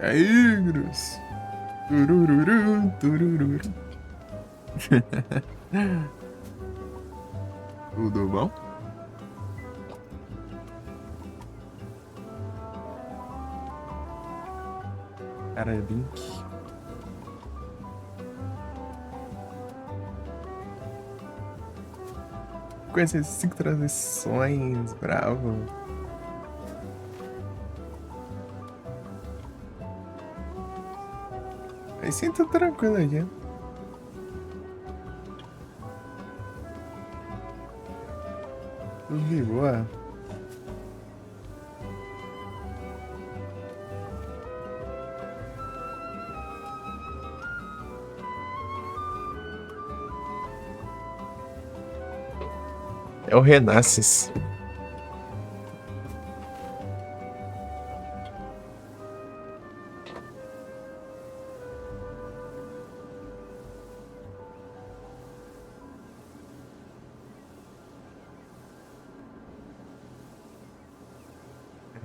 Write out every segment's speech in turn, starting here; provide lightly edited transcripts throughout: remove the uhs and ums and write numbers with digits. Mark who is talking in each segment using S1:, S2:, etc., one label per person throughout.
S1: E aí, Grus? Turururu, turururu. Tudo bom? Cara, Link. Com essas 5 transições, bravo. Aí sim, tô tranquilo aqui. Tudo de boa. É o Renasces.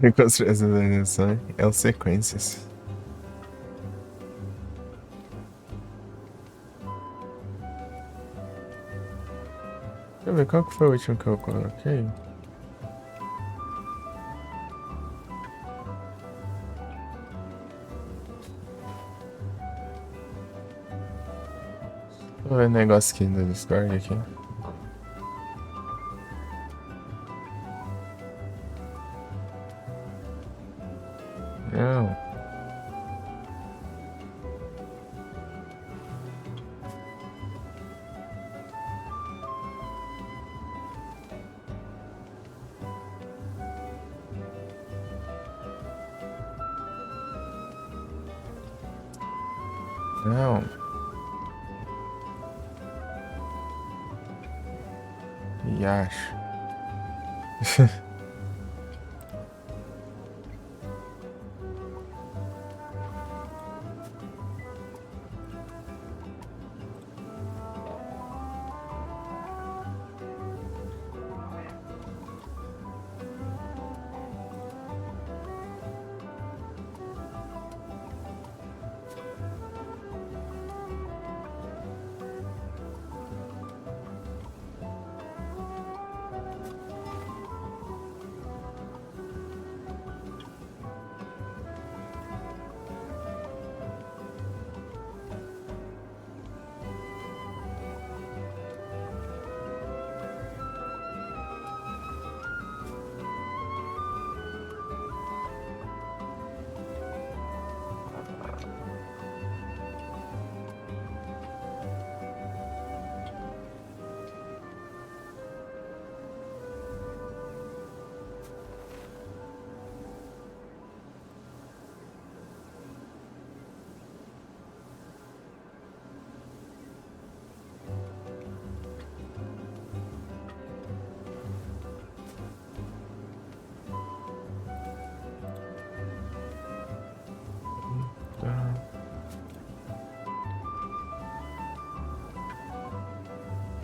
S1: Reconstruir as organizações é o sequências. Deixa eu ver qual que foi o último que eu coloquei. Deixa eu ver o negócio aqui do Discord aqui. Não. Não. E acho.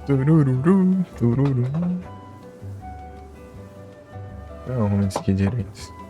S1: Turururu, tururu. Eu arrumo isso aqui direito.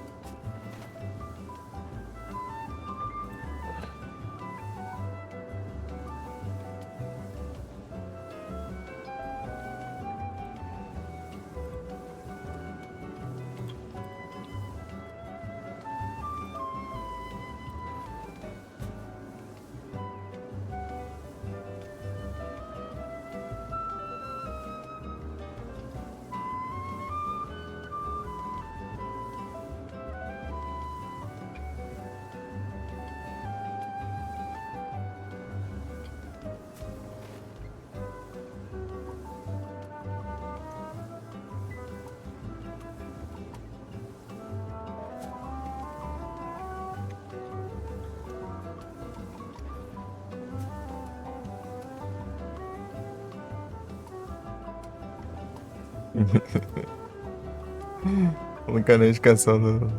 S1: Colocar a notificação do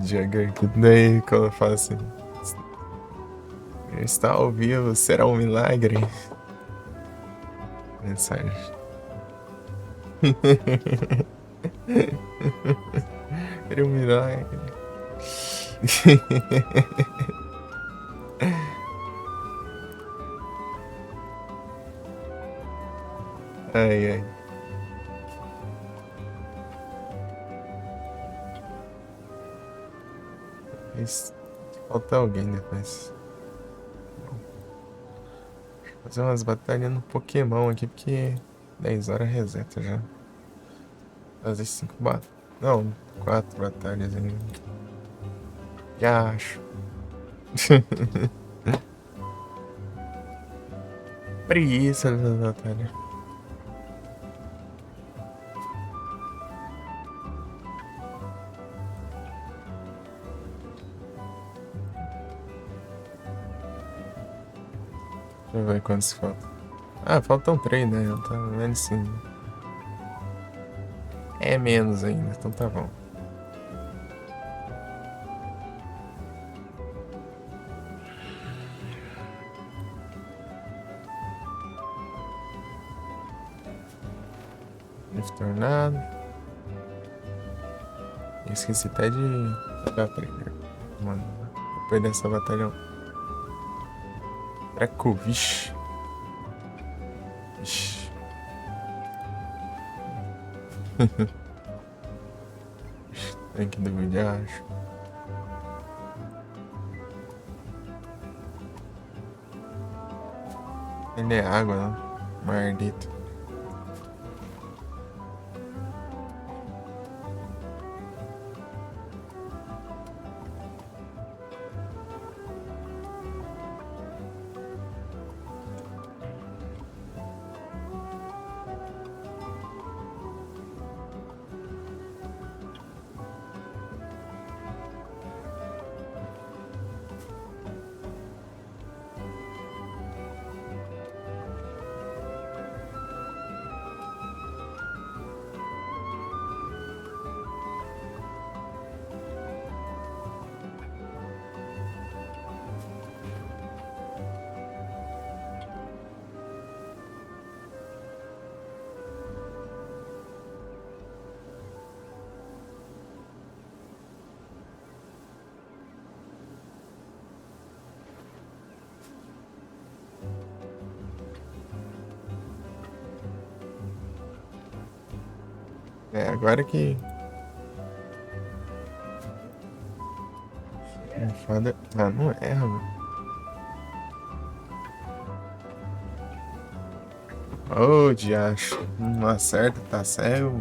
S1: Jagger aqui. Daí quando eu falo assim, está ao vivo, será um milagre? Mensagem. Seria um milagre. Ai, ai. Mas falta alguém depois. Fazer umas batalhas no Pokémon aqui, porque 10 horas reseta já. Fazer 5 batalhas. Não, 4 batalhas ainda. Já acho. Preguiça dessa batalha. Deixa eu ver quantos faltam. Ah, faltam 3, né? Tá vendo sim. É menos ainda, então tá bom. Tornado. Esqueci até de jogar primeiro. Mano, depois dessa batalha. Treco, vixe. Vixe. Tem que duvidar, acho. Ele é água, né? Mardito. É, agora que. É foda. Ah, não erra, mano. Ô, diacho. Não acerta, tá cego.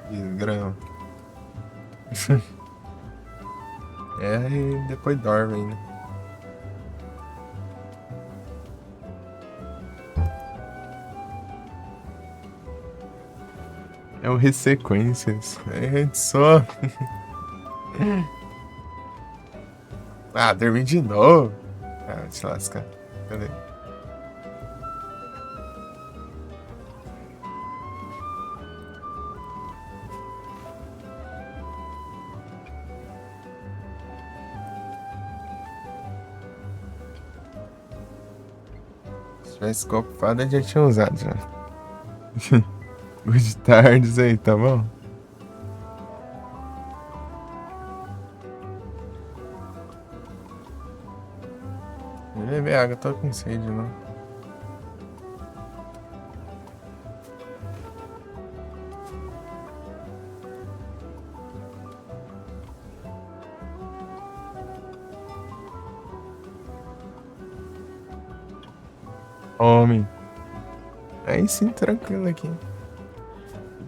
S1: Desgrama. Erra e depois dorme ainda. É o Ressequências. É só. Ah, dormi de novo. Ah, te lascar. Cadê? Se tivesse ocupado, eu já tinha usado já. Good tardes aí, tá bom? Vou beber água, tô com sede, não. Homem. Aí sim, tranquilo aqui.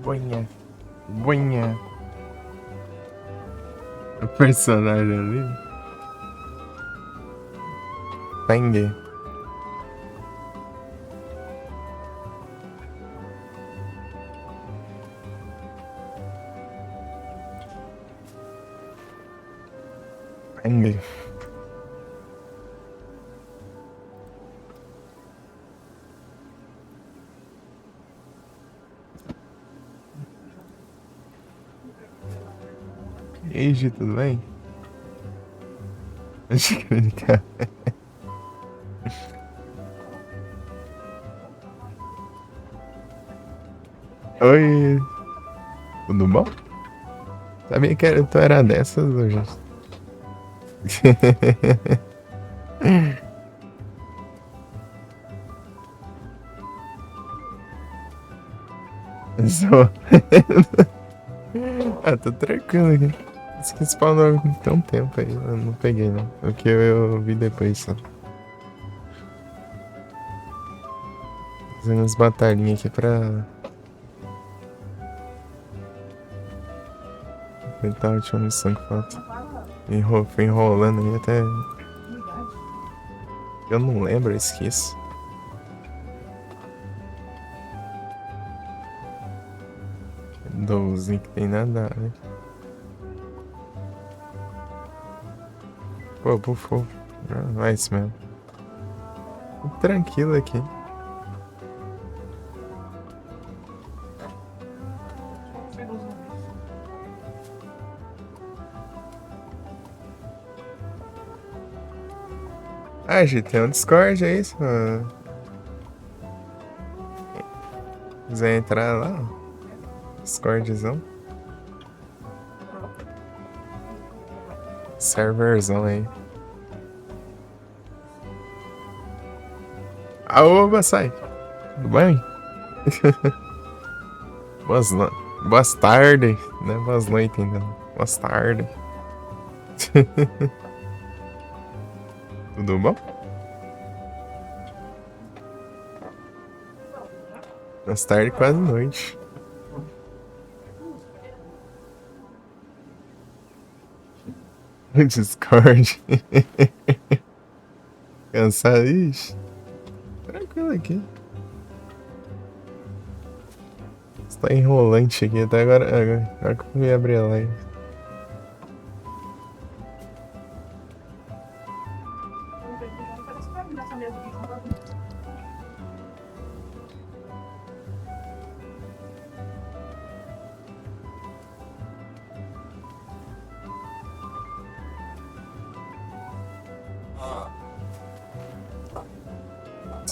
S1: Boinha. Boinha. O personagem ali. Sangue. Sangue. E aí, Gi, tudo bem? Acho que ele quer. Oi. Tudo bom? Sabia que tu era dessas hoje? Só. Ah, tô tranquilo aqui. Isso que spawnou tem um tempo aí, eu não peguei não. O que eu vi depois só. Fazendo umas batalhinhas aqui pra tentar a última missão que falta. Fui enrolando aí até. Eu não lembro, eu esqueço. Doze que tem nada, né? Pô, bufou. Vai isso mesmo. Tranquilo aqui. Ah, gente, tem um Discord, é isso? Quiser entrar lá, ó. Discordzão. Serverzão aí. Aoba, sai. Tudo bem? Boas tardes, né? Boas noites ainda. Boas tardes. Tudo bom? Boas tardes, quase noite. Discord. Cansado, ixi. Tranquilo aqui. Está enrolante aqui até agora. Agora que eu fui abrir a live.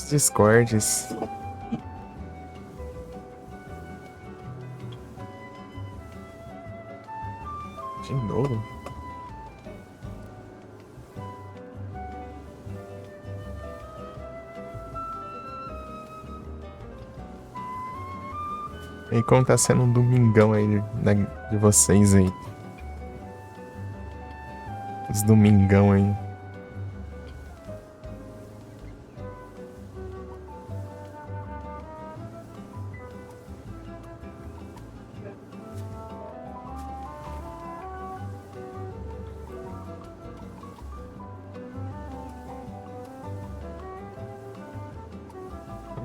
S1: Discords. De novo? E como tá sendo um domingão aí de vocês aí? Os domingão aí.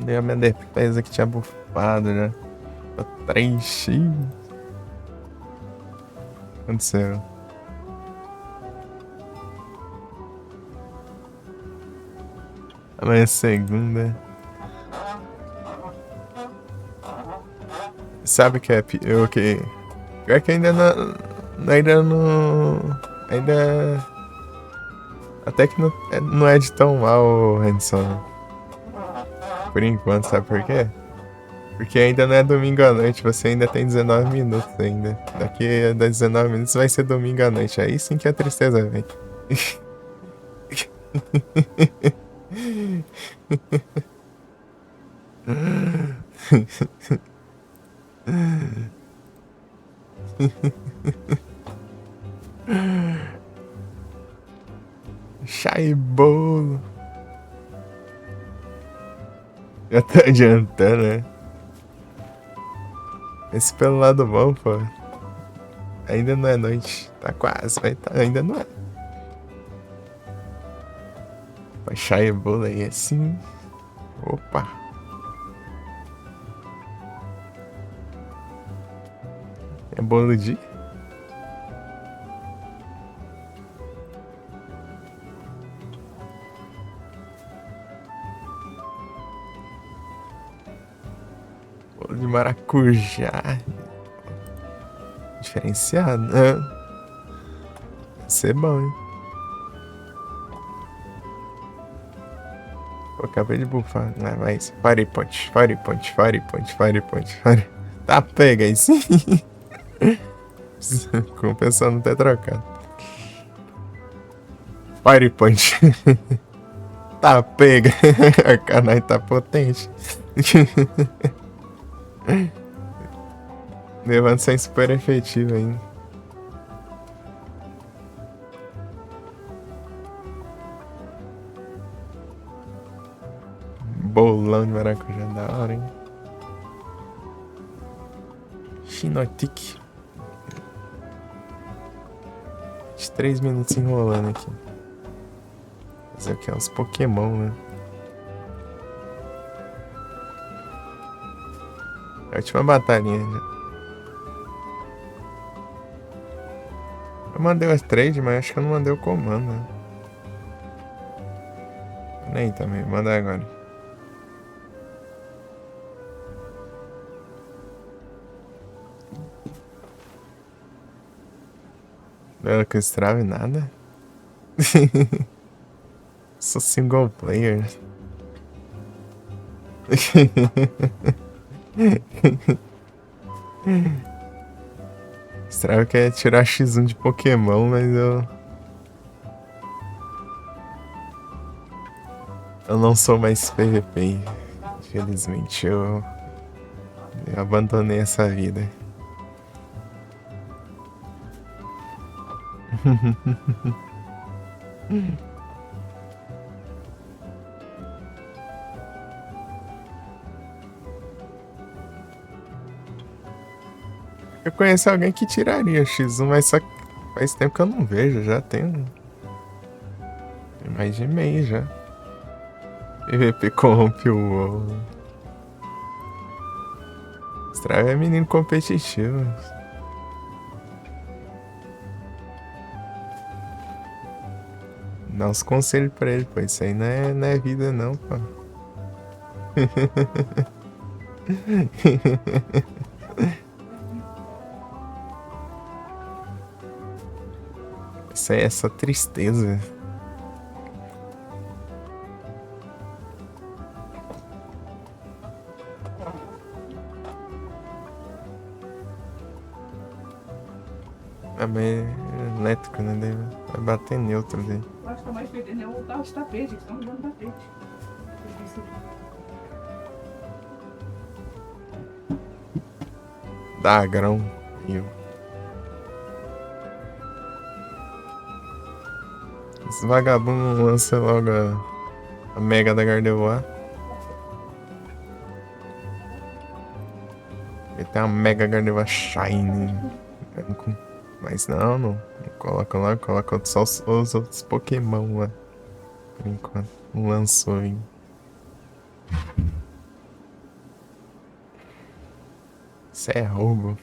S1: Dei a minha defesa que tinha bufado já. Tô 3x. O que aconteceu? Amanhã é segunda. Sabe que é pior que. Pior que ainda não. Ainda não. Ainda. Até que não é de tão mal, Hanson. Por enquanto, sabe por quê? Porque ainda não é domingo à noite, você ainda tem 19 minutos ainda. Daqui a 19 minutos vai ser domingo à noite. Aí sim que a tristeza vem. Chá e bolo. Já tá adiantando, né? Esse pelo lado bom, pô. Ainda não é noite. Tá quase, mas tá, ainda não é. Vai chá e bolo aí assim. Opa. É bolo de... Bolo de maracujá. Diferenciado, né? Vai ser bom, hein? Eu acabei de bufar. Não, mas... Fire punch. Tá, pega aí sim. Compensando não ter trocado. Fire Punch. Tá, pega. Arcanine tá potente. Levando sem super efetivo ainda. Bolão de maracujá da hora, hein? Chinotic. 3 minutos enrolando aqui. Fazer aqui uns Pokémon, né? A última batalhinha já. Eu mandei as trade, mas acho que eu não mandei o comando, né? Nem também, vou mandar agora. Não, com Strave nada. Sou single player. Strave quer tirar X1 de Pokémon, mas eu não sou mais PVP. Infelizmente, eu abandonei essa vida. Eu conheço alguém que tiraria X1, mas só que faz tempo que eu não vejo, já tem mais de mês já. PVP corrompe o WoW. Strave é menino competitivo. Dá uns conselhos pra ele, pô. Isso aí não é vida não, pô. Isso aí é só tristeza. Ah, mas é elétrico, né? Vai bater neutro dele.
S2: Eu acho que tá mais perdendo é o carro de tapete, que estão jogando tapete.
S1: Dá grão. Esse vagabundo lança logo a Mega da Gardevoir. Ele tem uma Mega Gardevoir Shine. Mas não coloca lá, coloca só os outros Pokémon lá. Por enquanto. Não lançou ainda. Isso é roubo.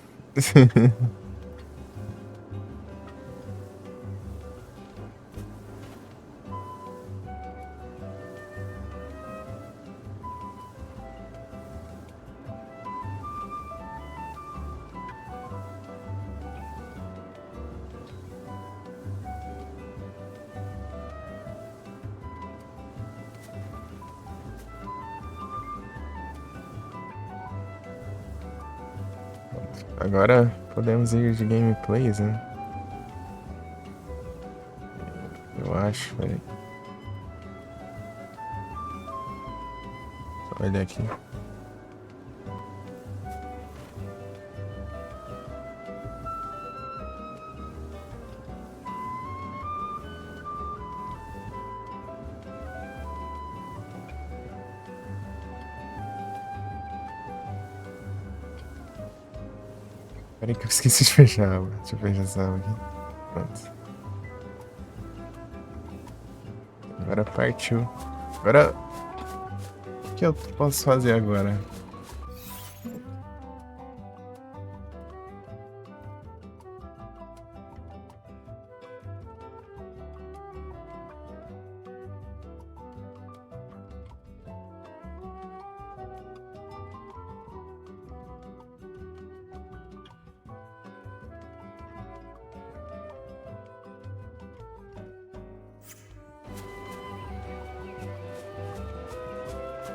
S1: Agora podemos ir de gameplays, né? Eu acho, peraí. Só olhar aqui. Peraí que eu esqueci de fechar a aba. Deixa eu fechar essa aba aqui. Pronto. Agora partiu. Agora... O que eu posso fazer agora?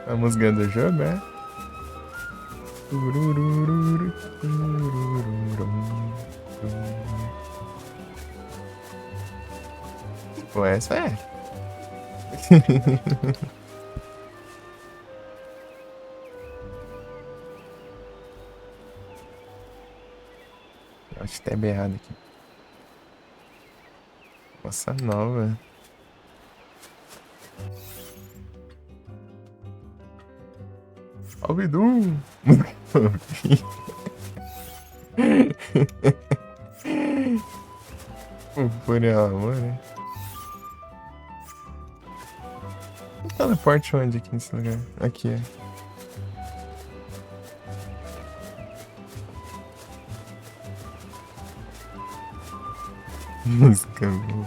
S1: A música do jogo, é? Pô, essa é. Eu acho que tá bem errado aqui. Bossa nova. Albidu! Por amor, né? Teleporte onde aqui nesse lugar? Aqui, é. Música boa.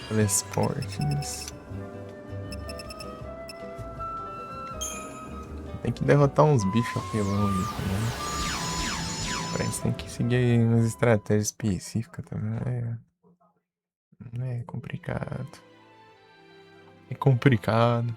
S1: Telesportes. Tem que derrotar uns bichos apelão ali também. Parece que tem que seguir umas estratégias específicas também. É complicado. É complicado.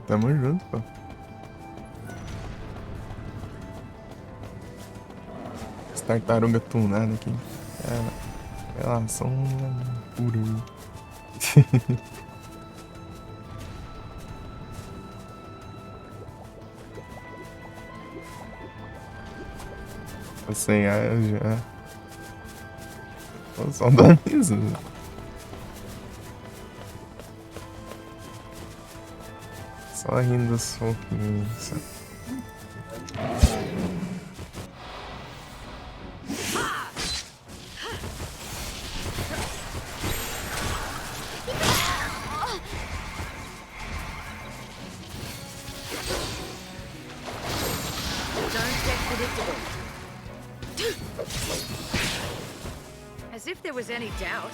S1: Tamo junto, pô. As tartarugas tunadas aqui. Elas são pura. Tô sem ar já. Tô só dando risada. Só rindo do soquinho.
S3: As if there was any doubt.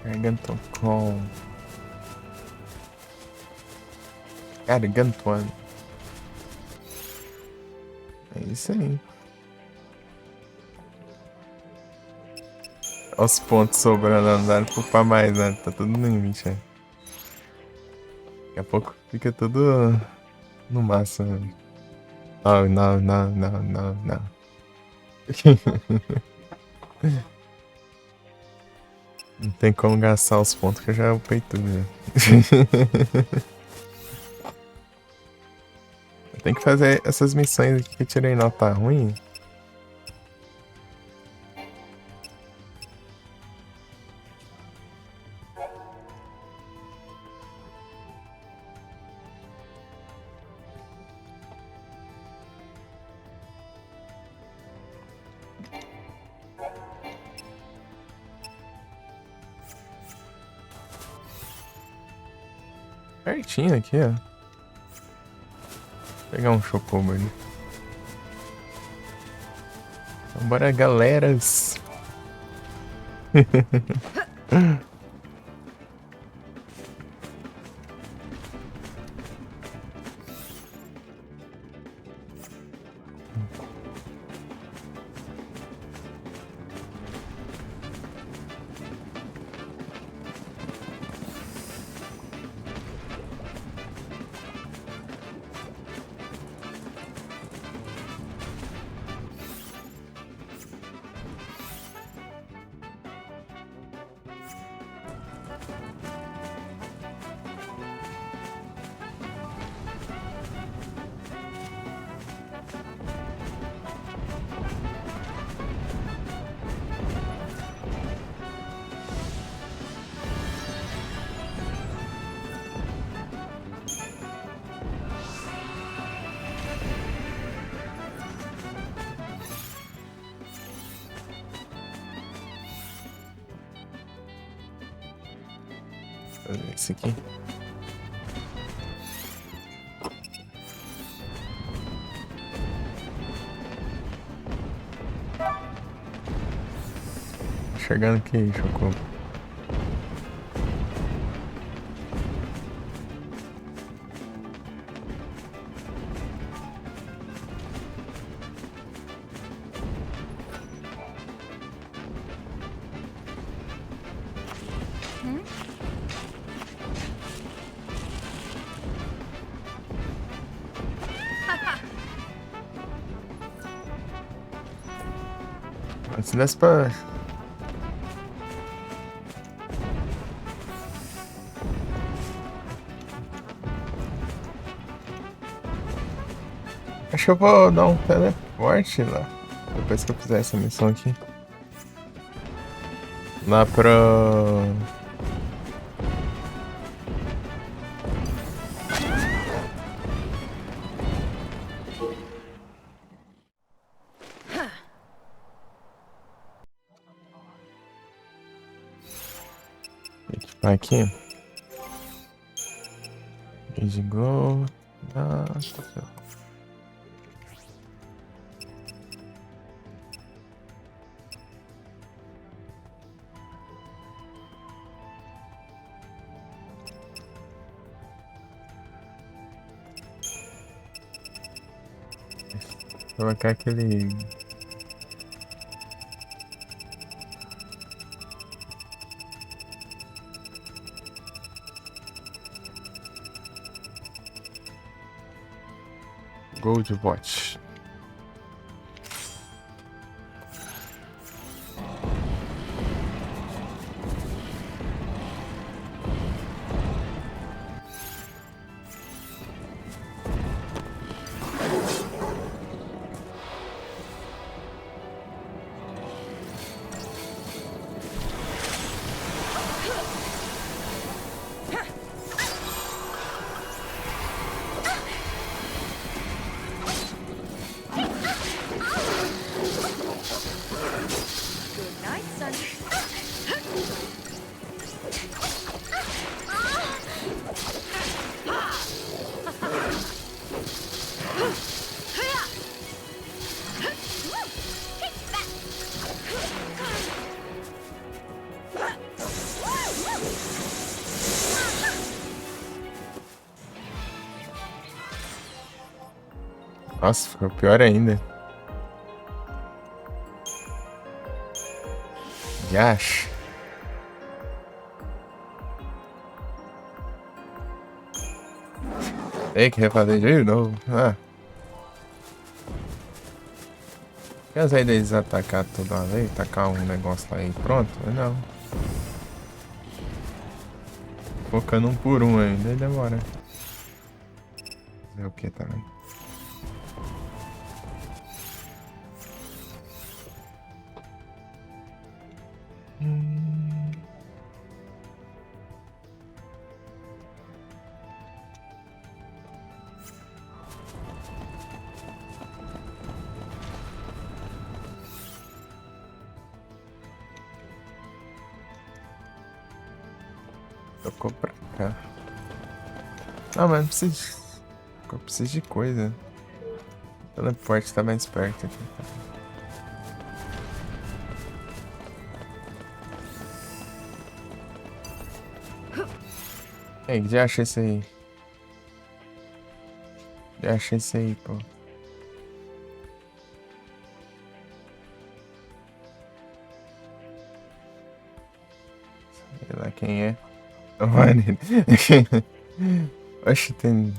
S1: Gargantuan. Gargantuan. É isso aí. Olha os pontos sobrando, não dá pra mais, né? Tá tudo no limite, né? Daqui a pouco fica tudo no máximo. Não, não, não, não, não, não. Não tem como gastar os pontos que eu já upei tudo, né? Eu tenho que fazer essas missões aqui que eu tirei nota ruim. Pertinho aqui, ó. Vou pegar um chocobo ali. Vambora, galeras. Fazer esse aqui. enxergando o que aí, Chocobo? Se desse pra... Acho que eu vou dar um teleporte lá. Depois que eu fizer essa missão aqui. Lá pra... Equipar aqui. Gage Glow. Ah, tá certo. Colocar aquele... Gold Watch.
S3: Good night, Sonny.
S1: Nossa, ficou pior ainda. Yash. Tem que refazer de novo. Ah. Cansei deles atacar toda uma vez, tacar um negócio lá e pronto, mas não. Focando um por um ainda, demora. Fazer o que também? Tocou pra cá. Não, mas não precisa. Eu preciso de coisa. O teleporte tá mais perto aqui. Ei, já achei isso aí. Já achei isso aí, pô. Sei lá quem é. Olha. Oxe, tem.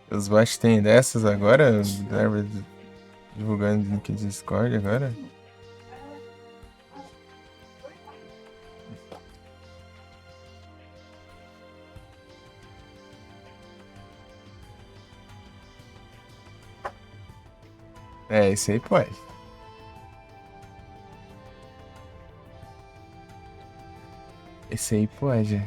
S1: Os bots tem dessas agora? Divulgando link de Discord agora? É, esse aí pode. Esse aí pode.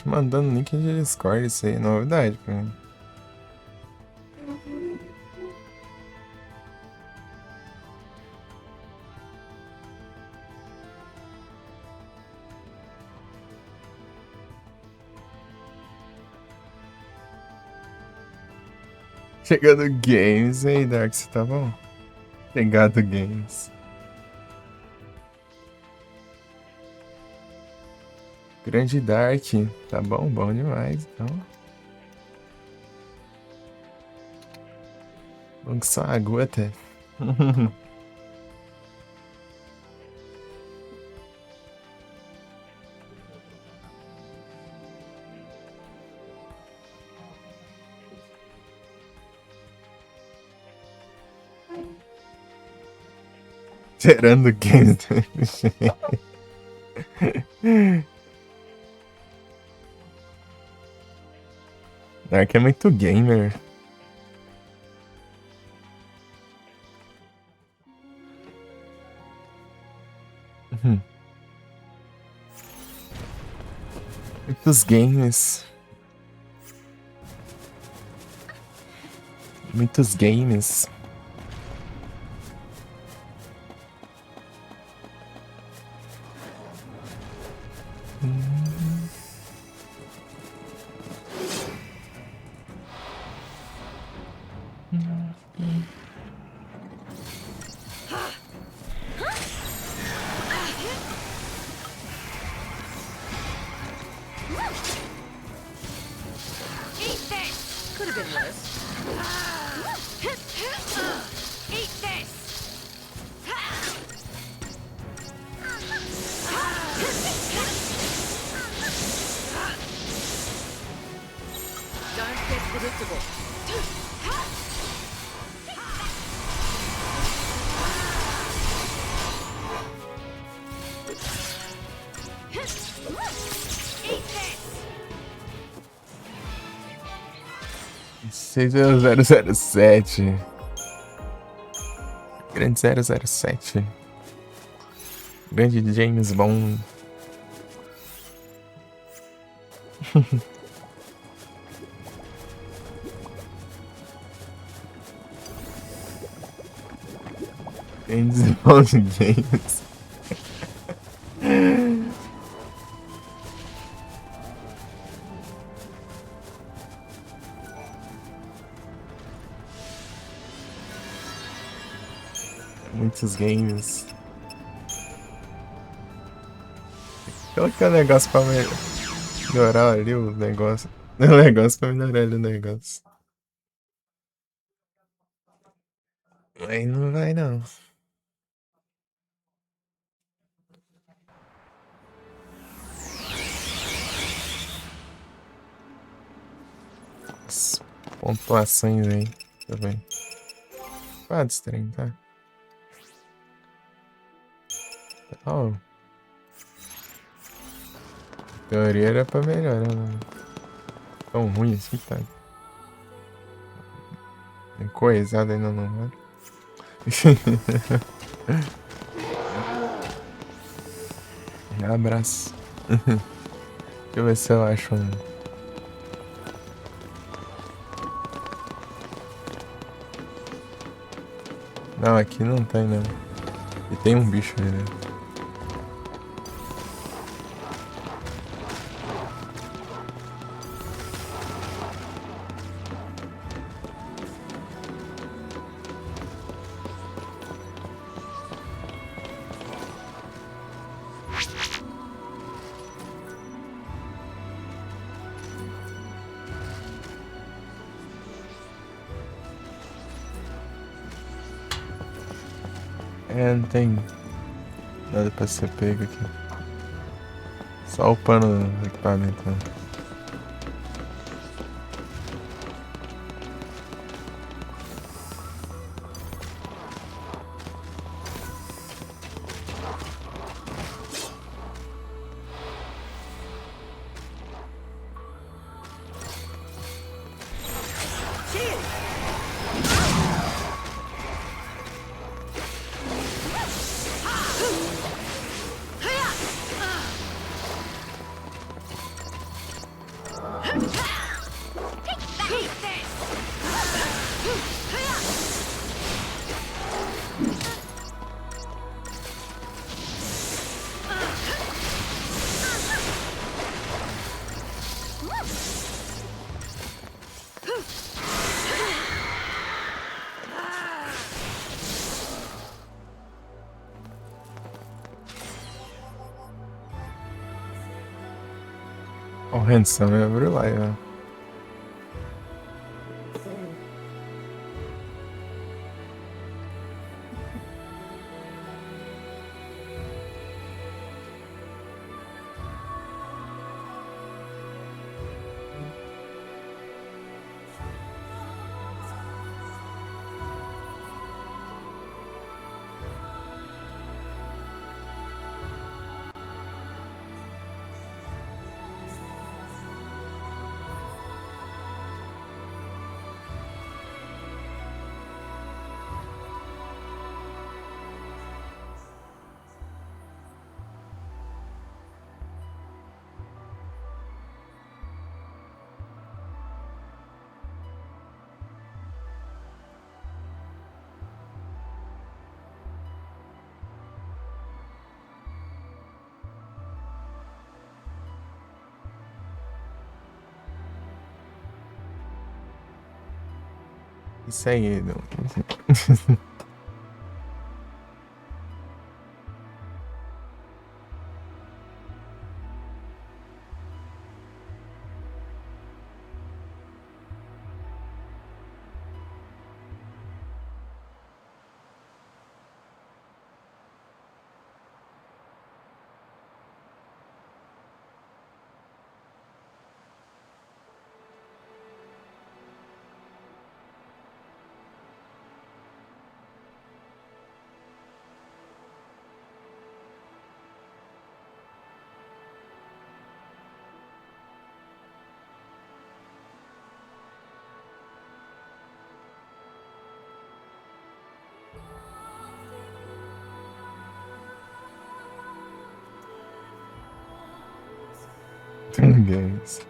S1: Mandando link de Discord, isso aí é novidade pra mim. Chegando games, e aí, Dark, você tá bom? Chegado games. Grande Dark, tá bom? Bom demais, então. Bom que só aguenta. Gerando games. Dark é muito gamer. Muitos games. Muitos games.
S3: Eat this! Could have been worse. Eat this! Don't get predictable. Eat this!
S1: 6007. Grande 007. Grande James Bond. James Bond Games. Muitos games. Colocar o negócio pra melhorar ali o negócio. O negócio pra melhorar ali o negócio. Aí não vai não. As pontuações aí. Tá bem. Quantos trem, tá? Oh. Teoria era pra melhorar, né? Tão ruim assim, tá? Tem coisada ainda não, né? Abraço. Deixa eu ver se eu acho um. Não, aqui não tem não. E tem um bicho ali, né? É, não tem nada pra ser pego aqui. Só o pano do equipamento, né? O Handsome abriu lá, ó. Isso aí, não. Guys.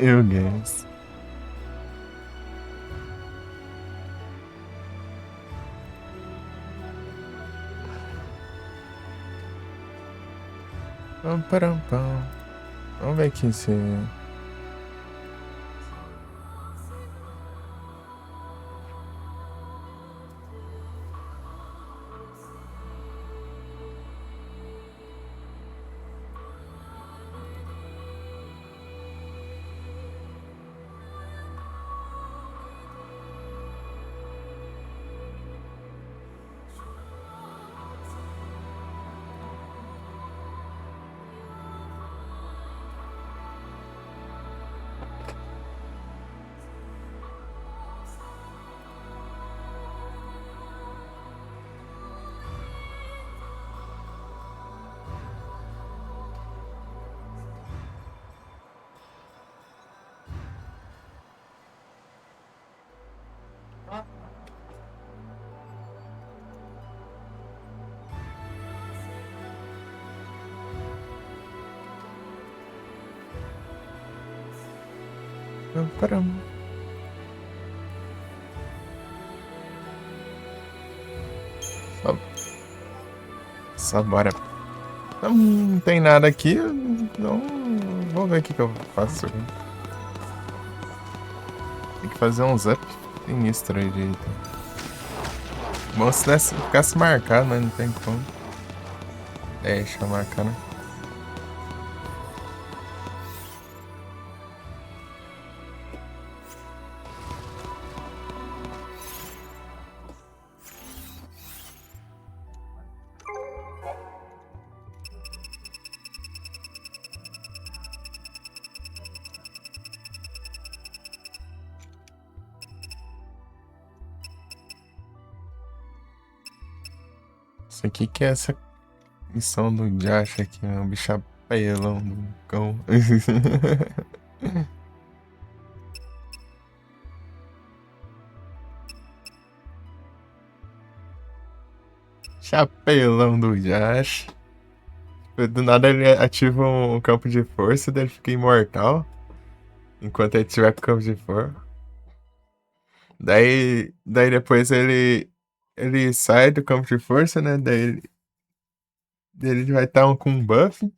S1: Eu, guys. Pam, param, pam. Vamos ver aqui se... Pam, param. Só bora. Não tem nada aqui, então vamos ver o que eu faço. Tem que fazer uns up sinistro aí de item. Bom se ficasse marcado, mas não tem como. Deixa eu marcar, né? Isso aqui que é essa missão do Josh aqui, é um bicho apelão do cão. Chapelão do Josh. Do nada ele ativa um campo de força, daí ele fica imortal. Enquanto ele tiver com o campo de força. Daí depois ele sai do campo de força, né? Daí ele vai estar com um buff.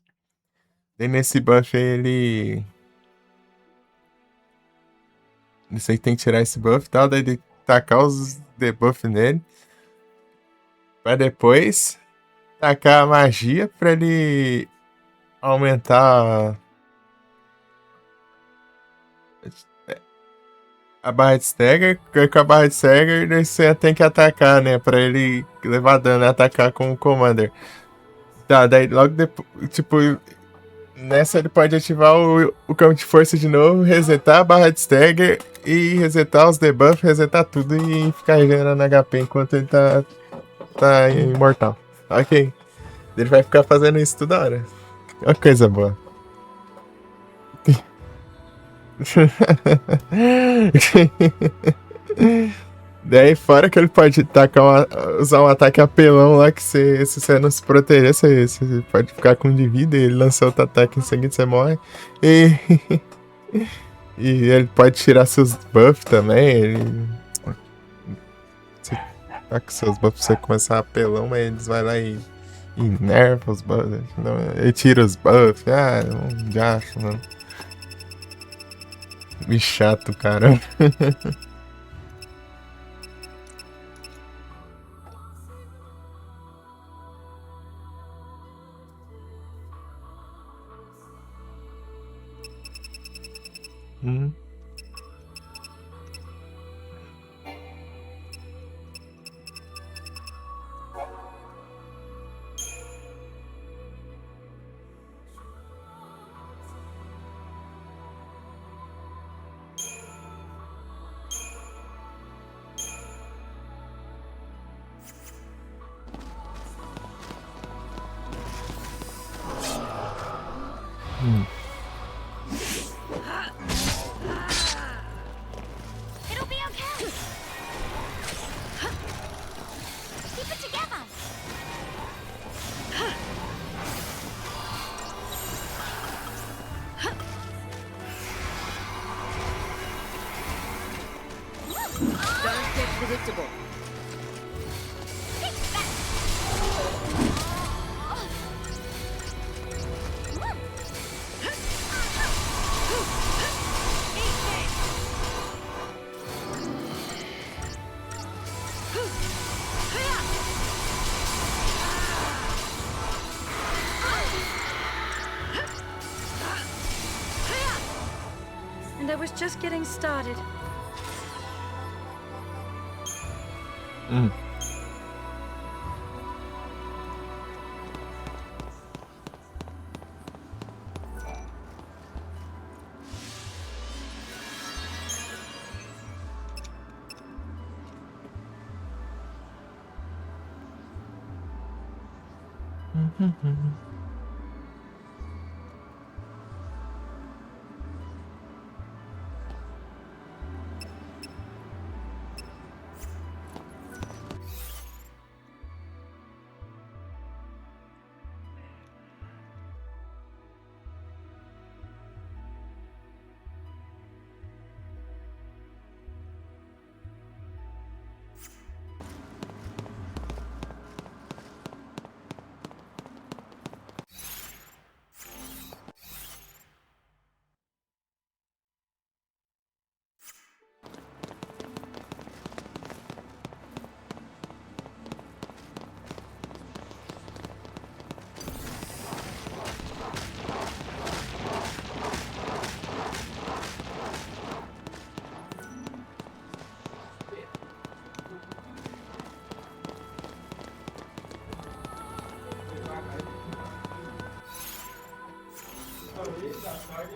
S1: Daí nesse buff aí Você tem que tirar esse buff e tal. Daí ele tacar os debuff nele. Pra depois tacar a magia pra ele aumentar a barra de stagger. Com a barra de stagger você tem que atacar, né? Pra ele levar dano e atacar com o commander. Tá, daí logo depois, tipo, nessa ele pode ativar o campo de força de novo, resetar a barra de stagger e resetar os debuffs, resetar tudo e ficar regenerando HP enquanto ele tá imortal. Ok. Ele vai ficar fazendo isso toda hora. Olha que coisa boa. Daí fora que ele pode usar um ataque apelão lá que se você não se proteger, você pode ficar com de vida e ele lança outro ataque em seguida você morre. E, e ele pode tirar seus buffs também. Você tá com seus buffs, você começar apelão, mas eles vão lá e nerfa os buffs. Não, ele tira os buffs. Ah, não gasto, mano. Me chato, cara. Hum.
S4: It'll be okay. Keep it together.
S3: Don't get predictable. And I was just getting started.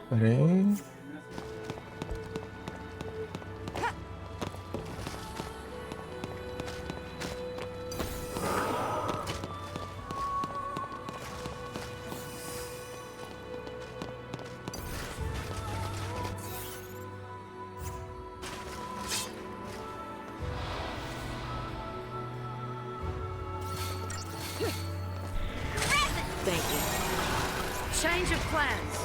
S1: Peraí.
S3: Thank you. Change of plans.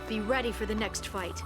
S3: Be ready for the next fight.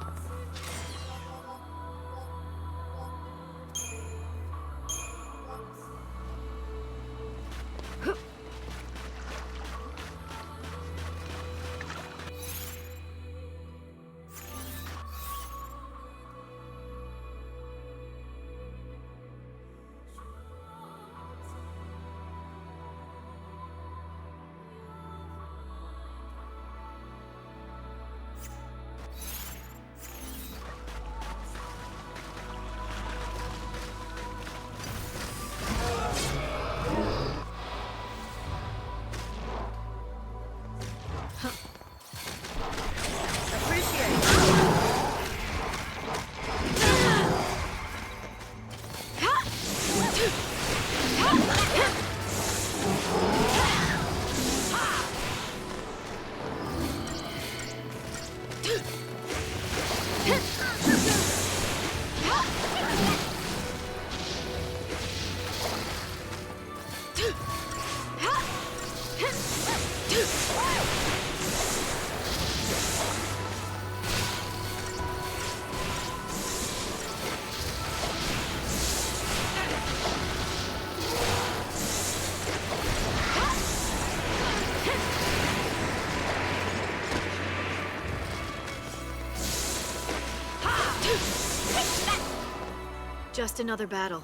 S3: Just another battle.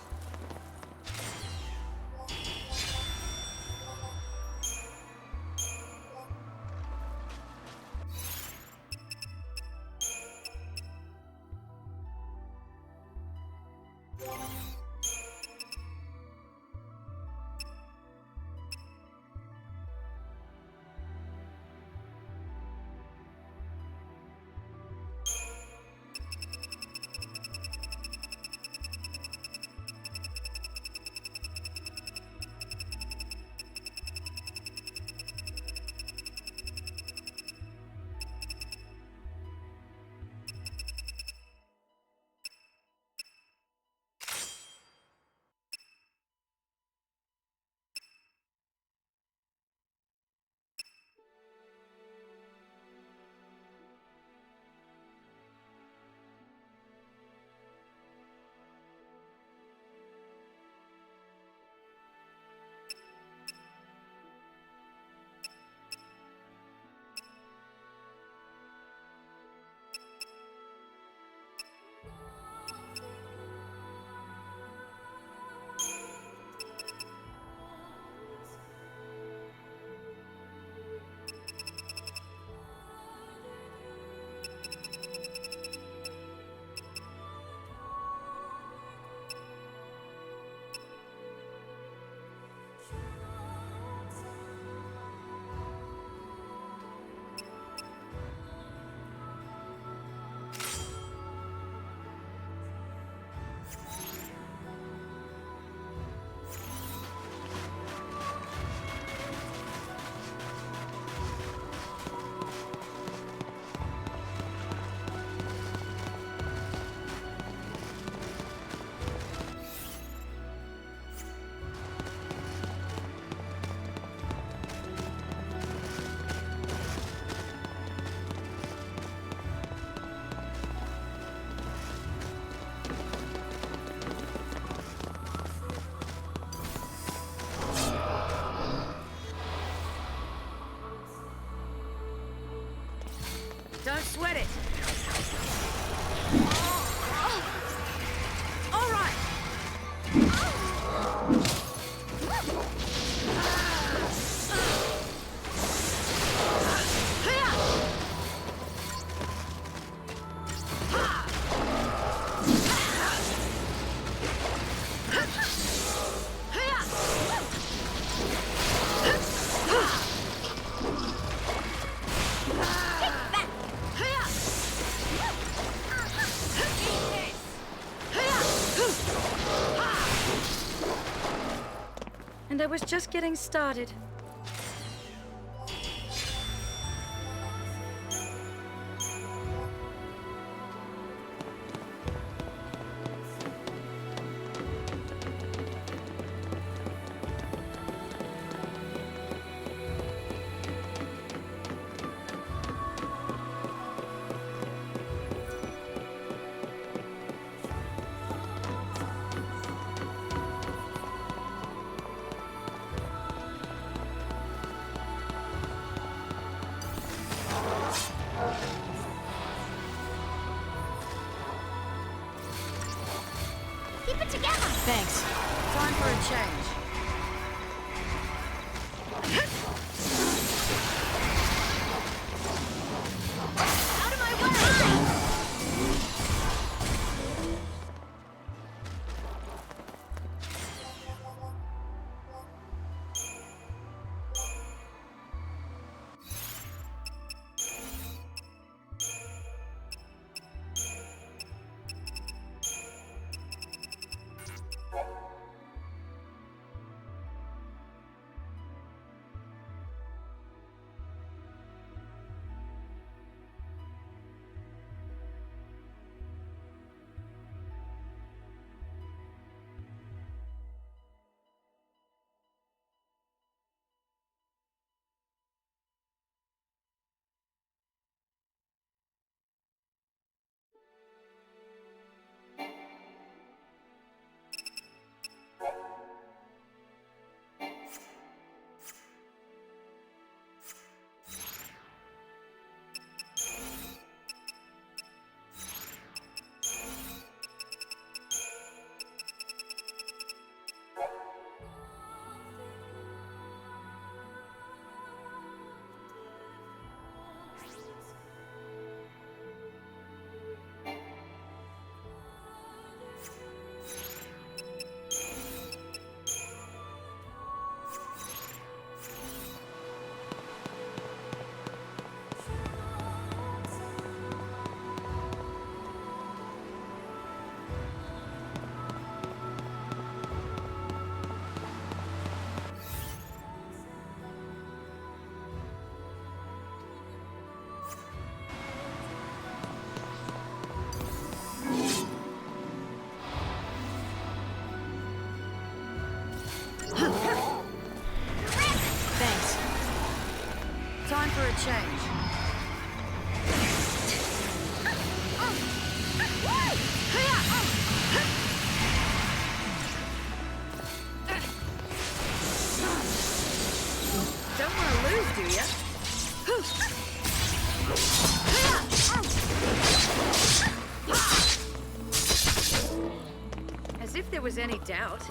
S3: Don't sweat it. All right. And I was just getting started.
S4: Keep it together!
S3: Thanks. Time for a change.
S4: Out of my way!
S3: Thanks. Time for a change. Don't want to lose, do ya? As if there was any doubt.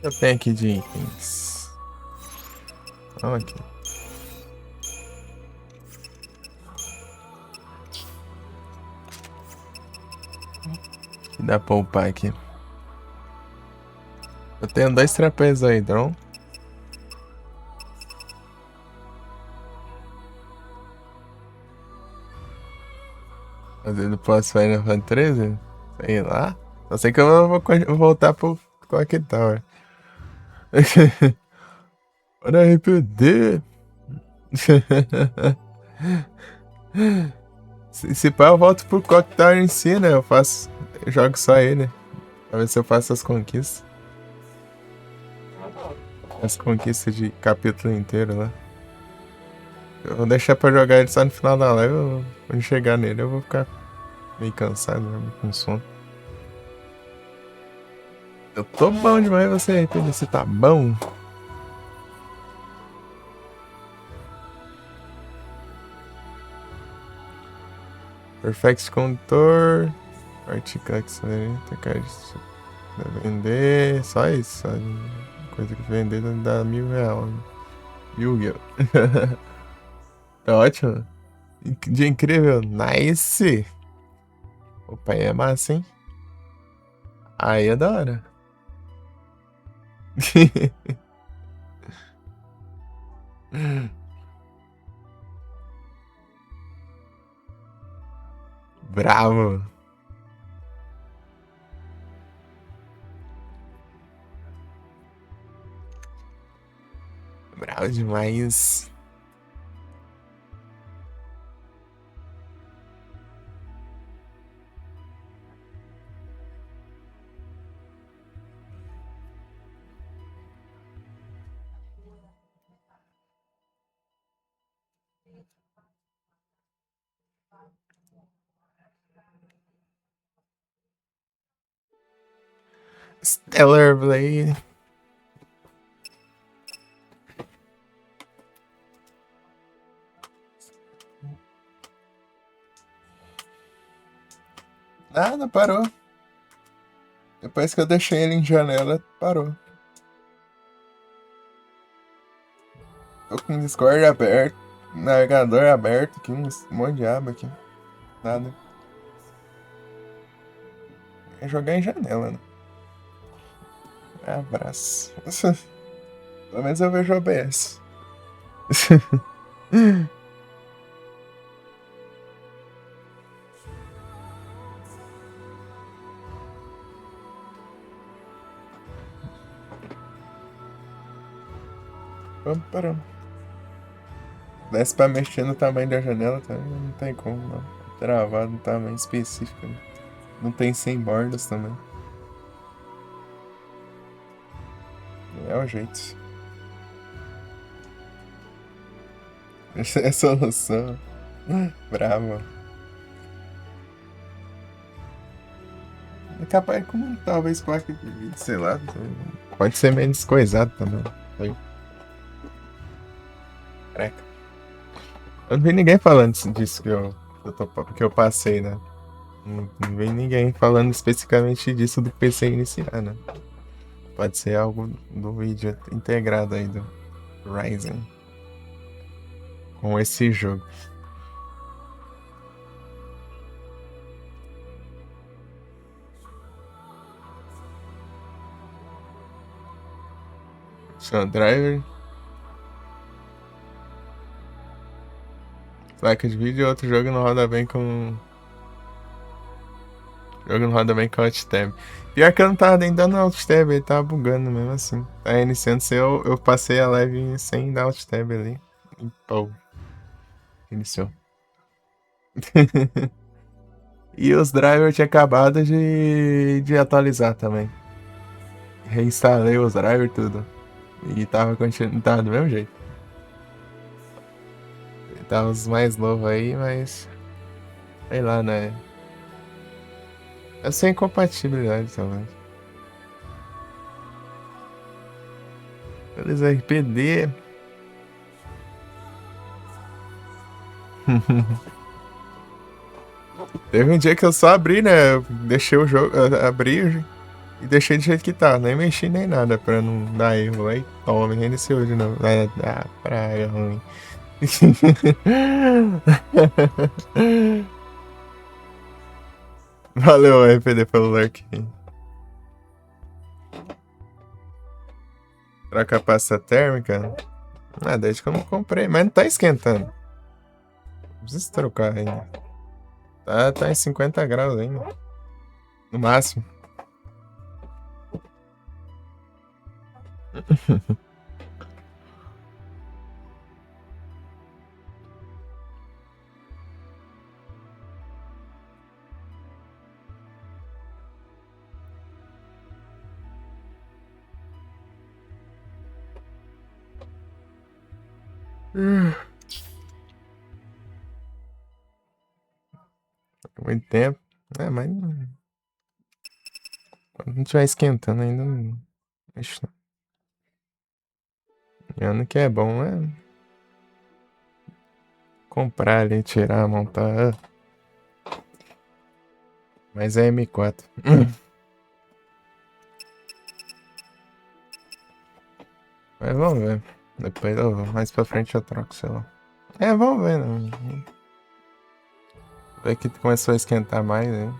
S1: Eu tenho aqui de itens. Vamos aqui. Que dá pra upar aqui. Eu tenho 2 trapézios aí, então. Fazendo pós-Final Fantasy 13? Sei lá. Só sei que eu vou voltar pro Clock Tower. Para arrepender. Se pá, eu volto pro Clock Tower em si, né? Eu jogo só ele. Pra ver se eu faço as conquistas. As conquistas de capítulo inteiro lá. Eu vou deixar pra jogar ele só no final da live. Quando chegar nele, eu vou ficar meio cansado, né? Meio com sono. Eu tô bom demais, você, Pedro. Você tá bom? Perfect Contour. Articax, né? Vender. Só isso. Só coisa que vender dá R$1.000. Né? 1.000. É ótimo. Dia incrível. Nice. Opa, aí é massa, hein? Aí é da hora. Bravo. Bravo demais. Stellar Blade. Nada, parou. Depois que eu deixei ele em janela, parou. Tô com o Discord aberto, navegador aberto aqui, um monte de aba aqui. Nada. É jogar em janela, né? Abraço. Pelo menos eu vejo OBS. Vamos parar. Desce pra mexer no tamanho da janela, tá? Não tem como, não. Travado no tamanho específico. Né? Não tem 100 bordas também. É o jeito. Essa é a solução. Bravo. É capaz como talvez placa de vídeo, sei lá. Pode ser menos coisado também. Aí. Caraca. Eu não vi ninguém falando disso que eu passei, né? Não vi ninguém falando especificamente disso do PC iniciar, né? Pode ser algo do vídeo integrado aí do Ryzen com esse jogo. Sun Driver. Placa de vídeo, outro jogo não roda bem com. O jogo não roda bem com Alt Tab. Pior que eu não tava nem dando Alt Tab, ele tava bugando mesmo assim. Tá iniciando se eu passei a live sem dar Alt Tab ali. E pô. Iniciou. E os drivers tinha acabado de atualizar também. Reinstalei os drivers tudo. E tava do mesmo jeito. Tava os mais novos aí, mas. Sei lá, né? É sem compatibilidade também. Beleza, RPD. Teve um dia que eu só abri, né? Eu deixei o jogo. Abri E deixei do jeito que tá, nem mexi nem nada pra não dar erro. Aí toma, reiniciou de novo. Ah, praga ruim. Valeu, RPD, pelo like. Troca a pasta térmica? Ah, desde que eu não comprei, mas não tá esquentando. Não precisa trocar ainda. Tá em 50 graus ainda. No máximo. Muito tempo. É, mas quando não estiver esquentando ainda não mexe não. E ano que é bom é comprar ali, tirar, montar. Mas é M4. Mas vamos ver. Depois mais pra frente eu troco, sei lá. É, vamos ver, né? Ver que começou a esquentar mais, né?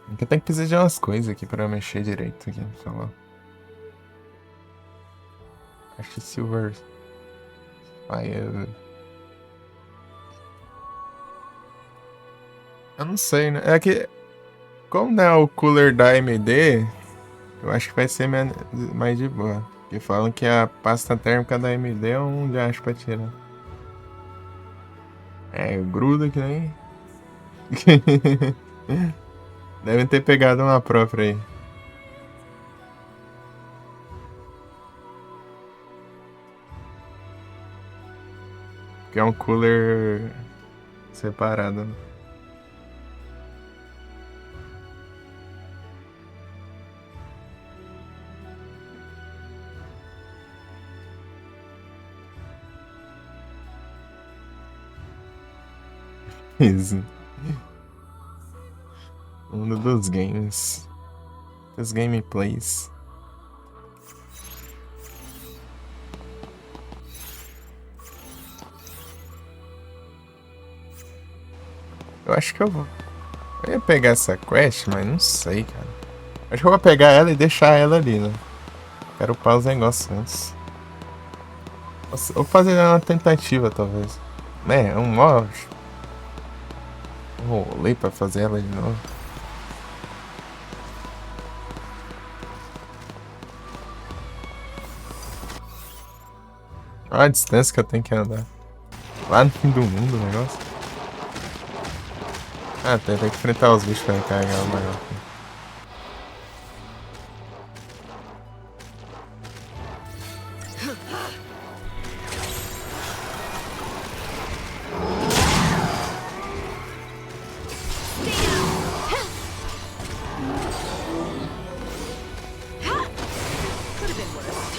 S1: Porque tem que precisar de umas coisas aqui pra mexer direito aqui, sei lá. Acho que Silver Fire. Eu não sei, né? É que, como não é o cooler da AMD, eu acho que vai ser mais de boa. Porque falam que a pasta térmica da AMD é um diacho pra tirar. É, gruda que nem. Devem ter pegado uma própria aí. Que é um cooler separado, né? Isso. Mundo dos games. Dos gameplays. Eu acho que eu vou. Eu ia pegar essa quest, mas não sei, cara. Acho que eu vou pegar ela e deixar ela ali, né? Quero upar os negócios antes. Ou fazer uma tentativa, talvez. Né, é um mó rolê pra fazer ela de novo. Olha a distância que eu tenho que andar. Lá no fim do mundo o negócio. Ah, tem que enfrentar os bichos pra recarregar o negócio.
S3: Could have been worse.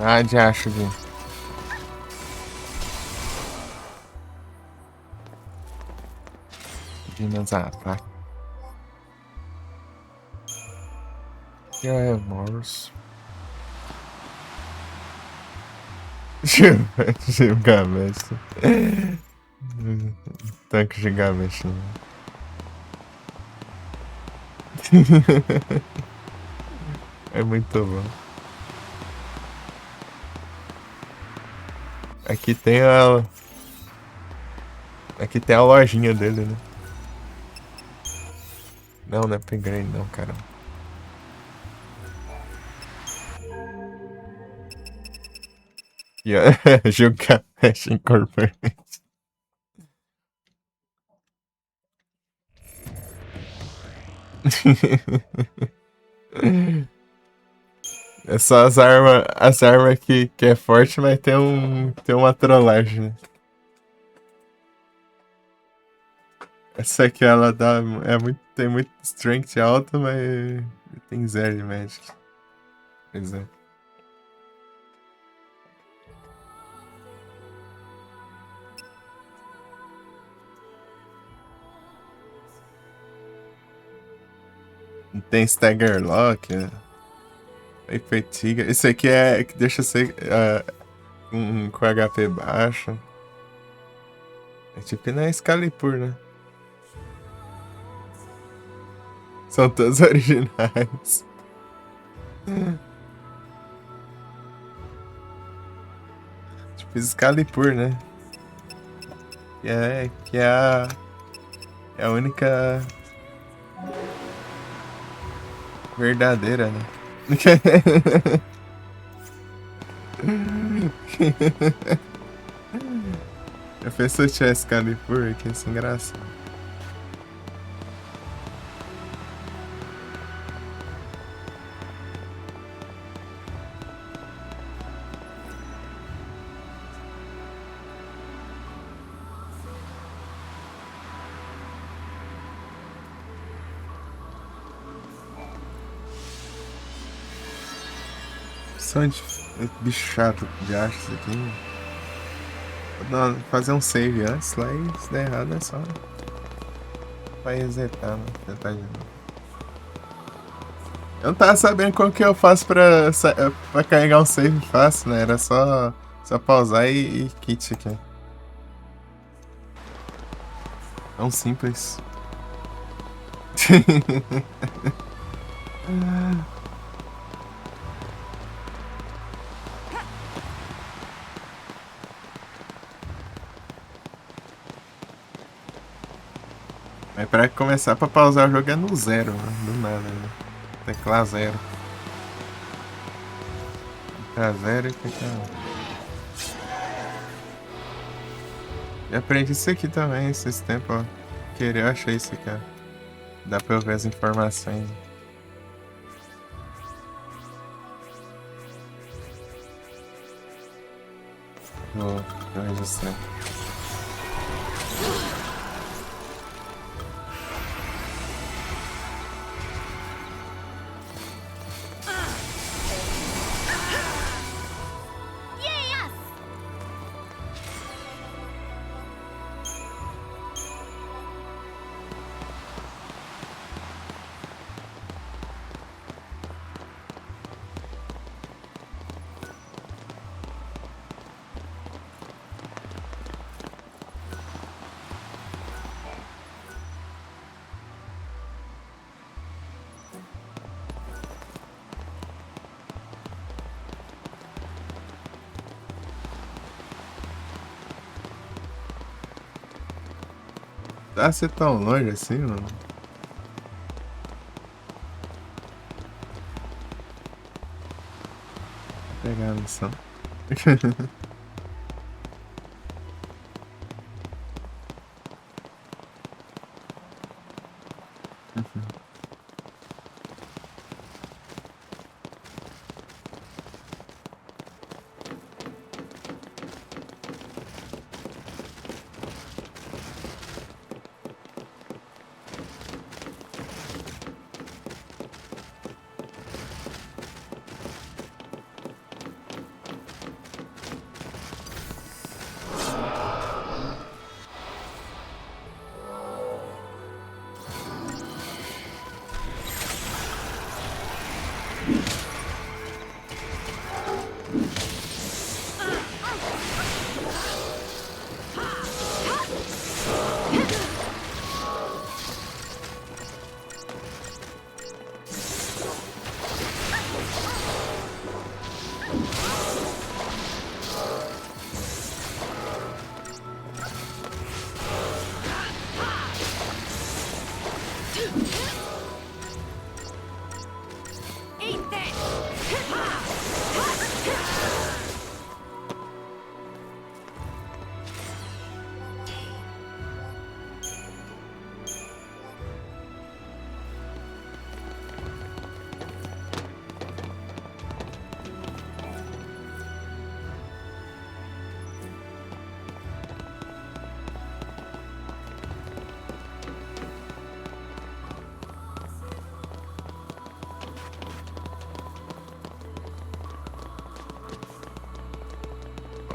S1: Ah, de acho de. De Nazapa. Que é Morse. Gilgamesh. Tanque Gilgamesh. É muito bom. Aqui tem a. Aqui tem a lojinha dele, né? Não, não é upgrade não, cara. Yeah. Gilgamesh Incorporated. É só as armas que é forte, mas tem uma trollagem, né? Essa aqui ela tem muito strength alta, mas tem zero de magic. Por exemplo. Não tem Stagger Lock, Fatiga. Esse aqui é que deixa você com HP baixo. É tipo que na Excalibur, né? São todos originais. Tipo Excalibur, né? É a única verdadeira, né? Eu pensei que tinha Excalibur, que sem graça. Só de bicho chato de acho isso aqui. Não, fazer um save antes lá e se der errado é só. Vai resetar, né? Tentar de novo. Eu não tava sabendo como que eu faço pra carregar um save fácil, né? Era só pausar e kit aqui. Tão simples. Mas pra começar, pra pausar o jogo é no zero, né? Do nada, né? Tecla zero. Tecla zero e tecla... E aprendi isso aqui também, esses tempos, ó. Querer, eu achei isso aqui, ó. Dá pra eu ver as informações. Vou registrar.
S4: Yes!
S1: Tá ser tão longe assim, mano? Vou pegar a missão.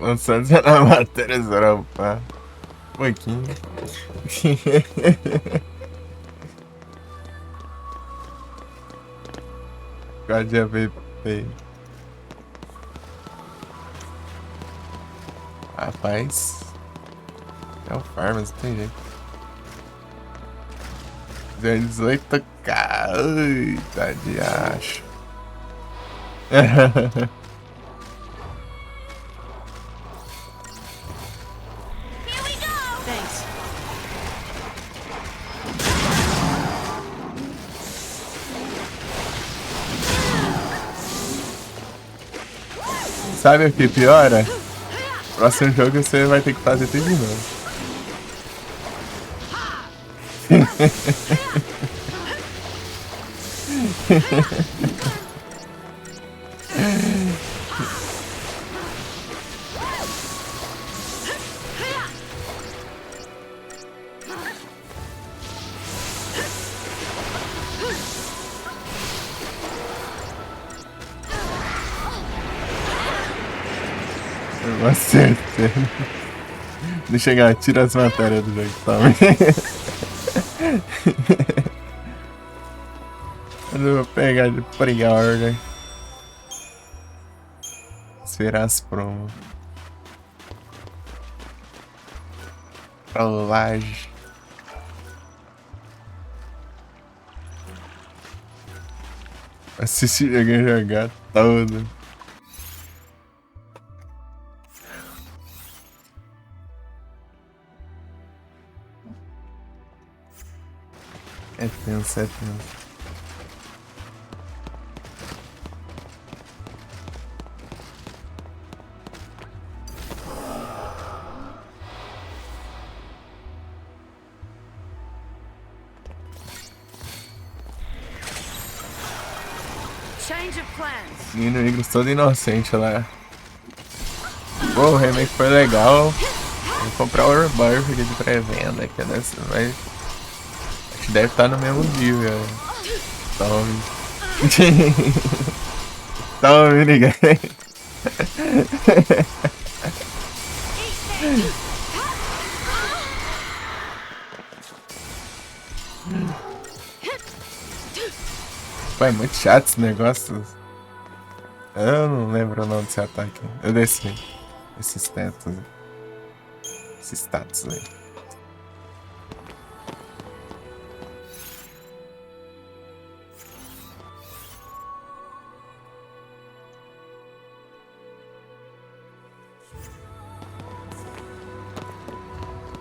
S1: Lançando na matéria, Zorapá. Pouquinho. God AVP. Rapaz. É o Farmers, não tem jeito. 18k. Eita de acho.
S4: Here we go!
S3: Thanks.
S1: Sabe o que piora? Próximo jogo você vai ter que fazer tudo de novo. Eu acertei. Deixa eu chegar, tira as matérias do jogo também. Eu vou pegar de pre-order. Esperar as promos. Trollagem. Assistir alguém jogar todo. É tenso, é tenso.
S3: Change of plans.
S1: Menino Igros todo inocente lá. Pô, o remake foi legal. Vou comprar o Rebirth aqui de pré-venda, que é dessa, mas acho que deve estar no mesmo nível. Tome. Tome, ninguém. Pô, é muito chato esse negócio. Eu não lembro o nome desse ataque. Eu desci. Esses status. Esses status aí.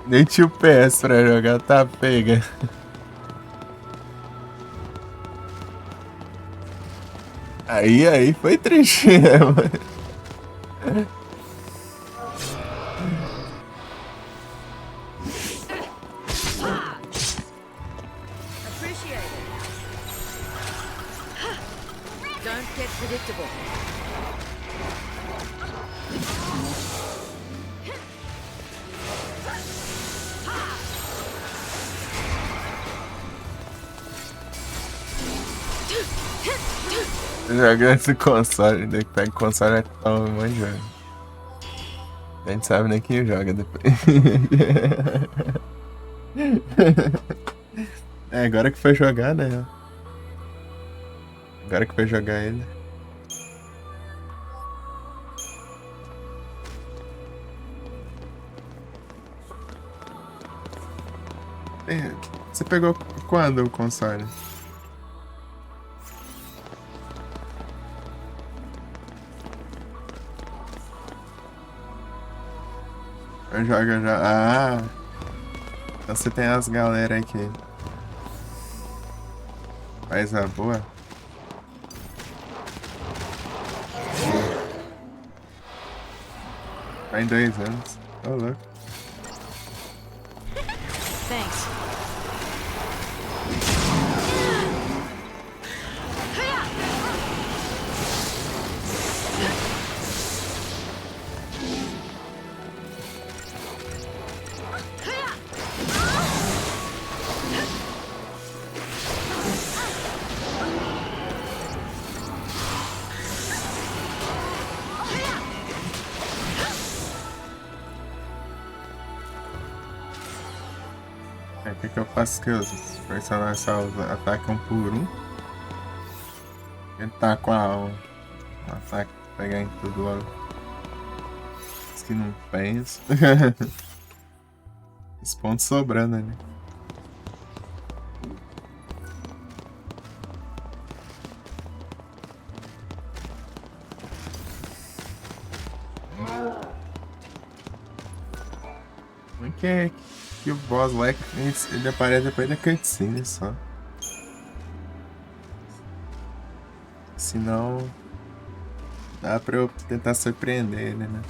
S1: Nem tinha o PS pra jogar, tá pega. Aí foi triste, né, mano?
S3: Appreciate it. Don't get predictable.
S1: Jogando esse console, daí que pega o console é tão um monte de jogo. A gente sabe nem quem joga depois. É, agora que foi jogar, né? Agora que foi jogar ele. É, você pegou quando o console? Joga já. Ah! Então você tem as galera aqui. Faz a boa. Vai em 2 anos. Ô, louco.
S3: Thanks.
S1: Aí o que que eu faço que os personagens só atacam por um? Ele tá com um ataque pra pegar em tudo logo. Os que não pensa. Os pontos sobrando ali. Como é que o boss lá ele aparece depois da cutscene só. Senão dá pra eu tentar surpreender ele, né?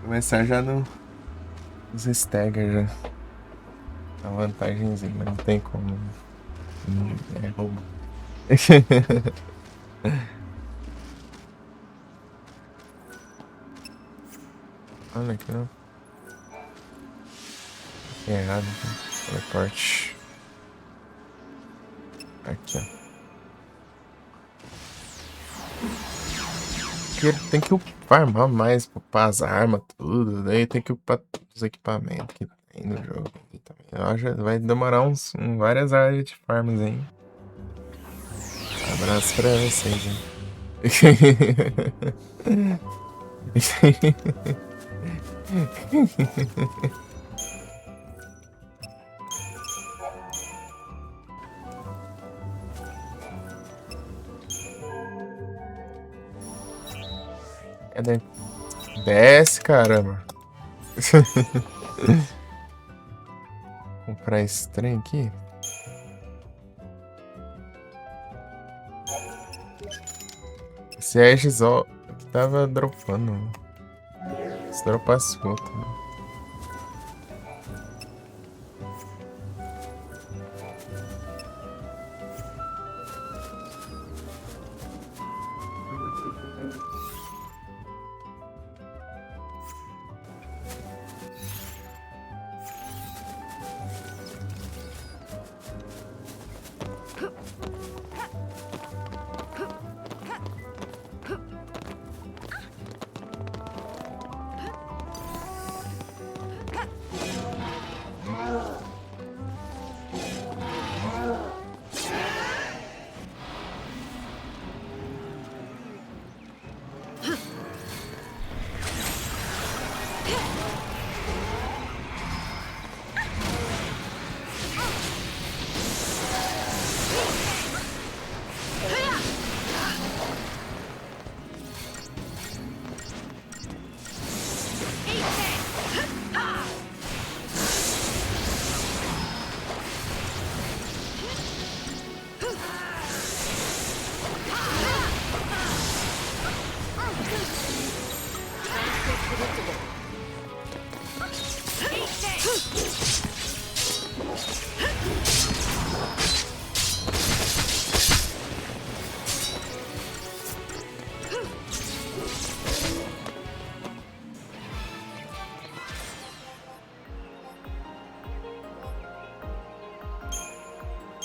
S1: Começar já nos staggers já. A vantagemzinha, mas não tem como. É roubo. Olha aqui, não. Errado, então. Teleporte. Aqui, ó. Porque ele tem que farmar mais pra upar as armas, tudo. Daí tem que upar os equipamentos que tem no jogo. E também. Eu acho que vai demorar várias áreas de farms aí. Abraço pra vocês, hein? Cadê? Desce, caramba. Comprar esse trem aqui. Esse Aegis que tava dropando. Se dropasse outro. Né?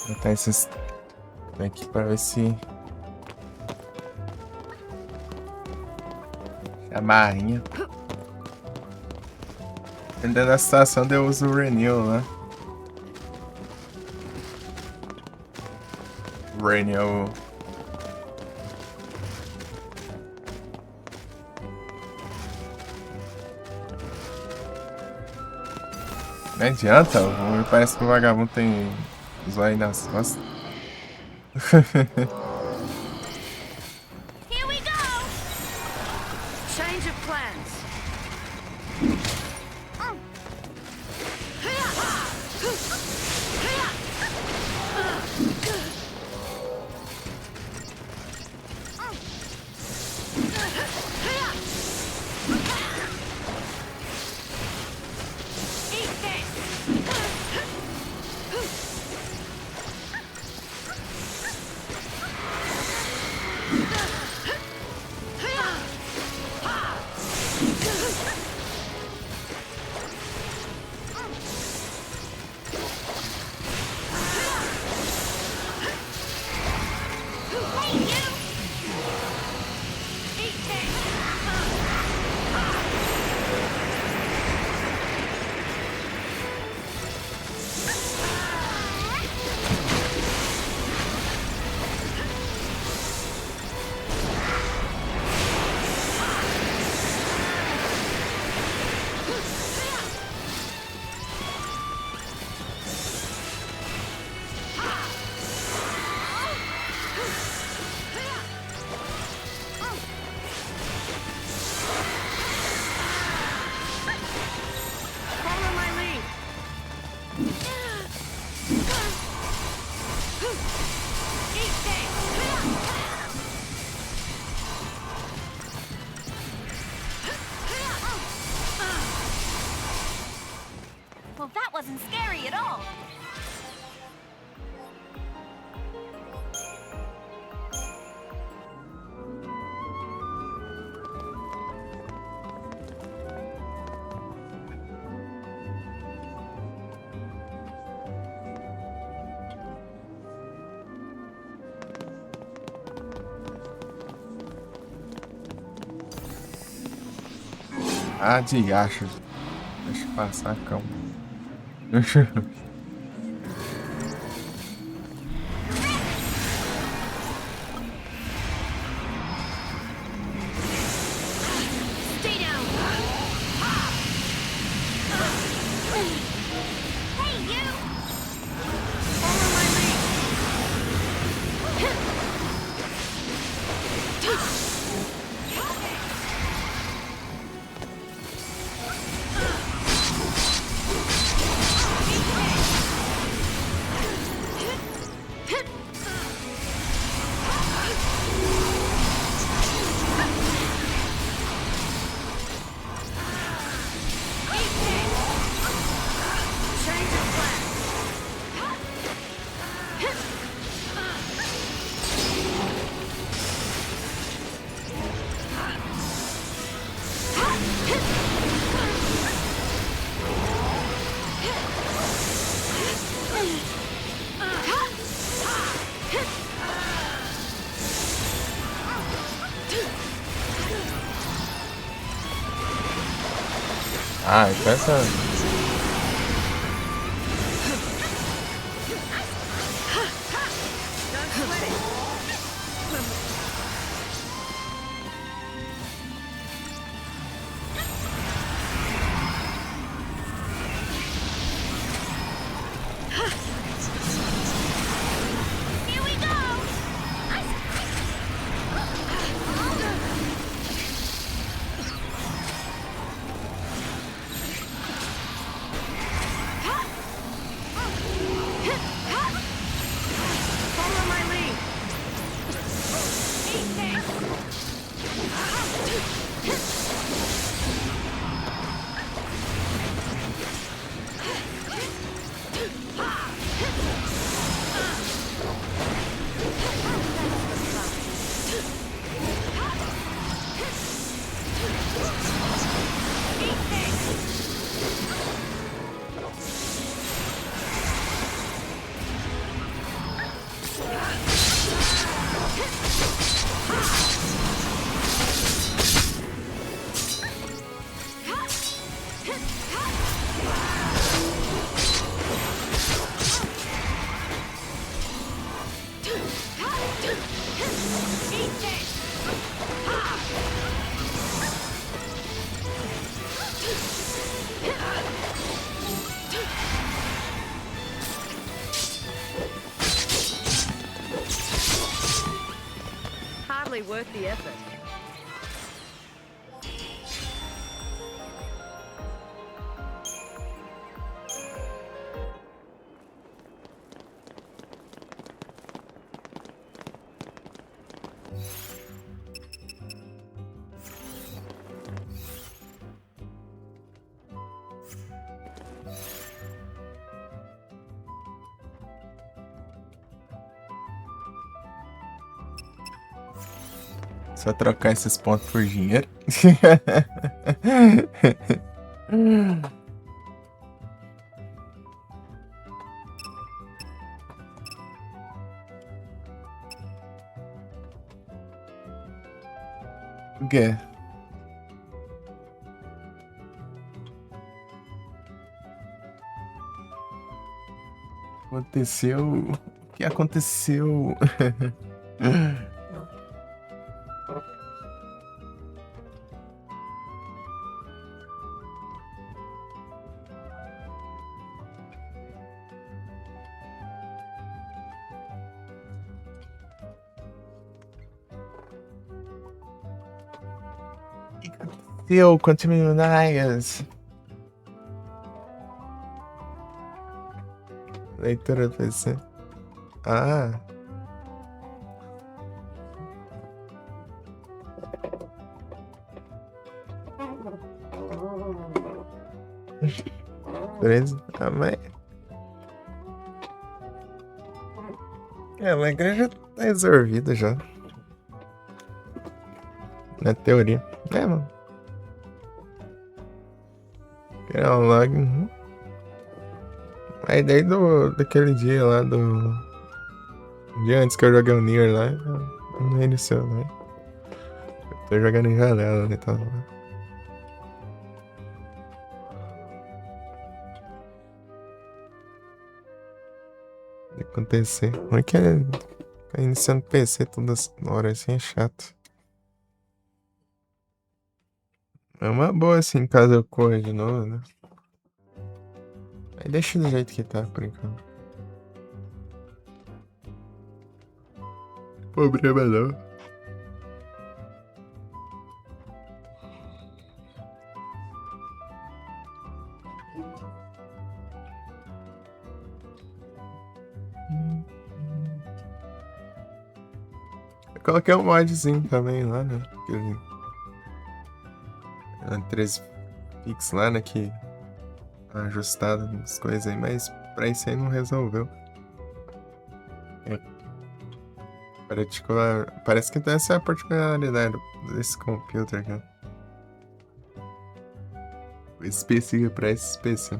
S1: Vou botar esses daqui pra ver se a barrinha. Dependendo da situação, eu uso o Renew, né? Renew. Não adianta, parece que o vagabundo tem zóio nas costas.
S4: Here we go!
S3: Change of plans.
S4: Eat this! wasn't scary at all.
S1: Ah, de acho. Deixa eu passar, calma.
S4: Stay down. Hey, you! Follow my lead.
S3: Change of plan.
S1: Ah, então essa.
S3: Don't sweat it.
S4: Here we go!
S3: Follow my lead. Hardly worth the effort.
S1: Só trocar esses pontos por dinheiro. O quê? Aconteceu? O que aconteceu? Aconteceu? Continuais. Leitura do PC. Ah. 13. Ah, mas. É, a igreja tá resolvida já. Na teoria. É, mano. Criar um log. Aí daí daquele dia lá do. Dia antes que eu joguei o Nier lá, não reiniciou, né? Eu tô jogando em janela, né? Então. De acontecer. Ruim que é. Ficar iniciando PC toda hora assim é chato. É uma boa assim, caso eu corra de novo, né? Aí deixa do jeito que tá, por enquanto. Problema não. Eu coloquei um modzinho também lá, né? Aquele. 13 fix lá, né? Que tá ajustado as coisas aí, mas pra isso aí não resolveu. É. Parece que tem essa particularidade desse computer, cara. Específico pra esse PC.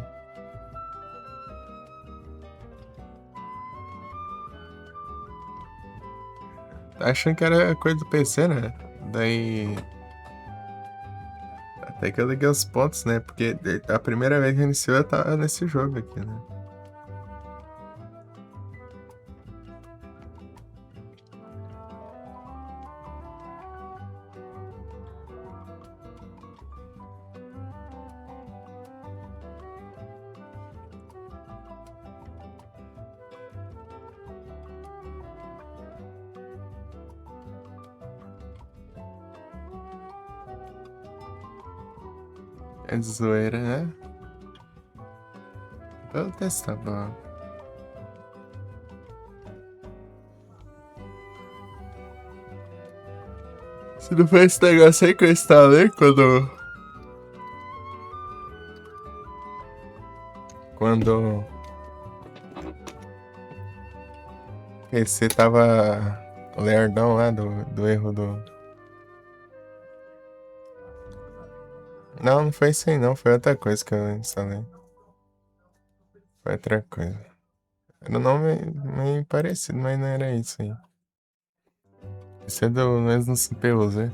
S1: Tá achando que era coisa do PC, né? Daí. Até que eu liguei os pontos, né? Porque a primeira vez que iniciou eu tava nesse jogo aqui, né? É de zoeira, né? Vou testar, bom. Se não foi esse negócio aí que eu instalei Quando o PC tava lerdão lá do erro do. Não, não foi isso aí não, foi outra coisa que eu instalei. Foi outra coisa. Era um nome meio parecido, mas não era isso aí. Isso é do mesmo CPU, né?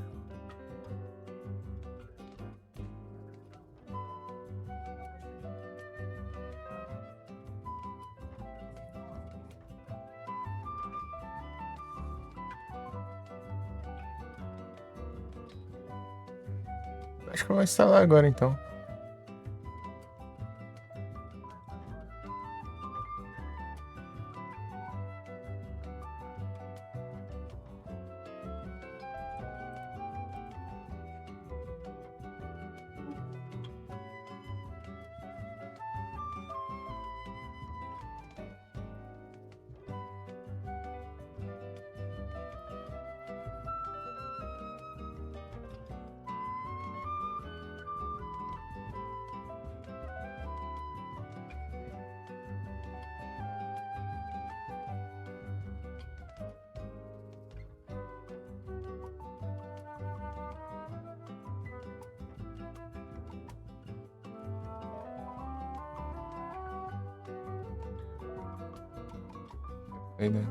S1: Acho que eu vou instalar agora então. Aí, né?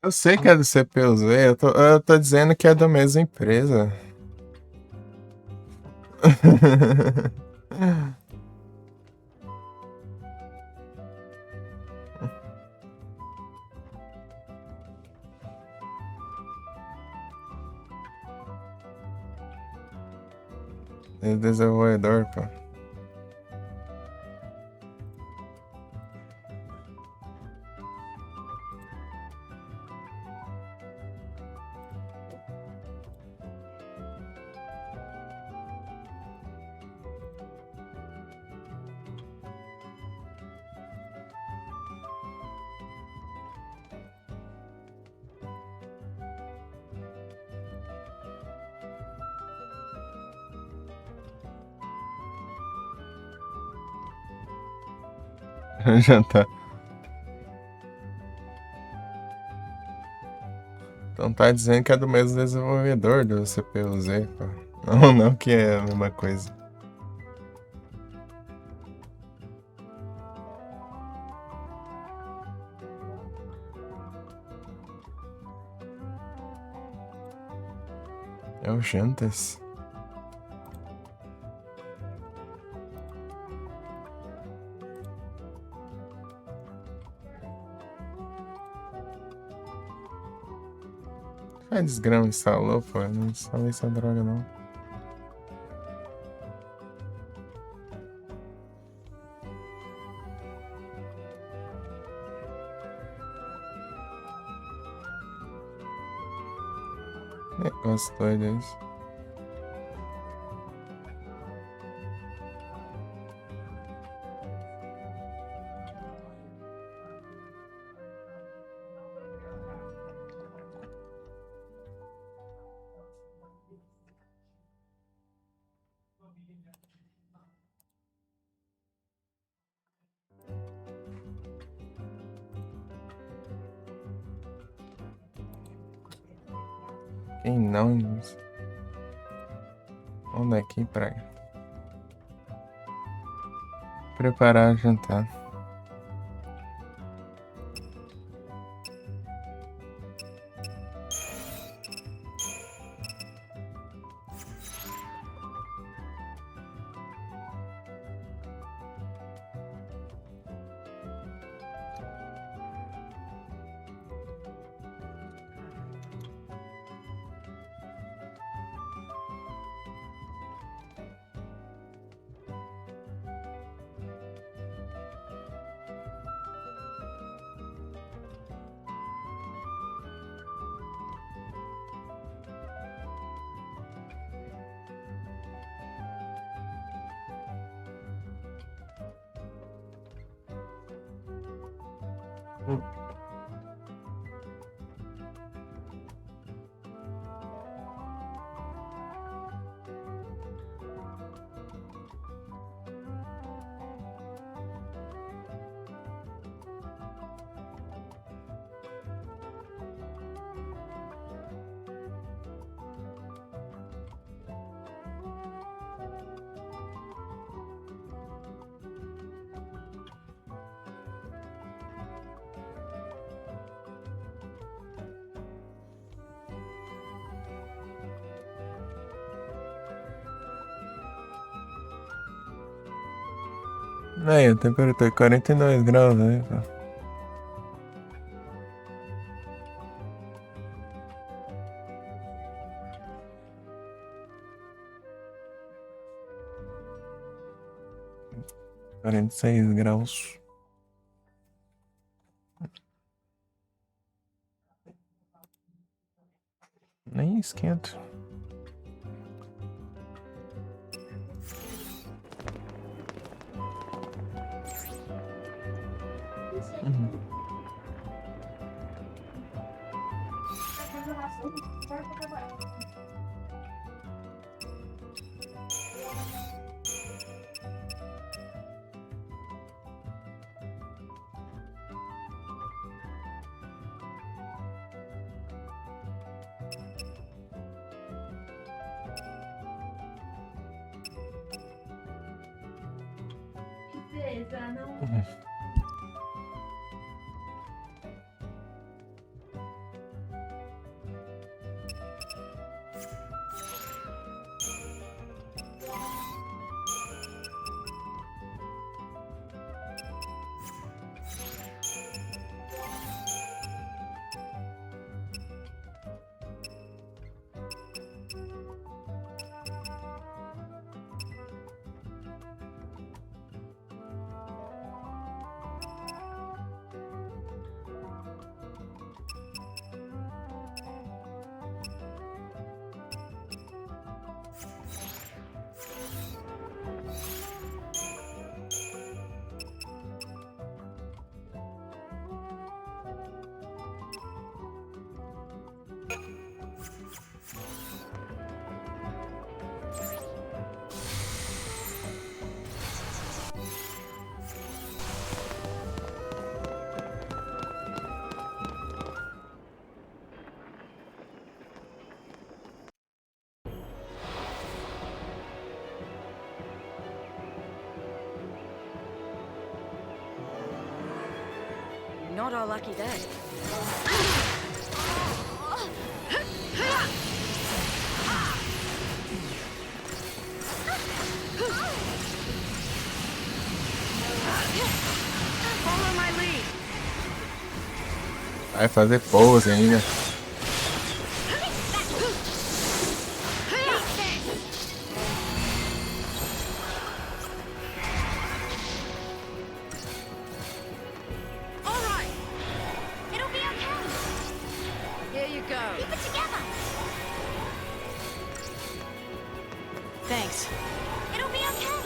S1: Eu sei que é do CPU Z, eu tô dizendo que é da mesma empresa. É desenvolvedor, pô. Já tá. Então tá dizendo que é do mesmo desenvolvedor do CPU-Z, pô. Não, não que é a mesma coisa. É o Jantas. Ah, desgrama instalou, pô. Eu não instalei essa droga, não. Negócio doido é isso. Quem não? Vamos daqui pra preparar jantar. Aí, a temperatura é 42 graus, né? 46 graus. Nem esquenta.
S3: not our lucky day. Follow my lead.
S1: Vai fazer pose ainda.
S3: All right. It'll be okay. Here you go. Keep it together.
S4: Thanks.
S3: It'll be okay.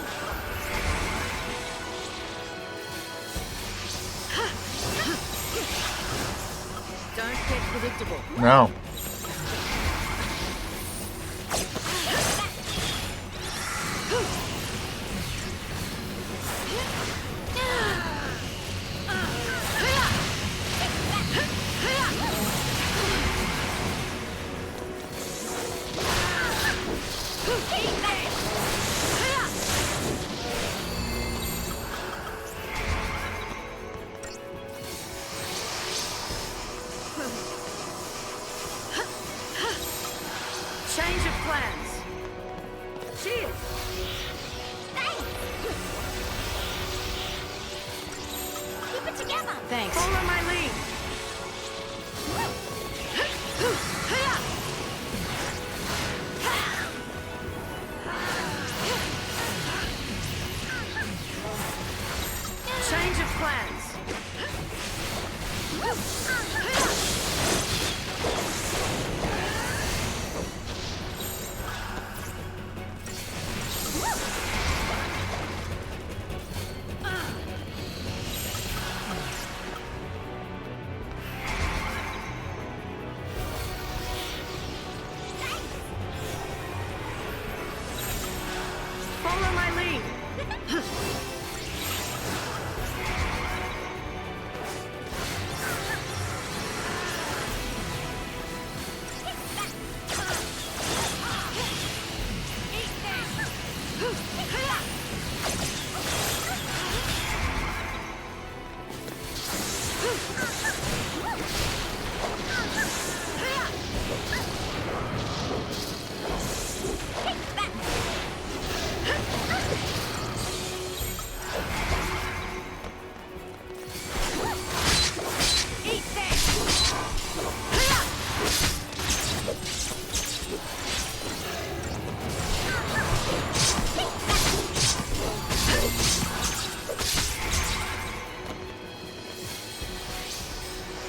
S3: Don't get predictable.
S1: Não.
S3: Change of plans. Cheers. Keep it together.
S4: Thanks.
S3: Follow my lead. Change of plans. Follow my lead.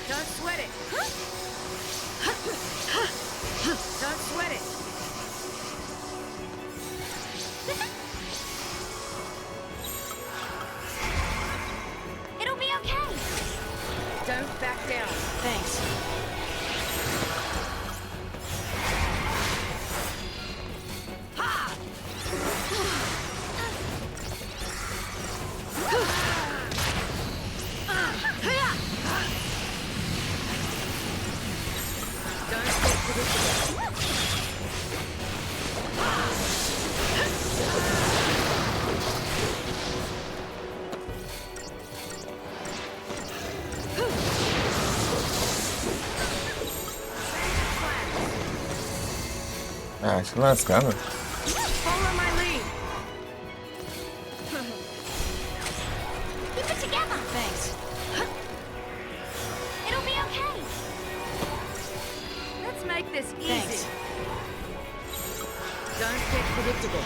S3: Don't sweat it. Don't sweat it. It'll be okay. Don't back down.
S4: Thanks.
S3: Don't get predictable.
S1: Ah, te lascava.
S3: Follow my lead. Keep it together.
S4: Thanks.
S3: It'll be okay. Let's make this easy.
S4: Thanks.
S3: Don't get predictable.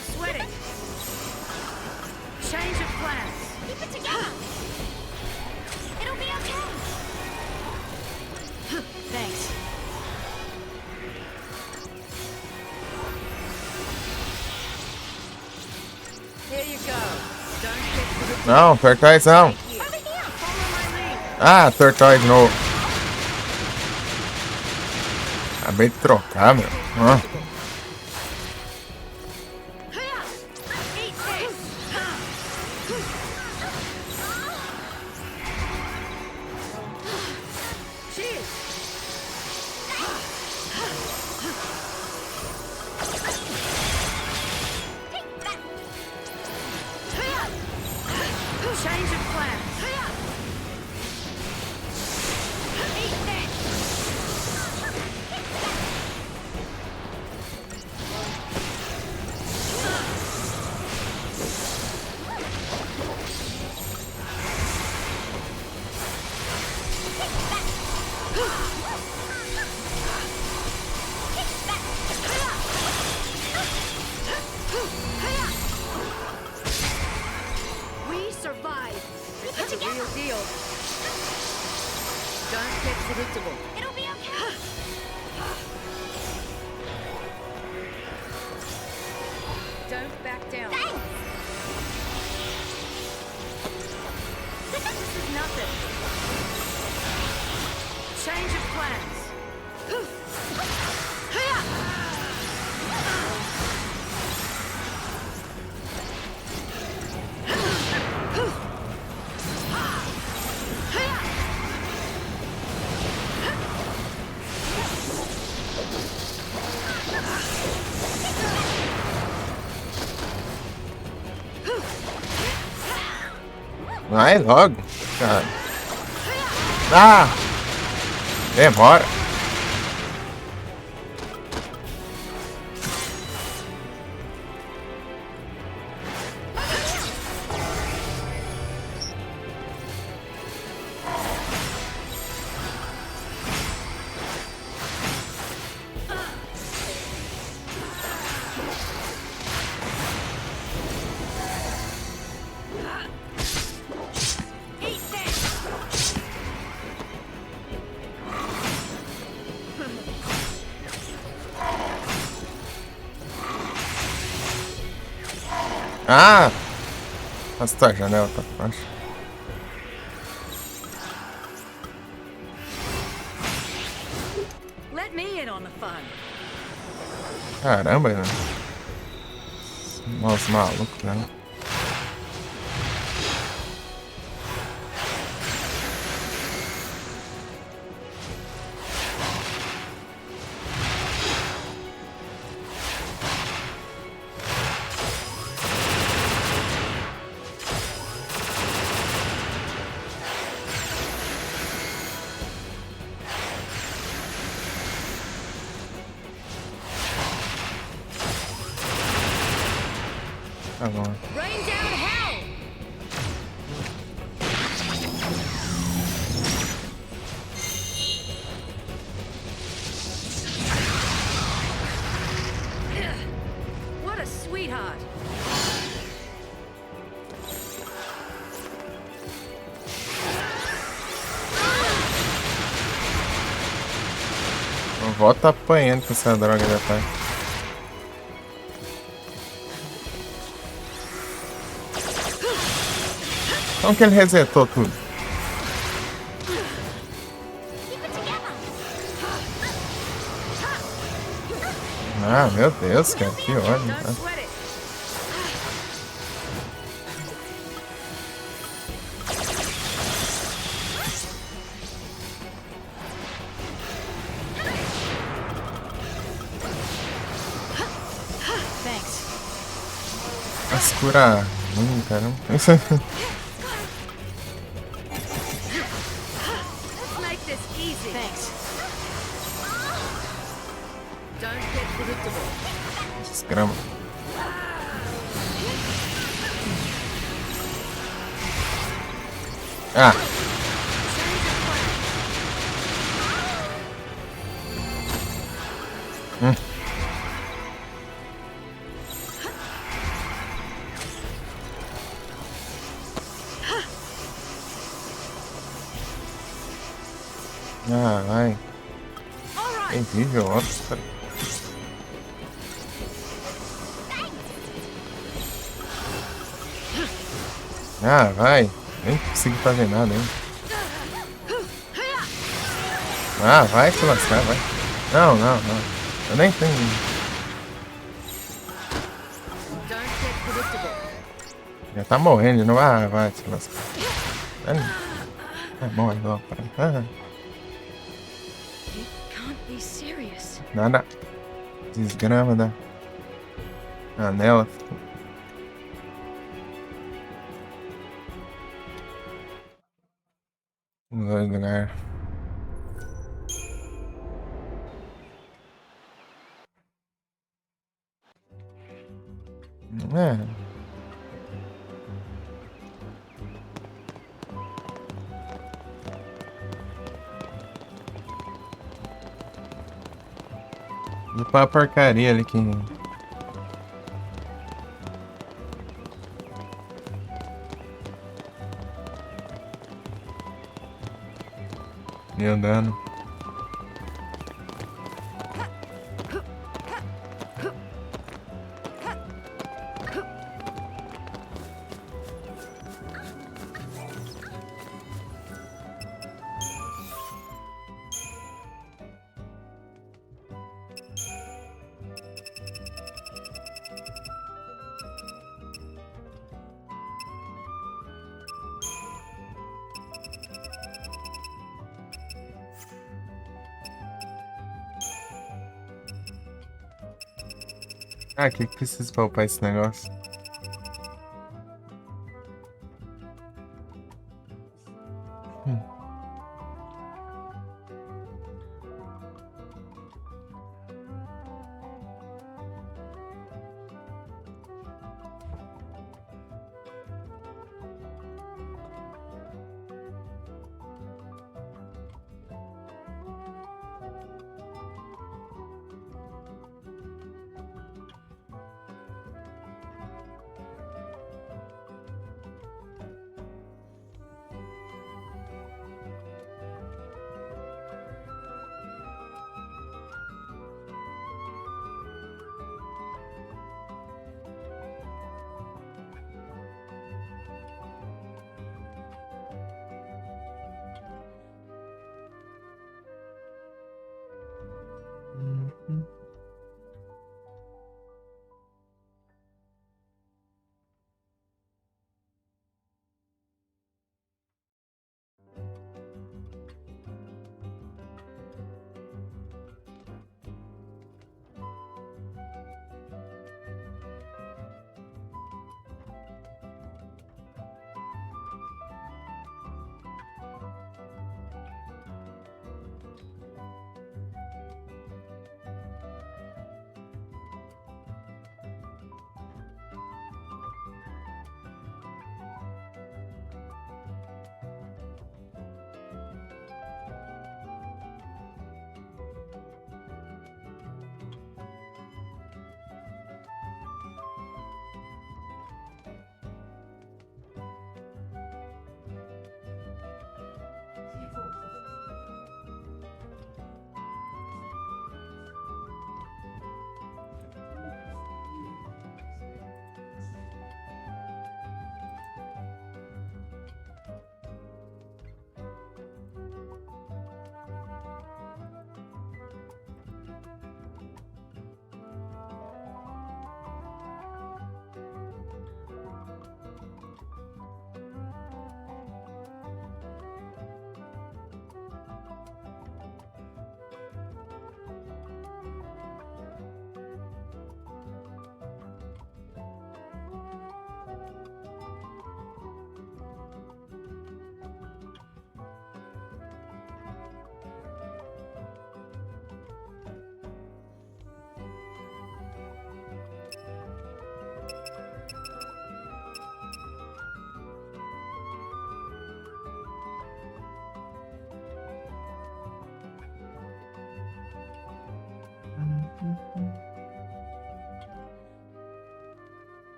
S4: Don't sweat it. Change of plans.
S3: Keep it together. It'll be okay.
S4: Thanks. Here you go. Don't get to the
S1: Não, Tortoise não.
S3: Over here.
S4: follow my lead.
S1: Ah, Tortoise de novo. Acabei de trocar, meu. Ah.
S4: Eat this. Cheers.
S3: Take that.
S4: Change of plans.
S3: Eat this.
S4: We survived.
S3: Keep it
S4: That's a real
S3: together.
S4: deal. Don't get predictable.
S3: It'll be okay.
S4: Don't back down.
S3: Thanks.
S4: This is nothing. Change of plans.
S1: Vai logo, cara. Ah! Demora.
S3: Eat this.
S1: Ah! Nossa, a janela tá fácil.
S4: Let me in on the fun.
S1: Caramba, né? Nossa, maluco, né? Tá bom.
S4: Rain down hell. What a sweetheart.
S1: A avó tá apanhando com essa droga da pai. Como que ele resetou tudo?
S3: Keep it together.
S1: Ah, meu Deus, cara, que ódio.
S4: Don't
S1: Tá?
S4: sweat it. Thanks.
S1: Mas cura ruim, caramba.
S4: Let's make this easy. Thanks. Don't get predictable.
S1: Desgrama. Ah,
S4: Change of plan.
S1: Ah, vai.
S3: All
S1: É
S3: right.
S1: incrível, óbvio, cara. Ah, vai. Nem consegui fazer nada, hein. Ah, vai se lascar, vai. Não, não, não. Eu nem tenho.
S3: Don't get predictable.
S1: Já tá morrendo, não. Ah, vai se lascar. Morre logo, pai.
S3: You can't be serious.
S1: Nada. Desgrama da anela. Os dois lugares. É. E pra porcaria ali que. Me andando. Ah, o que que precisa pra upar esse negócio? Hum.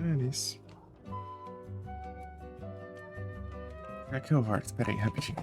S1: É isso. Aqui é o Horus, peraí, rapidinho.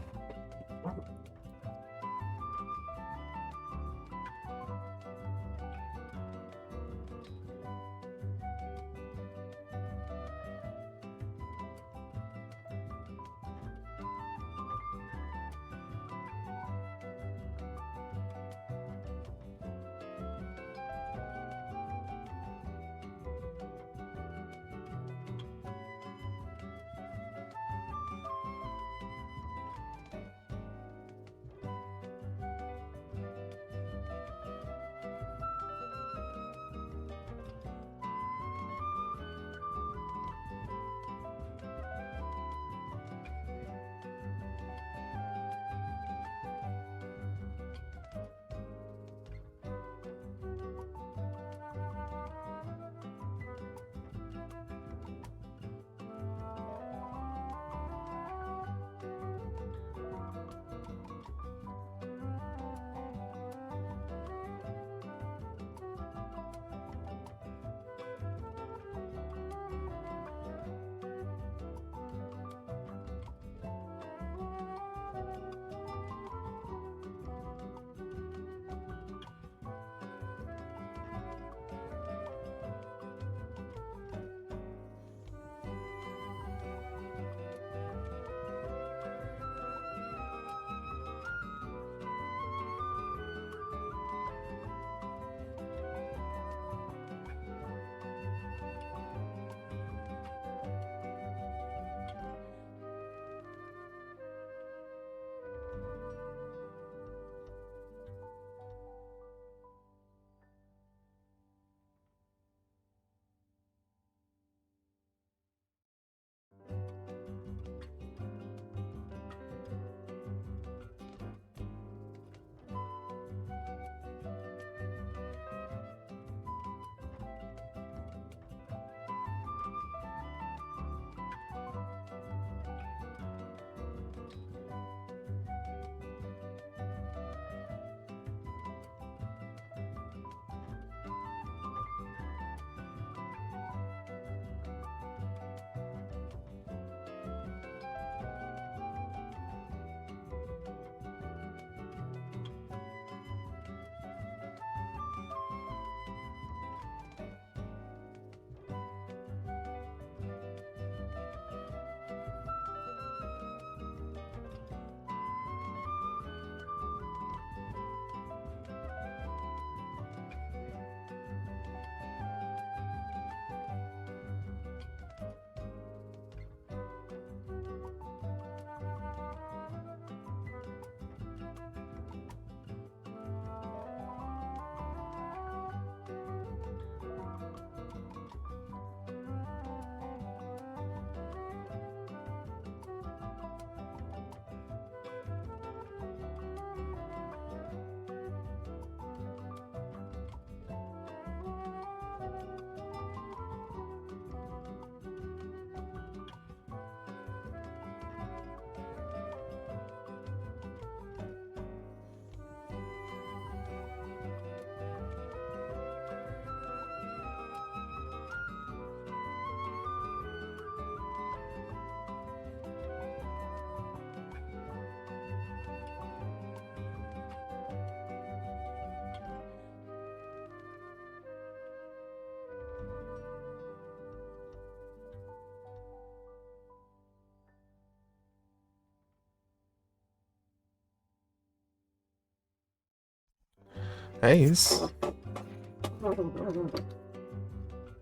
S1: É isso.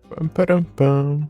S1: Pam, param, pam.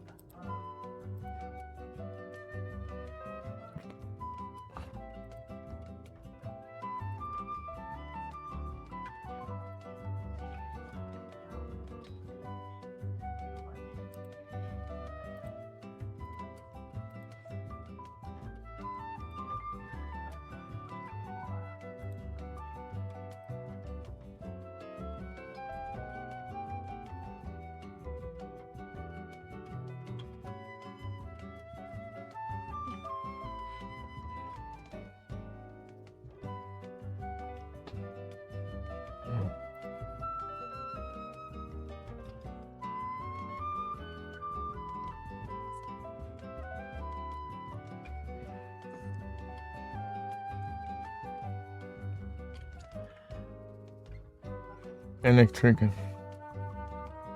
S1: Electric.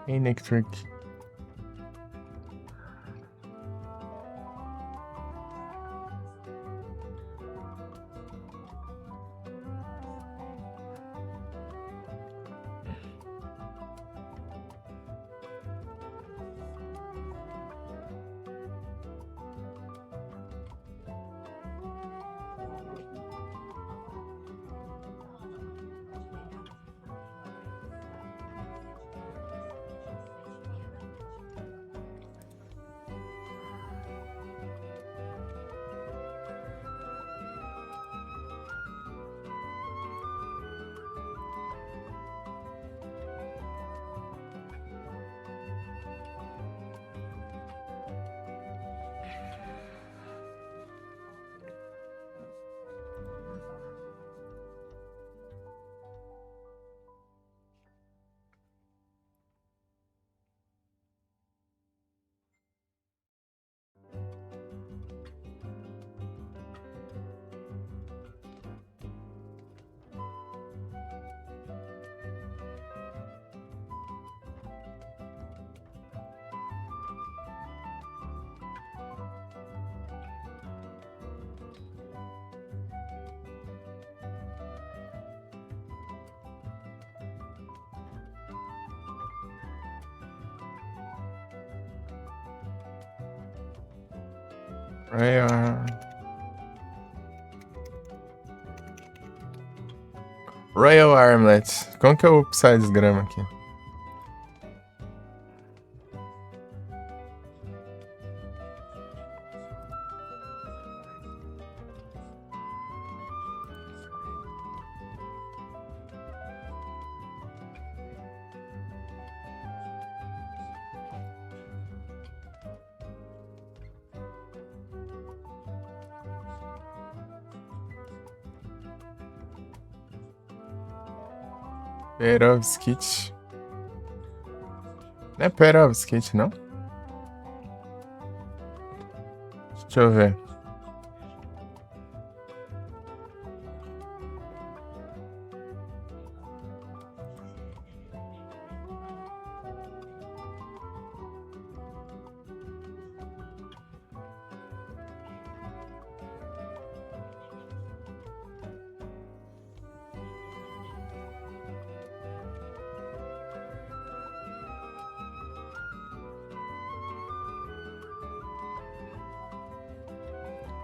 S1: Electric. Royal Armlet. Como que eu upside desgrama aqui? Perovskit. Não é Perovskit, não? Deixa eu ver.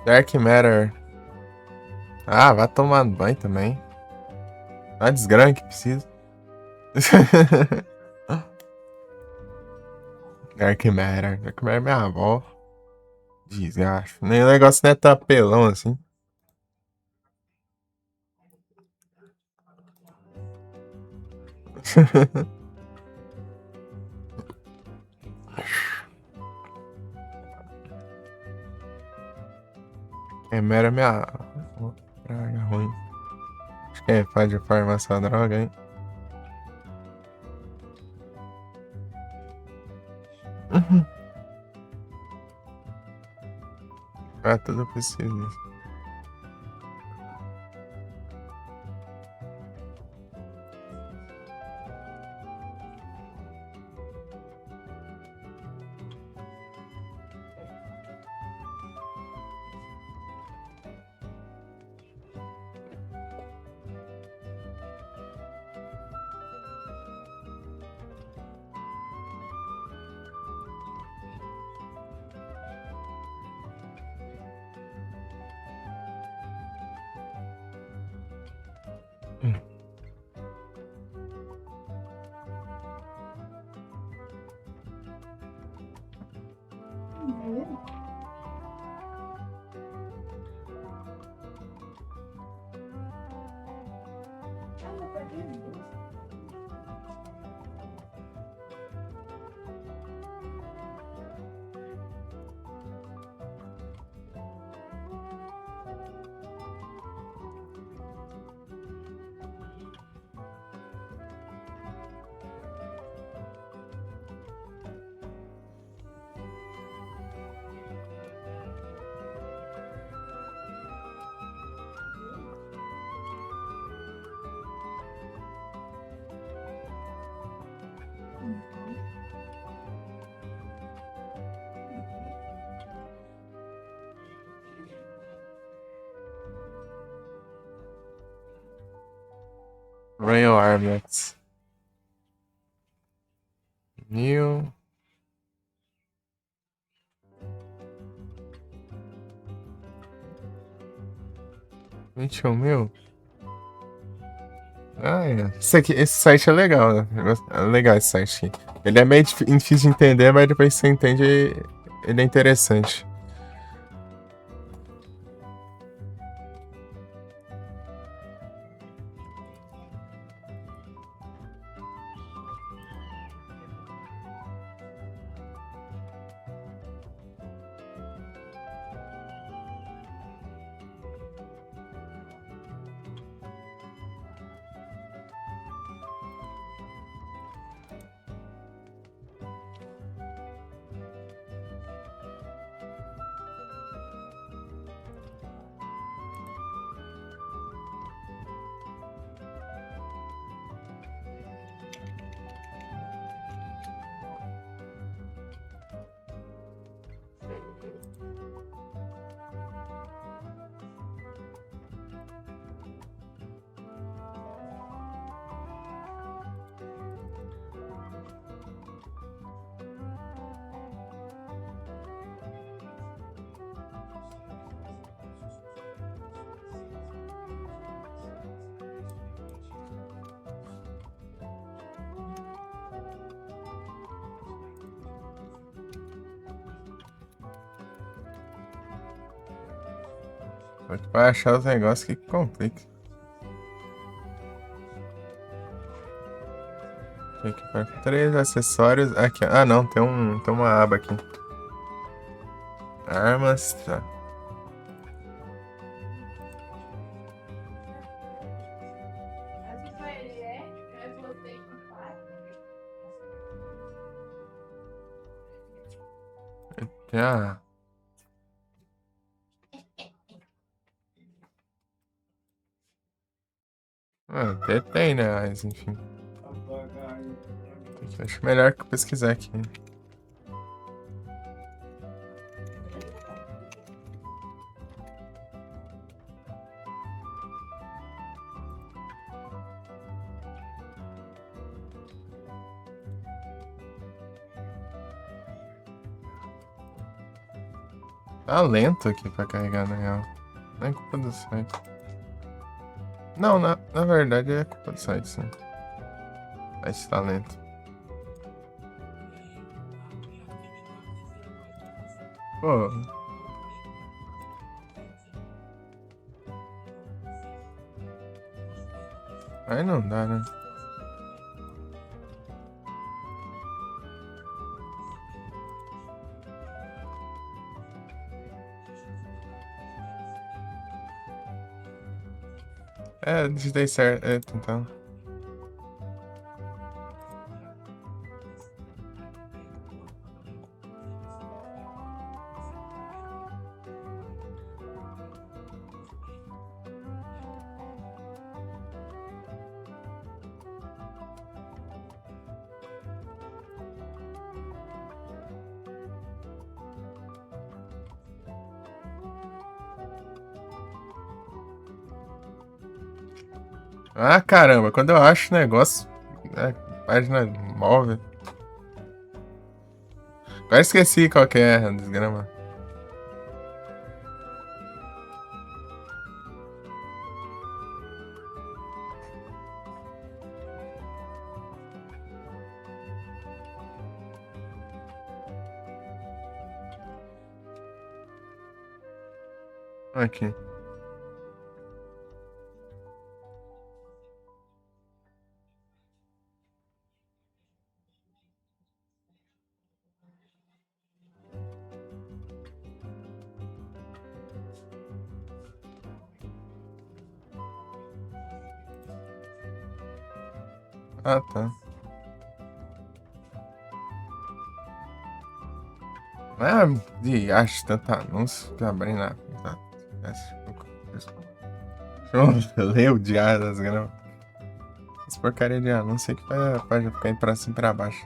S1: Dark Matter. Ah, vai tomar banho também. Ah, desgrama que precisa. Dark Matter. Dark Matter é minha avó. Desgaste. Nem o negócio não é tão apelão assim. Matter é minha. Praga ruim. Acho que faz de farmar essa droga, hein? Ah, tudo preciso. Royal Armlets. New. R$ 21.000? Ah, é. Esse site é legal, né? É legal esse site aqui. Ele é meio difícil de entender, mas depois que você entende, ele é interessante. Só que pra achar os negócios que complica. Aqui para 3 acessórios. Aqui, ah não, tem uma aba aqui. Armas, tá. Ah. Até tem, né? Mas enfim. Acho melhor que eu pesquisar aqui. Tá lento aqui pra carregar, na real. Não é culpa do site. Não, na verdade é culpa do site, sim. Mas tá lento. Pô. Aí não dá, né? Digitei certo. Então. Ah, caramba, quando eu acho negócio. Página móvel. Agora esqueci qual que é a desgrama. Aqui. Ah, tá. Ah, de acho tanto anúncio que abri na. Tá. Deixa eu ler o diário das gramas. Essa porcaria de anúncio aqui pode ficar indo pra cima e pra baixo.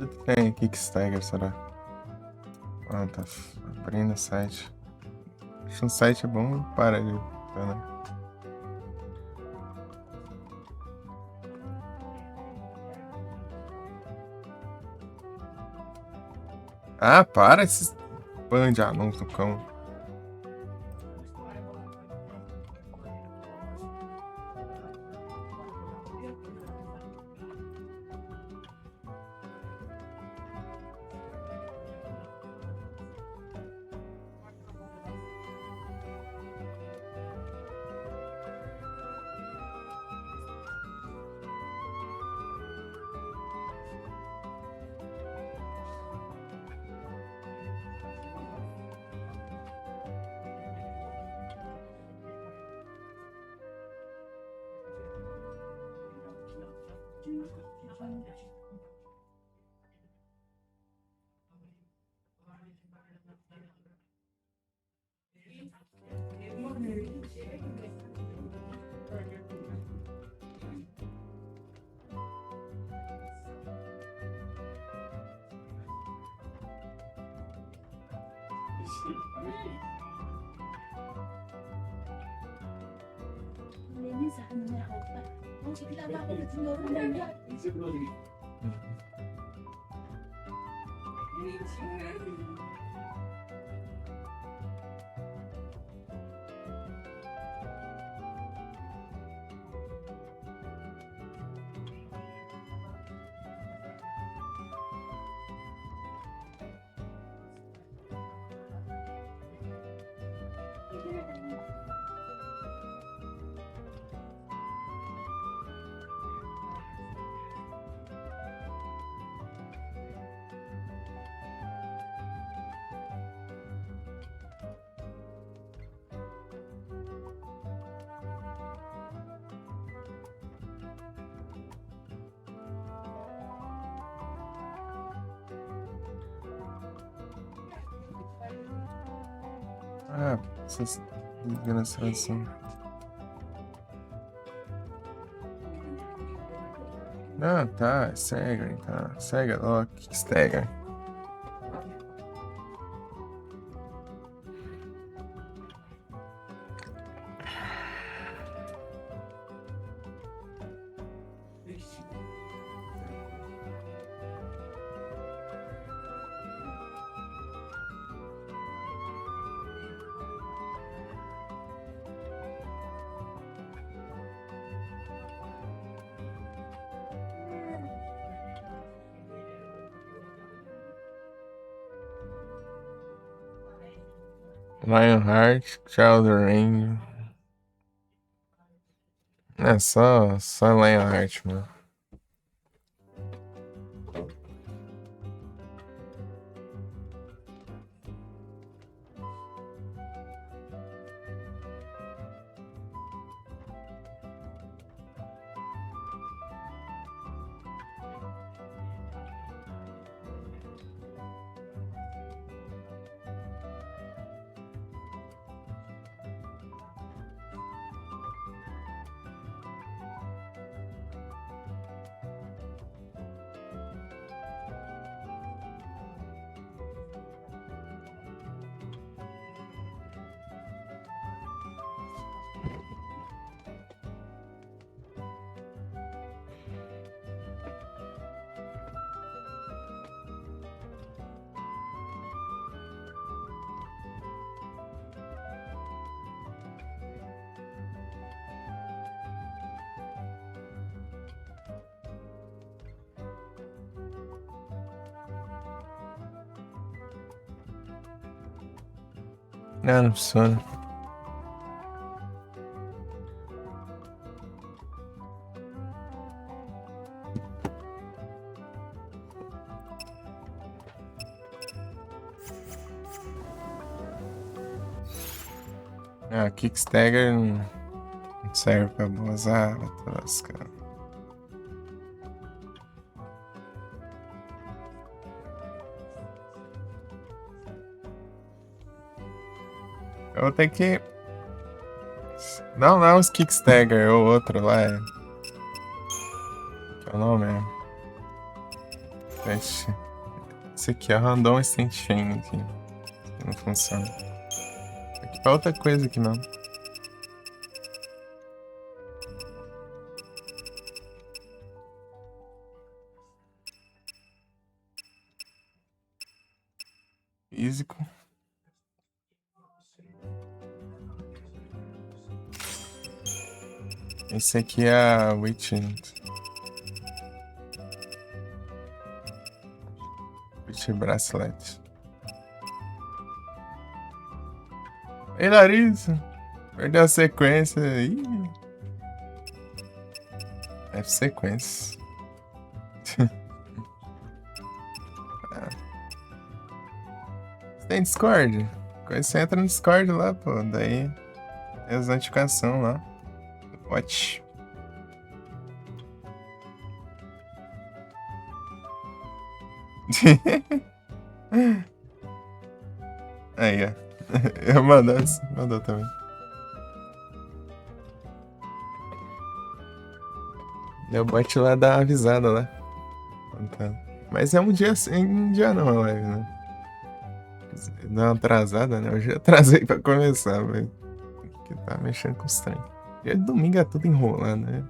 S1: O que tem Kickstarter, será? Ah, tá abrindo o site. Acho um site bom, para de... né? Ah, para esses bando de anúncio do cão. Ah, vocês ligam na seleção. Ah, tá, Stagger, tá. Stagger, ó, Stagger. Lionheart, Child Rain. É só Lionheart, mano. Ah, não funciona. Ah, Kickstagger não serve pra boas armas, cara. Eu vou ter que... Não é os Kickstagger, o outro lá é... Que é o nome, é... Teste. Esse aqui é Random Instant Chain aqui. Não funciona. Aqui pra outra coisa aqui não. Físico. Esse aqui é a Witch Bracelet. Ei, Larissa! Perdeu a sequência aí. F sequência. Você tem Discord? Você entra no Discord lá, pô. Daí tem as notificações lá. Watch. Aí, ó. Eu mandou também. Meu bot lá dá uma avisada lá. Mas é um dia sim, um dia não a live, né? Dá uma atrasada, né? Eu já atrasei pra começar, velho. Que tá mexendo com os trem. Dia de domingo é tudo enrolando, né?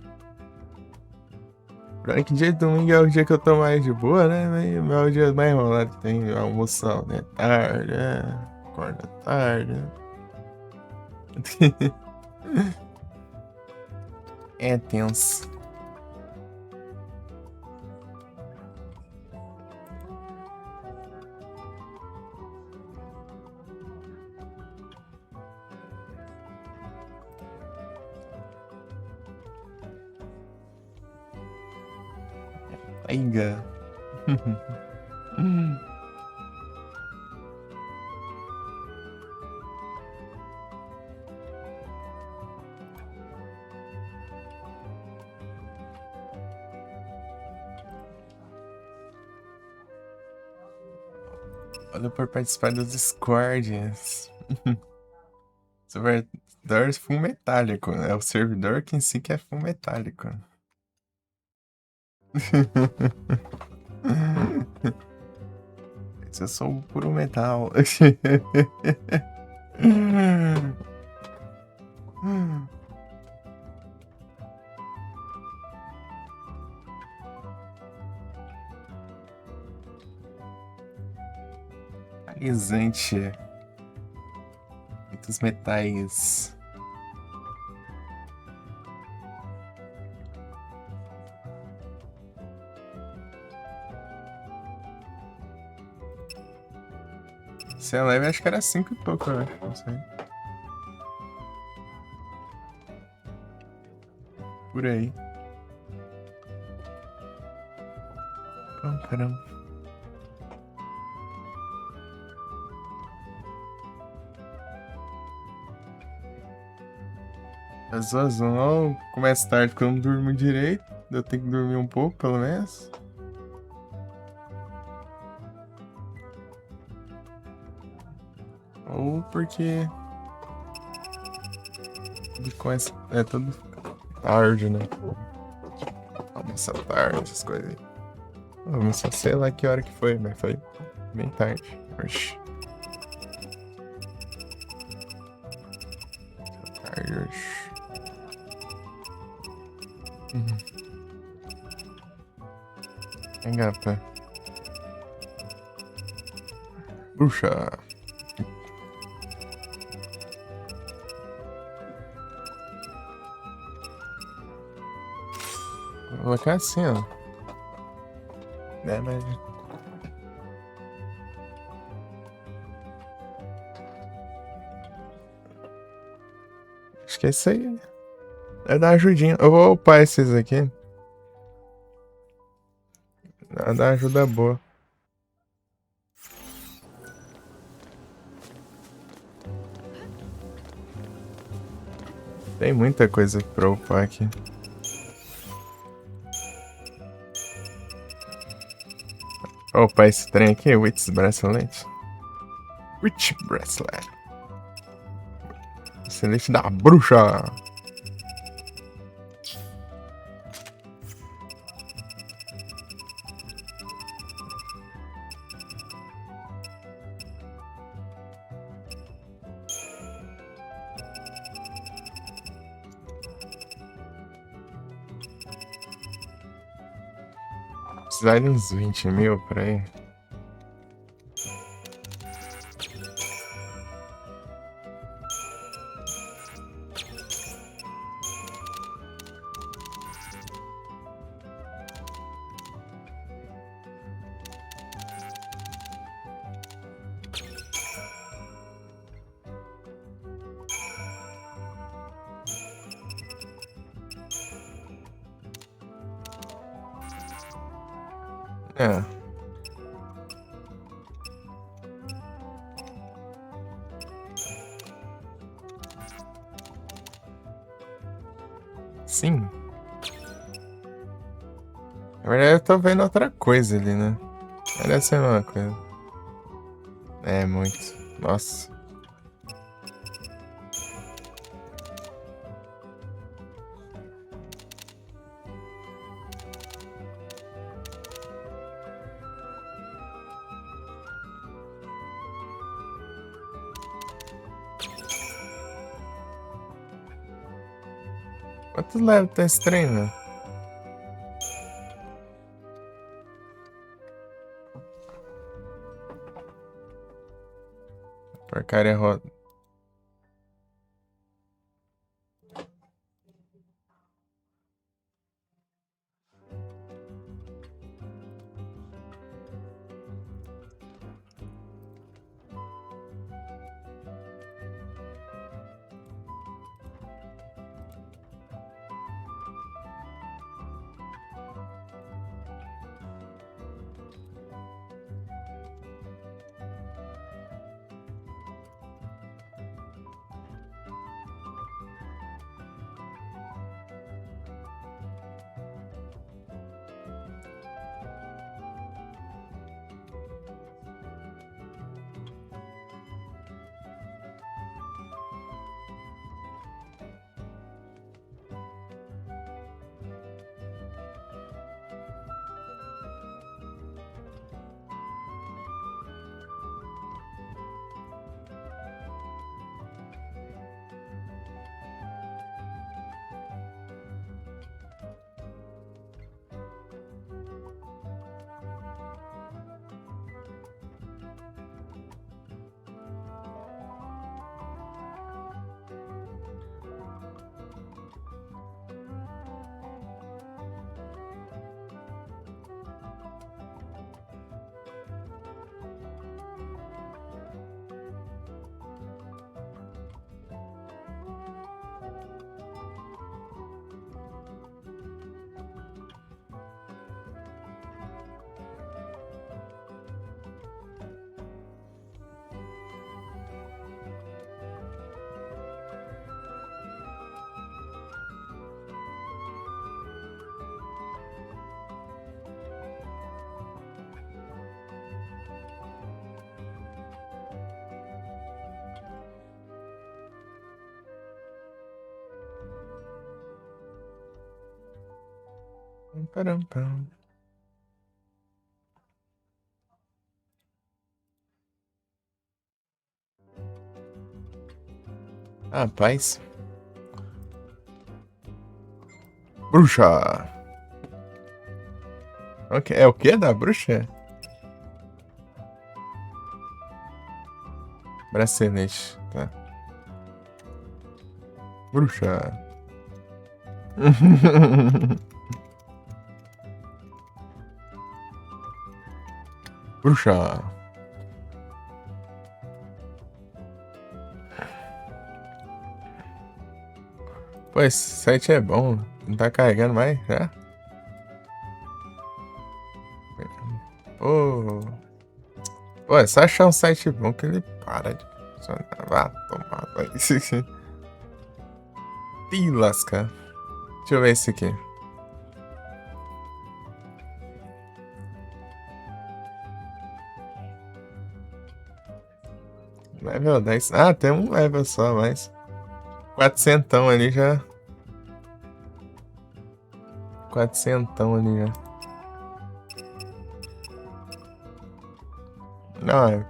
S1: Pra que dia de domingo é o dia que eu tô mais de boa, né? Mas é o dia mais enrolado que tem almoção, né? Tarde, acorda tarde. É tenso. Aiga. Olha por participar dos Discords. Servidor full metálico. É o servidor que em si que é full metálico. Esse eu sou o puro metal. Alisante. Muitos metais. Se é leve, acho que era 5 e pouco, eu acho. Não sei. Por aí. Oh, caramba. As duas não começa tarde porque eu não durmo direito. Eu tenho que dormir um pouco, pelo menos. Ou porque... tudo começa... É tudo tarde, né? Almoça tarde, essas coisas aí. Eu só sei lá que hora que foi, mas foi bem tarde. Oxi. Tarde, oxi. Engata. Bruxa. Vou colocar assim, ó. Né, mas... acho que é isso aí. É dar ajudinha. Eu vou upar esses aqui. Vai dar ajuda boa. Tem muita coisa pra upar aqui. Vou upar esse trem aqui, Witch Bracelet. Witch Bracelet. Excelente da bruxa. Precisar de uns 20 mil por aí. É. Sim. Na verdade, eu tô vendo outra coisa ali, né? Parece ser uma coisa. É, muito. Nossa. Quantos levels tá esse trem, né? Porcaria roda. Param, pam. Rapaz. Bruxa. Ok, é o que da bruxa? Bracelete, tá. Bruxa. Bruxa. Pô, esse site é bom. Não tá carregando mais já? Pô. Pô, é só achar um site bom que ele para de funcionar. Vá tomar banho. Ih, lasca. Deixa eu ver esse aqui. Level 10. Ah, tem um level só, mas 400 ali já. 400 ali já. Não, é.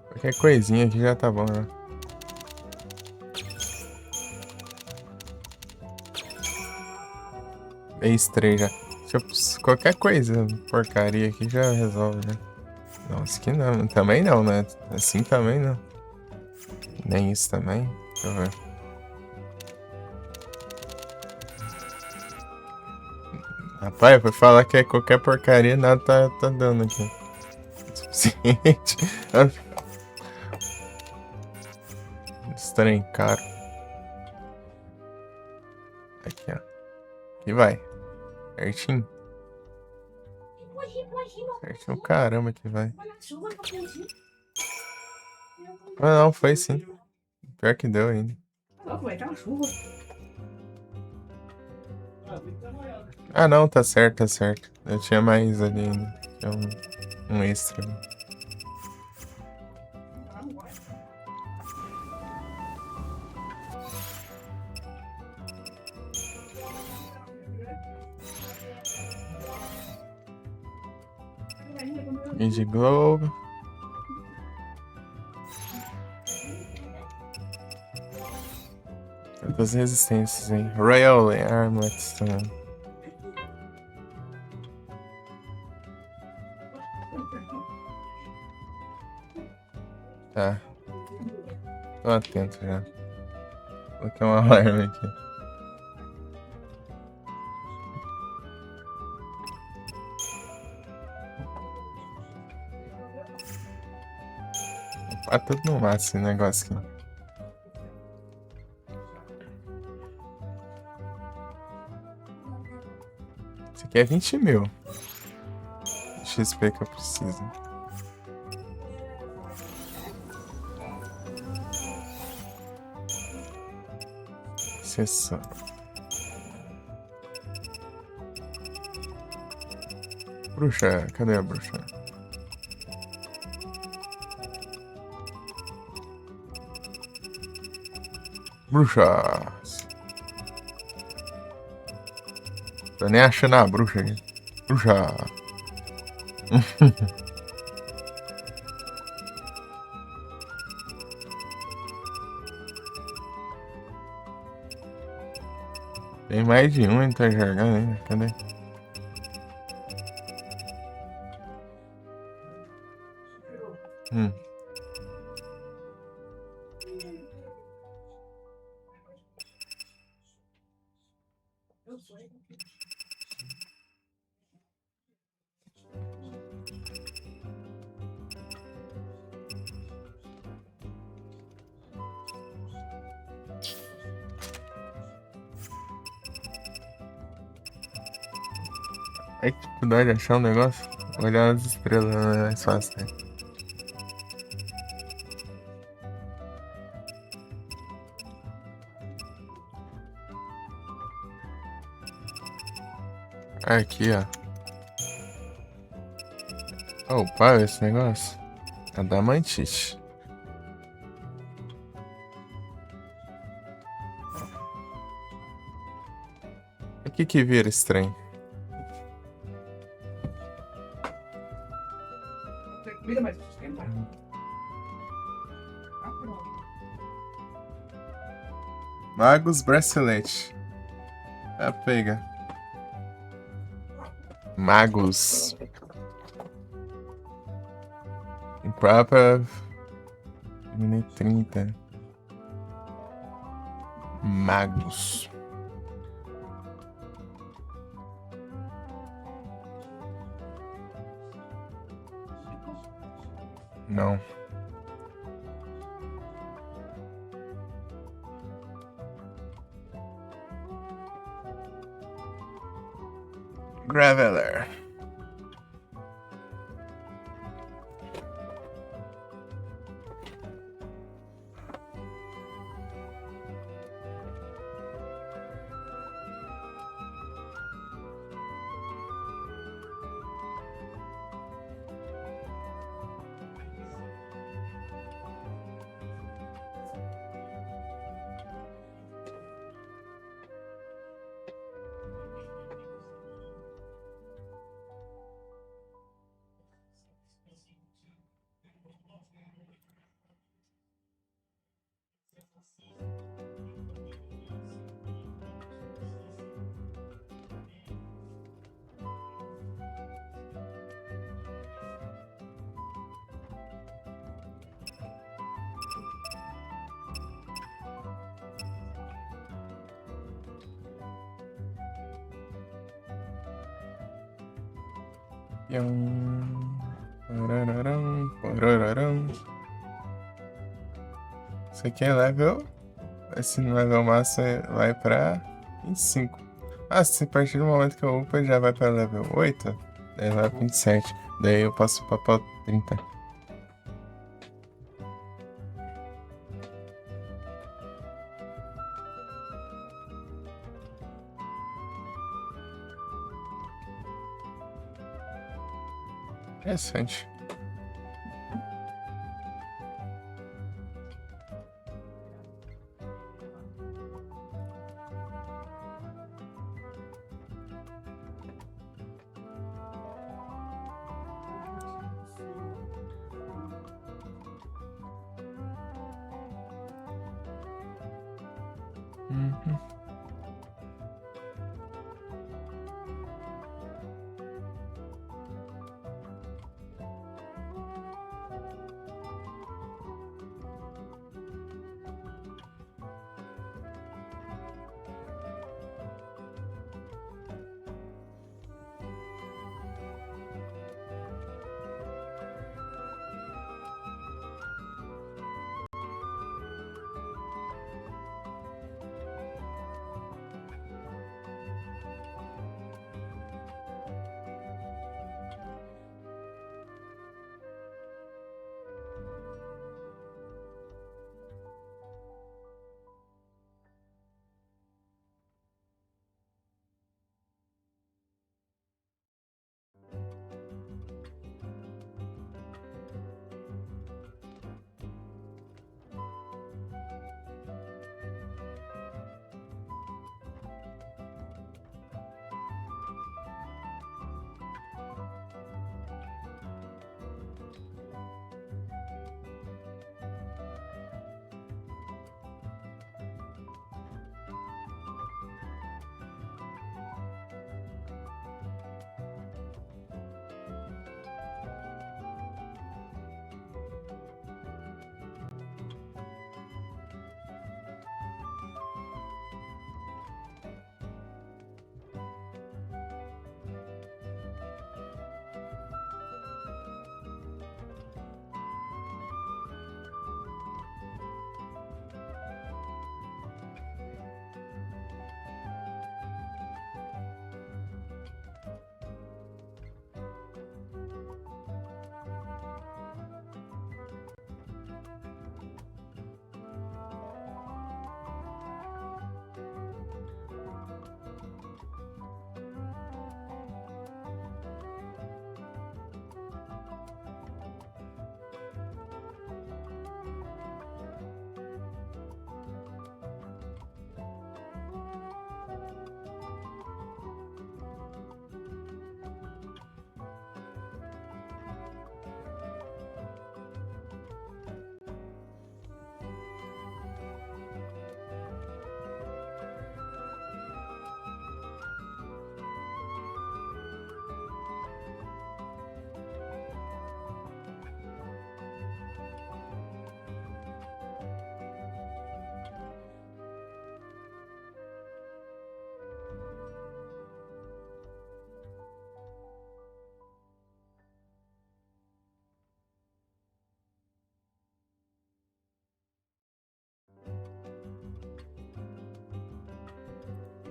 S1: Qualquer coisinha aqui já tá bom, né? Base 3 já. Tipo, qualquer coisa, porcaria aqui já resolve, né? Não, isso aqui não. Também não, né? Assim também não. Nem isso também. Deixa eu ver. Rapaz, foi falar que é qualquer porcaria, nada tá dando aqui. Suficiente. Estranho, caro. Aqui, ó. Aqui vai. Certinho. Certinho, caramba, que vai. Ah, não, foi sim. Pior que deu ainda.
S2: Louco, vai tá uma chuva.
S1: Ah, não, tá certo, tá certo. Eu tinha mais ali ainda. Tinha um extra. Easy Globe. Tantas resistências, hein? Royal Armlets também. Tá. Tô atento já. Coloquei um alarme aqui. Ah, tudo no máximo esse negócio aqui. Isso aqui é 20 mil. XP que eu preciso. Acessão. Bruxa, cadê a bruxa? Bruxas. Tô nem achando a bruxa aqui. Bruxa. Tem mais de um, ele tá jogando ainda. Cadê? Hum. Ai, que dificuldade de achar um negócio. Olhar as estrelas é mais fácil, né? Aqui, ó. Oh, pá, esse negócio. Adamantite. O que vira esse trem?
S2: Comida mais esquentar. Ah, pronto.
S1: Magus Bracelet. Ah, pega. Magus. Própria. 30. Magus. Não. Graveler. Pião. Pararam, pararam. Isso aqui é level. Esse level massa vai pra 25. Ah, se a partir do momento que eu upo, ele já vai pra level 8. Daí vai pra 27. Daí eu passo pra 30. Interessante. Uhum.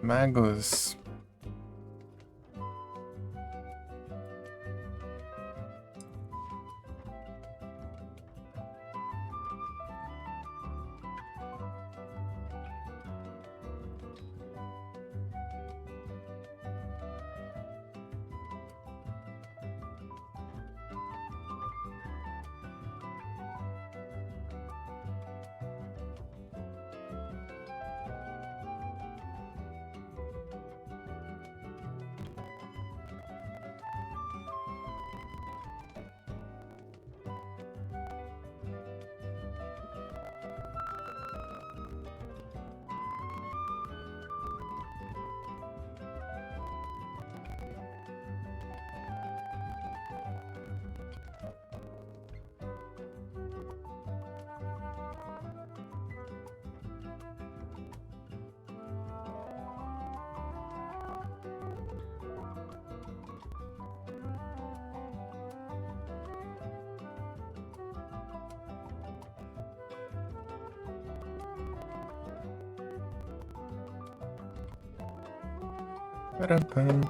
S1: Magos. Parampam.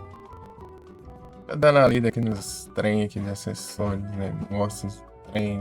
S1: Tá dando a lida aqui nos trem aqui de acessórios, negócios, trem.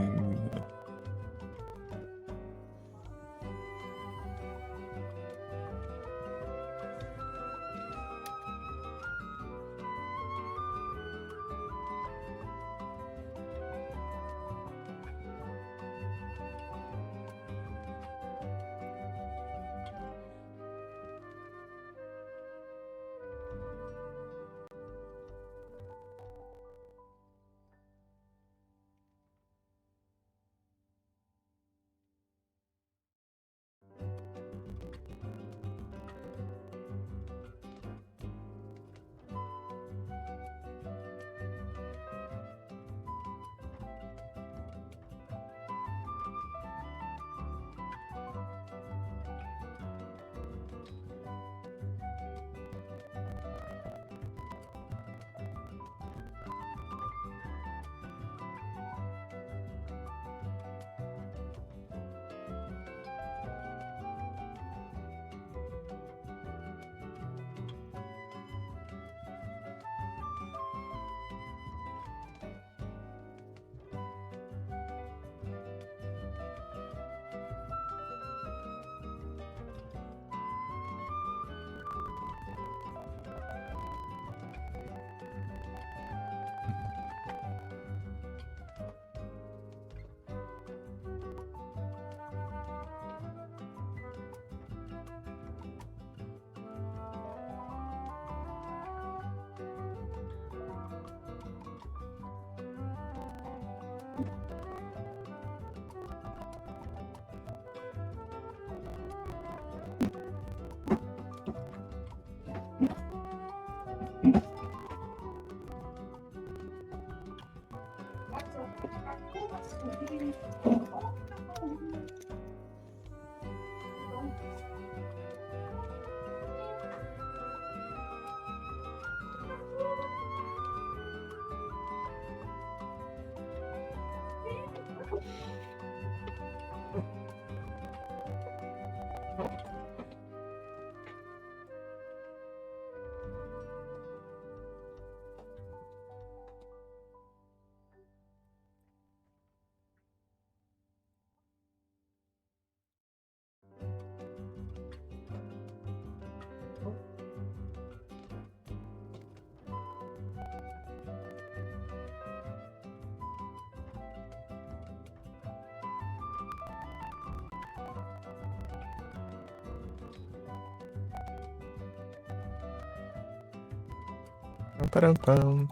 S1: Parampam.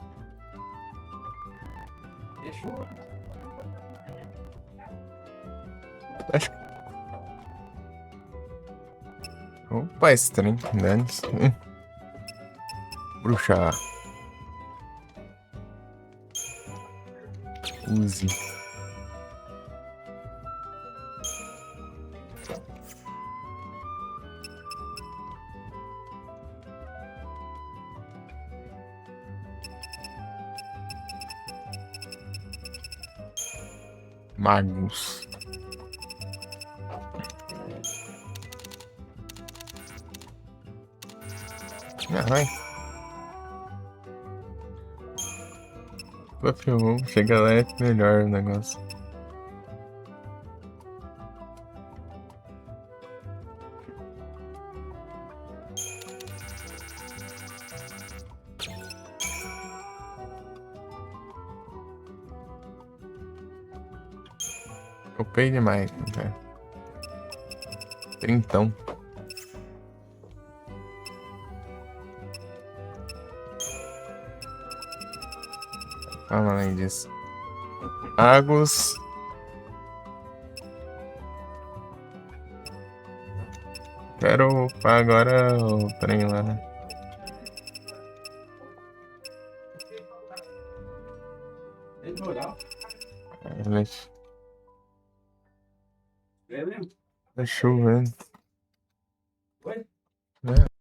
S2: Fechou?
S1: Acho que. Opa, esse trem. Dane-se. Bruxa. Use. Magus. Ah, vai. Pô, filmou. Chega lá é melhor o negócio. Copei demais, cara. Trintão. Vamos além disso. Magos. Quero upar agora o trem lá, né?
S2: Temporal. É mesmo?
S1: Tá chovendo.
S2: Oi?
S1: É.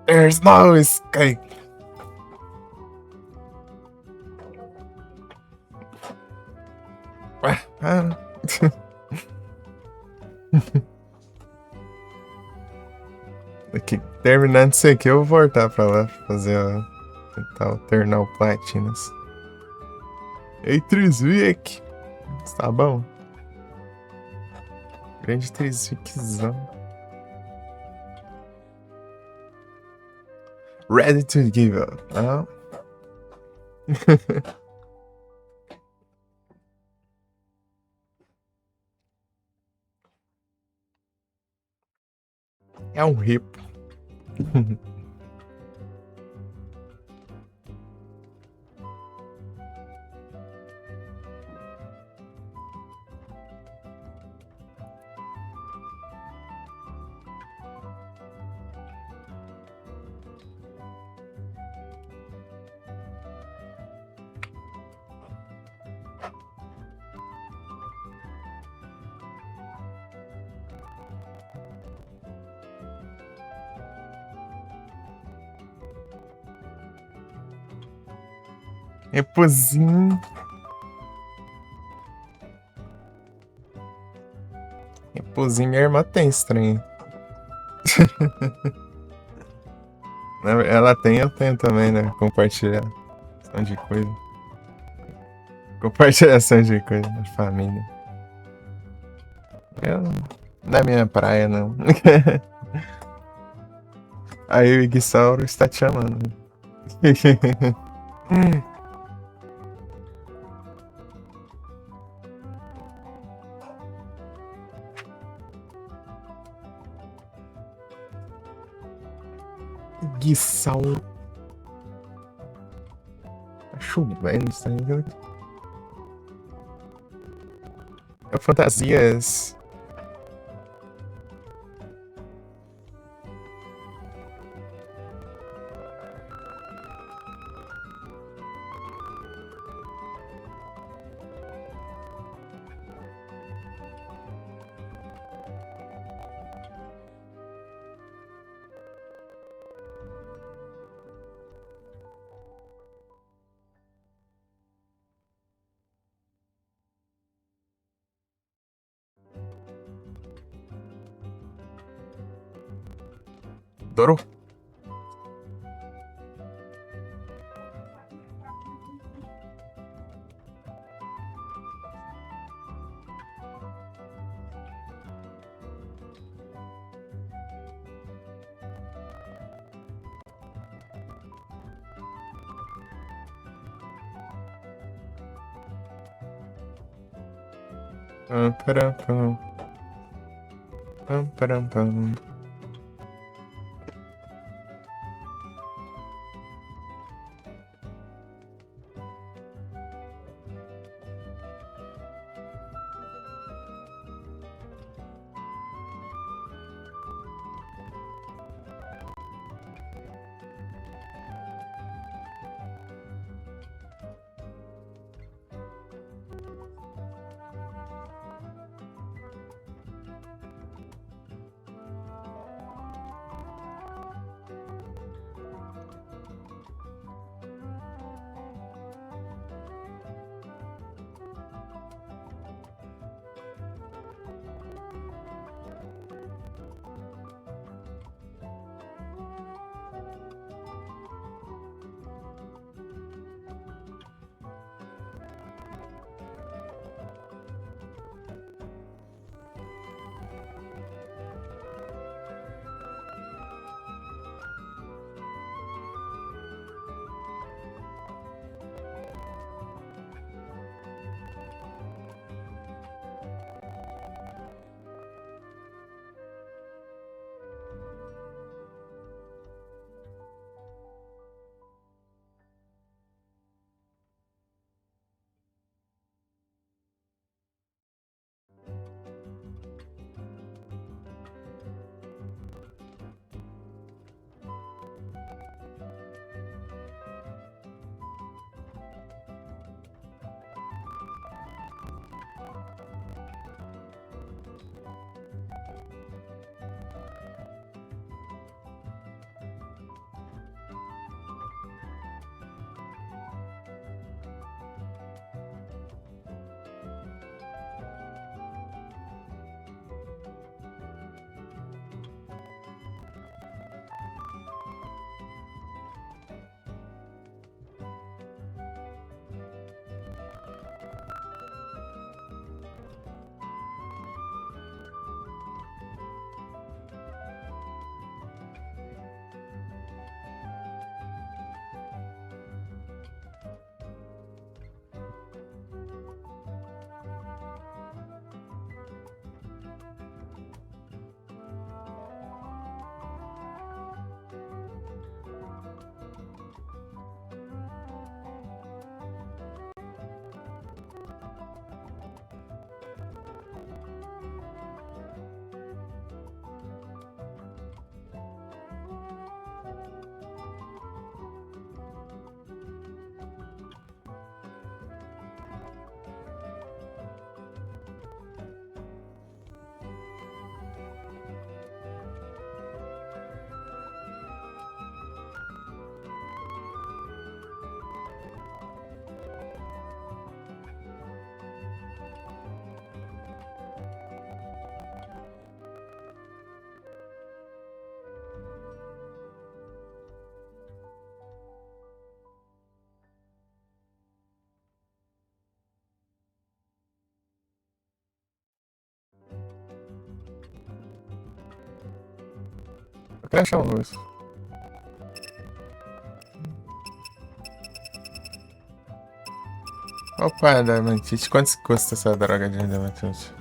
S1: There's no escape. Aqui, terminando isso aqui, eu vou voltar pra lá fazer tentar alternar o Platinas. Ei, Triswick! Tá bom? Grande Triswickzão. Ready to give up. Ah. É um ripo. Repozinho. Repozinho, minha irmã tem estranho. Ela tem, eu tenho também, né? Compartilhação de coisa. Compartilhação de coisa da família. Não é minha praia, não. Aí o Iguissauro está te chamando. Iguissauro. Tá chovendo isso aí, viu? É fantasias. Doro. Pam, param, pam. Pam, param, pam. quero achar uma luz. Opa, adamantite. Quanto custa essa droga de adamantite?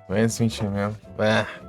S1: Mais 20 mil. Ah.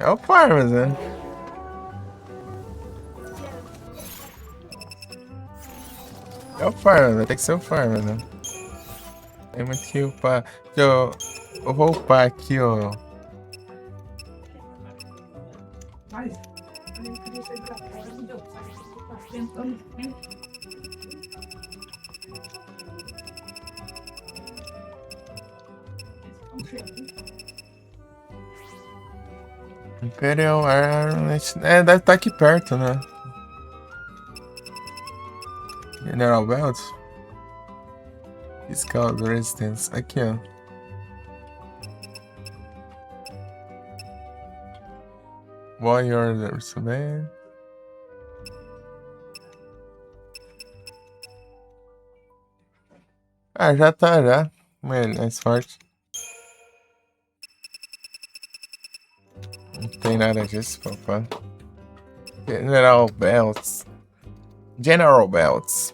S1: É o Farmas, né? É o Farmas, vai ter que ser o Farmas, né? Tem muito que upar. Eu vou upar aqui, ó. Imperial Armament. É, deve estar aqui perto, né? General Belt. Fiscal Resistance. Aqui, ó. Warrior também. Ah, já tá, já. Mais forte. Não tem nada disso, papai. General Belts. General Belts.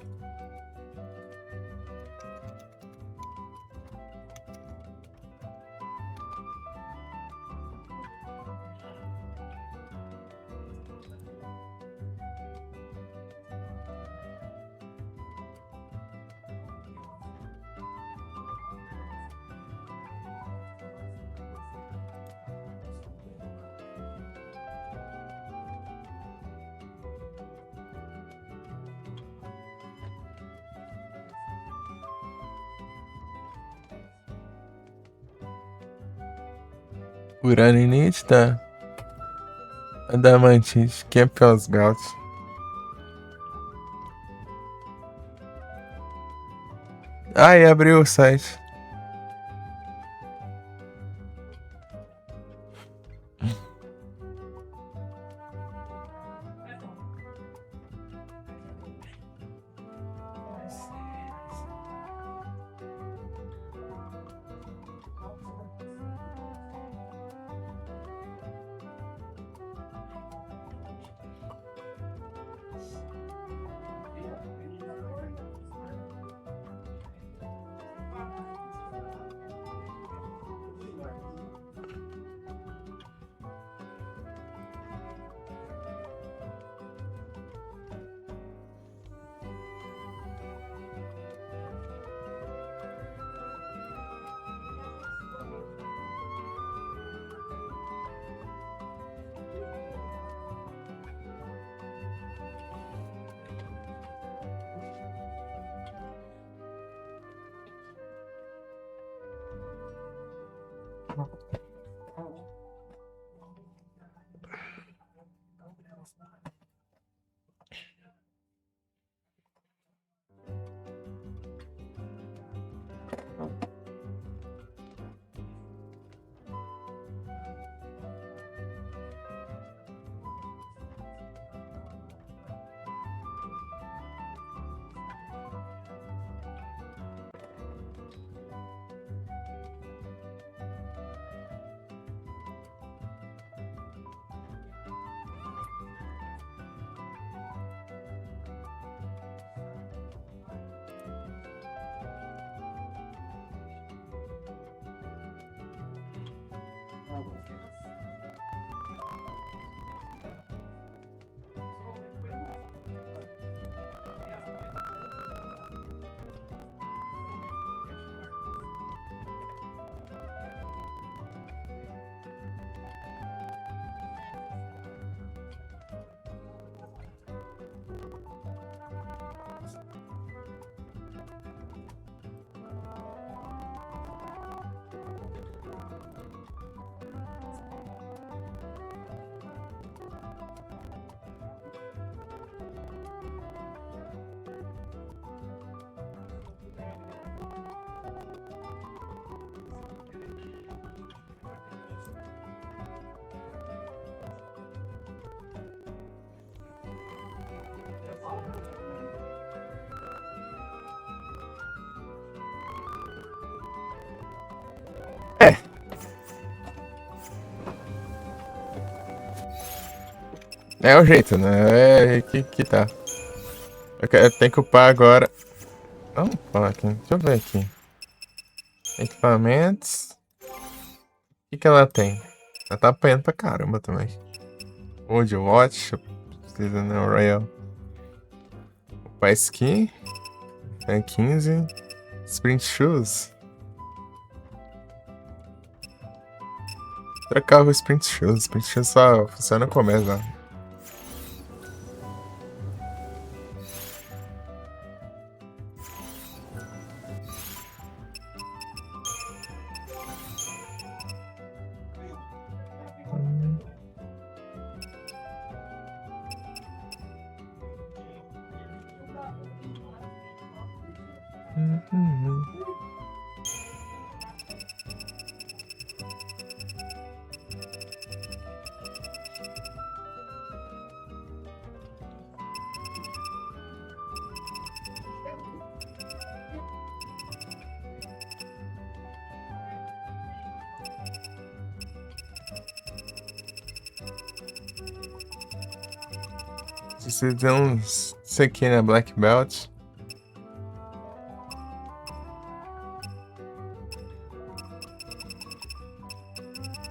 S1: Uraninite, tá? Adamantite, Campbell's Belt. Ai, abriu o site. É o jeito, né? É que tá. Eu tenho que upar agora. Vamos upar aqui. Deixa eu ver aqui. Equipamentos. O que ela tem? Ela tá apanhando pra caramba também. Old Watch. Precisa não, Royal. Upar skin. Tem 15. Sprint Shoes. Trocar o Sprint Shoes. Sprint Shoes só funciona no começo, ó. Precisa de uns. Isso aqui, né? Black Belt.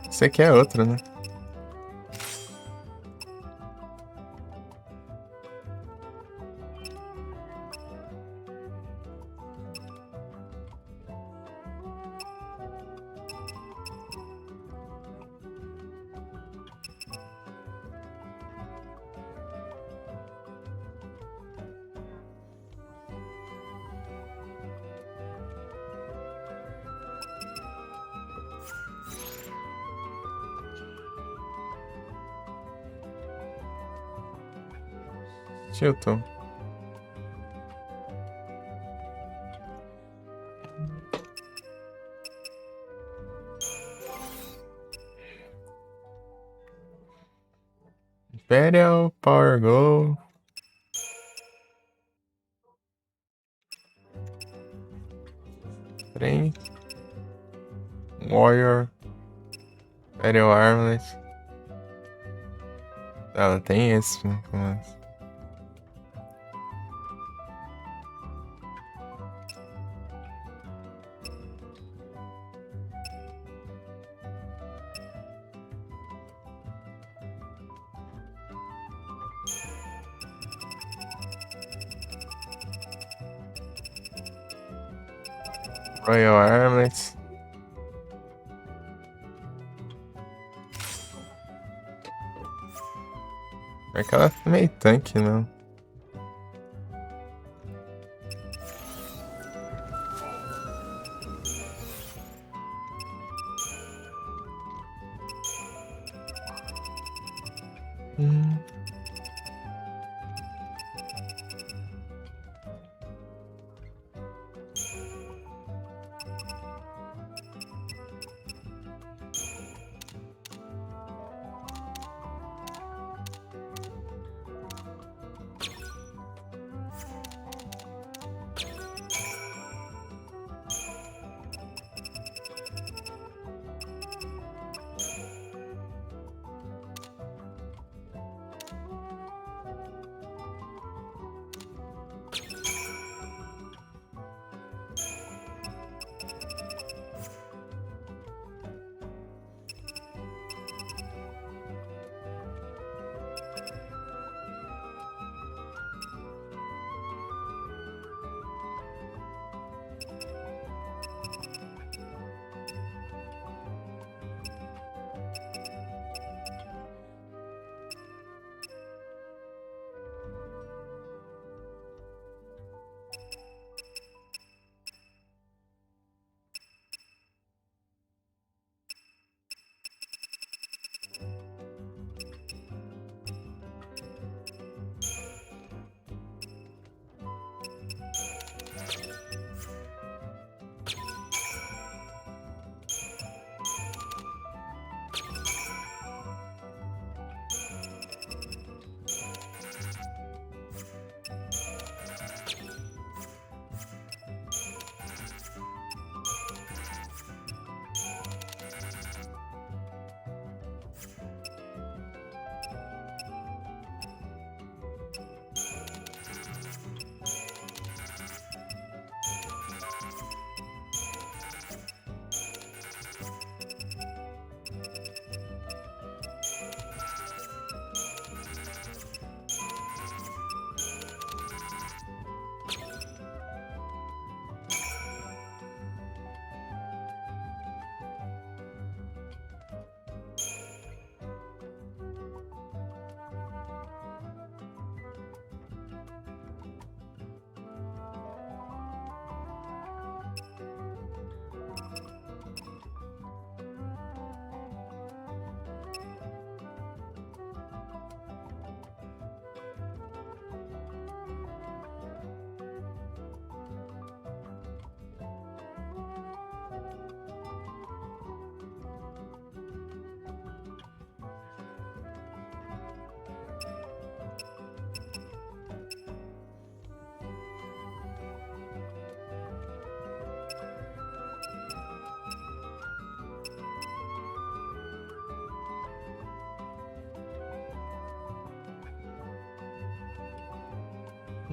S1: Isso aqui é outro, né? Tilton. Imperial, Power Go. Trem. Warrior. Imperial Armlet. Ela tem esse, né? Royal Armlet. É que ela é meio tanque, não. Mm.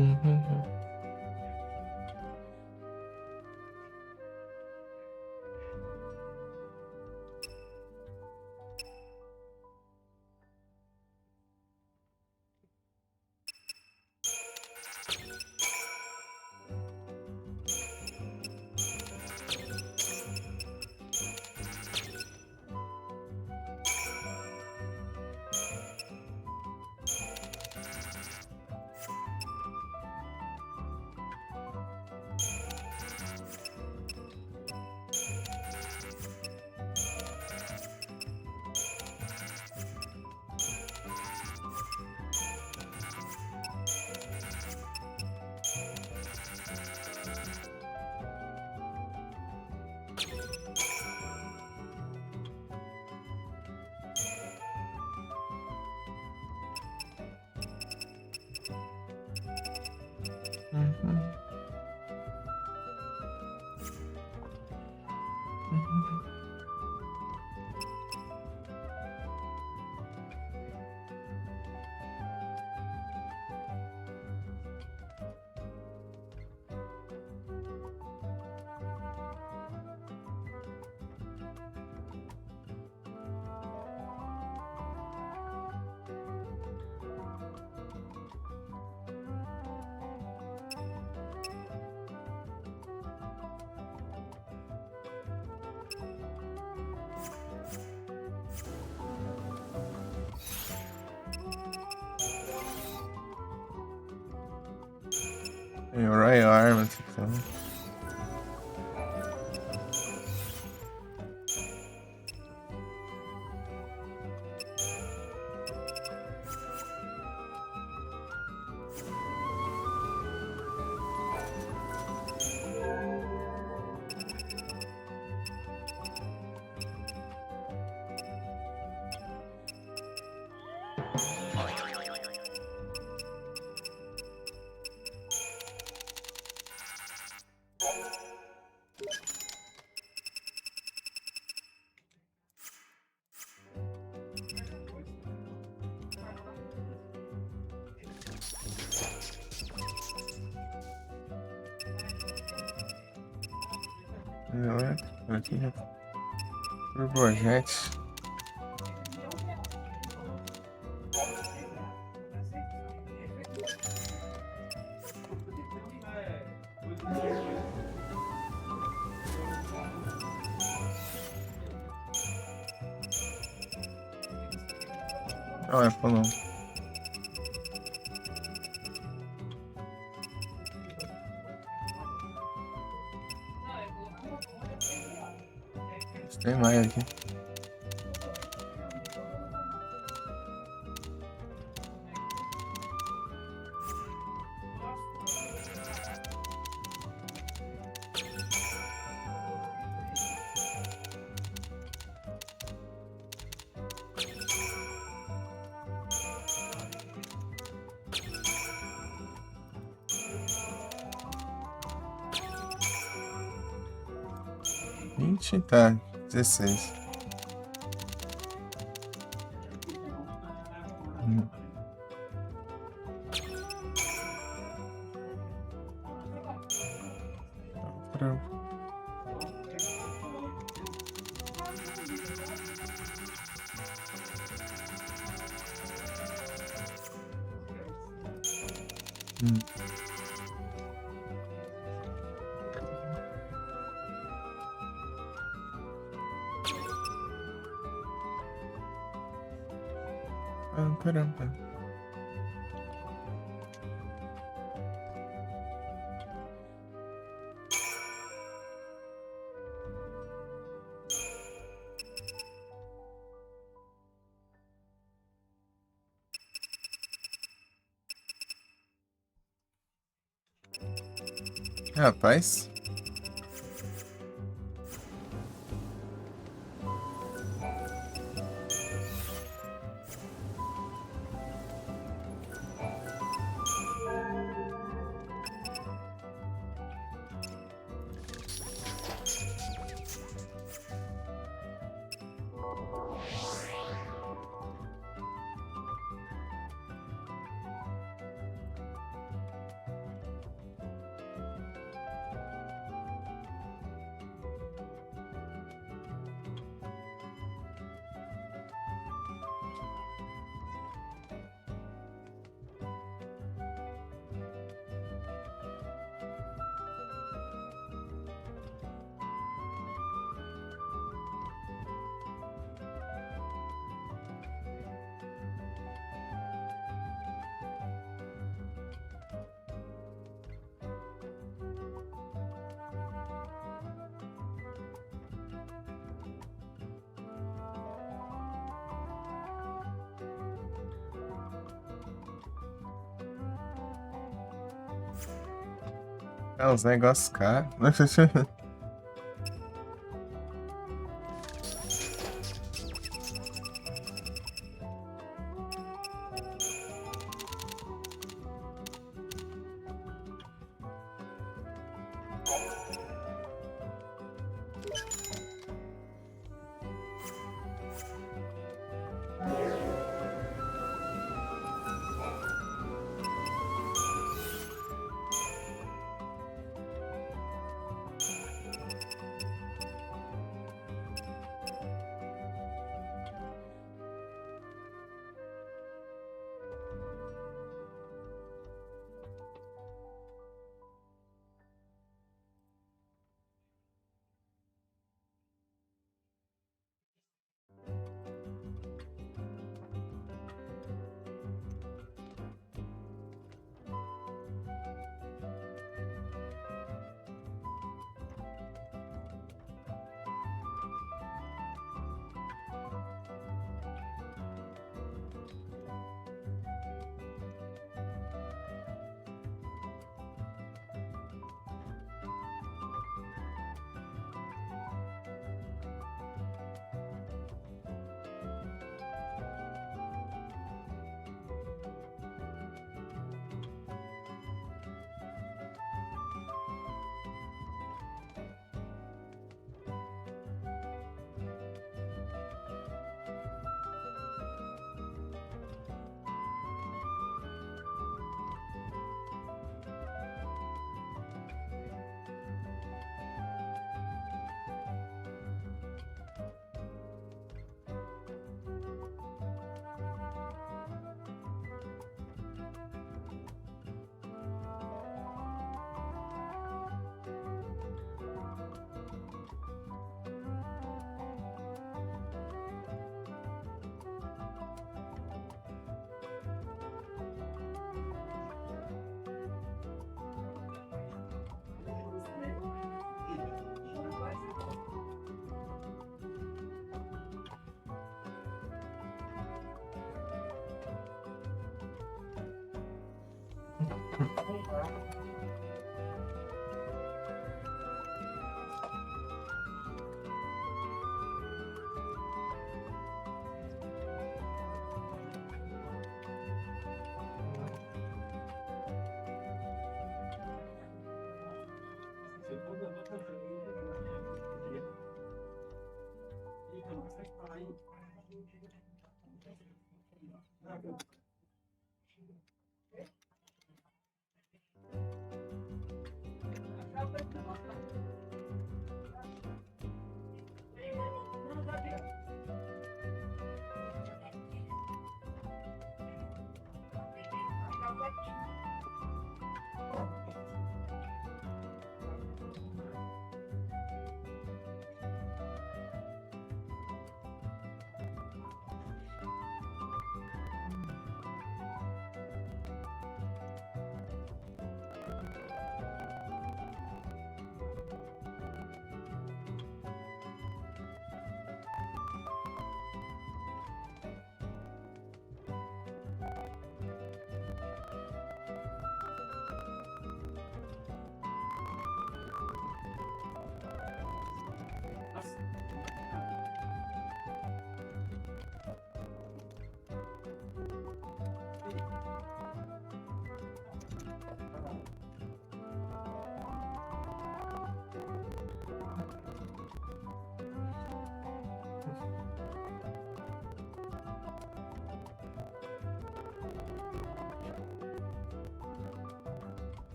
S1: Mm-hmm. Mm-hmm. Mm-hmm. You're right, arm. Aqui, Turbojet. Não, é falando. Tem mais aqui. Tá, 16. Pronto. Caramba. Rapaz. É uns negócios caros.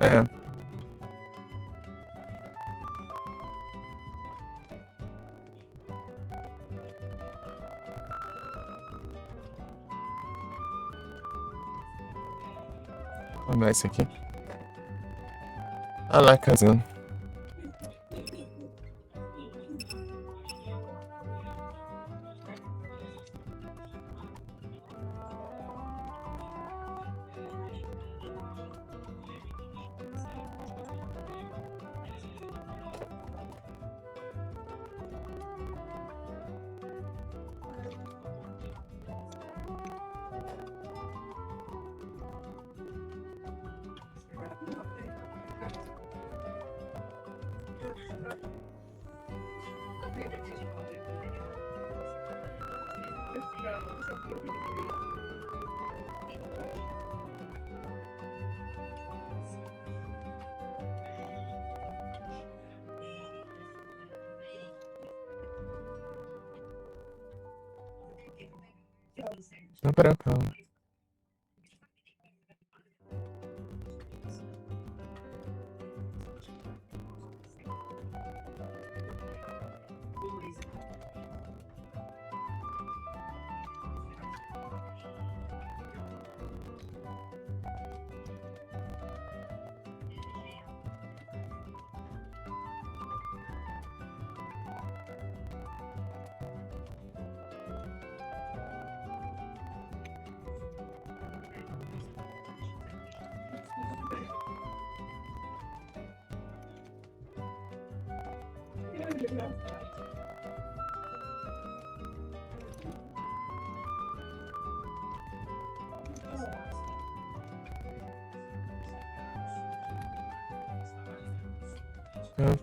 S1: É. Vamos dar esse aqui. Ah lá, casando. Não, pera, calma.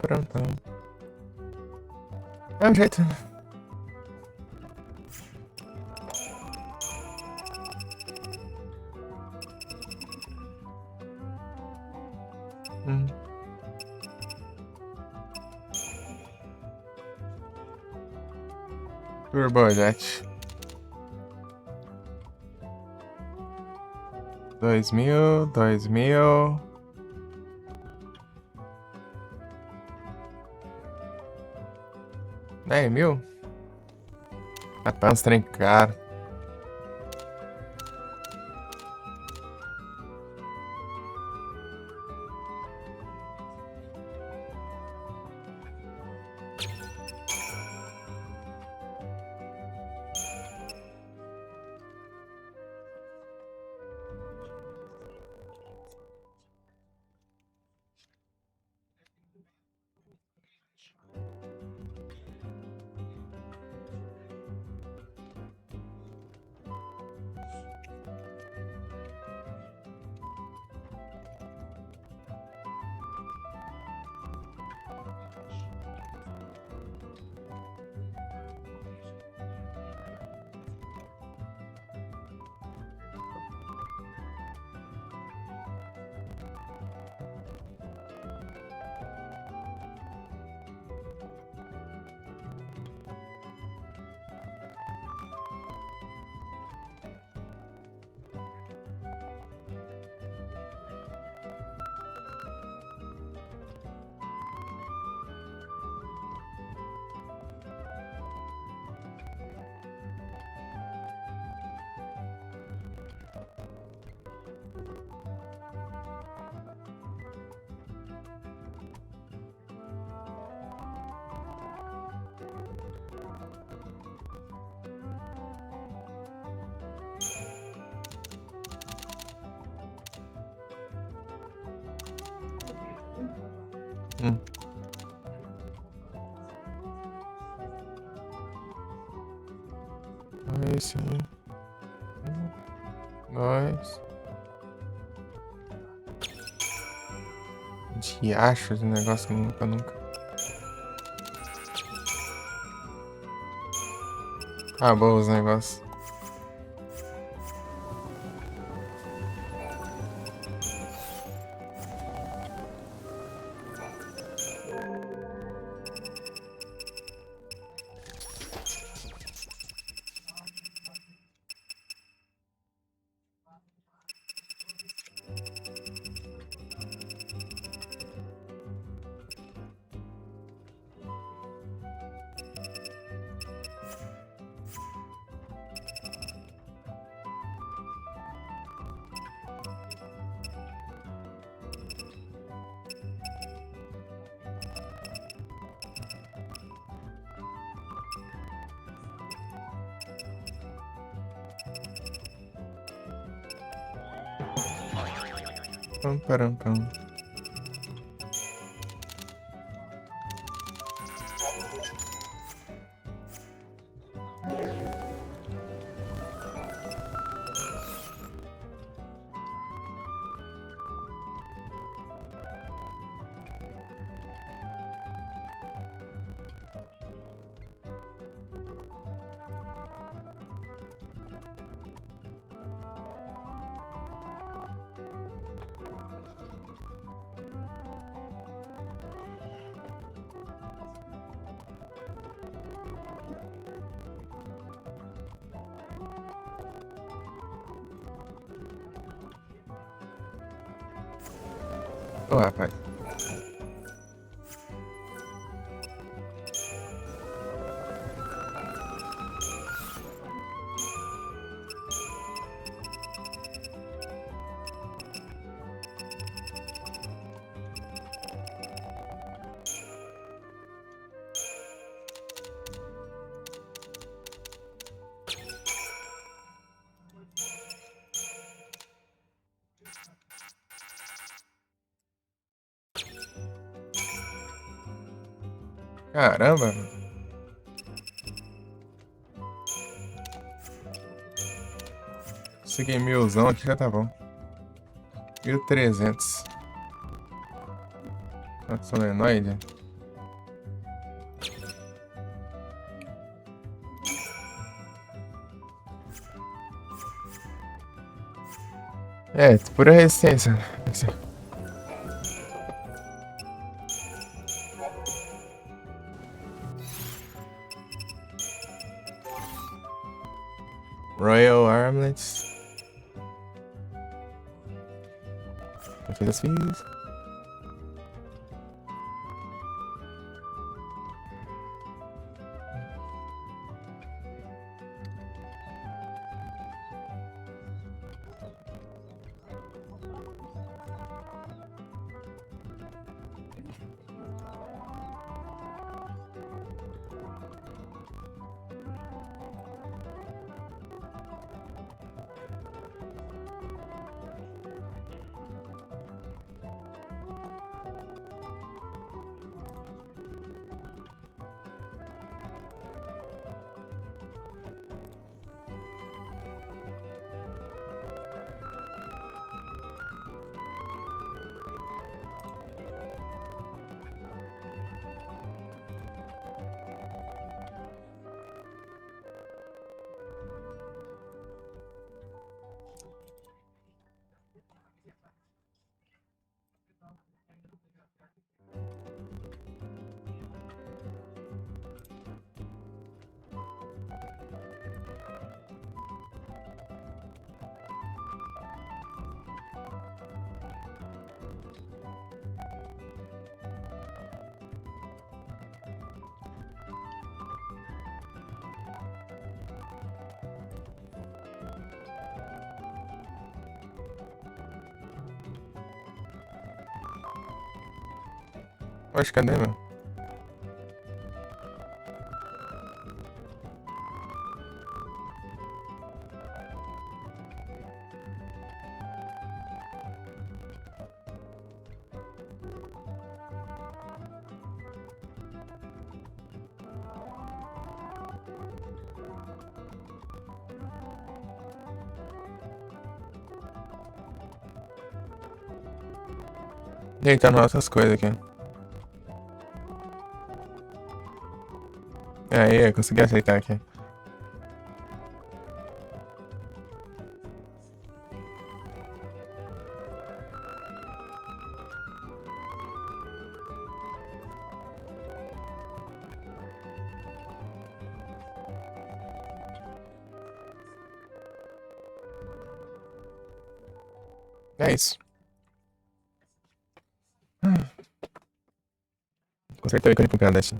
S1: Pronto. É um jeito. Turbojet. 2000, 2000. É, 1000? Ah, tá uns trem caro. Esse aí. 2. Diacho de negócio que nunca. Acabou os negócios. Pam, param, pam. Ô, rapaz. Caramba, mano. Consegui 1000zão aqui, já tá bom. 1300. Solenoide. É, pura resistência. Royal Armlets. Fiz. Oxe, cadê, meu? Gente, tá nossas coisas aqui. Aí, eu consegui aceitar aqui. É isso. Consertei o ícone pro Kardashian.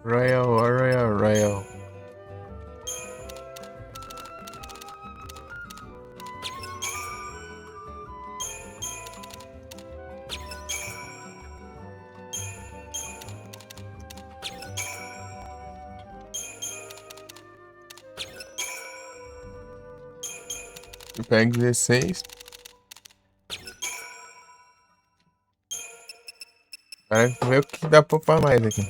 S1: Royal. Eu pego 16. Para ver o que dá pra upar mais aqui.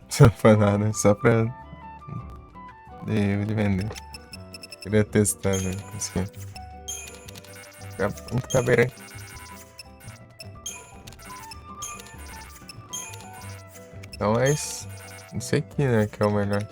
S1: Só pra nada, só pra de vender. Queria testar, né? Assim. Um cabeira. Então é isso aqui, né? Que é o melhor.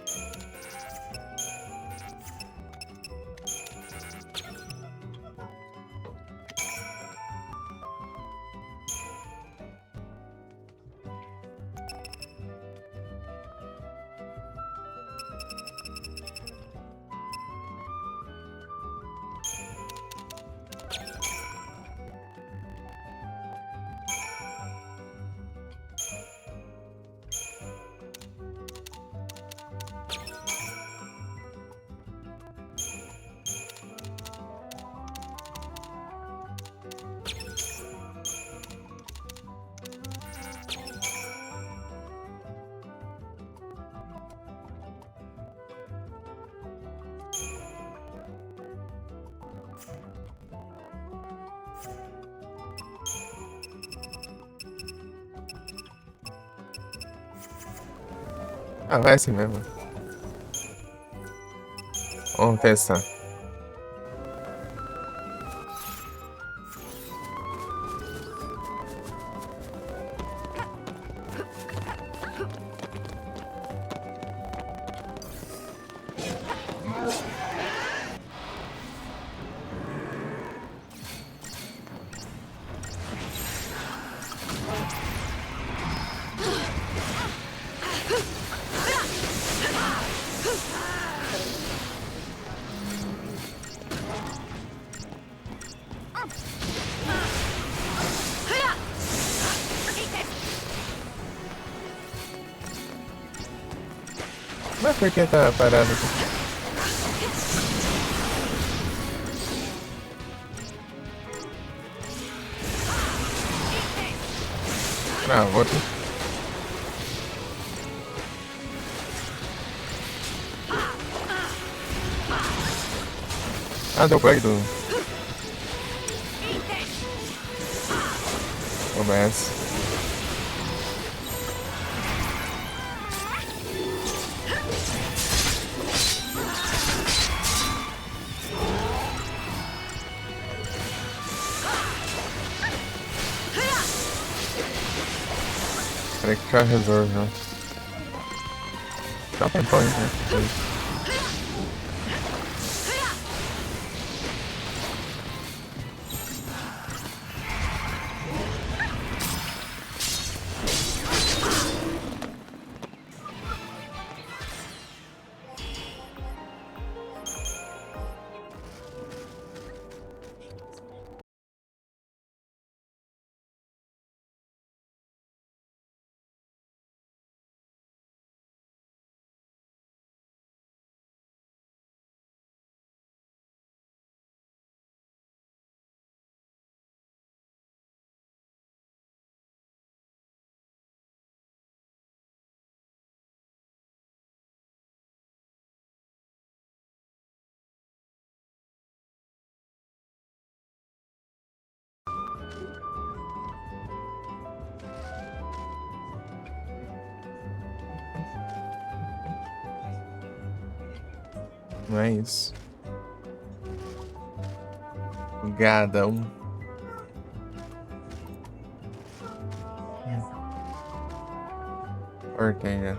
S1: Ah, vai assim mesmo. Vamos testar. Mas por que tá parado aqui? Travou aqui. Ah, deu bug do OBS. Peraí que já resolve, né? Dá um tempão aí, né? Não é isso. Gadão. Ortega.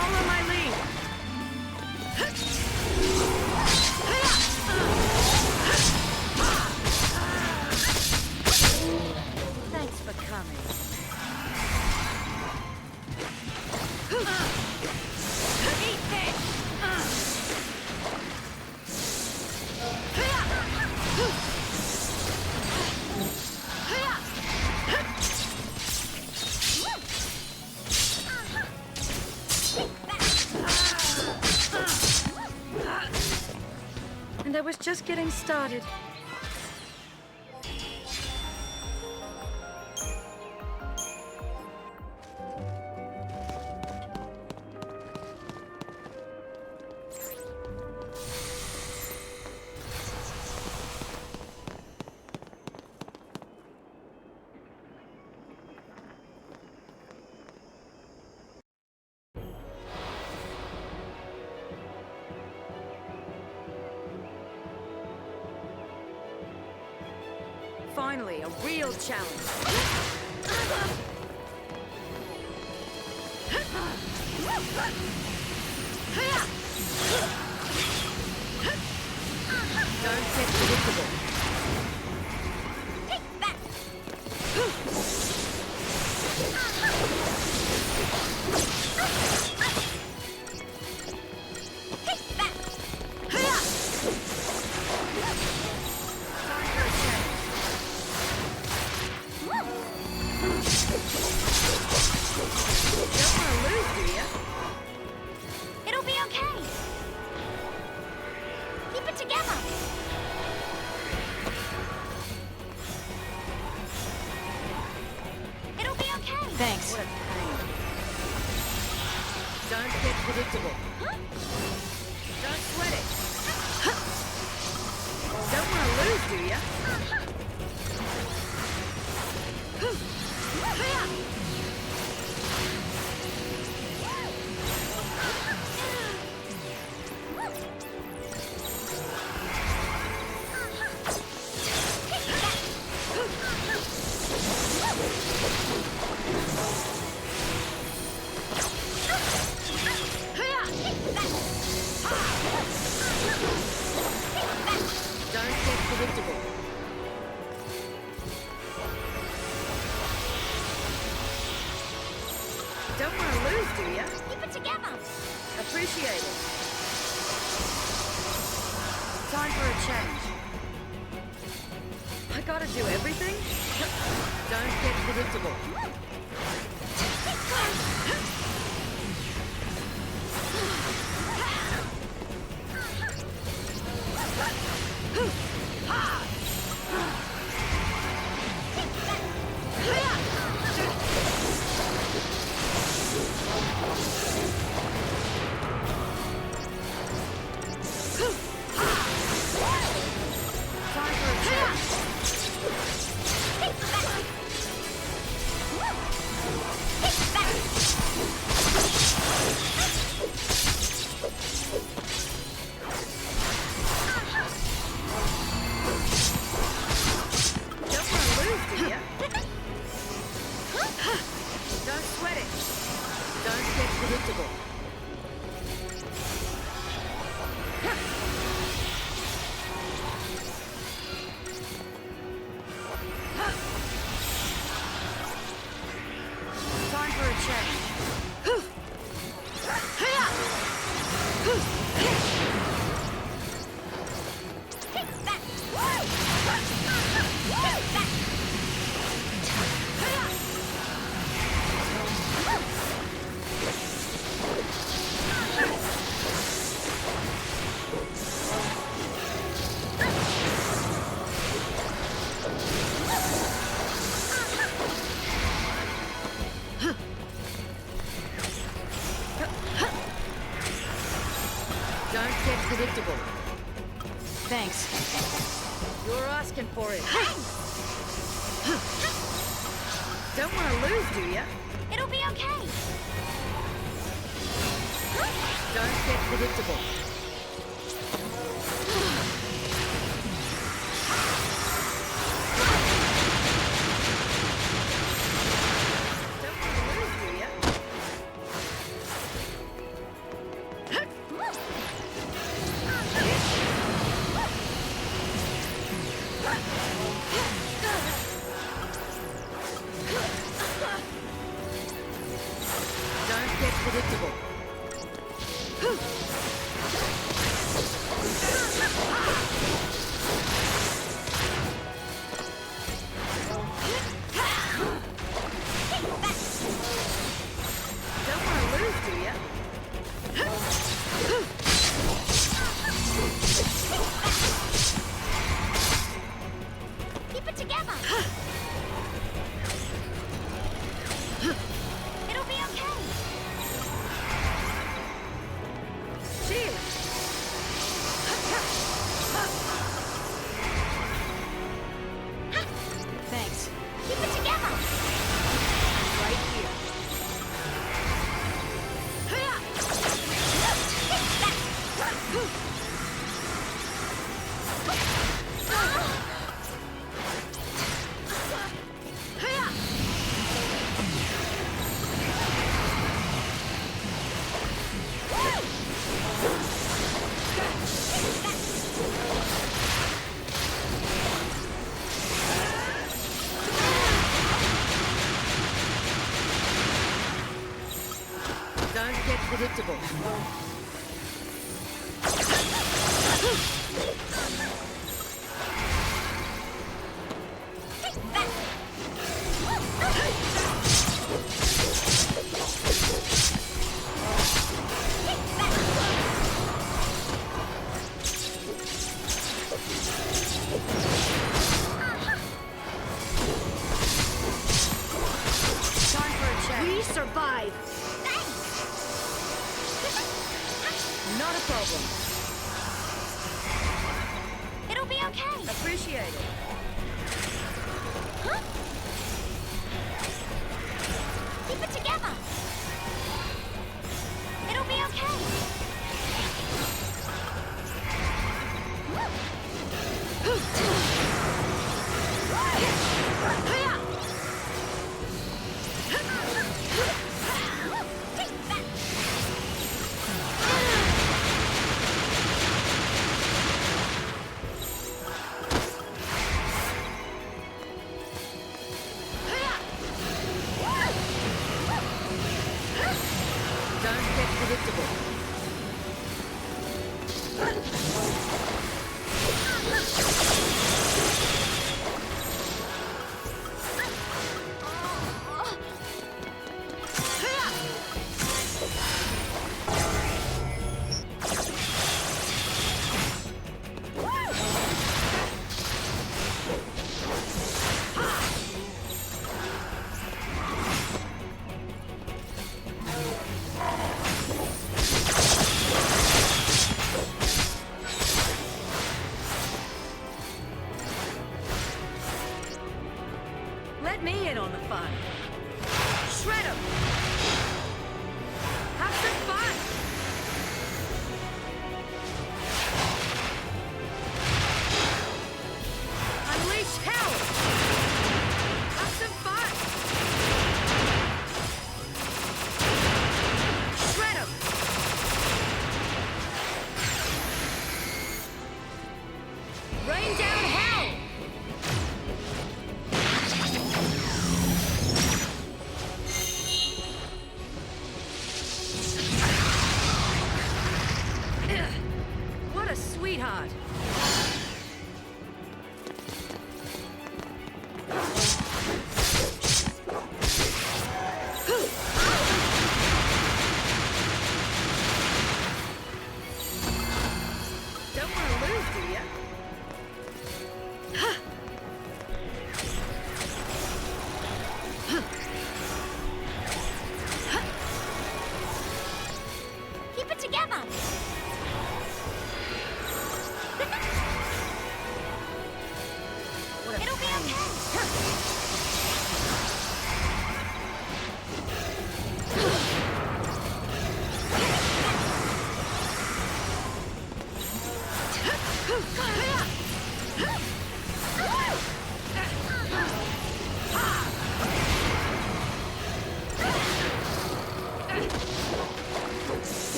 S4: Follow my lead.
S3: Thanks for coming. Eat this!
S4: And I was just getting started.
S3: Finally, a real challenge. Don't get predictable. Take that! Take that! Don't want to lose, do ya? It'll be okay. Keep it together. It'll be okay.
S4: Thanks.
S3: What a pain. Don't get predictable. Don't sweat it. Don't want to lose, do ya? Don't get predictable. Don't want to lose, do ya? Keep it together. Appreciate it. Time for a change. I gotta do everything? Don't get predictable. Time for a change. Don't want to lose, do ya? Don't sweat it. Don't get predictable. Time for a change. Don't get predictable.
S4: Thanks.
S3: You're asking for it. Don't want to lose, do ya? It'll be okay. Don't get predictable. Don't want to lose, do ya?
S4: predictable. Don't want to lose, do ya?
S3: Keep it together. It'll be okay.
S4: Cheers! Thanks.
S3: Keep it together.
S4: Right here. Don't get predictable. Time for a check. We survive. Not a problem.
S3: It'll be okay.
S4: Appreciate it.
S3: Huh? Keep it together. It'll be okay.
S4: Don't get predictable.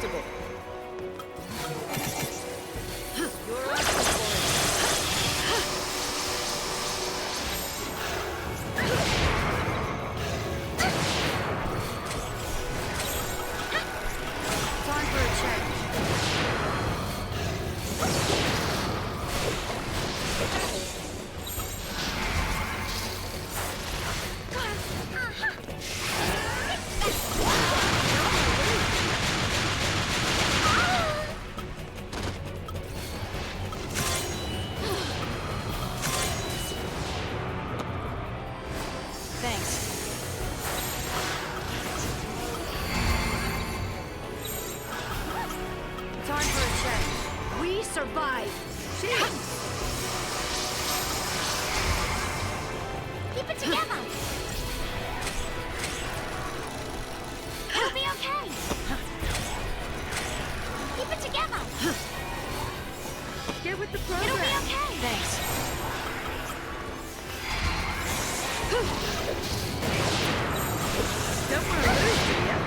S4: irresistible. You're asking for it. Time for a change. Thanks. Time for a change. We survive.
S3: Keep it together. It'll be okay. Keep it together.
S4: Get with the program.
S3: It'll be okay.
S4: Thanks. Don't want to lose, do ya?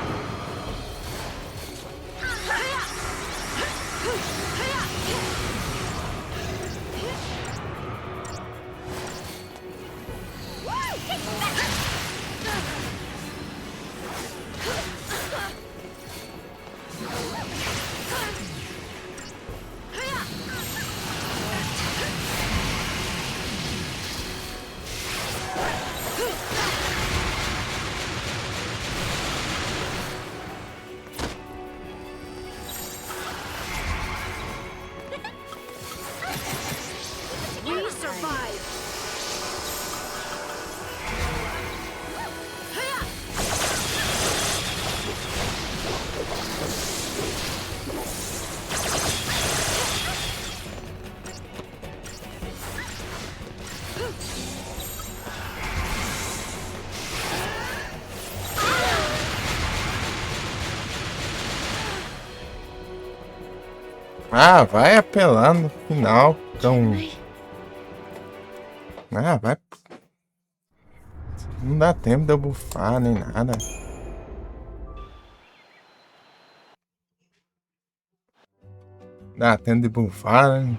S3: We survive.
S1: Ah, vai apelar no final, cão. Ah, vai. Não dá tempo de eu bufar nem nada. Dá tempo de bufar, né?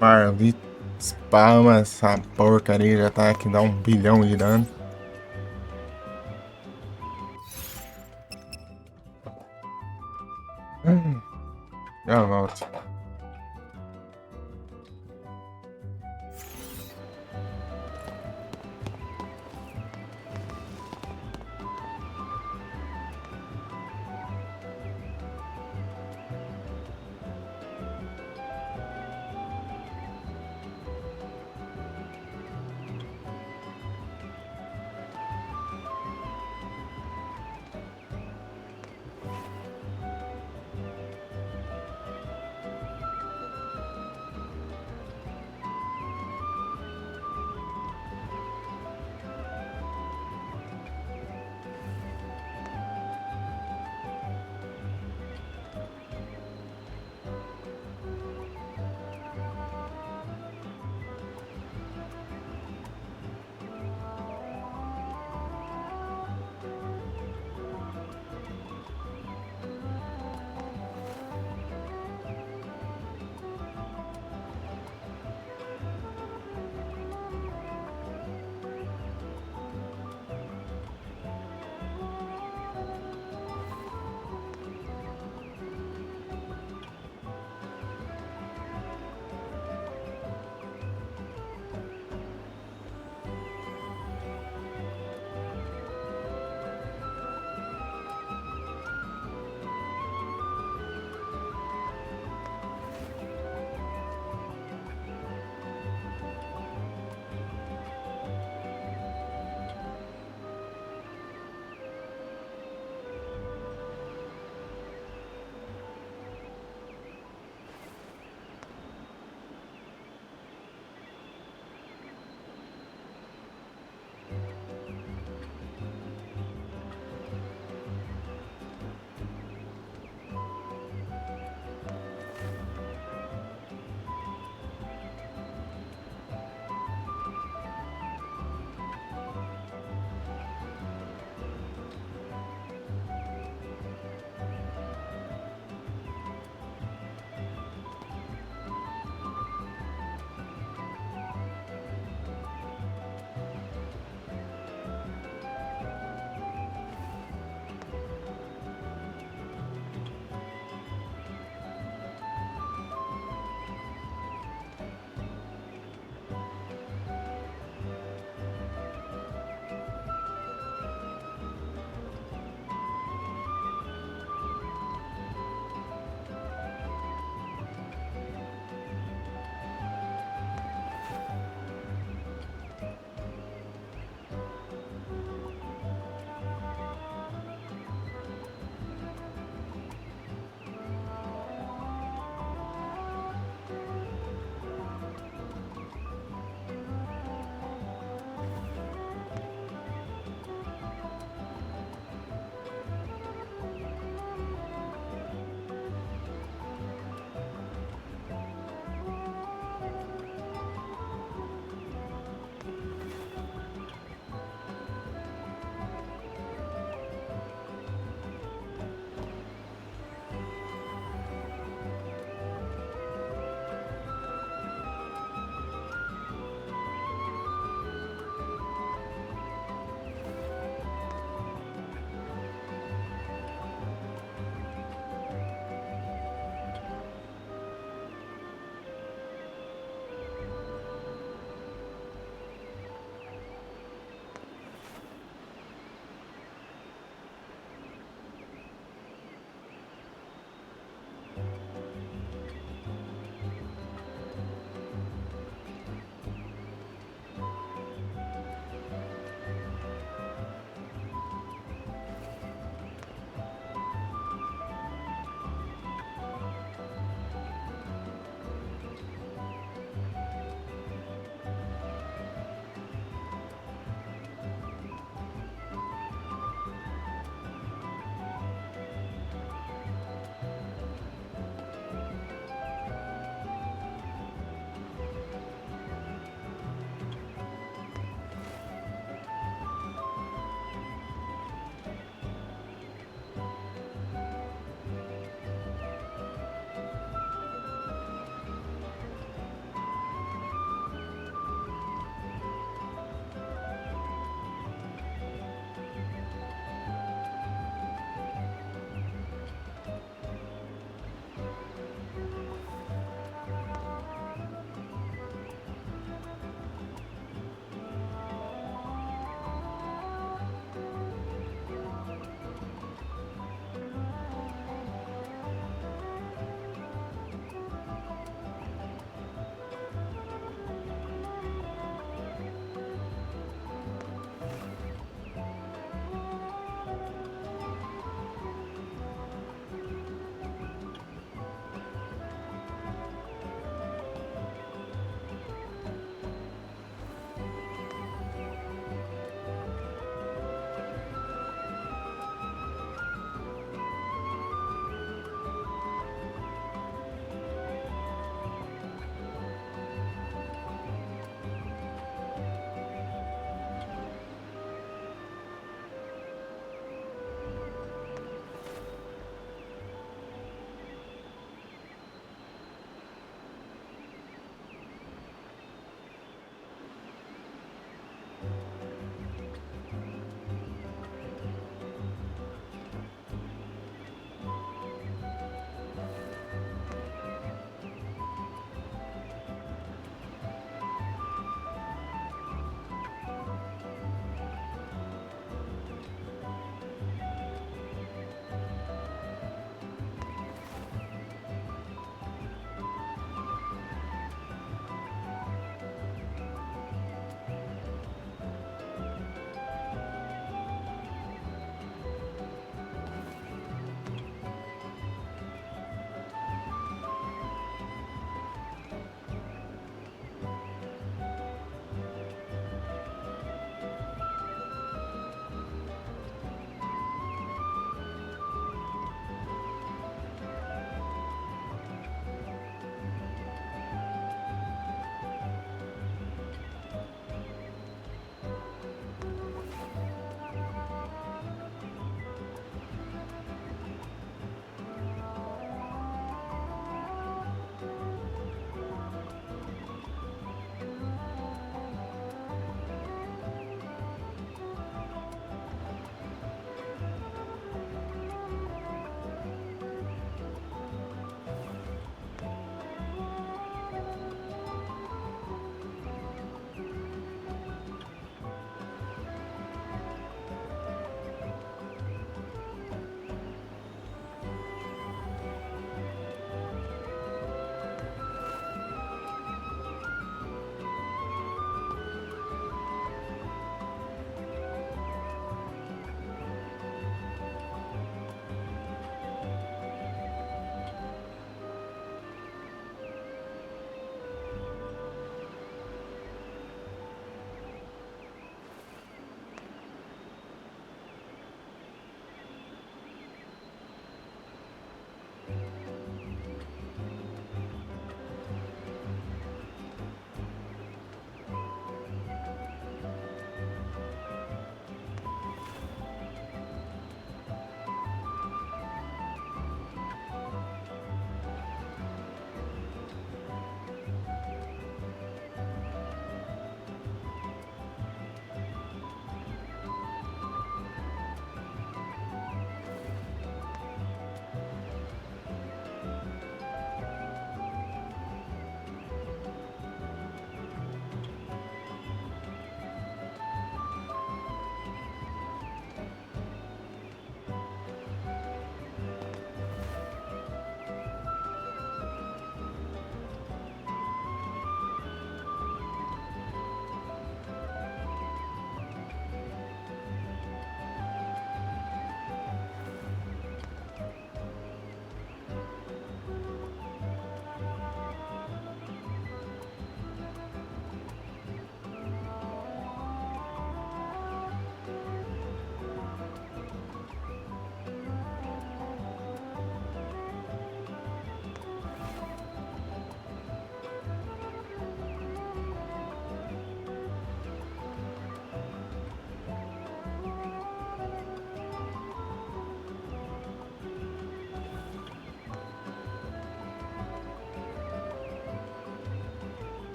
S1: Marli spama essa porcaria, já tá aqui, dá 1 bilhão de dano. Já volto.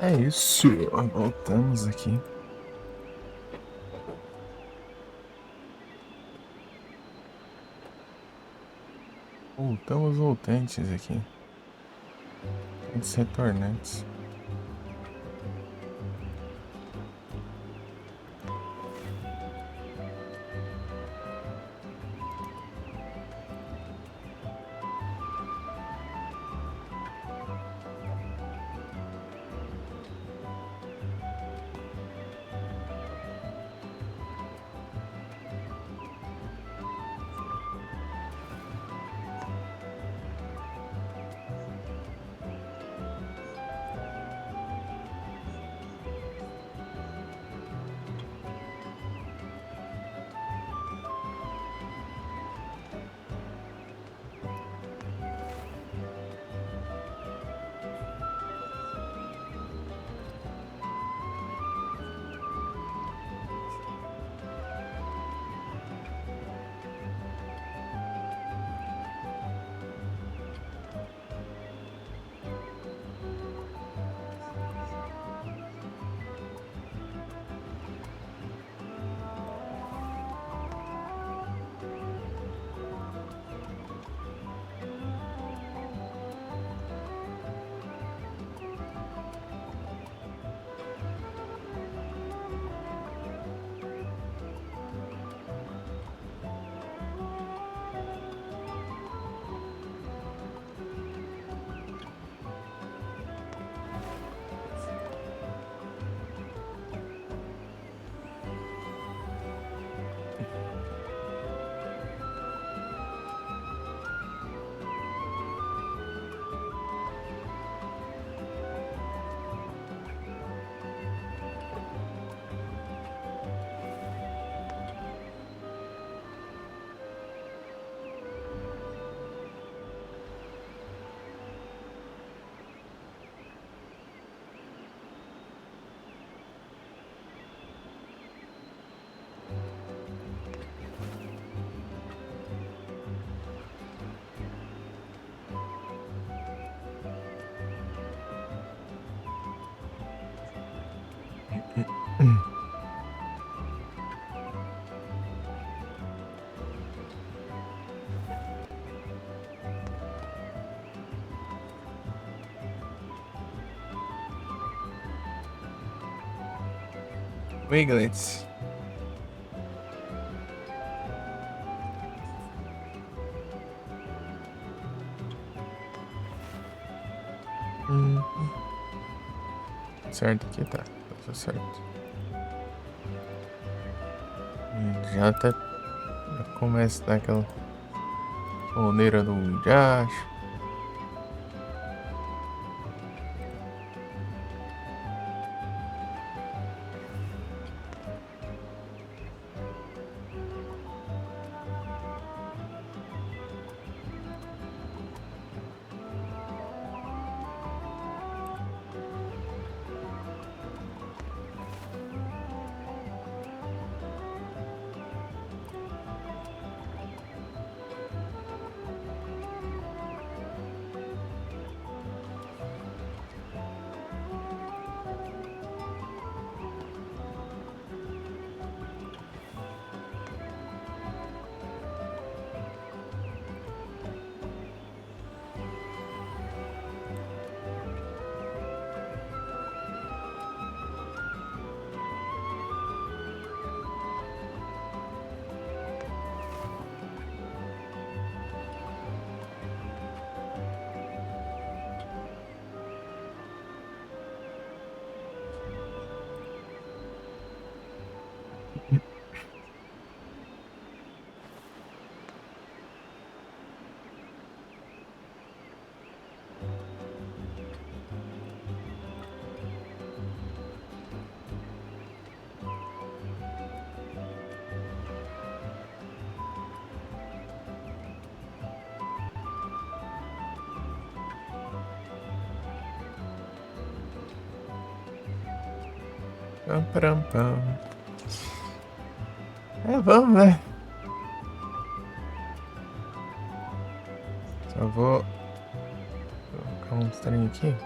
S1: É isso, voltamos aqui. Voltamos voltantes aqui. Antes retornantes. Wiglets. Certo aqui, tá. Tá tudo certo. Já até começa a dar aquela soneira do diacho. Pam, pam, pam. É, vamos, né? Só vou colocar um trem aqui.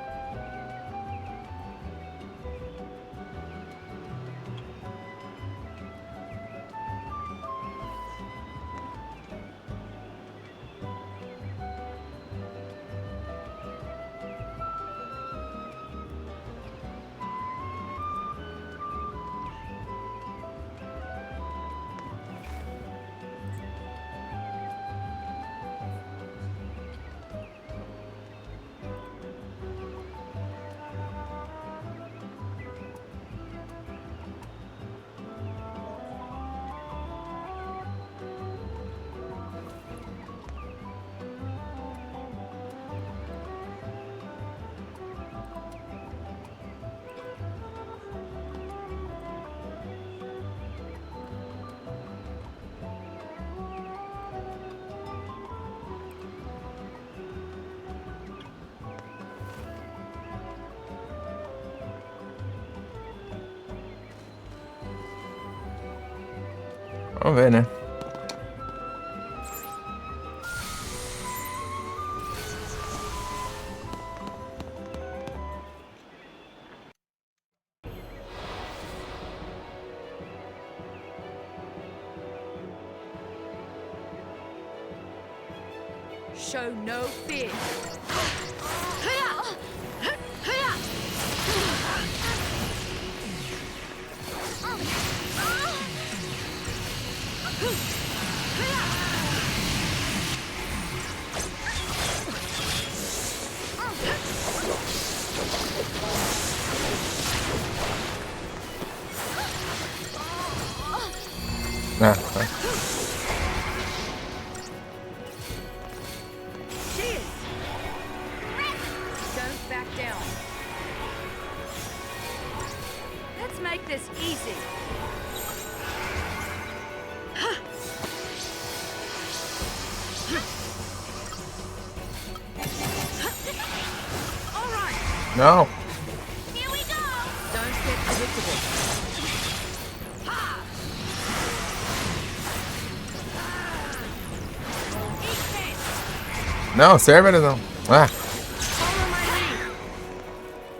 S1: Vamos ver, né?
S3: Show no fear.
S1: Ah, tá.
S3: Cheers! Don't back down. Let's make this easy. All right,
S1: Não!
S3: here we go. Don't get predictable.
S1: Não, serve ele não. Ah,
S3: Follow my lead.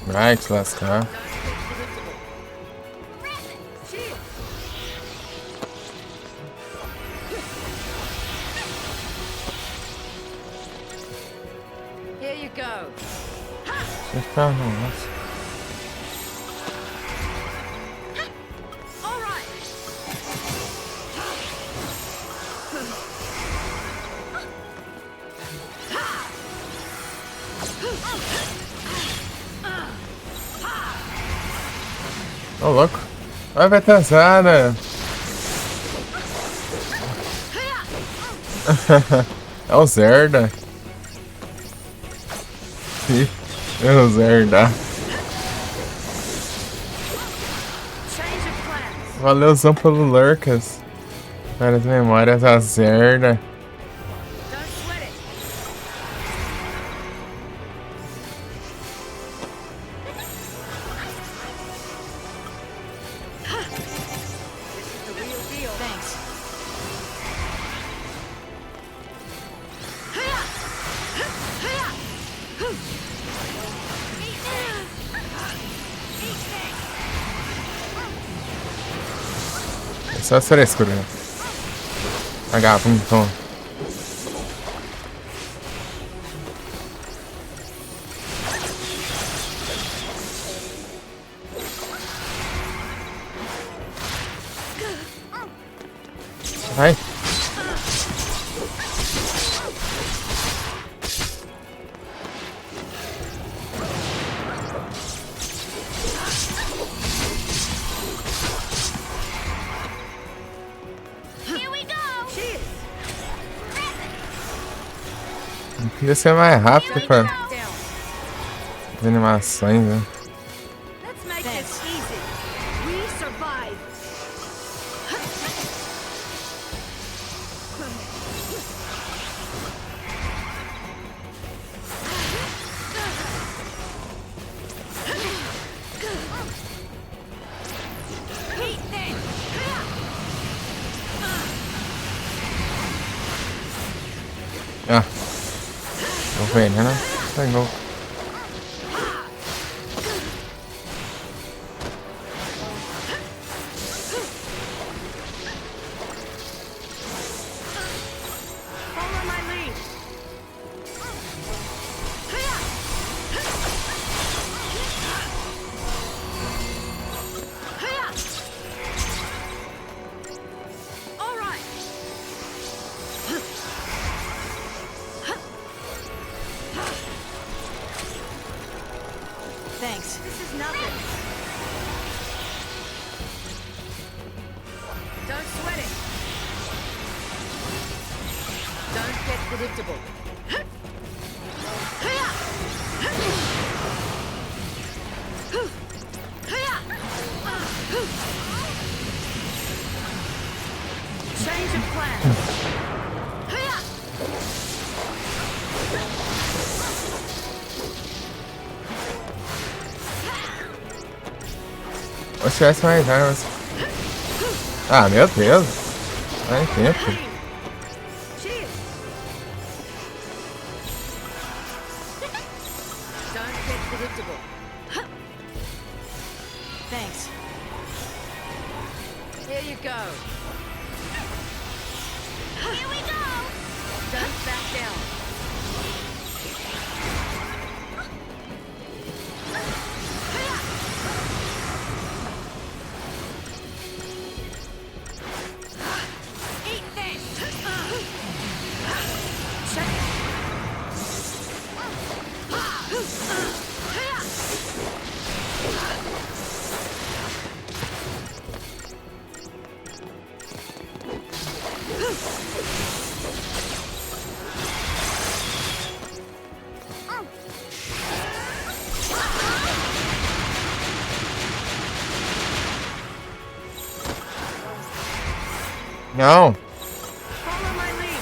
S1: vai te lascar.
S3: Cheers! Here you go.
S1: Deixa eu ficar, nossa.
S3: All right.
S1: Ô, louco. Vai atrasar, né? É o Zerda. Ih, é o Zerda.
S3: Change of plans.
S1: Valeuzão pelo Lurkas. Várias memórias da Zerda.
S3: Don't sweat it. This is the real deal. Thanks.
S1: É só essa frescura. H, vamos, toma. Vai.
S3: Here we go. Cheers.
S1: Não queria ser mais rápido pra
S3: Down.
S1: as animações, né?
S3: Let's make this easy. We survive. Heat them.
S1: Ah. Vou ver, né? Pegou.
S3: Follow my lead. All right. Thanks. This is nothing. Don't sweat it. Don't get predictable. Change of plans.
S1: Se tivesse mais armas. Ah, meu Deus. Vai tempo.
S4: Cheers. Don't get predictable. Thanks.
S3: Here you go. Here we go.
S4: Don't back down.
S3: Eat this.
S4: Check it.
S1: Não.
S4: Follow my lead.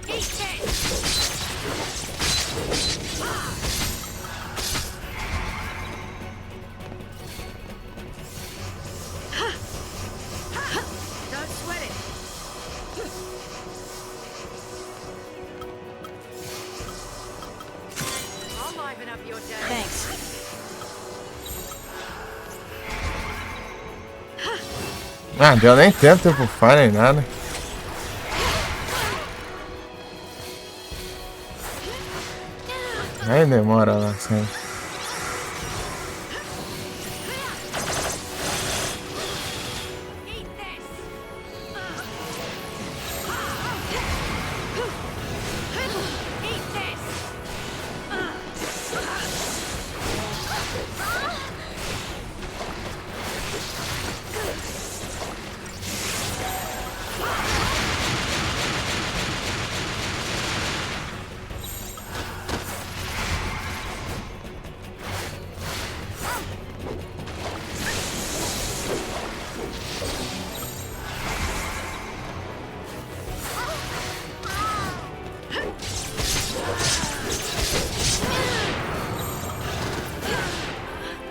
S3: Eat this.
S4: Don't sweat it.
S3: I'll liven up your day.
S4: Thanks.
S1: Ah, deu nem tempo de bufar nem nada. Nem demora lá, sempre.
S3: Eat this. Eat this.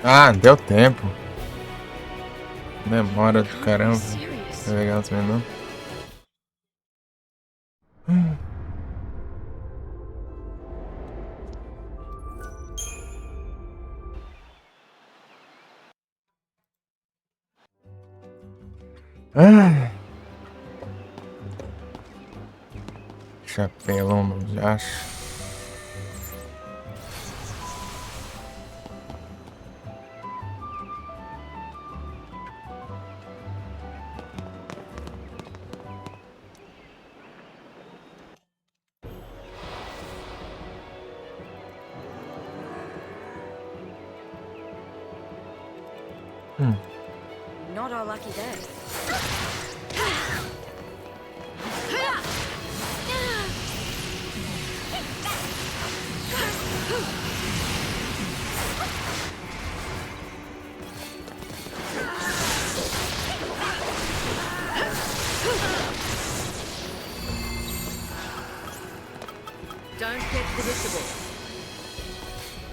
S1: Ah, deu tempo. Demora do caramba.
S4: Serious.
S1: Não é legal também não. Ah. Chapelão no jacho.
S4: Not our lucky day. Don't get predictable.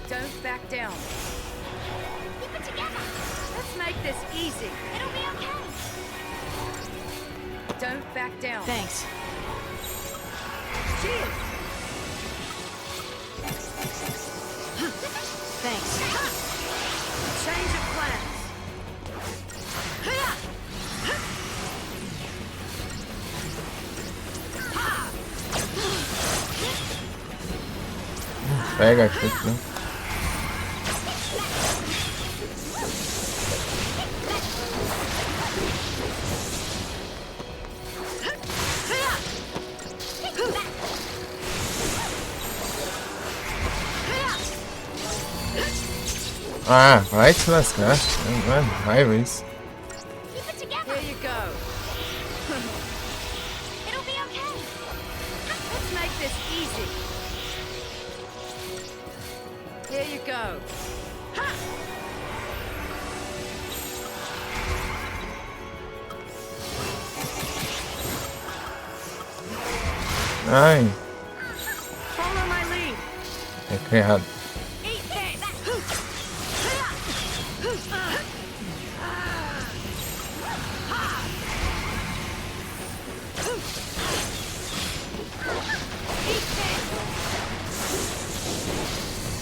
S4: Don't back down.
S3: Keep it together.
S4: Let's make this easy.
S3: It'll be okay.
S4: Don't back down. Thanks. Cheers. Thanks. Change of plans.
S1: Pega aqui, né? Ah, vai te lascar. Raiva isso.
S3: Keep it together.
S4: Here you go.
S3: It'll be okay.
S4: Let's make this easy. Here you go.
S1: Ai,
S4: Follow my lead.
S1: é criado.
S3: Eat this!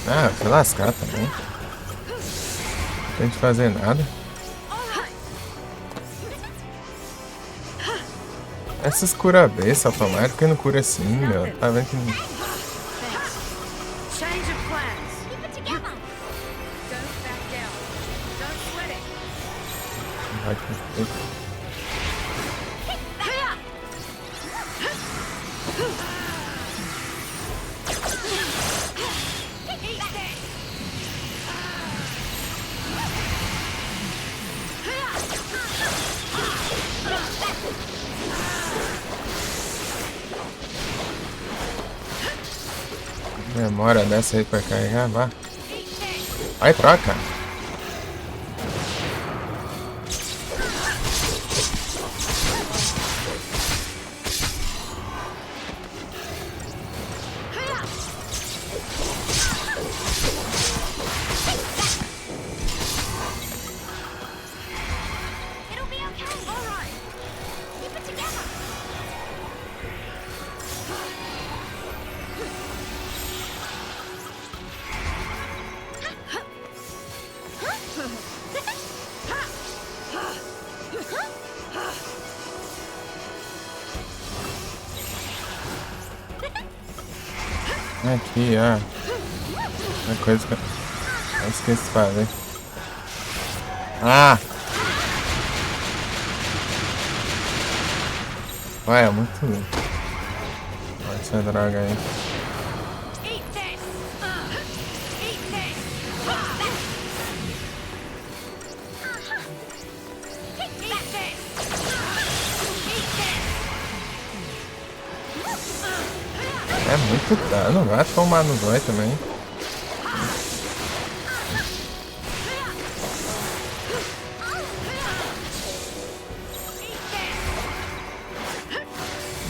S1: Ah, se lascar também. Não tem que fazer nada. Essas cura-besta automáticas não cura assim, meu. Tá vendo que
S4: Thanks. Change of plans.
S3: Keep it together!
S4: Don't back down. Don't sweat it.
S1: não vai ter. Demora dessa aí pra carregar, vá. Vai, troca.
S3: It'll be okay! Alright! Keep it together!
S1: Aqui, ó. Uma coisa que eu esqueci de fazer. Ah! Vai, é muito. Olha essa droga aí.
S3: Eat this! Eat this! Eat this! Eat this!
S1: É muito dano, vai tomar no zóio também.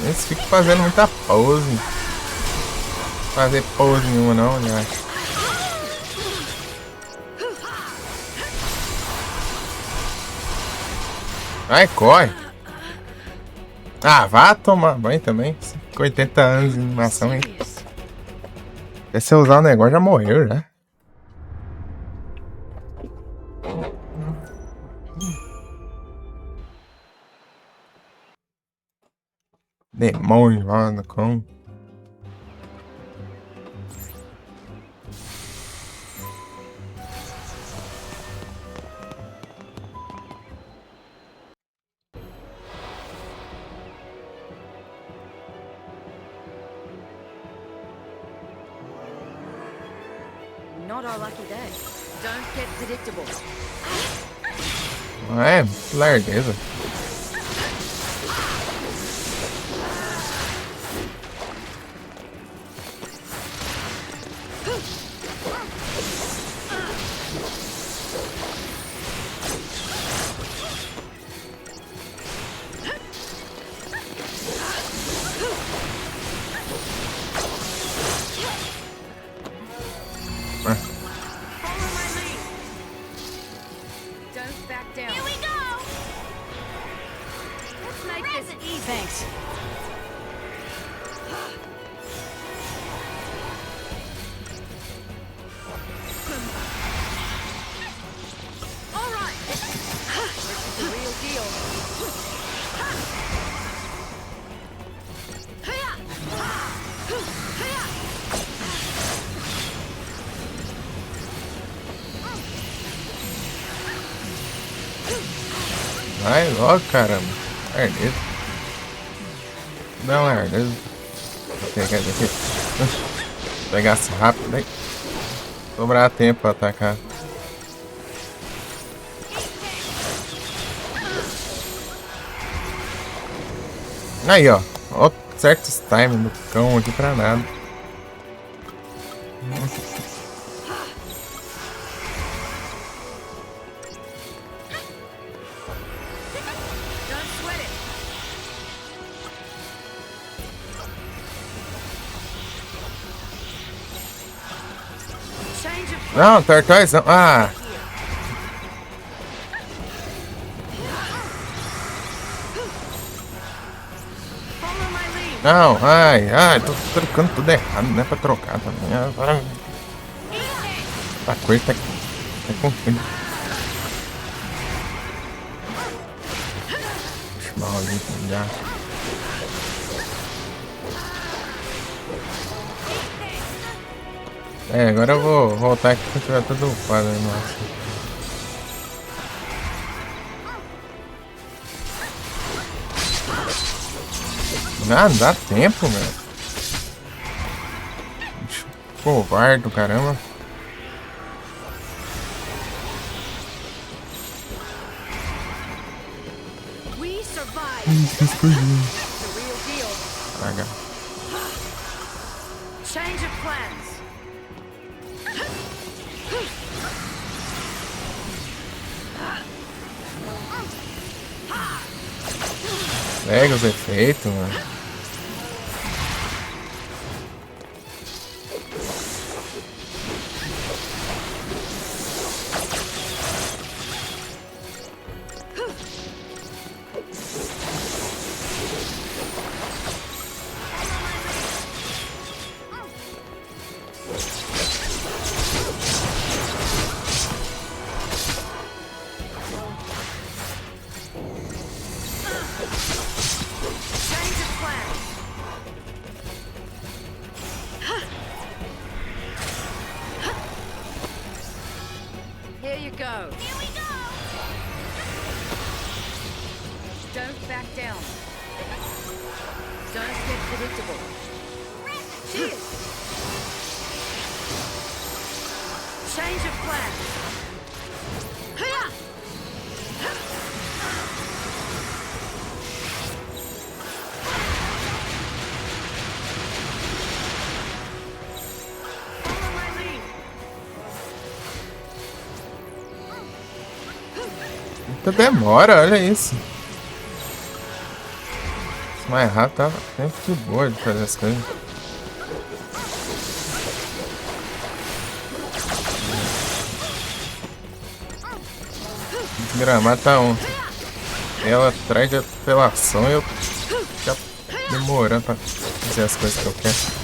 S1: Eles ficam fazendo muita pose. Fazer pose nenhuma não, aliás. Vai, corre. Ah, vá tomar banho também. Com 80 anos de animação, hein?
S4: Serious.
S1: Até se eu usar o negócio já morreu, já. Demônio, mano, com.
S4: Not our lucky day. Don't get predictable.
S1: É, lerdeza.
S4: Follow my lead. Don't back down.
S3: Here we go!
S4: Let's make this easy. Thanks.
S3: All right!
S4: This is the real deal.
S1: Vai logo, caramba. Lerdeza. Não, lerdeza. Vou pegar isso aqui. Pegasse rápido, hein? Sobrar tempo pra atacar. Aí, ó. Ó, certos timing do cão aqui pra nada.
S4: Don't sweat it.
S1: Não, Tortoise não. Ah!
S4: Follow my lead.
S1: Não, ai, tô trocando tudo errado, não é pra trocar também. Agora. A coisa tá confusa. Maldito já. É, agora eu vou voltar aqui quando tiver tudo upado aí, nossa. Não dá tempo, velho. Bicho covarde do caramba.
S4: We survived.
S1: Que escondido.
S4: The real deal.
S1: Praga.
S4: Change of plans.
S1: Pega os efeitos, mano.
S4: Change of plans. Here you go.
S3: Here we go!
S4: Don't back down. Don't get predictable. Cheers. Change of plans. Hiya! Follow my lead.
S1: Muita demora, olha isso. Se mais rápido, tava tempo de boa de fazer as coisas. Esse gramado tá um. Ela atrás de apelação e eu já demorando pra fazer as coisas que eu quero.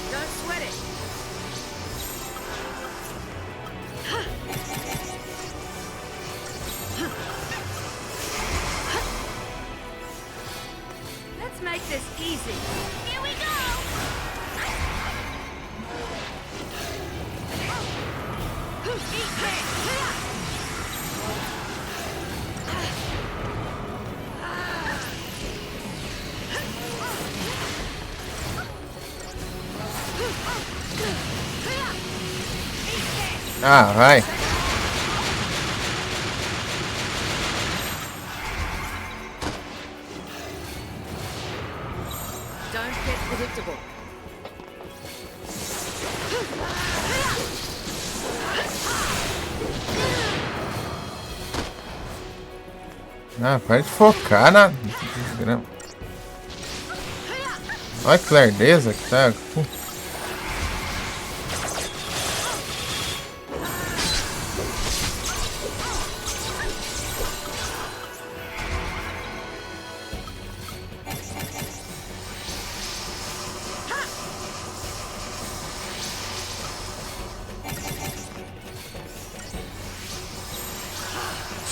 S4: Don't sweat it. Let's make this easy.
S3: Here we go!
S1: Ah, vai.
S4: Don't get predictable.
S1: Ah, pode focar na. Olha que lerdeza que tá.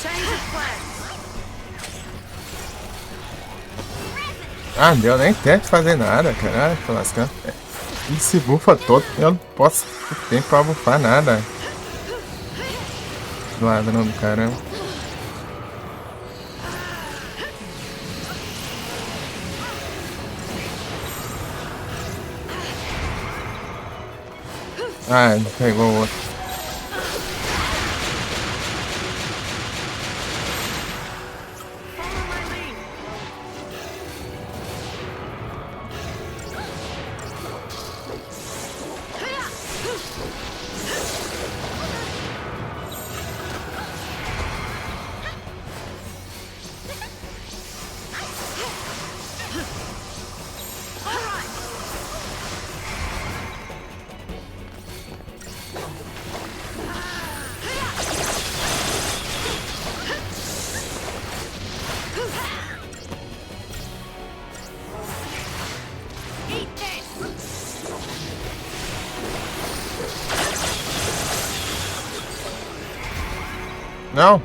S4: Change of plans.
S1: Ah, não deu nem tempo de fazer nada, caralho, tô lascando. Ele se bufa todo, eu não posso ter tempo pra bufar nada. Ladrão do caramba. Ah, ele pegou o outro.
S4: Follow my lead.
S1: Não.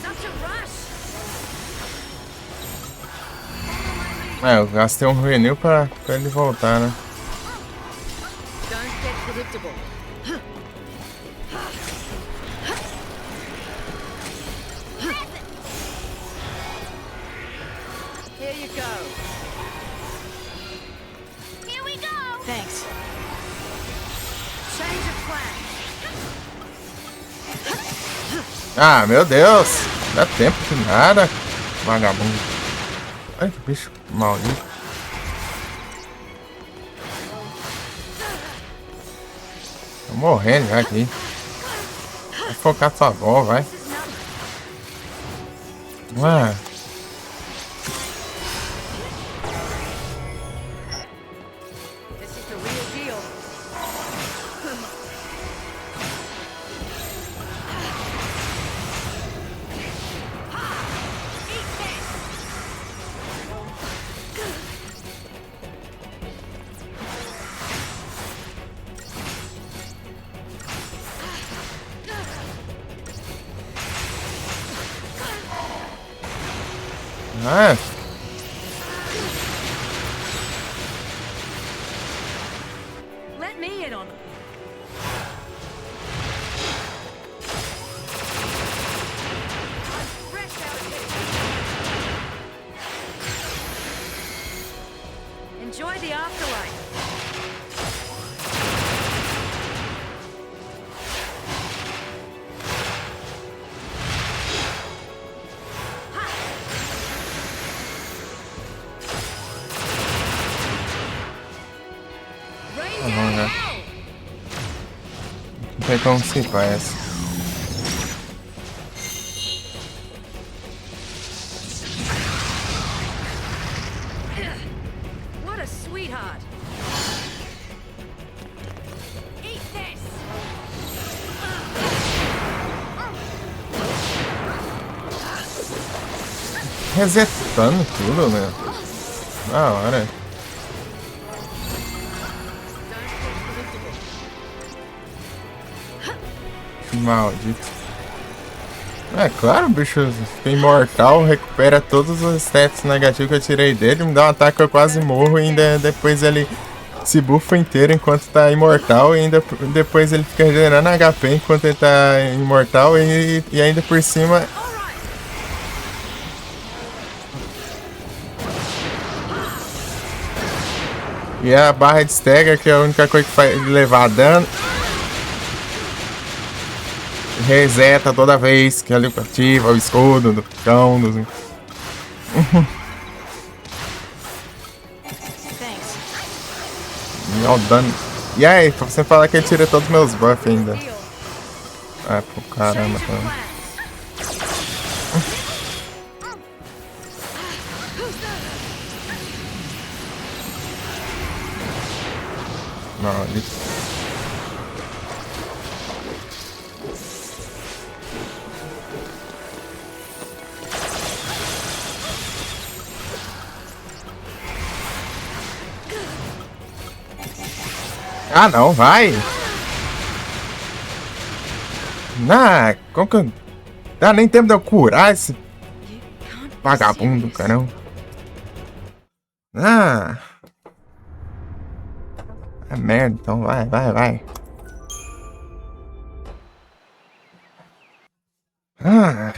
S3: Such a rush.
S1: É, eu gastei um renew pra ele voltar, né?
S3: Don't get predictable. Here you go. Here we go. Thanks. Change of plan.
S1: Ah, meu Deus! Dá tempo de nada, vagabundo. Ai, que bicho maldito. Tô morrendo já aqui. Vai focar sua avó, vai. Ué.
S3: This is the real deal. Eat this.
S1: Ah,
S3: Let me in on them. I'm fresh out here. Enjoy the afterlife. Rain
S1: tá bom
S3: down
S1: já.
S3: hell.
S1: Não tem como cipar essa.
S3: What a sweetheart. Eat this.
S1: Resetando tudo, né? Da hora.
S3: Don't get predictable.
S1: Maldito. É claro, o bicho fica imortal, recupera todos os stats negativos que eu tirei dele, me dá um ataque, eu quase morro e ainda depois ele se buffa inteiro enquanto tá imortal e ainda depois ele fica regenerando HP enquanto ele tá imortal e ainda por cima. E a barra de stagger, que é a única coisa que faz levar dano. Reseta toda vez que ele ativa o escudo do cão.
S3: Thanks.
S1: Olha o dano. E aí, você fala que ele tira todos os meus buffs ainda.
S3: Deal.
S1: Ah, pô, caramba,
S3: Change of
S1: cara.
S3: plan.
S1: Maldito. Ah, não, vai! Ah, como que eu... Dá nem tempo de eu curar esse
S3: You can't be
S1: vagabundo,
S3: serious.
S1: caramba. Ah! É merda, então vai, vai, vai. Ah!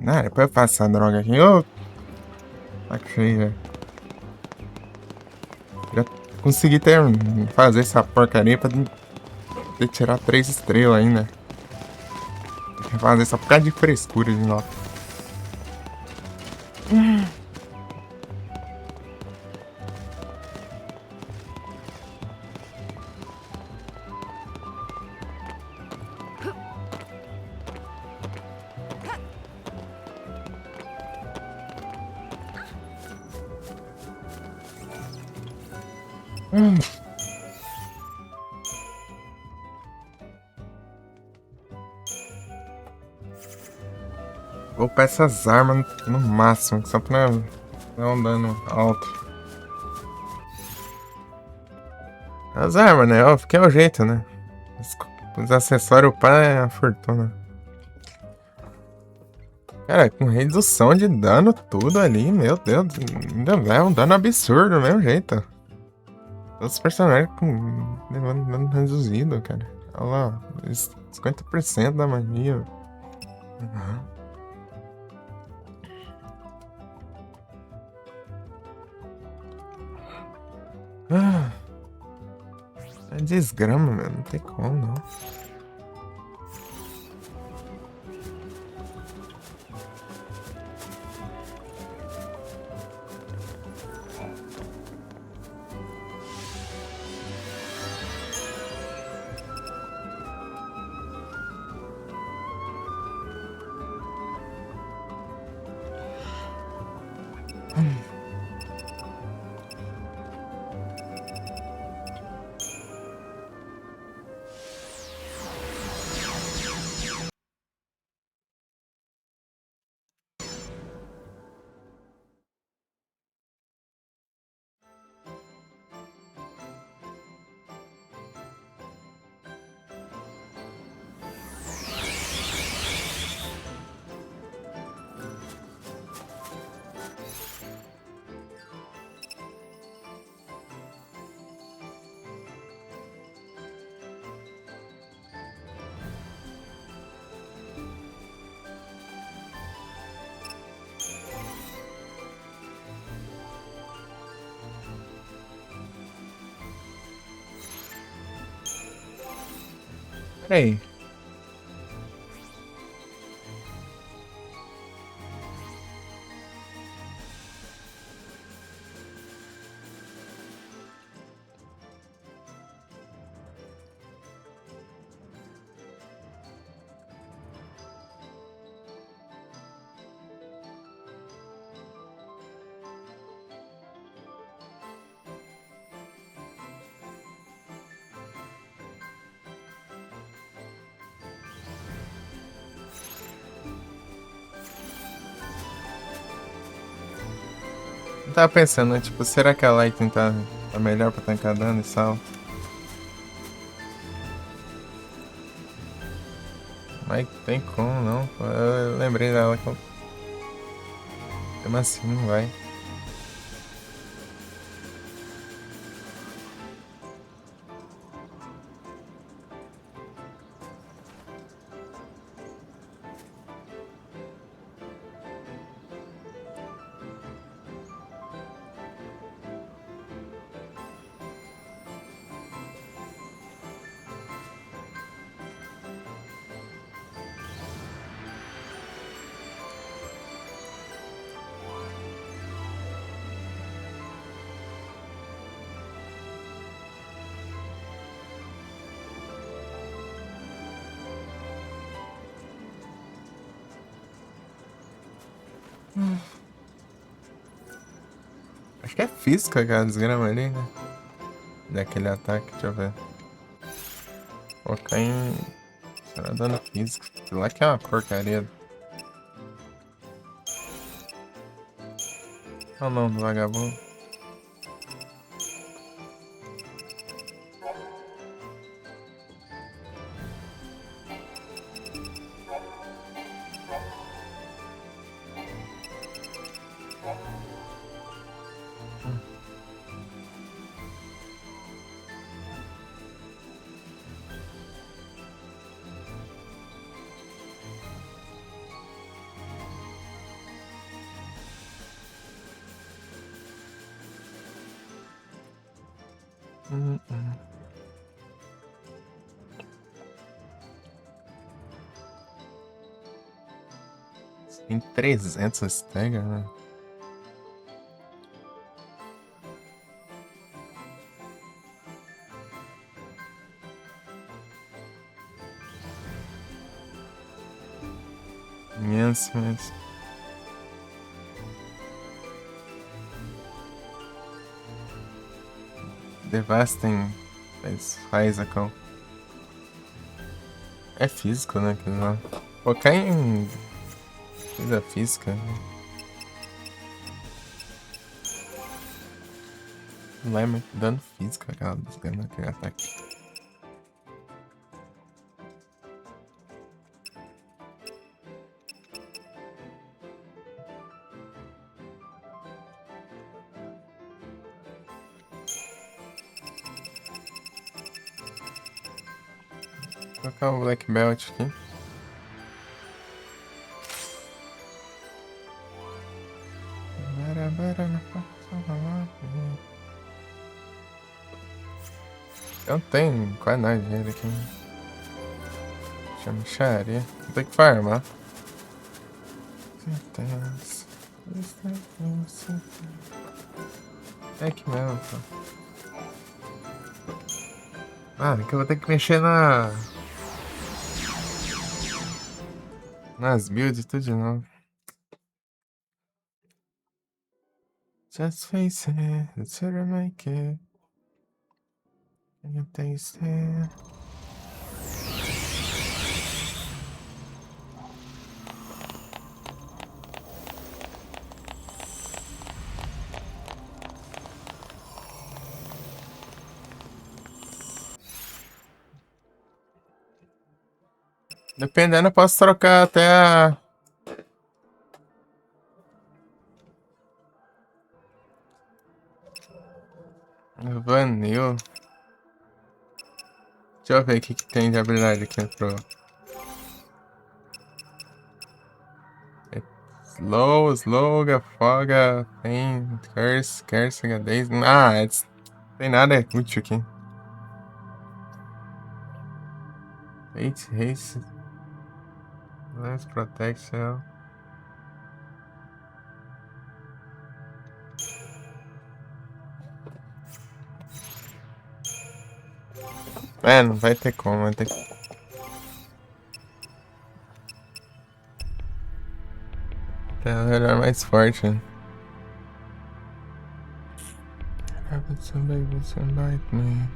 S1: Ah, depois eu faço essa droga aqui. Ô! Saco cheio, velho. Já consegui fazer essa porcaria pra ter tirar 3 estrelas ainda. Tem que fazer só por causa de frescura de nota. Vou upar essas armas no máximo, só pra dar um dano alto. As armas, né? Óbvio que é o jeito, né? Os acessórios upar é a fortuna. Cara, com redução de dano tudo ali, meu Deus. Ainda é um dano absurdo do mesmo jeito. Todos os personagens com dano reduzido, cara. Olha lá, 50% da magia. Uhum. Ah, é desgrama, meu. Não tem como, não. Peraí. Eu tava pensando, né? Tipo, será que a Lightning tá melhor pra tancar dano e salto? Mas tem como não? Pô, eu lembrei dela que eu... Mesmo assim, não vai. Acho que é física aquela desgrama ali, né? Daquele ataque, deixa eu ver. Focar em... Será dano físico. Aquilo lá que é uma porcaria. Ah não, do vagabundo. Hum. Tem 300 stagger, né? Imenso, mas... Devastem faz a cão. É físico, né? Focar em Coisa física. Não é muito dano físico aquela desgrama, aquele ataque. Vou colocar o Black Belt aqui. Eu não tenho quase nada de dinheiro aqui. Deixa eu mexer. Vou ter que farmar. É que mesmo, pô. Ah, que eu vou ter que mexer nas builds e tudo de novo. Just face it, it's how to make it. Can you taste it? Dependendo, eu posso trocar até a... Vanil. Deixa eu ver o que tem de habilidade aqui pro... Slow, afoga, tem curse, H10. Ah, tem nada útil aqui. Fate, haste, lance, protection. É, não vai ter como, vai ter que... Tem a melhor mais forte, né? Somebody bite me.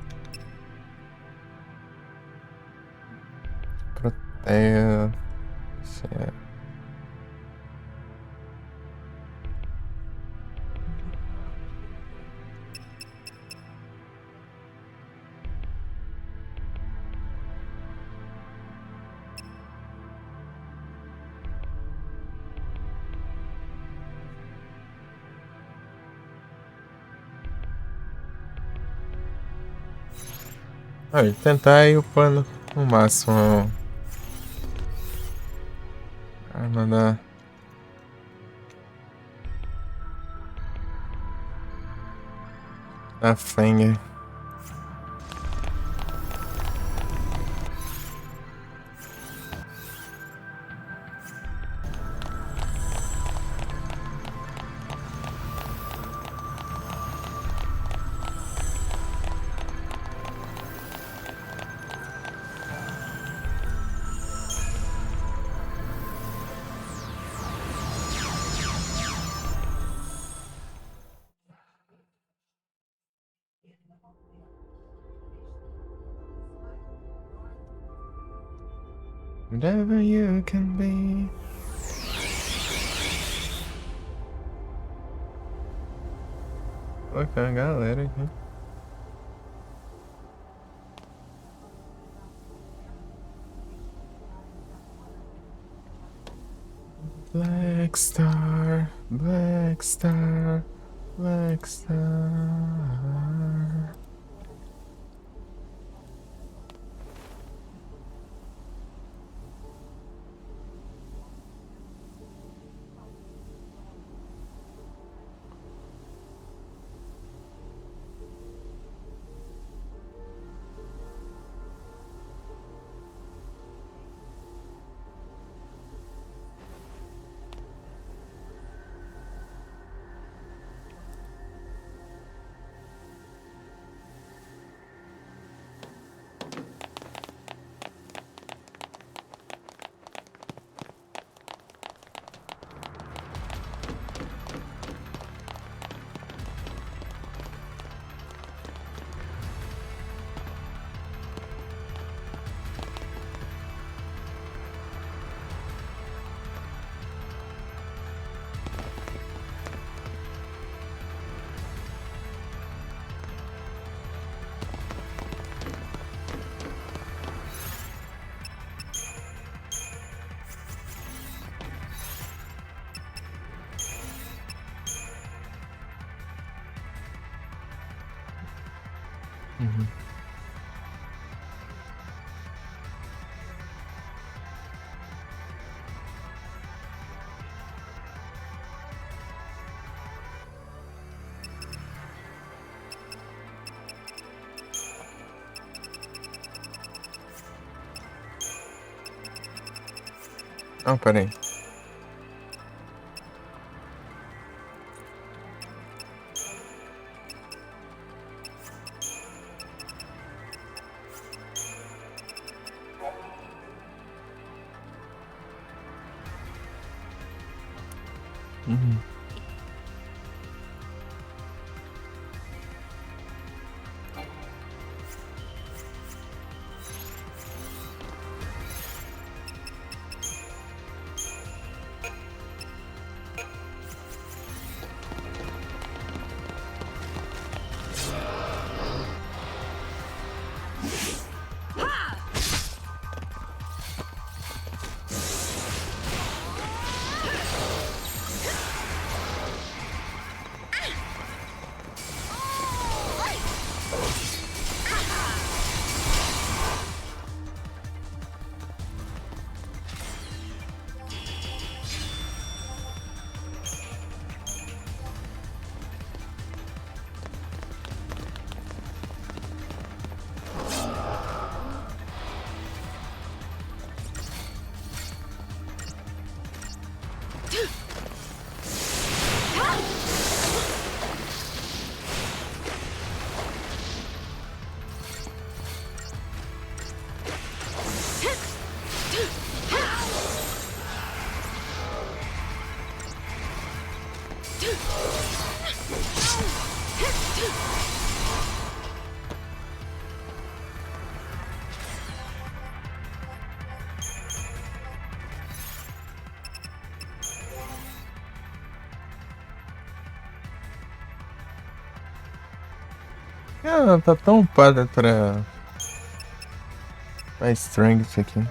S1: Proteia. Olha, tentar ir upando no máximo a arma da Fang. Whatever you can be. Colocar a galera aqui. Black Star, Black Star, Black Star. Uhum. Ah, peraí. Uhum. Ah, tá tão upada pra Strength aqui.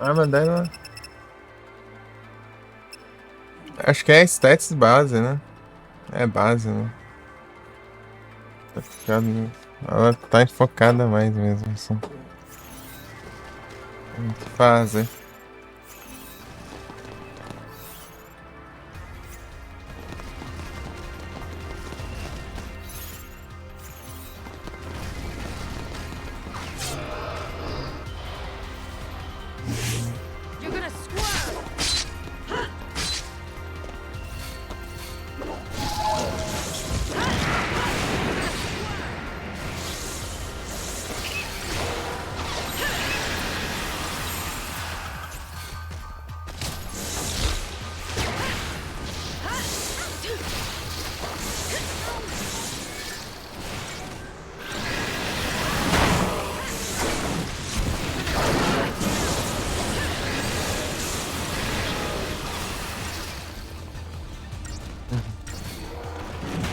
S1: A arma dela. Acho que é stats base, né? É base, né? Tá ficando. Ela tá enfocada mais mesmo, assim. Tem o que fazer.
S3: You're gonna squirm!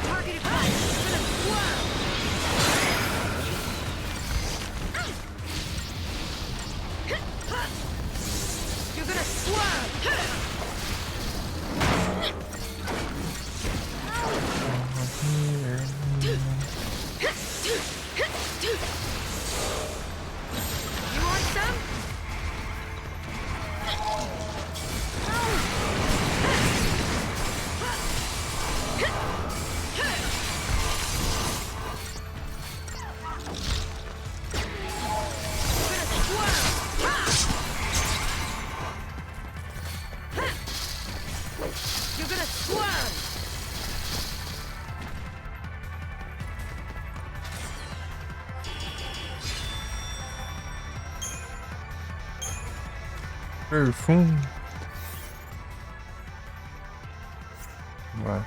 S3: Targeted fire! You're gonna squirm! You want some? You're gonna squirm!
S1: Perfume. Vai.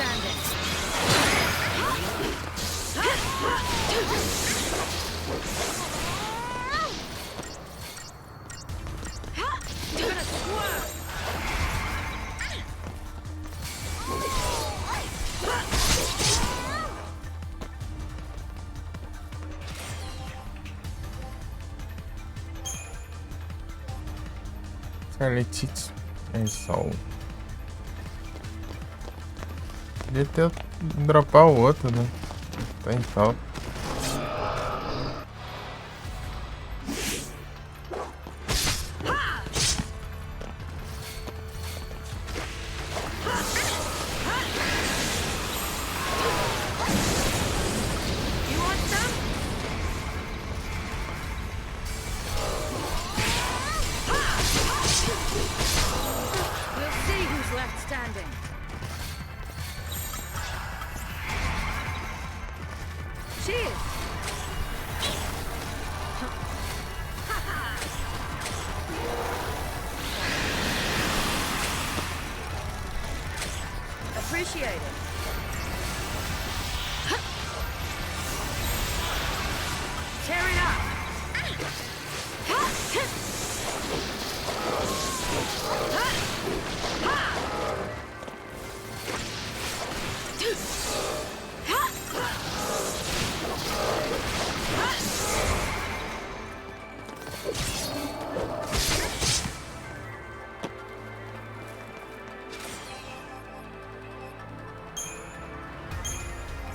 S3: standing. You're gonna swerve.
S1: Scarletite é sol. Podia ter dropar o outro, né? Tá em falta.
S3: You want some? We'll see who's left standing. Cheers! Appreciate it. Tear it up!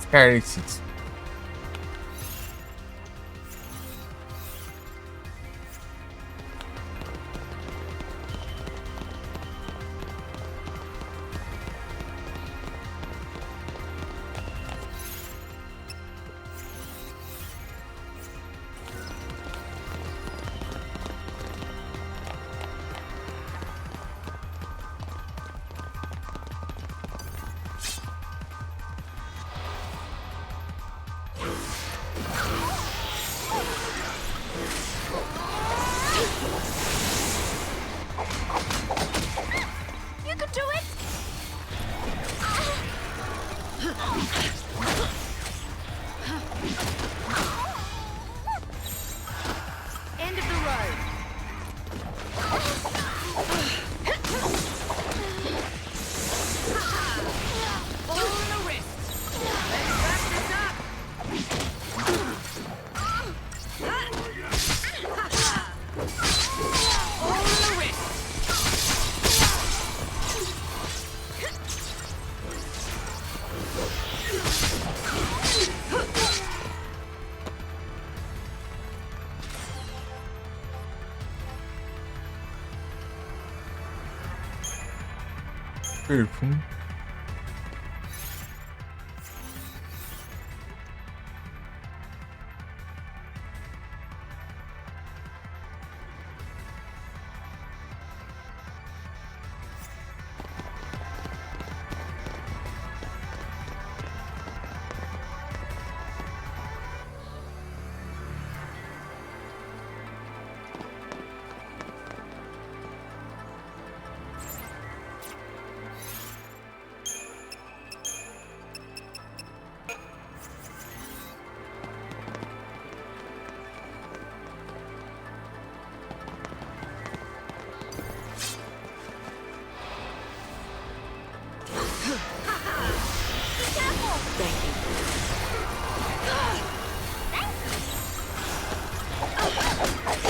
S1: Scarletite.
S3: You can do it! End of the road. Ball in the wrist. Let's wrap this up. Ball in the wrist.
S1: Perfume.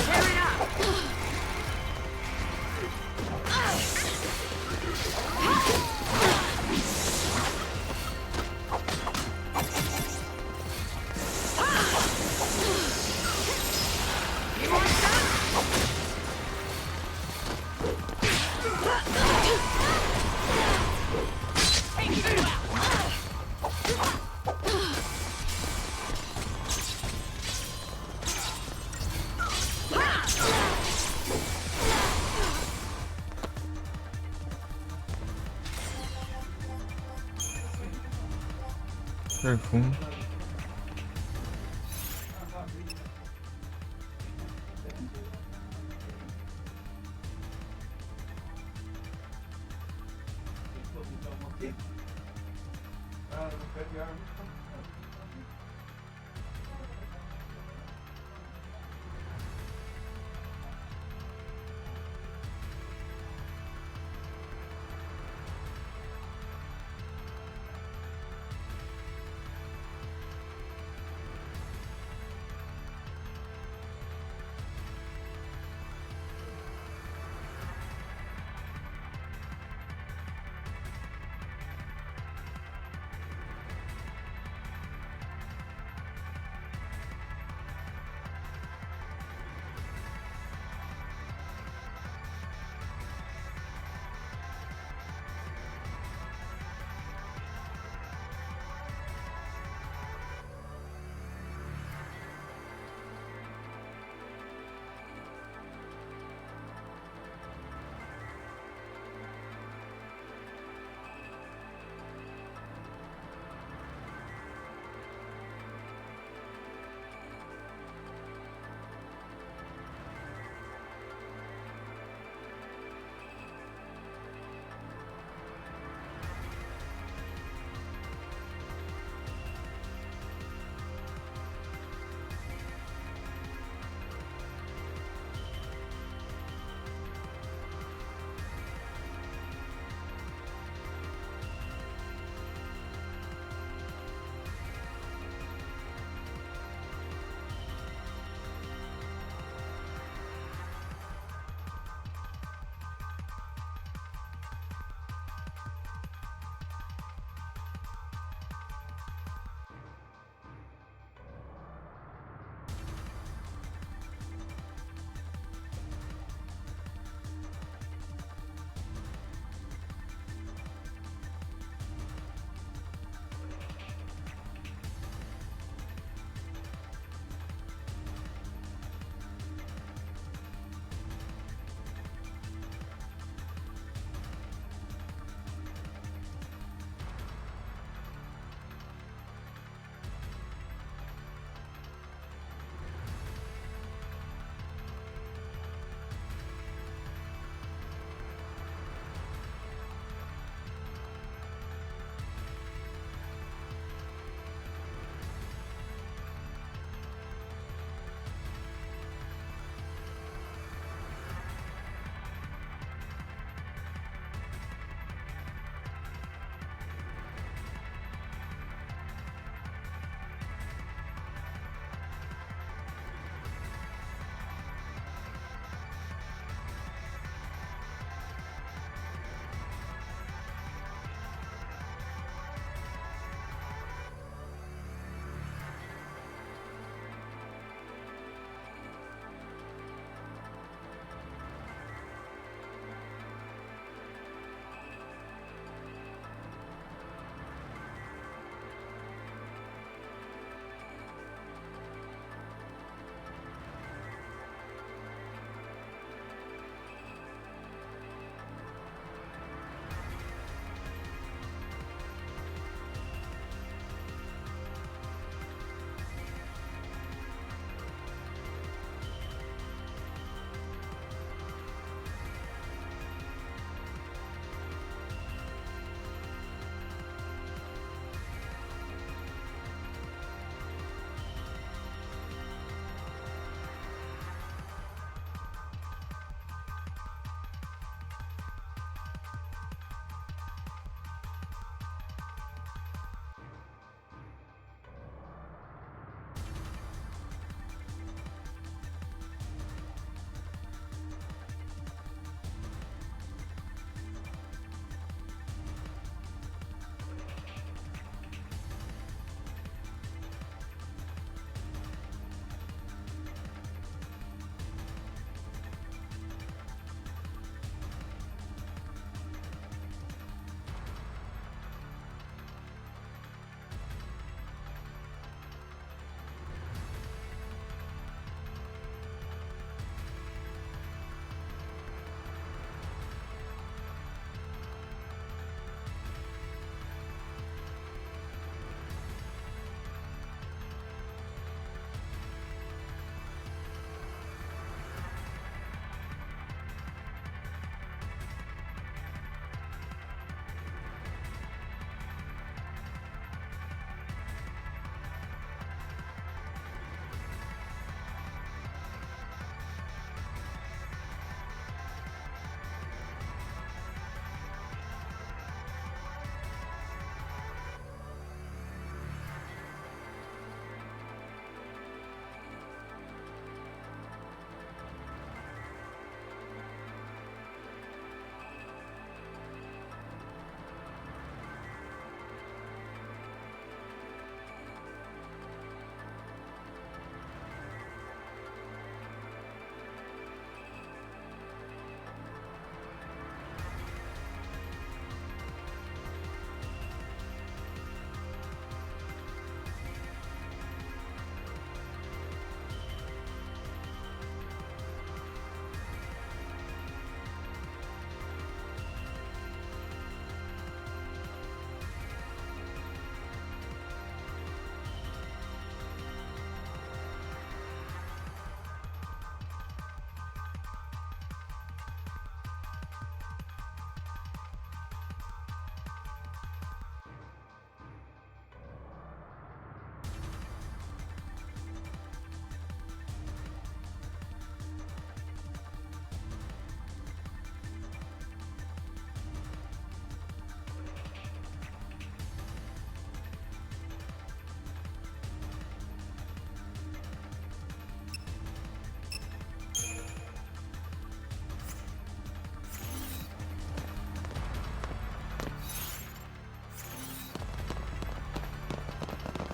S1: Tear it up. You want some? Perfume.
S2: não pede arma.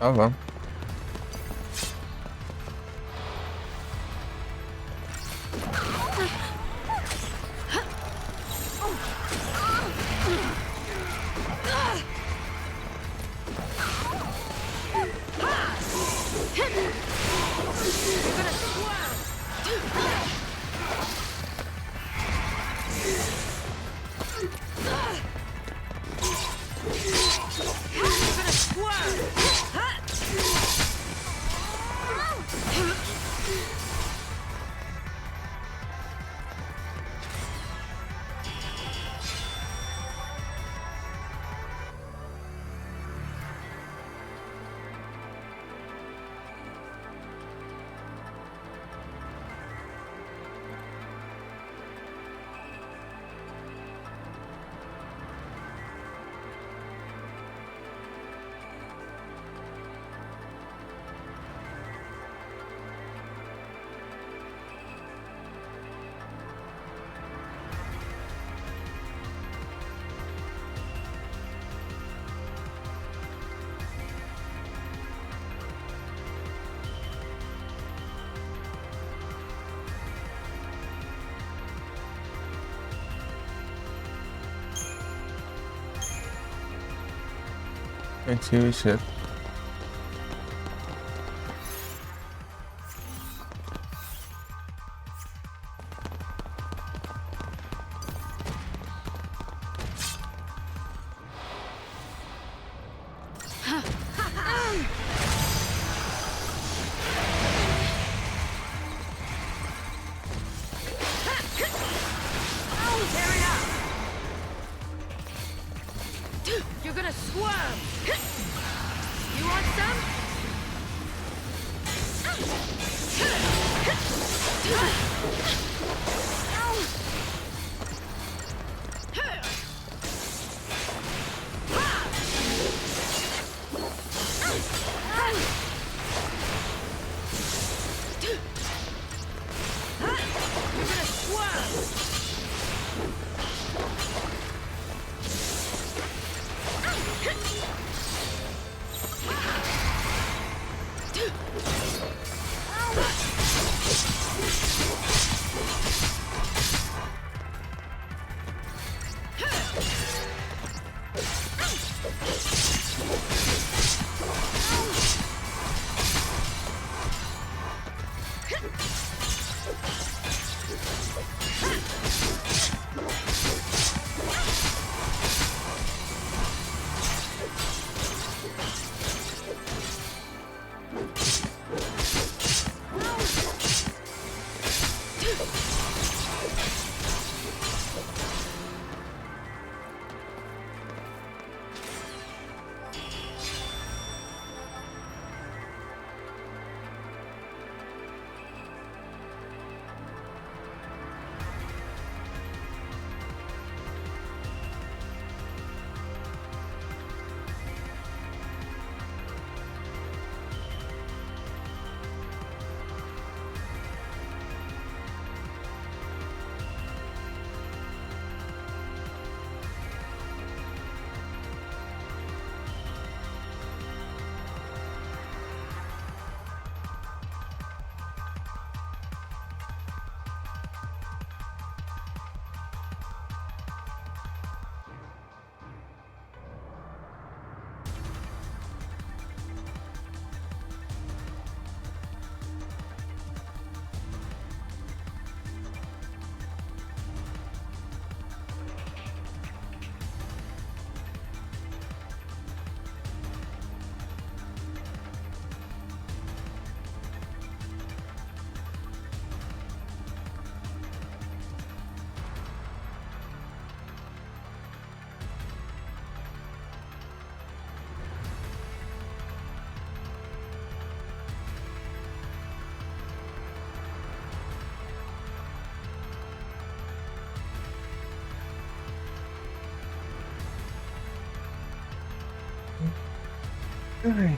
S1: Ah, vamos. Antigo shit.
S3: You're gonna squirm! You want some? You're gonna squirm!
S1: Ai.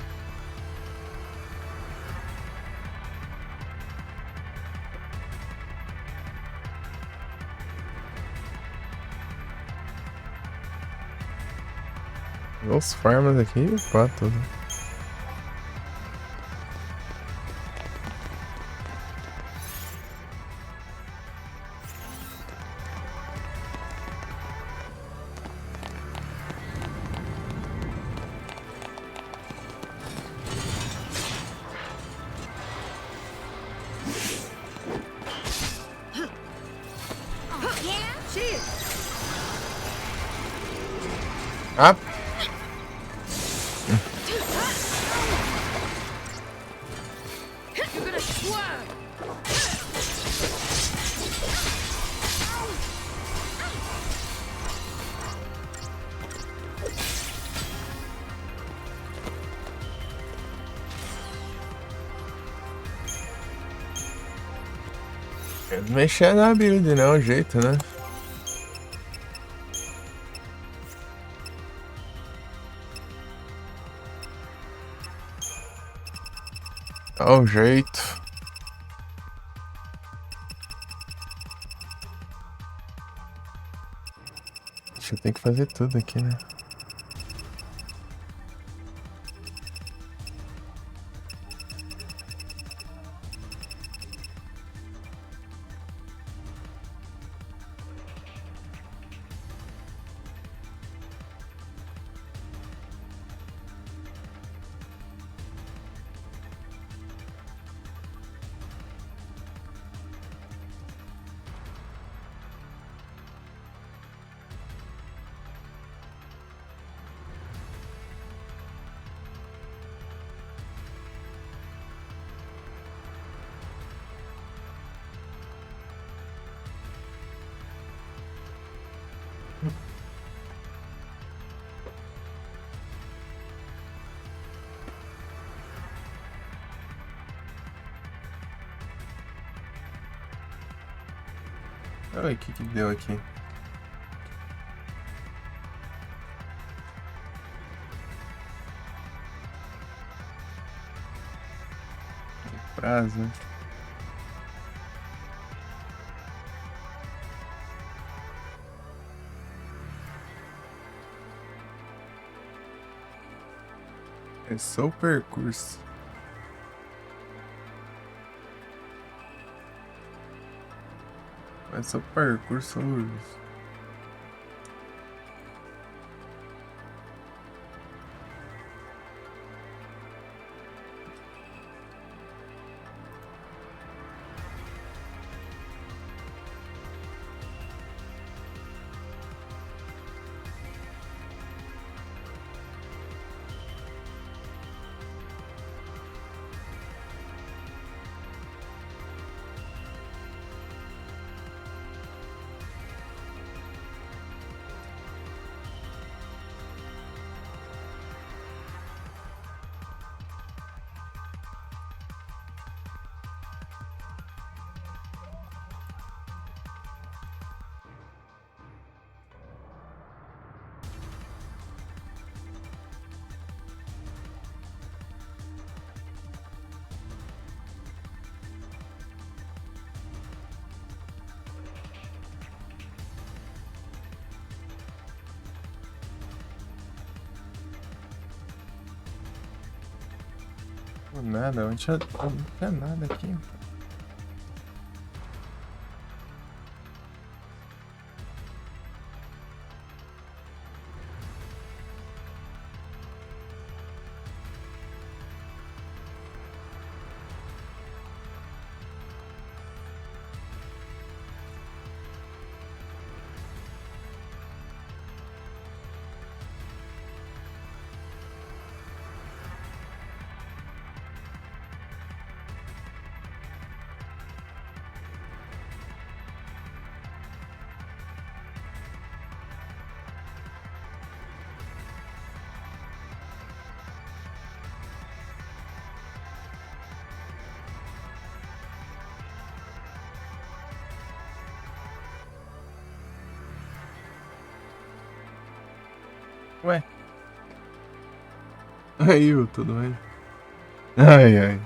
S1: Os farmas aqui, pá, tudo. Ah!
S3: You're gonna swerve.
S1: Mexer na build, né? O jeito, né? Dá o jeito. Deixa eu ter que fazer tudo aqui, né? Olha o que deu aqui. Prazo. É só o percurso. É só o percurso. Nada, não tinha nada aqui. Ué. Aí, tudo bem? Ai, ai.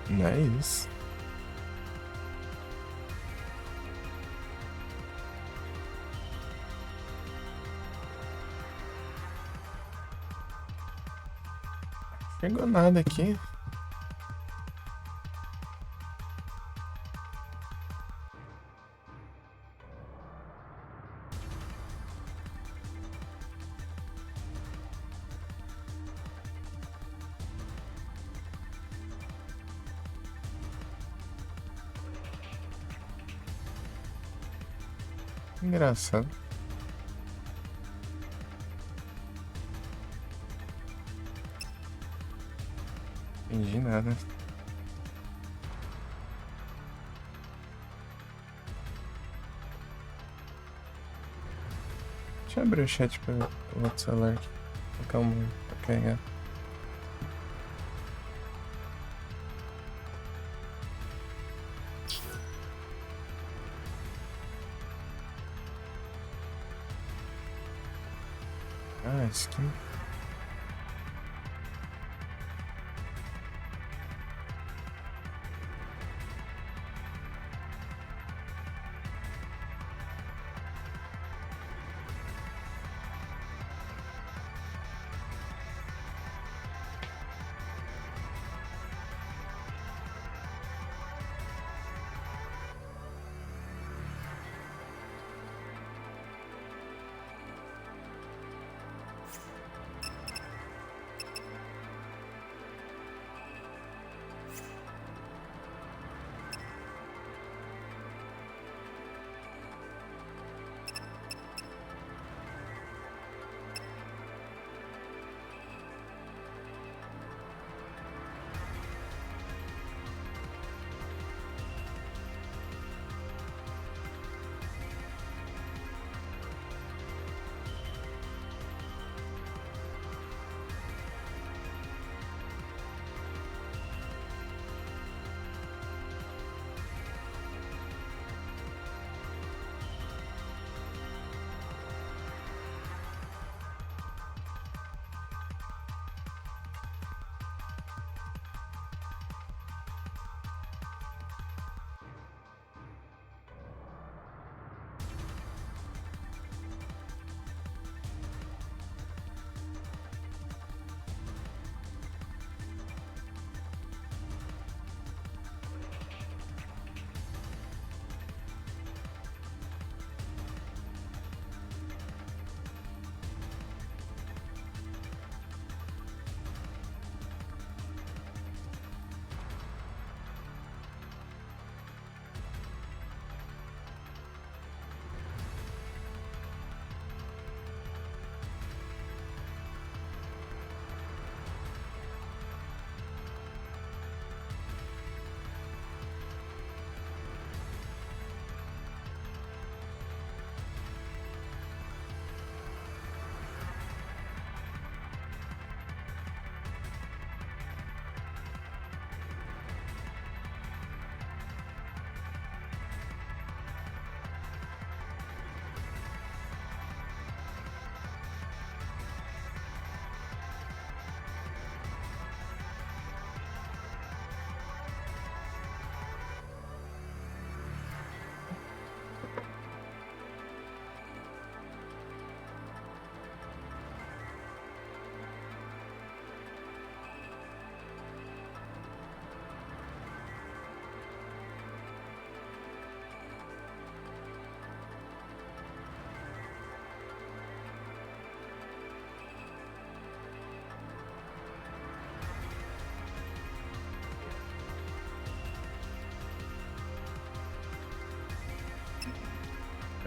S1: Nice. Chegou nada aqui. Engraçado. Entendi nada. Deixa eu abrir o chat pra ver o outro celular aqui. Calma aí, pra carregar. Ah, skin.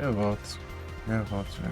S1: Eu volto. Eu volto já.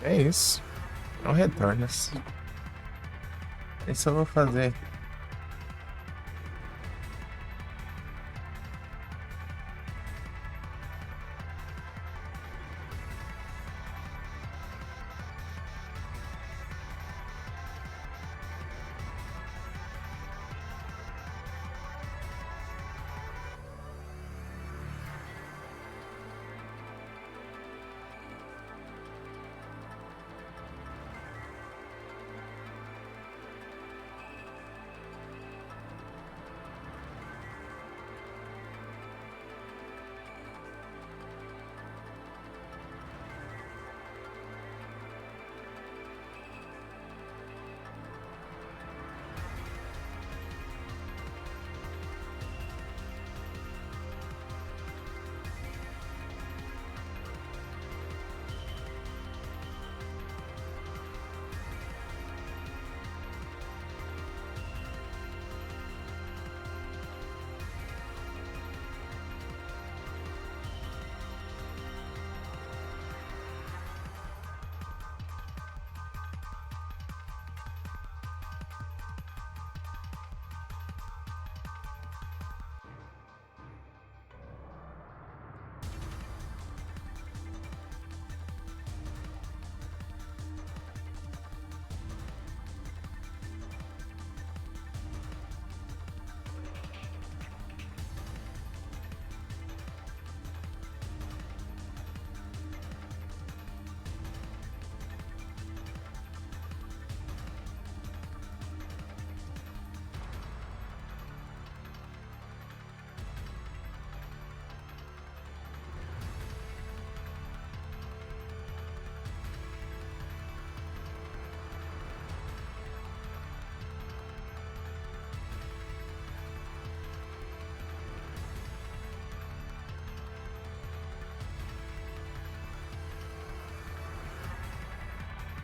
S1: É isso. Não retornas. Isso eu vou fazer.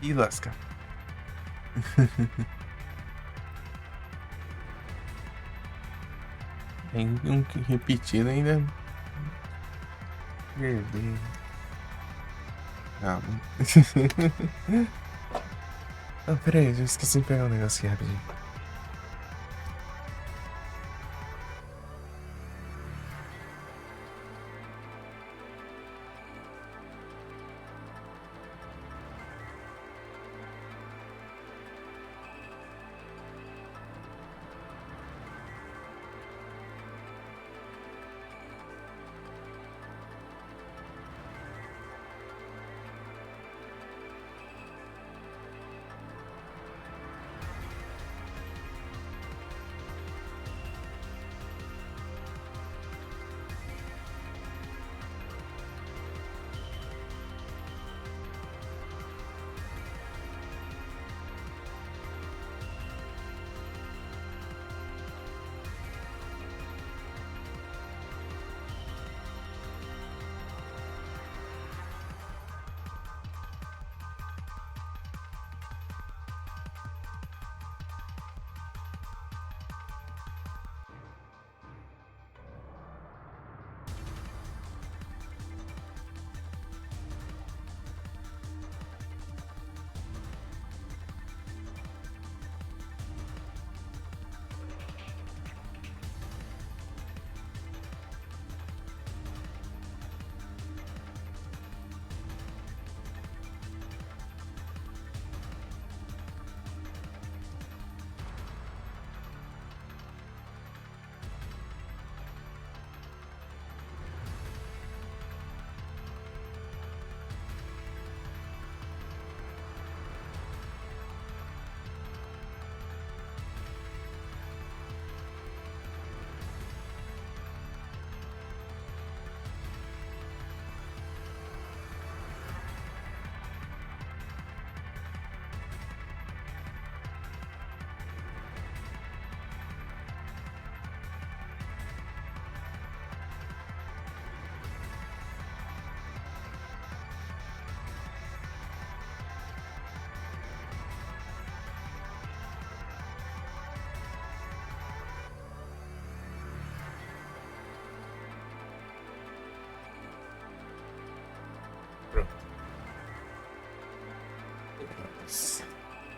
S1: Ih, lasca. Tem um que repetindo ainda. Perder. Calma. Ah, pera aí, eu esqueci de pegar um negócio aqui rapidinho.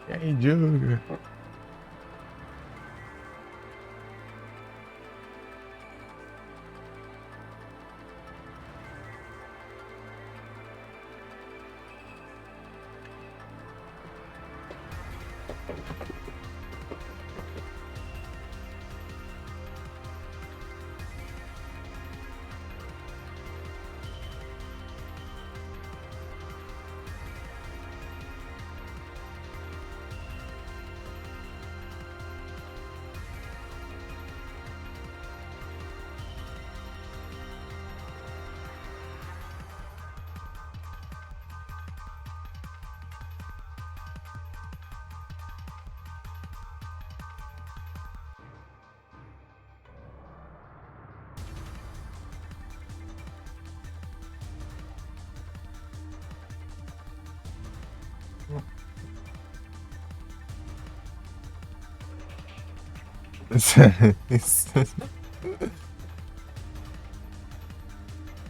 S1: E aí, Júlio?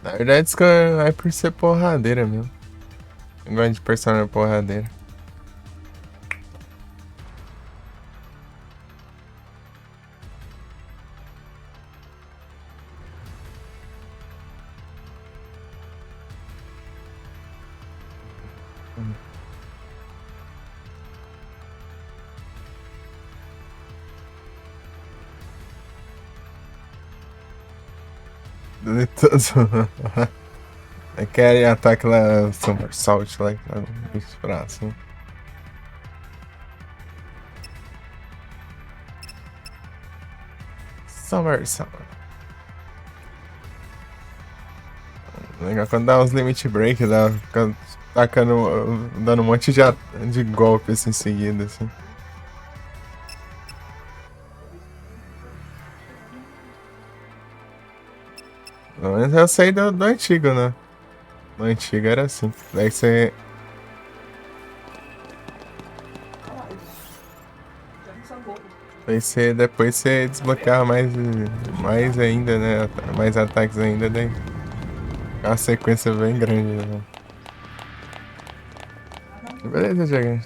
S1: Na verdade, isso que é por ser porradeira mesmo. Eu gosto de personagem porradeira. Deleitoso. Aquele ataque lá, somersault lá, os braços. Somersault. Legal quando dá uns limit break, dá, fica tacando, dando um monte de golpe assim em seguida, assim. Pelo menos eu sei do antigo, né? No antigo era assim. Daí você. Depois você desbloqueava mais ainda, né? Mais ataques ainda, daí. É uma sequência bem grande, né? Beleza, Diego.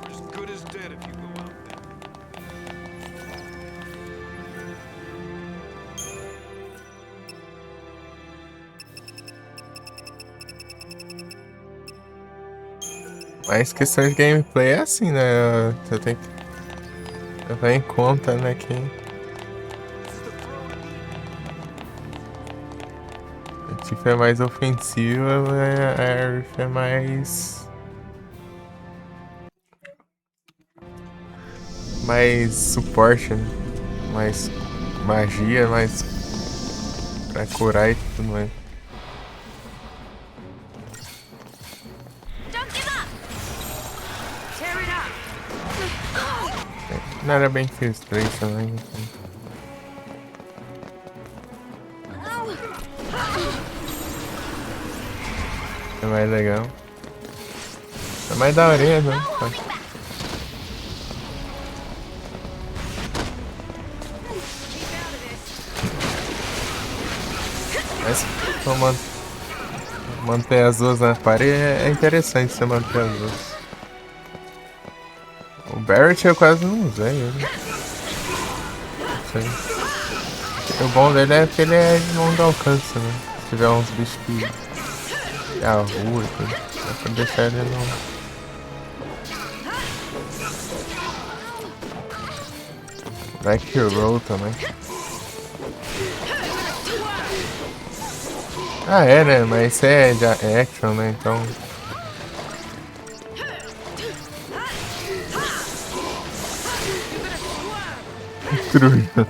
S5: As good as dead if you go out there.
S1: Mas questão de gameplay é assim, né? Você tem que levar em conta, né? Que a Tiff é mais ofensiva, a Aerith é mais suporte, né? Mais magia, mais pra curar e tudo mais.
S3: Don't give up! Tear it up!
S1: Não era bem frustration, né? Então, é mais legal. É mais daorinha, né? Mas pra manter as duas na parede é interessante você manter as duas. O Barret eu quase não usei ele. Não sei. O bom dele é que ele é de longo alcance, né? Se tiver uns bichos que é a rua e tudo, dá pra deixar ele no. Black Roll também. Ah, é, né? Mas isso é de action, né? Então. Truia.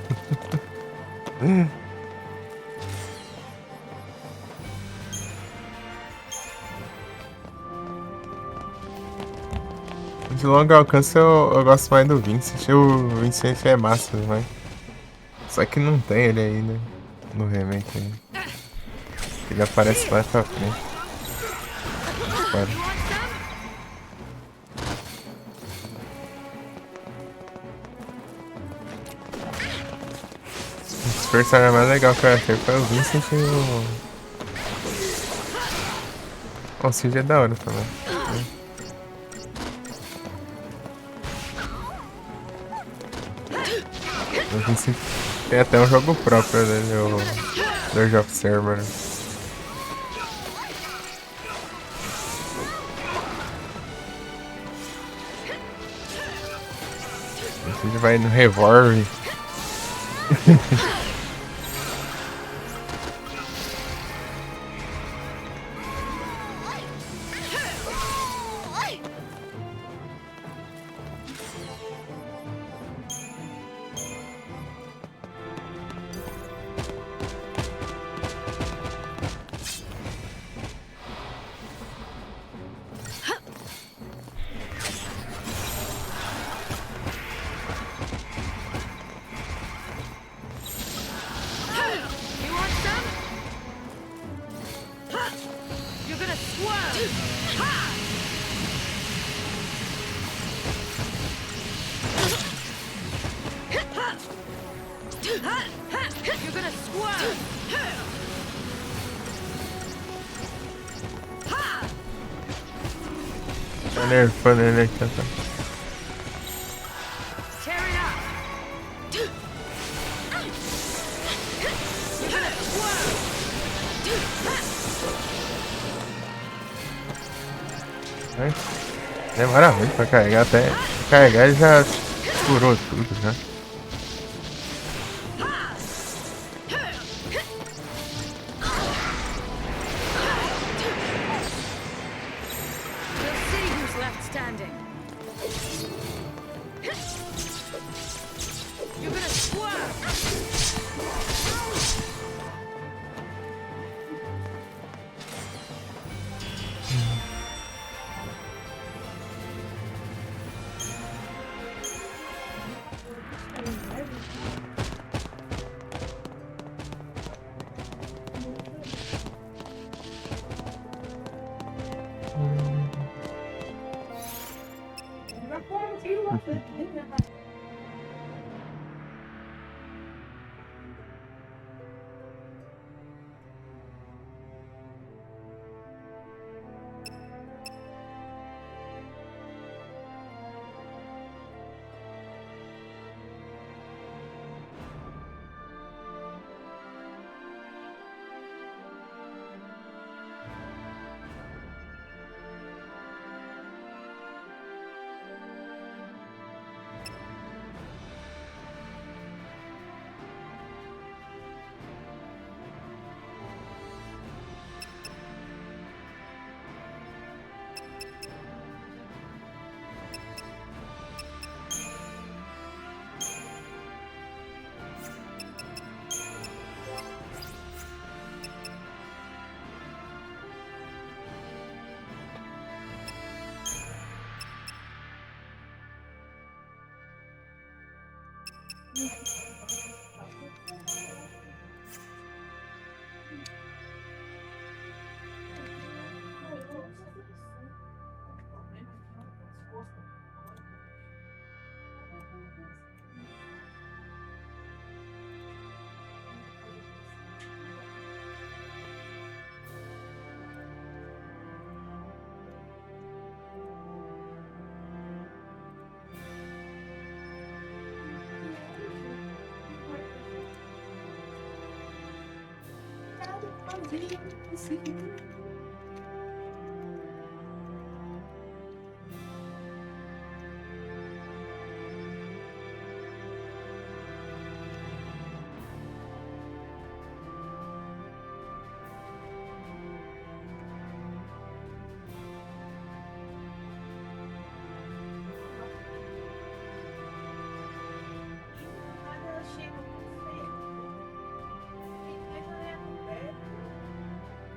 S1: De longo alcance eu gosto mais do Vincent. O Vincent é massa, né? Só que não tem ele aí, né? No remake aí. Ele aparece mais pra frente. Espera.
S3: You want some?
S1: Os personagens mais legais que eu achei foi o Vincent e o Cid é da hora também. O Vincent tem até um jogo próprio dele, o Dirge of Cerberus. O Cid vai no Revolve.
S3: You want some? You're gonna swerve! Ha! You're gonna swerve!
S1: Tá nerfando ele aqui, tá?
S3: Tear it up! You're gonna swerve!
S1: Vai. Demora muito pra carregar, até carregar ele já curou tudo já.
S3: We'll see who's left standing. You're gonna swerve!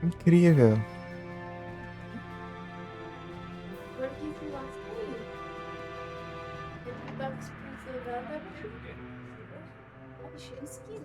S1: Incrível.
S4: Chinsky?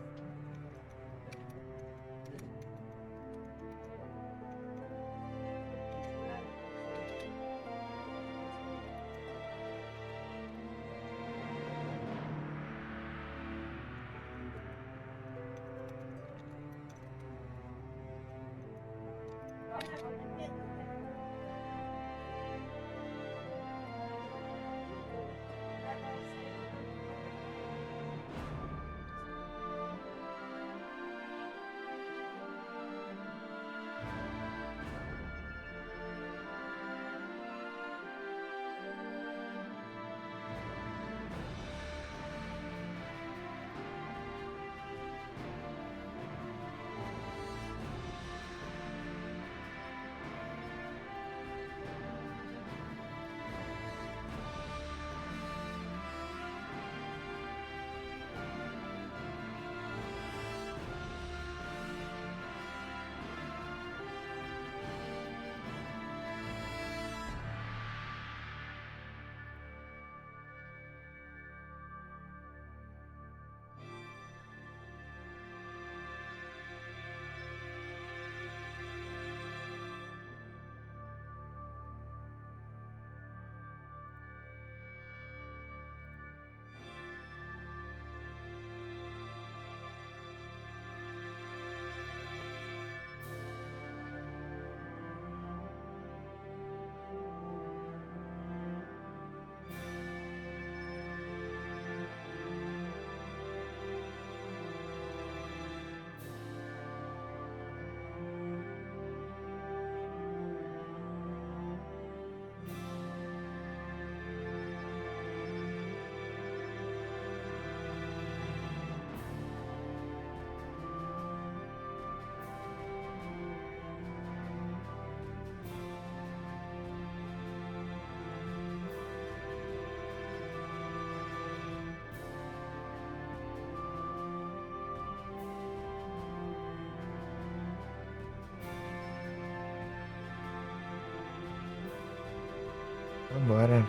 S1: Vambora.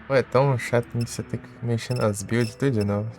S1: Pô, é tão chato de você ter que mexer nas builds tudo de novo.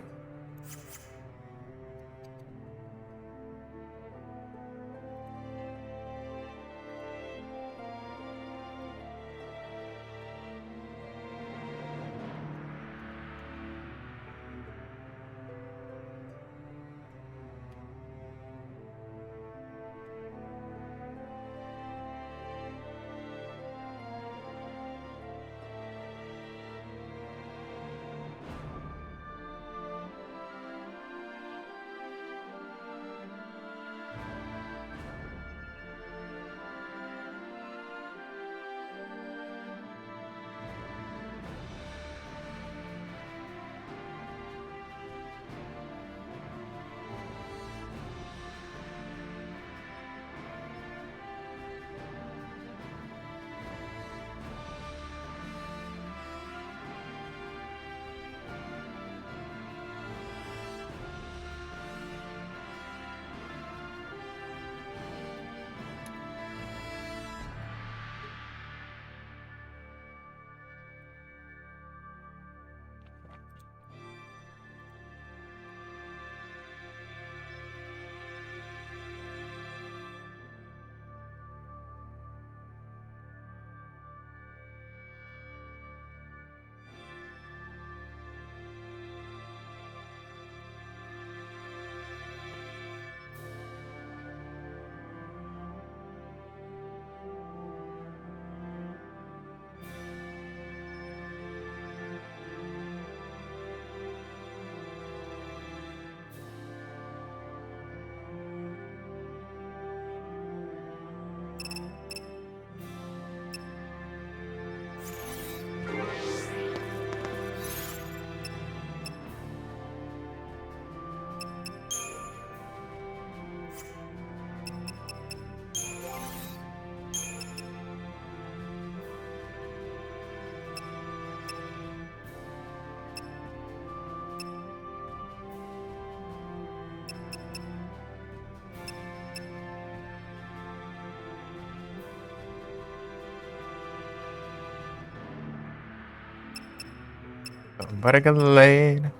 S1: Bora, galera.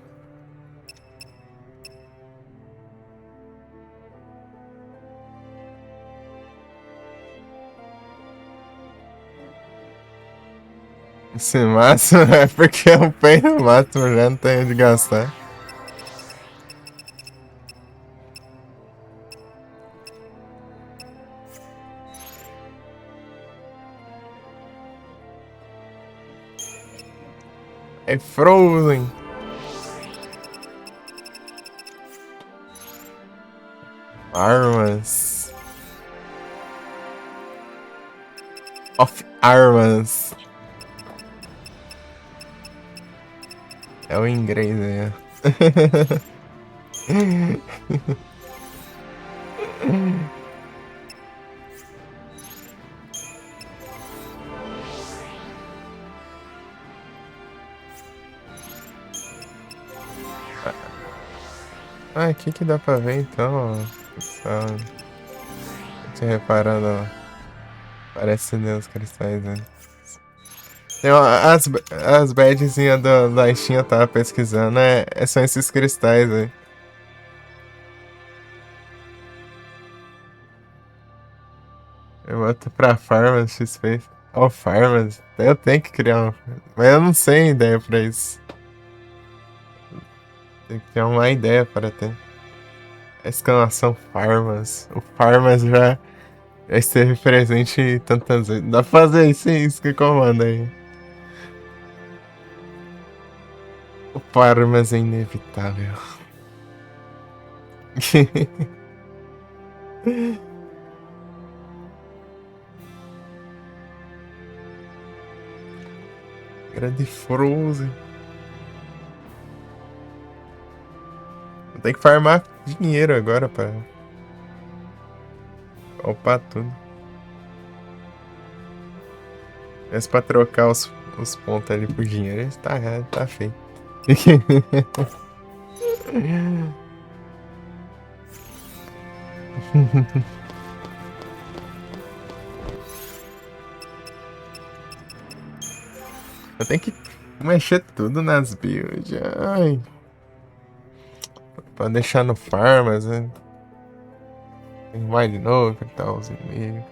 S1: Esse máximo é porque eu pego o máximo, já não tenho de gastar. É Frozen. Armas. Of Armas. É o inglês aí. Ah, aqui que dá pra ver então, ó. Só... Tô reparando, ó. Parece Deus cristais, né? Tem as badgezinhas da Steam eu tava pesquisando, são esses cristais aí. Eu boto pra Farmas XP. Ó, Farmas. Eu tenho que criar uma. Mas eu não sei ideia pra isso. Tem que ter uma ideia para ter. Exclamação Farmas. O Farmas já esteve presente tantas vezes. Dá pra fazer isso que comanda aí. O Farmas é inevitável. Grande Frozen. Tem que farmar dinheiro agora pra upar tudo. Mas pra trocar os pontos ali por dinheiro, tá feio. Eu tenho que mexer tudo nas builds. Ai. Pra deixar no farmas, né? Vai de novo, apertar os e-mails.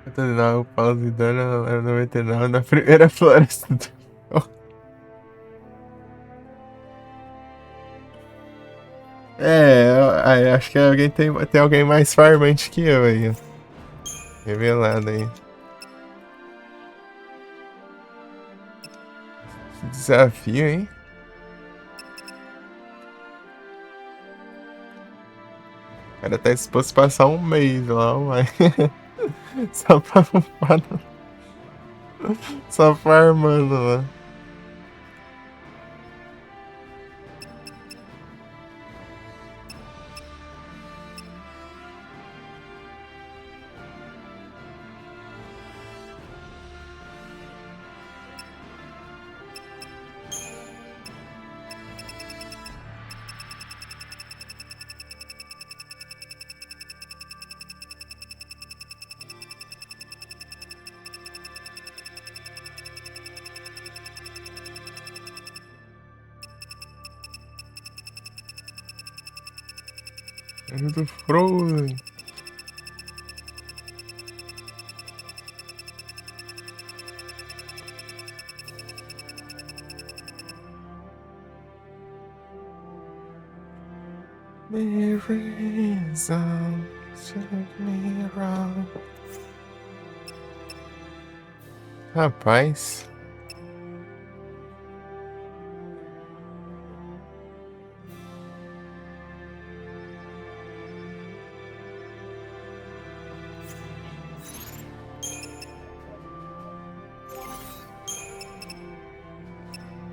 S1: Eu tô dando o pause e dano era 99 na primeira floresta do acho que tem alguém mais farmante que eu aí, ó. Revelado aí. Que desafio, hein? O cara tá disposto a passar um mês lá, mas... Só pra upar. Só farmando lá. Do Frozen. Me reason, take me wrong. Rapaz.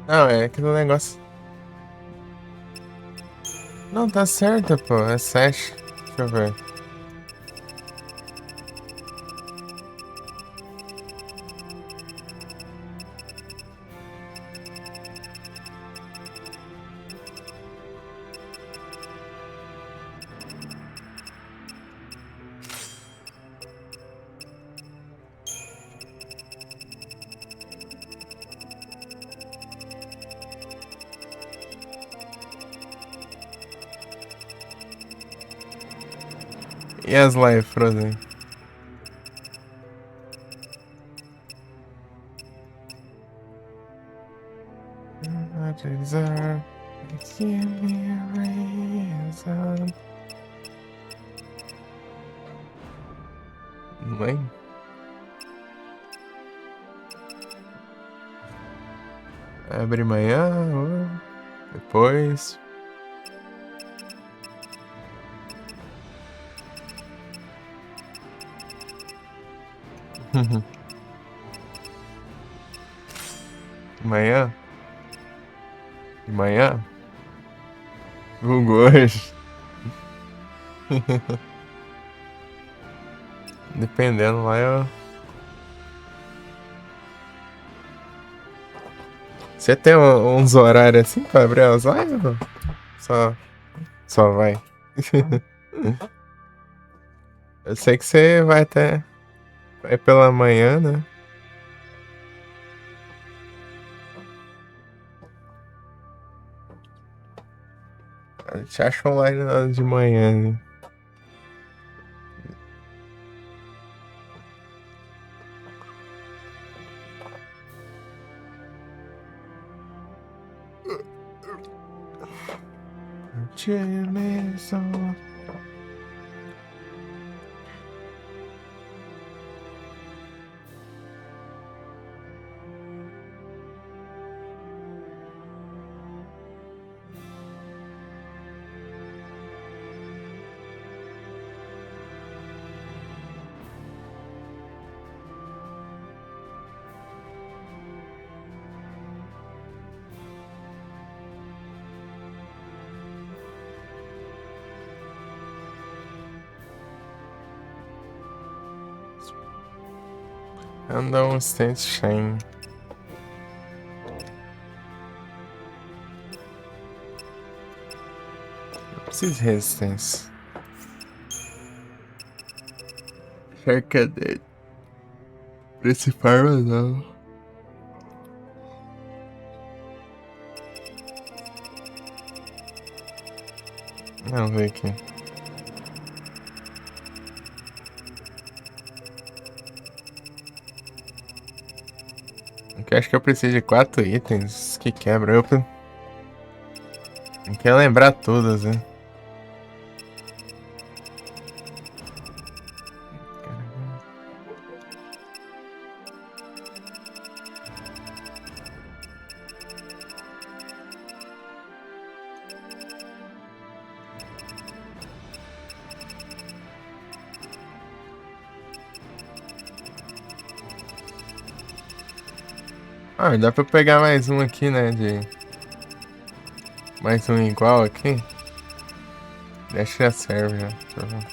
S1: Não, é aquele negócio. Não, tá certo, pô. É 7. Deixa eu ver. Yes, life, Frozen. I deserve to give me a reason. Mãe? Abre amanhã ou depois. Amanhã? De manhã? Vulgo hoje. Dependendo lá eu. Você tem uns horários assim pra abrir as lives? Ou só vai. Eu sei que você vai até. Vai pela manhã, né? A gente acha online na hora de manhã, né? Dimensão. Anda um stance shame. Eu preciso de resistência. Cerca dele. Pra esse farma não. Vamos ver aqui. Acho que eu preciso de 4 itens que quebra. Eu quero lembrar todas, né? Ah, dá pra pegar mais um aqui, né? Mais um igual aqui. Acho que já serve, já. Deixa eu ver.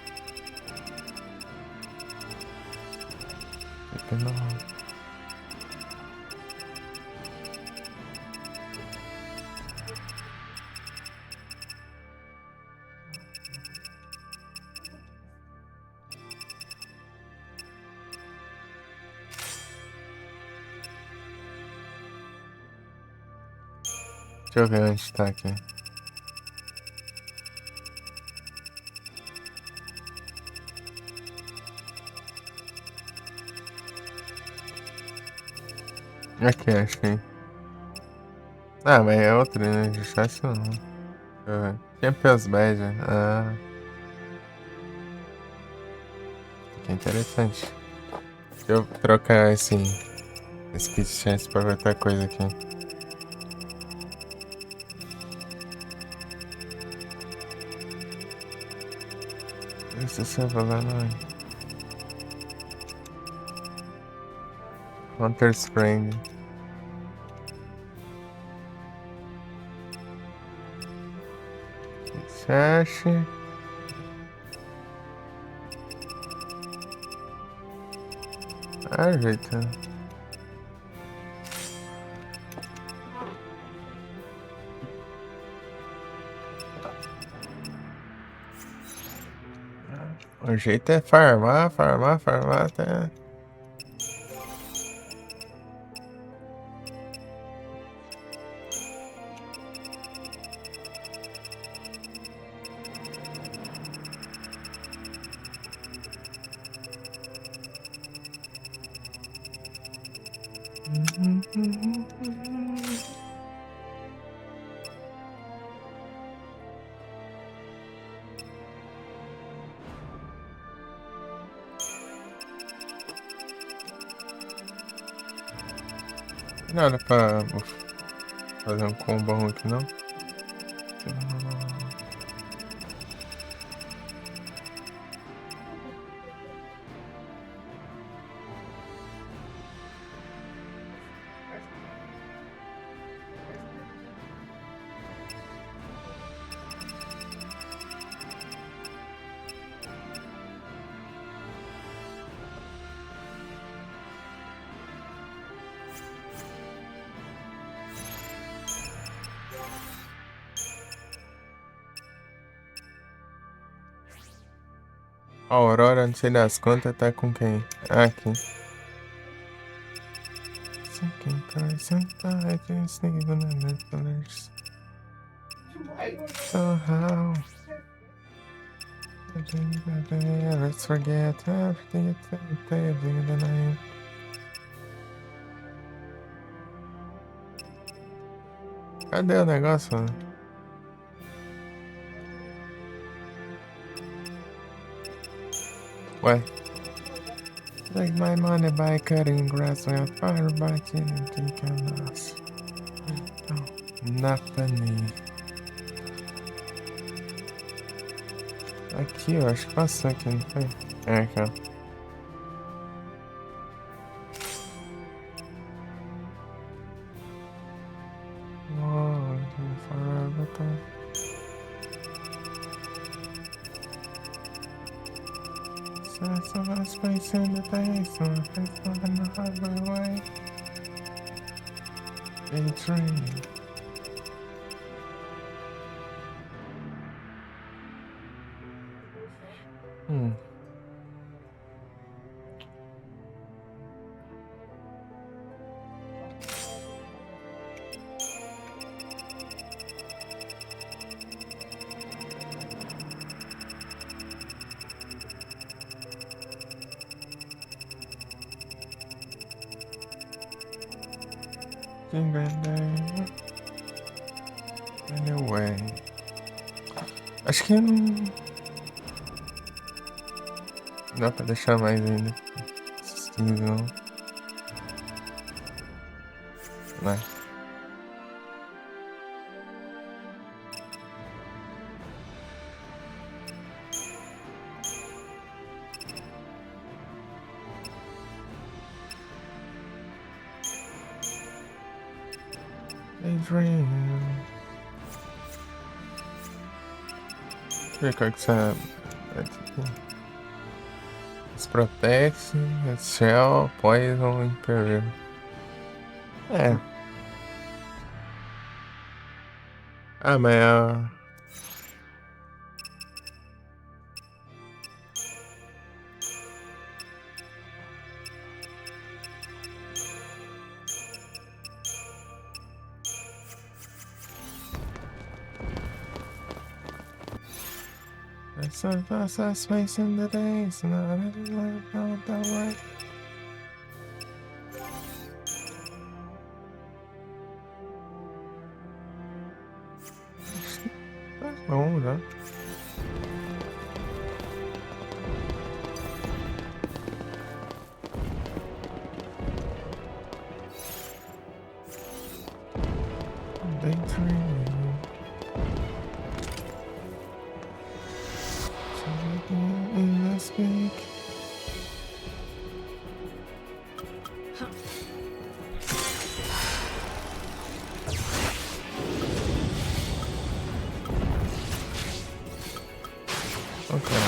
S1: Deixa eu ver onde tá aqui. Aqui, achei. Ah, mas é outro, né? Fácil não. Deixa eu ver. Champions Badge. Ah. Que interessante. Deixa eu trocar esse Speed Chance pra ver outra coisa aqui. Isso você vai lá não. Hunter's Friend. Você acha? Ajeita. O jeito é farmar até. Nada pra fazer um combão aqui, não? A Aurora, não sei das contas, tá com quem? Ah, aqui. Somehow. Let's forget everything that I am. Cadê o negócio, mano? Ué? Take my money by cutting grass while fire biting and taking us. Napani. Aqui, eu acho que passou aqui, não foi? É, aqui, ó. Oh, forever time. So I was facing the day, so I faced on the highway. A train. Anyway. Acho que não dá pra deixar mais ainda. Esses 15 não. Vai. Adrian. Deixa eu ver qual que você... It's Protect, it's Shell, Poison, Imperial. É. Ah, mas a... I space in the days, and I didn't know that way. Tá bom, já. Daydreaming. Speak. Okay.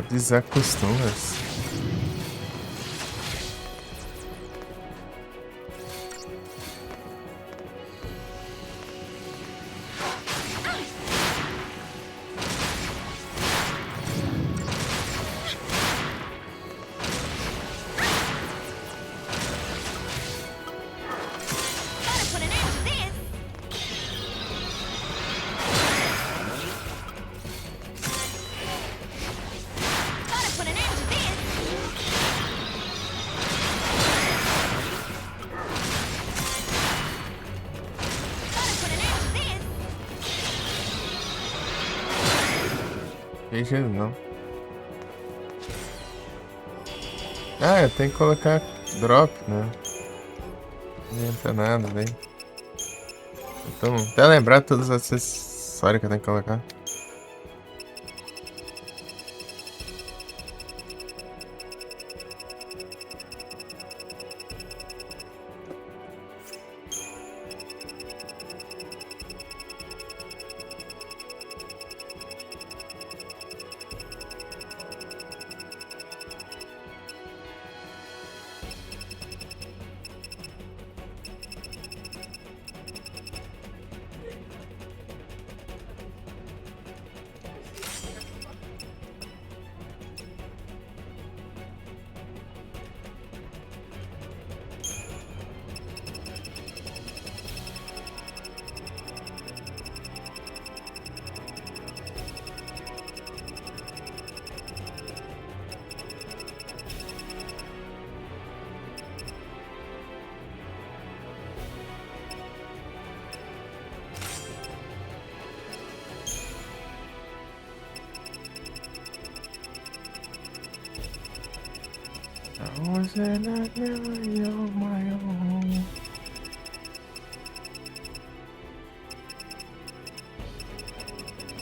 S1: Desacostuma-se.
S3: Put an end to this!
S1: Tem jeito não. Ah, eu tenho que colocar drop, né? Não adianta nada, daí. Então, até lembrar todos os acessórios que eu tenho que colocar.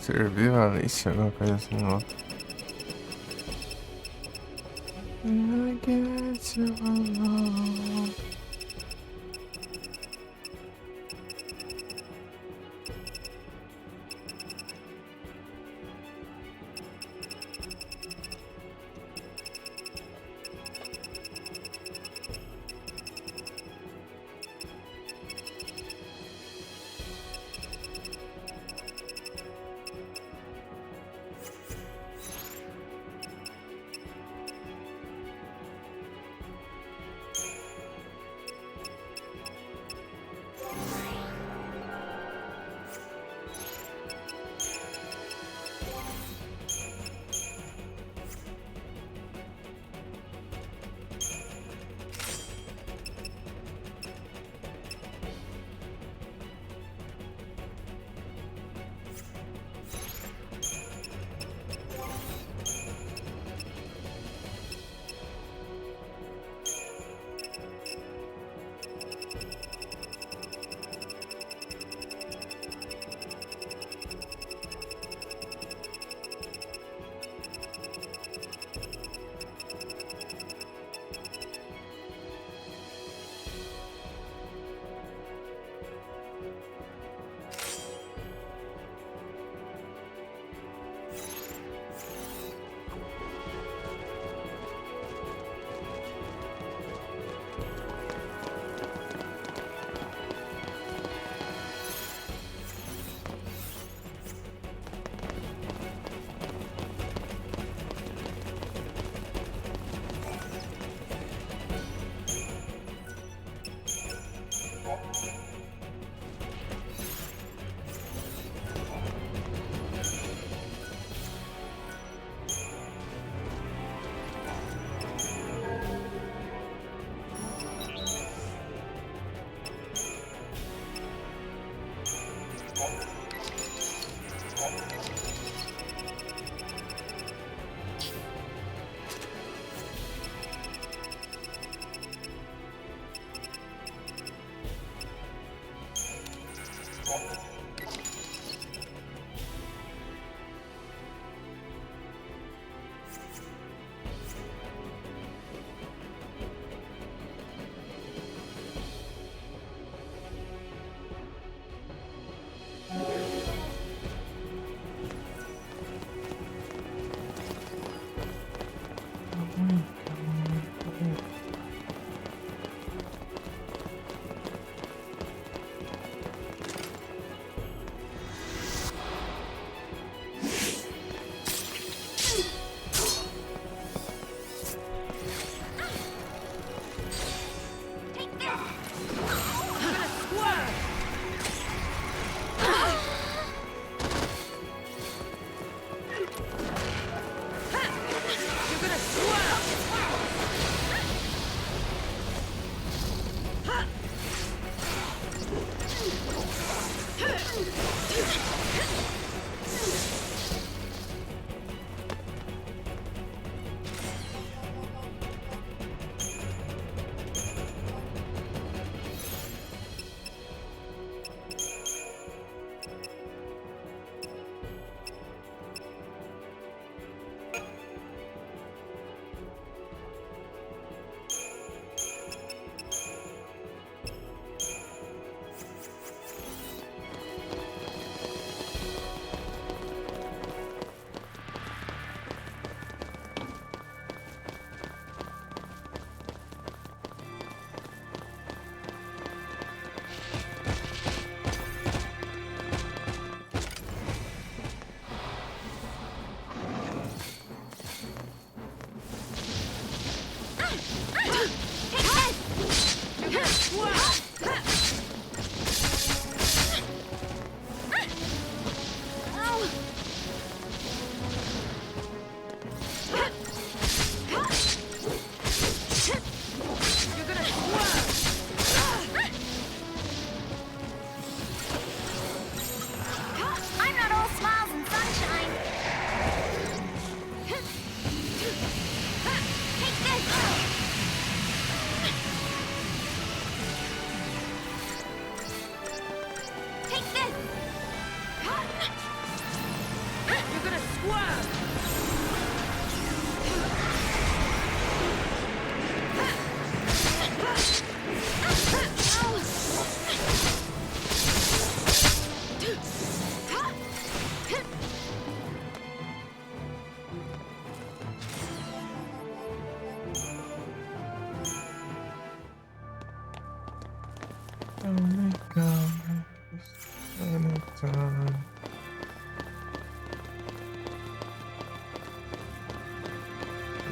S1: Survivalist, alguma coisa assim, ó. I guess you alone.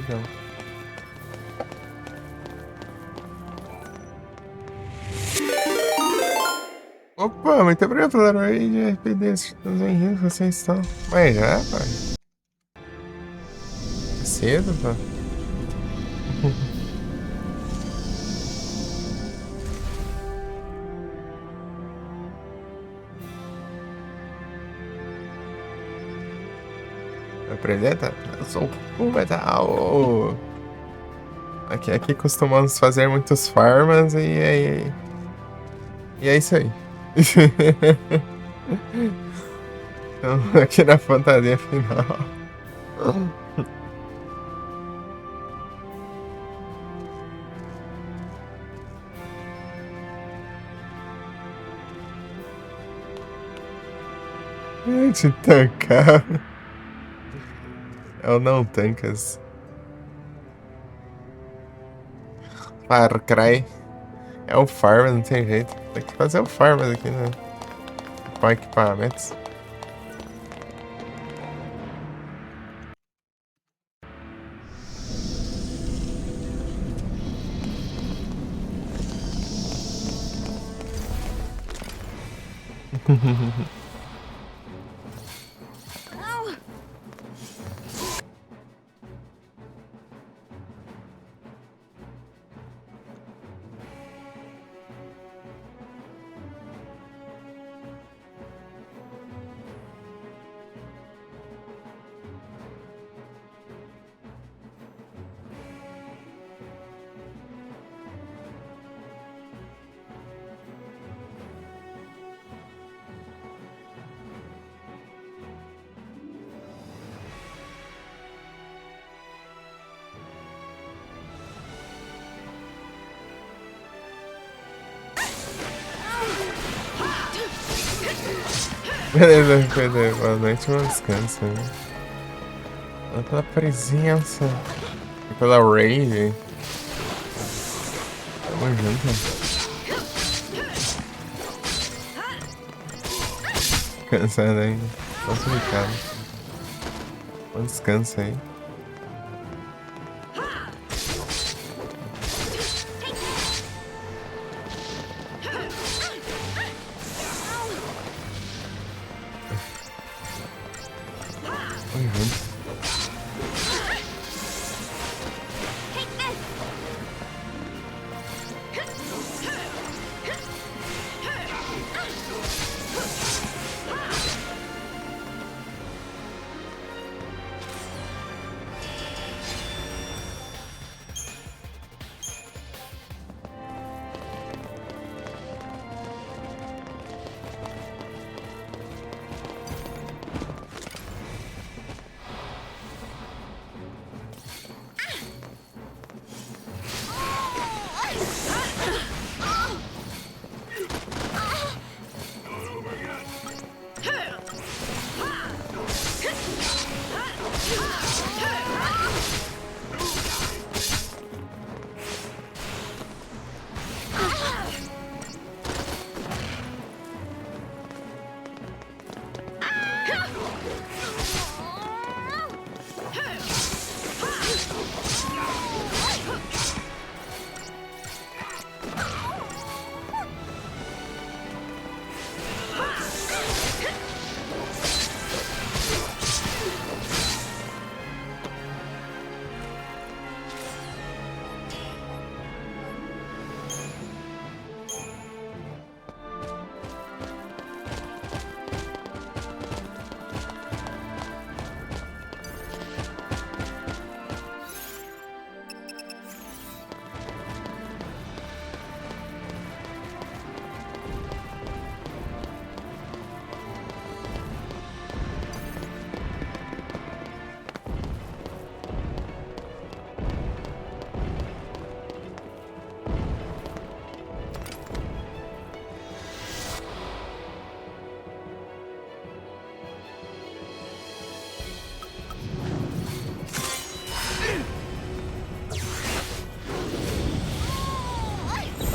S1: Não. Opa, muito obrigado pela raid de RPD. Estamos em rio, vocês estão. Mas já, pai. É cedo, pá. Vai aprender, tá? Eu sou o metal. Aqui costumamos fazer muitos farmas e é isso aí. Então, aqui na fantasia final. Gente, tancar. É o não tancas. Far Cry. É o farm, não tem jeito. Tem que fazer o farm aqui, né? Com equipamentos.
S3: Oh,
S1: Beleza, beleza. Boa noite, bom descanso. Né? Pela presença. E pela raid. Tamo junto. Cansado ainda. Complicado. Bom descanso aí. Tamo junto.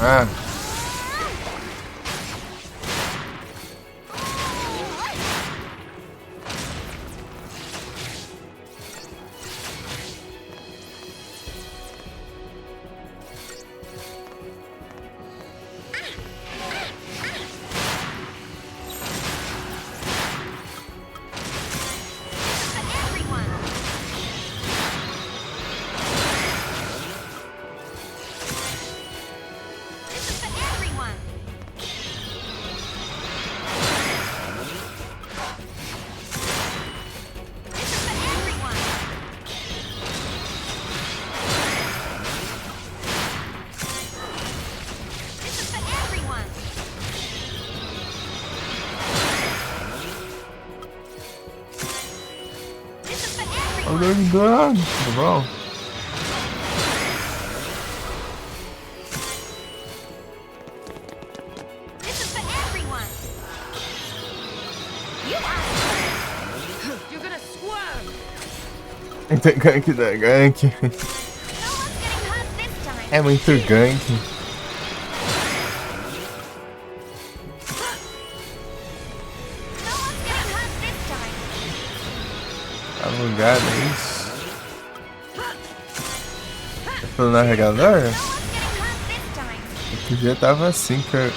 S1: Ah. I'm done. Bom.
S3: This is for everyone. You are. You're gonna swerve.
S1: Tem gank da gank.
S3: No one's getting hurt this time.
S1: É muito gank.
S3: No one's getting hurt this time.
S1: Tá bugado, é isso. Tá pelo navegador?
S3: No one's getting hurt this time.
S1: Outro dia tava assim, cara.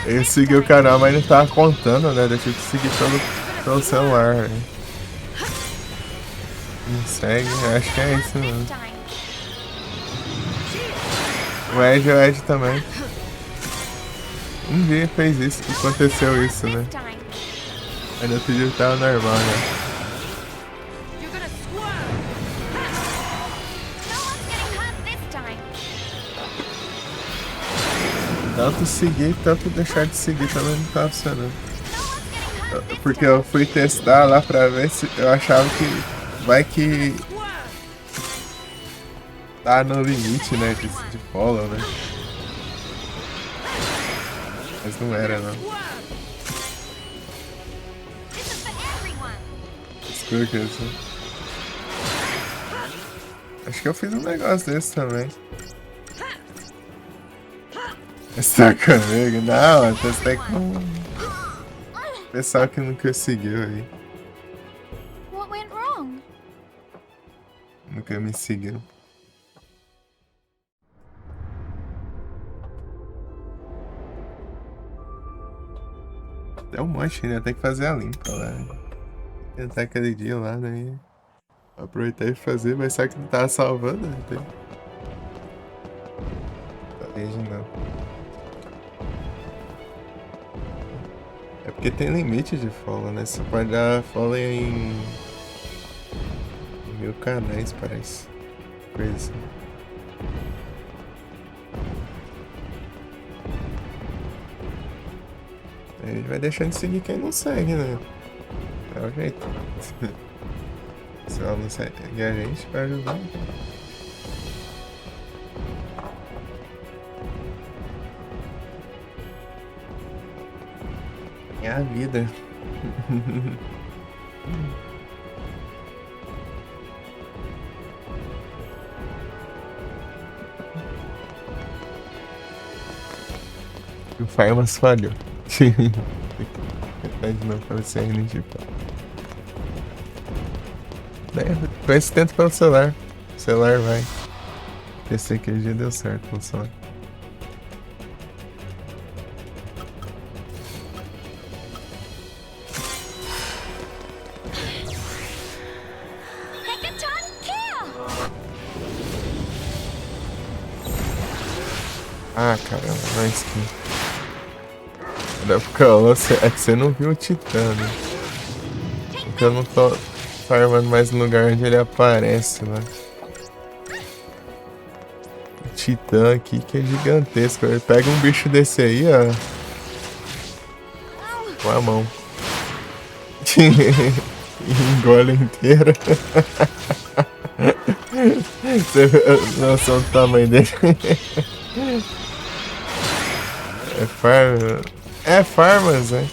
S1: Eu segui o canal, mas não tava contando, né? Eu tive que seguir pelo celular. Né? Não segue, acho que é isso mesmo.
S3: This time.
S1: O Ed também. Um dia fez isso, que aconteceu isso, né?
S3: This time.
S1: Aí no outro dia tava normal, né?
S3: You're gonna swerve. No one's getting hurt this time.
S1: Tanto seguir, tanto deixar de seguir também não tá funcionando.
S3: No one's getting hurt this
S1: Porque eu fui testar lá pra ver se eu achava que vai que
S3: swerve.
S1: tá no limite, né? De follow, né? Mas não era, não.
S3: Swerve. This is for everyone.
S1: Escuro que isso. Acho que eu fiz um negócio desse também. Está comigo? Não, eu testei com o pessoal que nunca seguiu aí.
S3: What went wrong?
S1: Nunca me seguiu. Tem um monte ainda, tem que fazer a limpa lá. Tentar aquele dia lá, né? Aproveitar e fazer, mas só que não tava salvando, né? Talvez não. É porque tem limite de follow, né? Você pode dar follow em 1000 canais, parece. Coisa assim. A gente vai deixando de seguir quem não segue, né? É o jeito. Se ela não segue a gente, vai ajudar. É a vida. O Farmas falhou. De novo para você ainda tipo. Depois você tenta pelo celular. O celular vai. Esse aqui já deu certo pelo celular.
S3: Megaton kill!
S1: Ah, caramba, não skin. Da época é que você não viu o Titã, né? Porque eu não tô farmando mais no lugar onde ele aparece, né? O Titã aqui que é gigantesco. Ele pega um bicho desse aí, ó. Com a mão. Engole inteira. Você vê a noção do tamanho dele? É farm. É farmas, né?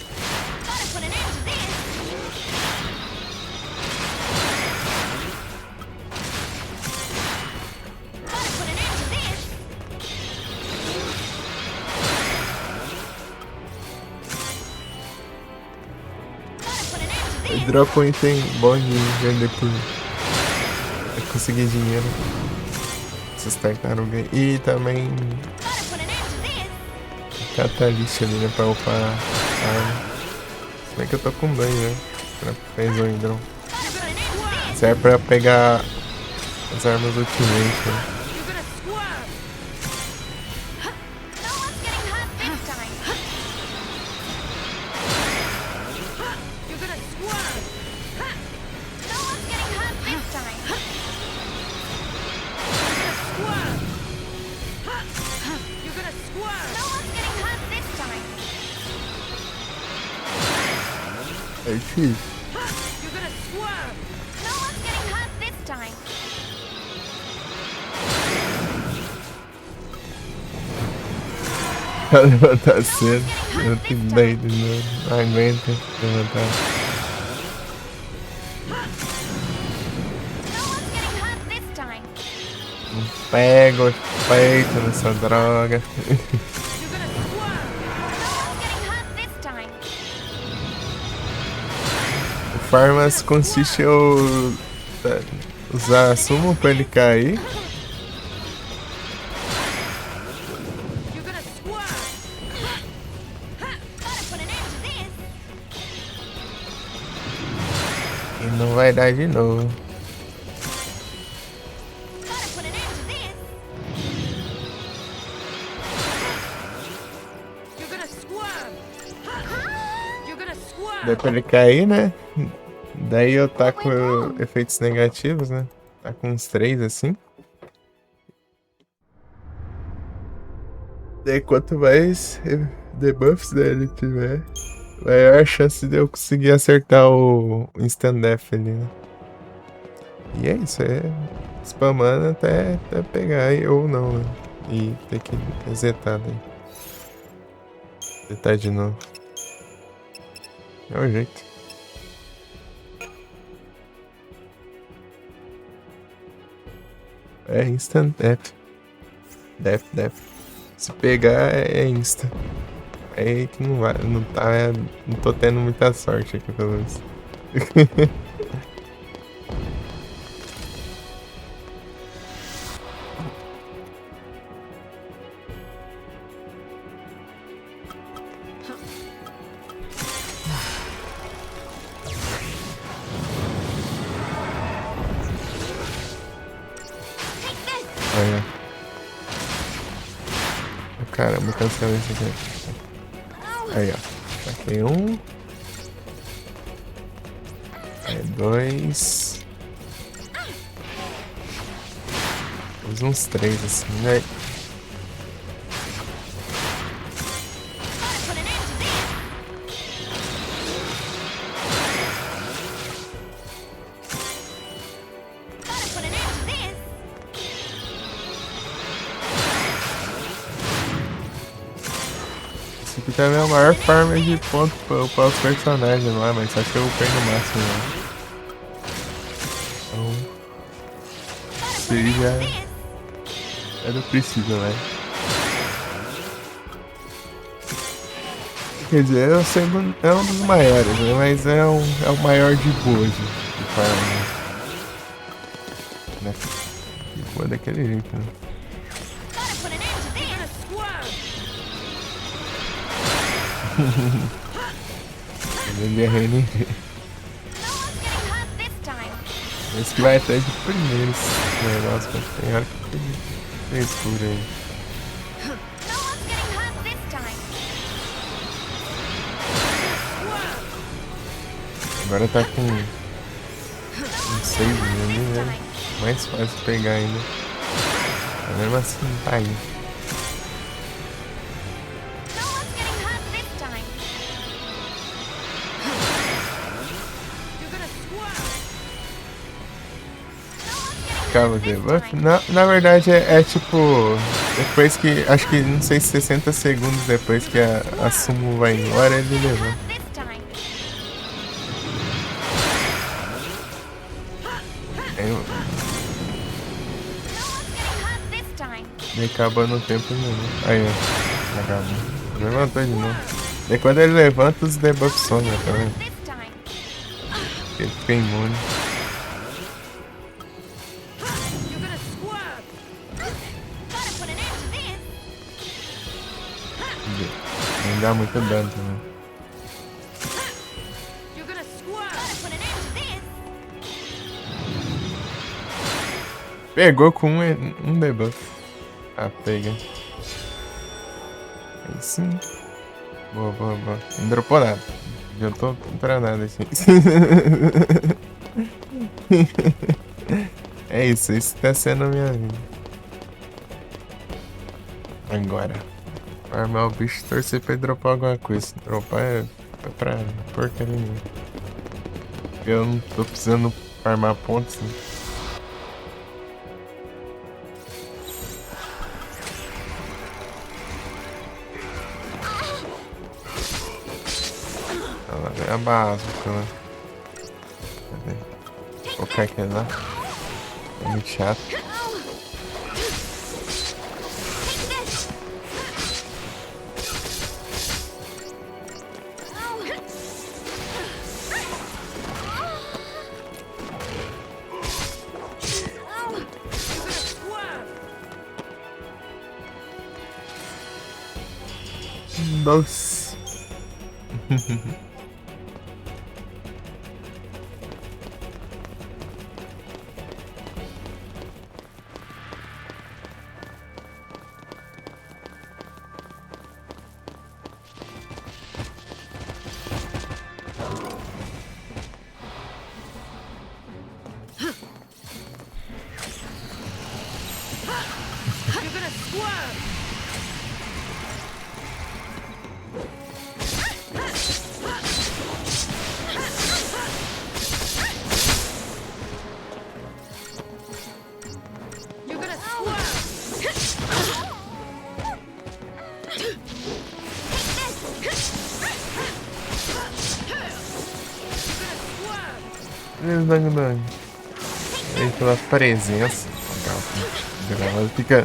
S3: Gotta put an end to this. Gotta put an end to this. Gotta put an end to
S1: Eu
S3: this.
S1: dropo um item bom de vender por. Eu conseguir dinheiro. Essas tartarugas. E também
S3: Gotta put an end to this.
S1: catalyst ali, né? Pra upar a arma. Se bem que eu tô com banho, né? Pra fazer o hidron.
S3: You're gonna end to this.
S1: Serve pra pegar as armas ultimate, né?
S3: You're gonna swerve. No one's getting hurt this time. You're gonna swerve. No one's getting hurt this time. You're gonna swerve. You're gonna swerve. No one's getting hurt this time.
S1: É difícil.
S3: You're gonna swerve. No one's getting hurt this time.
S1: Pra levantar cedo. Eu tenho ideia de novo. Não aguenta levantar.
S3: No one's getting hurt this time.
S1: Não pego efeito nessa droga.
S3: You're gonna swerve. No one's getting hurt this time.
S1: O Farmas consiste em eu usar sumo pra ele cair.
S3: You're gonna swerve. Gotta put an end to this.
S1: E não vai dar de novo.
S3: Gotta put an end to this. You're gonna swerve. You're gonna swerve.
S1: Deu pra ele cair, né? Daí eu taco efeitos negativos, né? Tá com uns 3 assim. Daí quanto mais debuffs dele tiver, maior a chance de eu conseguir acertar o Instant Death ali, né? E é isso, é spamando até pegar ou não, né? E ter que resetar daí. Resetar de novo. É o jeito. É Instant Death. Death. Se pegar é insta. É aí que não vai. Não tô tendo muita sorte aqui, pelo menos. Olha. Caramba, cancelei isso aqui. Aí, ó. Saquei um. Aí, 2. Fiz uns 3 assim, né?
S3: Gotta put an end to this. Gotta put an end to this.
S1: Esse aqui também é a maior farm de ponto para os personagens lá, mas só que eu perco no máximo, né? Então, isso aí já é do princípio, né? Quer dizer, é o segundo, é um dos maiores, né? Mas é o maior de boa de farm, né? De boa daquele jeito, né?
S3: Gotta put an end to this. You're gonna swerve.
S1: Ele é RNG.
S3: No one's getting hurt this time.
S1: Esse que vai até de primeiro esse negócio, mas tem hora que tem escuro aí.
S3: No one's getting hurt this time. Swerve.
S1: Agora tá com um save ali, né? Mais fácil pegar ainda. Mas mesmo assim, tá aí.
S3: No one's getting hurt this time. You're gonna swerve.
S1: Cabo debuff? Na verdade é tipo. Depois que. Acho que não sei se 60 segundos depois que a sumo vai embora, ele levanta.
S3: This time.
S1: Aí eu-
S3: Hurt this time.
S1: Daí acabando o tempo mesmo. Aí, ó. Acabou. Levantou de novo. Daí quando ele levanta, os debuffs somem, tá vendo?
S3: This time.
S1: Ele fica imune.
S3: You're gonna swerve. Gotta put an end to this.
S1: Não dá muito dano também.
S3: You're gonna swerve. Gotta put an end to this.
S1: Pegou com um debuff. Ah, pega. Aí sim. Boa. Não dropou nada. Já tô pra nada assim. É isso tá sendo a minha vida. Agora. Armar o bicho e torcer pra ele dropar alguma coisa. Se dropar é pra porcaria nenhuma. Eu não tô precisando farmar pontos, né? Ela é a básica, né? Cadê? Vou colocar aquele lá. É muito chato. Nossa.
S4: You're gonna swerve! You're gonna swerve!
S1: Dang, dang. Aí pela presença. Legal. Ela fica.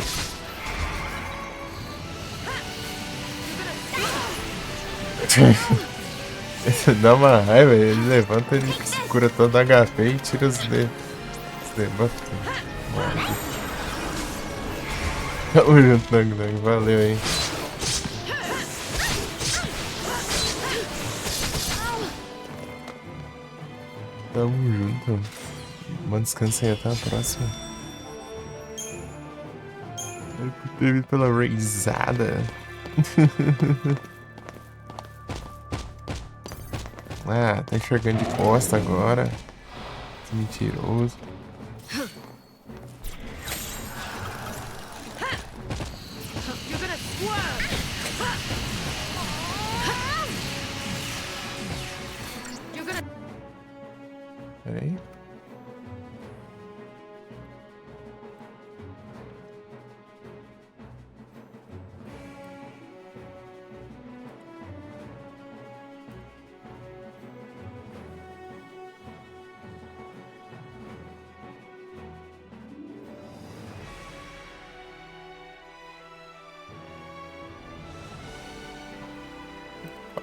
S1: Dá uma raiva, ele levanta, ele se cura todo HP e tira os debuffs. Tamo junto, Dang Dang. Valeu aí. Tamo junto. Mano, descansa aí, até a próxima. Teve pela raizada. Ah, tá enxergando de costa agora. Que mentiroso.
S4: You're gonna swerve! You're gonna...
S1: Peraí.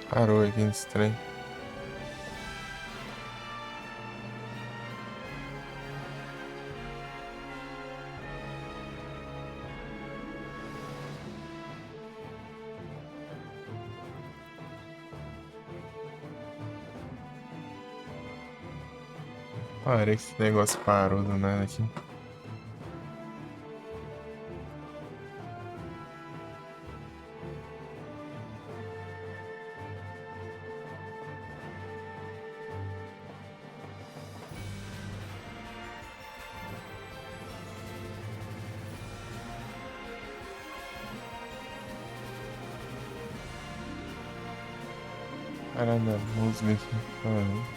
S1: Parou aqui nesse trem. Parei que esse negócio parou do nada aqui. Caramba, música aqui. Parou.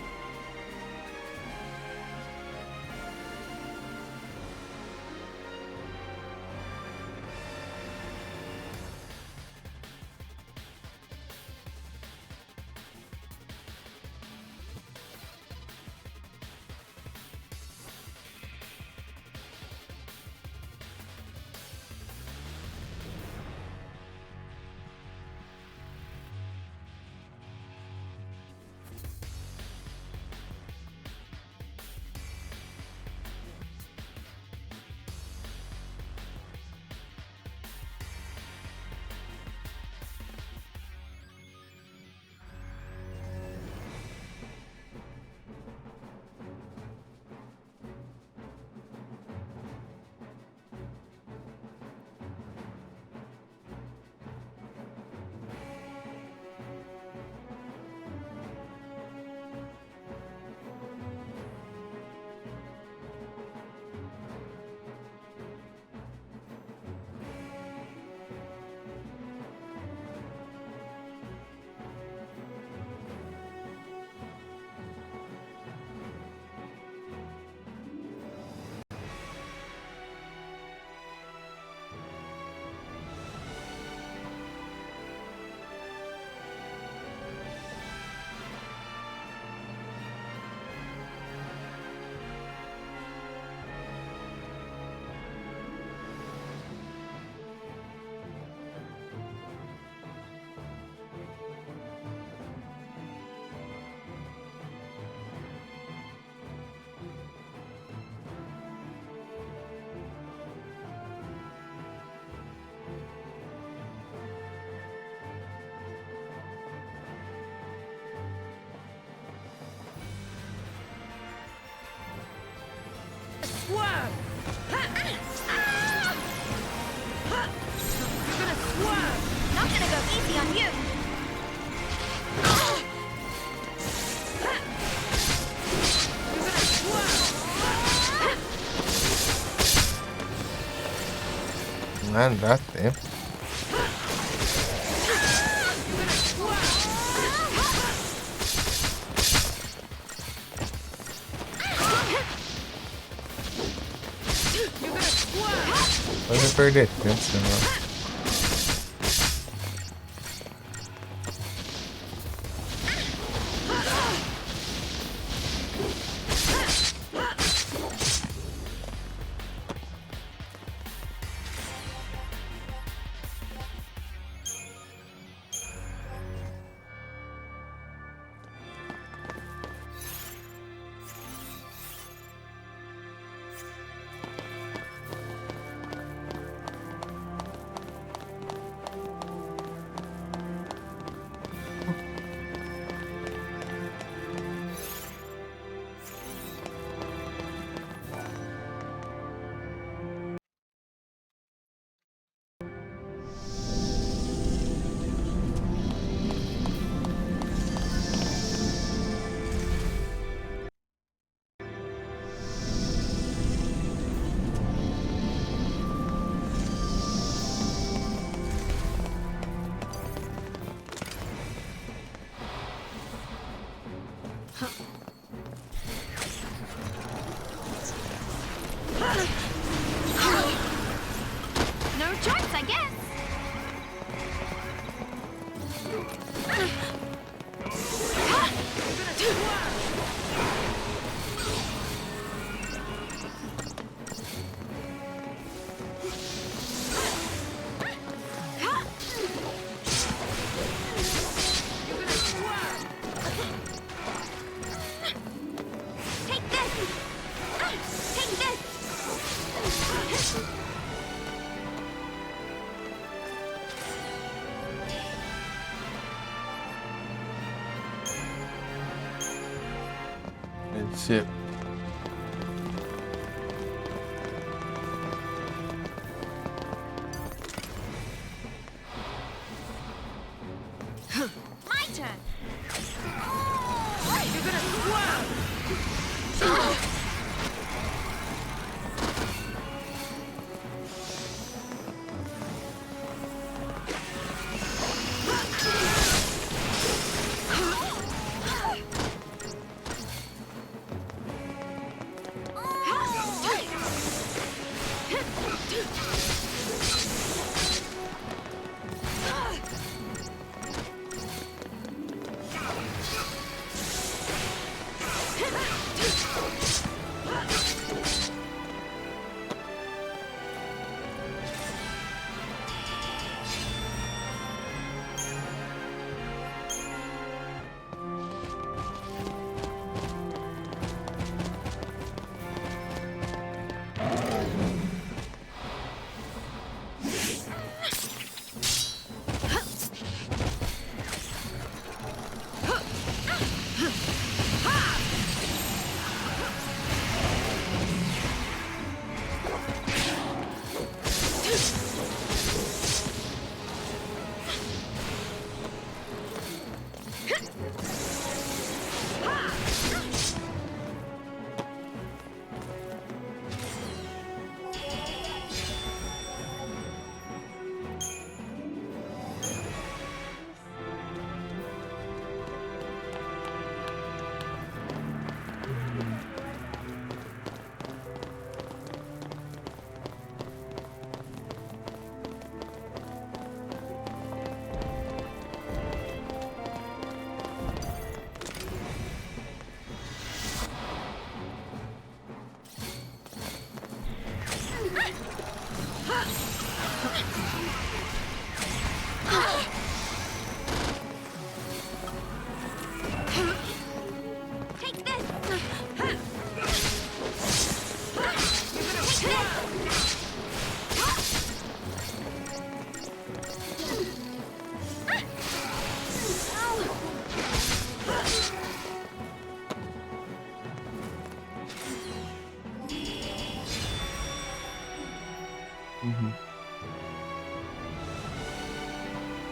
S4: swerve! You're gonna swerve!
S3: Not gonna go easy on you.
S4: You're gonna swerve!
S1: Andate.
S4: You're gonna swerve!
S1: Pode perder tempo, senão.
S3: No choice, I guess. Take this. Take this.
S1: Shit.
S3: My turn.
S4: You're gonna swerve!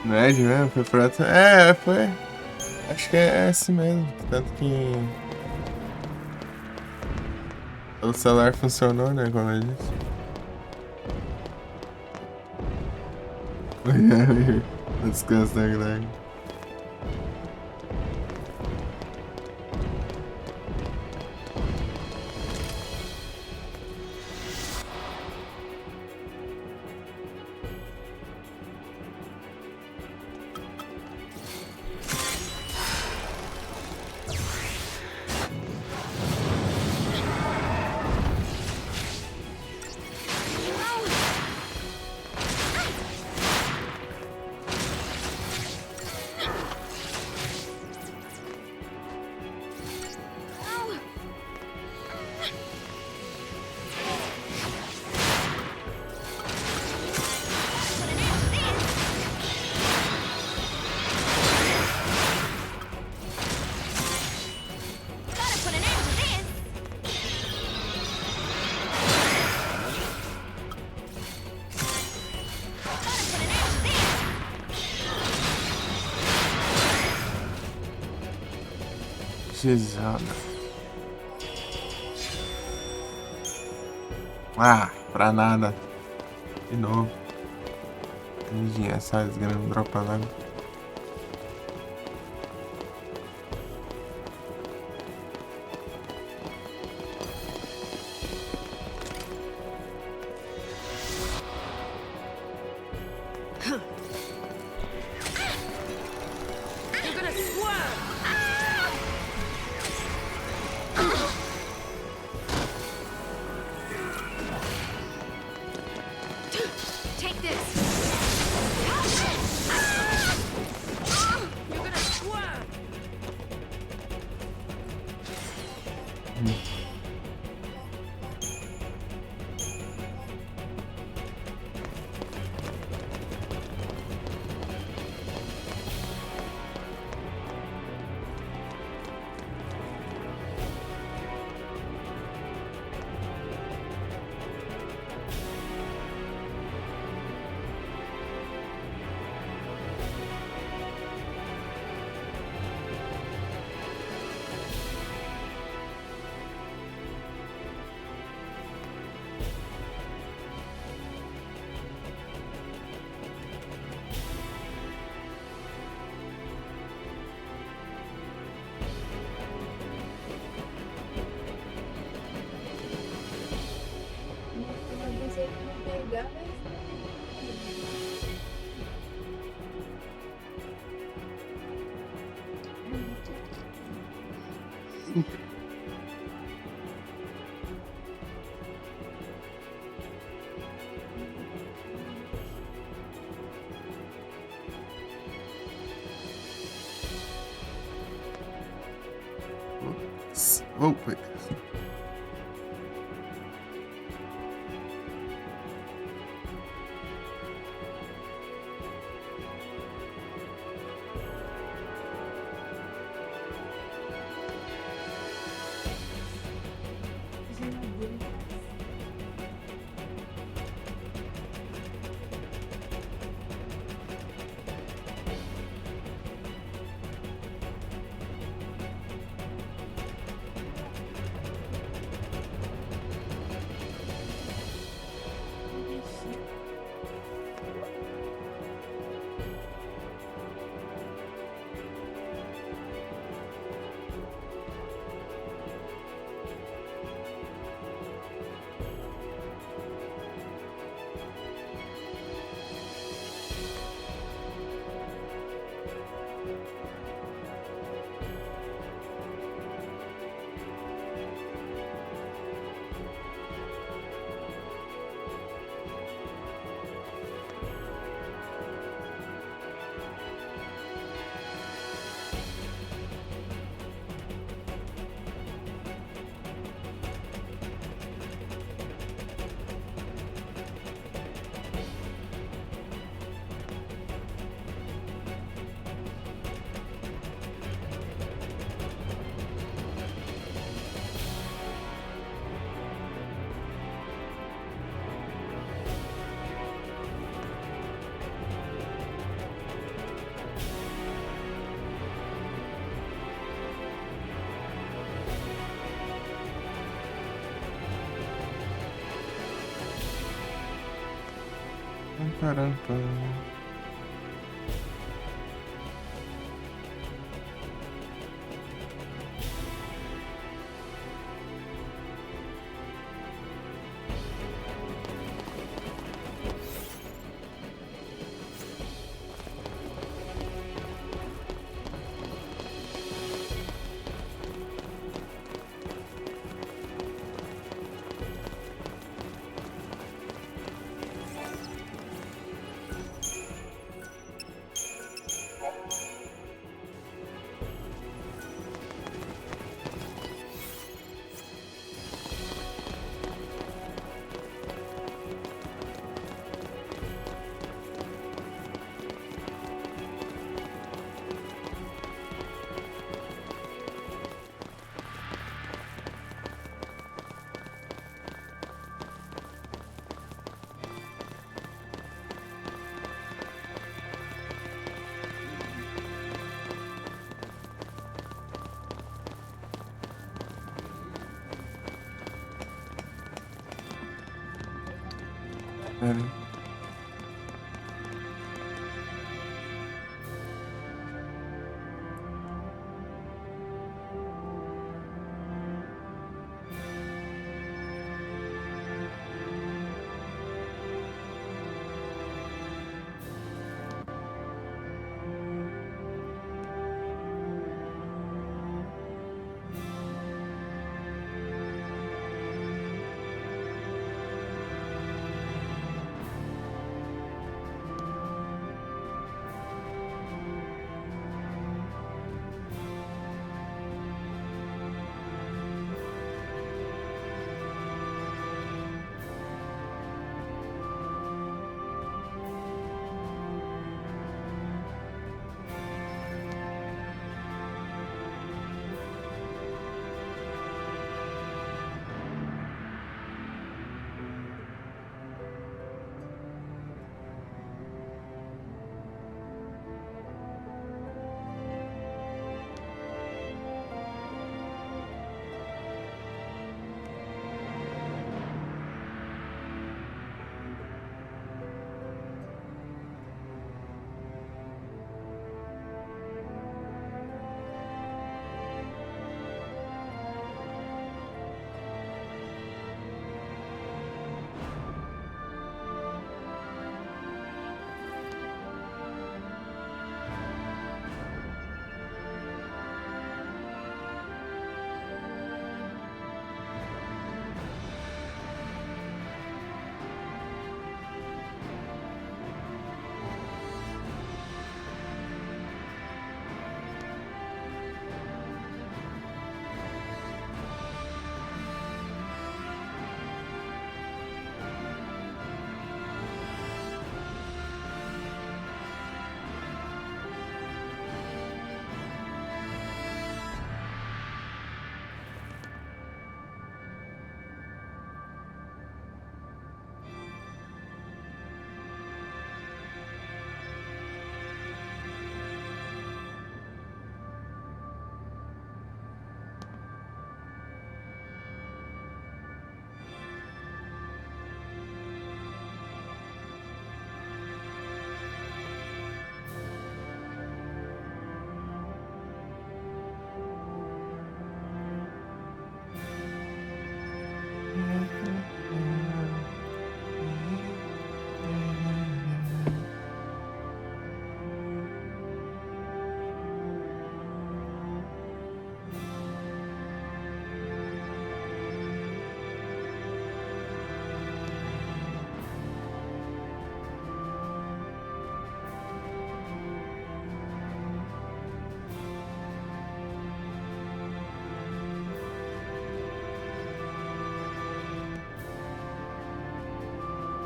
S1: Nerd mesmo? Foi por outro... É, foi. Acho que é assim mesmo. Tanto que o celular funcionou, né? Como eu disse. O descanso da Greg.
S3: Gotta put an end to this. Gotta put an end to this.
S1: Jesus. Ah, pra nada. De novo. Essa desgrama dropa logo.
S3: You're gonna swerve. Take this. You're gonna swerve.
S4: Eu pensei que não pegar, mas.
S1: Oh, wait. Caramba. Pera.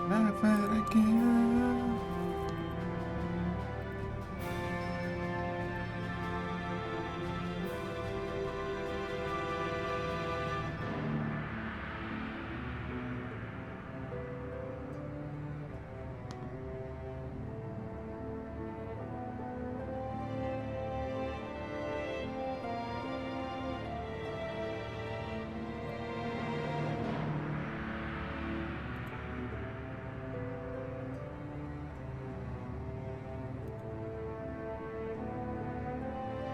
S1: Never again.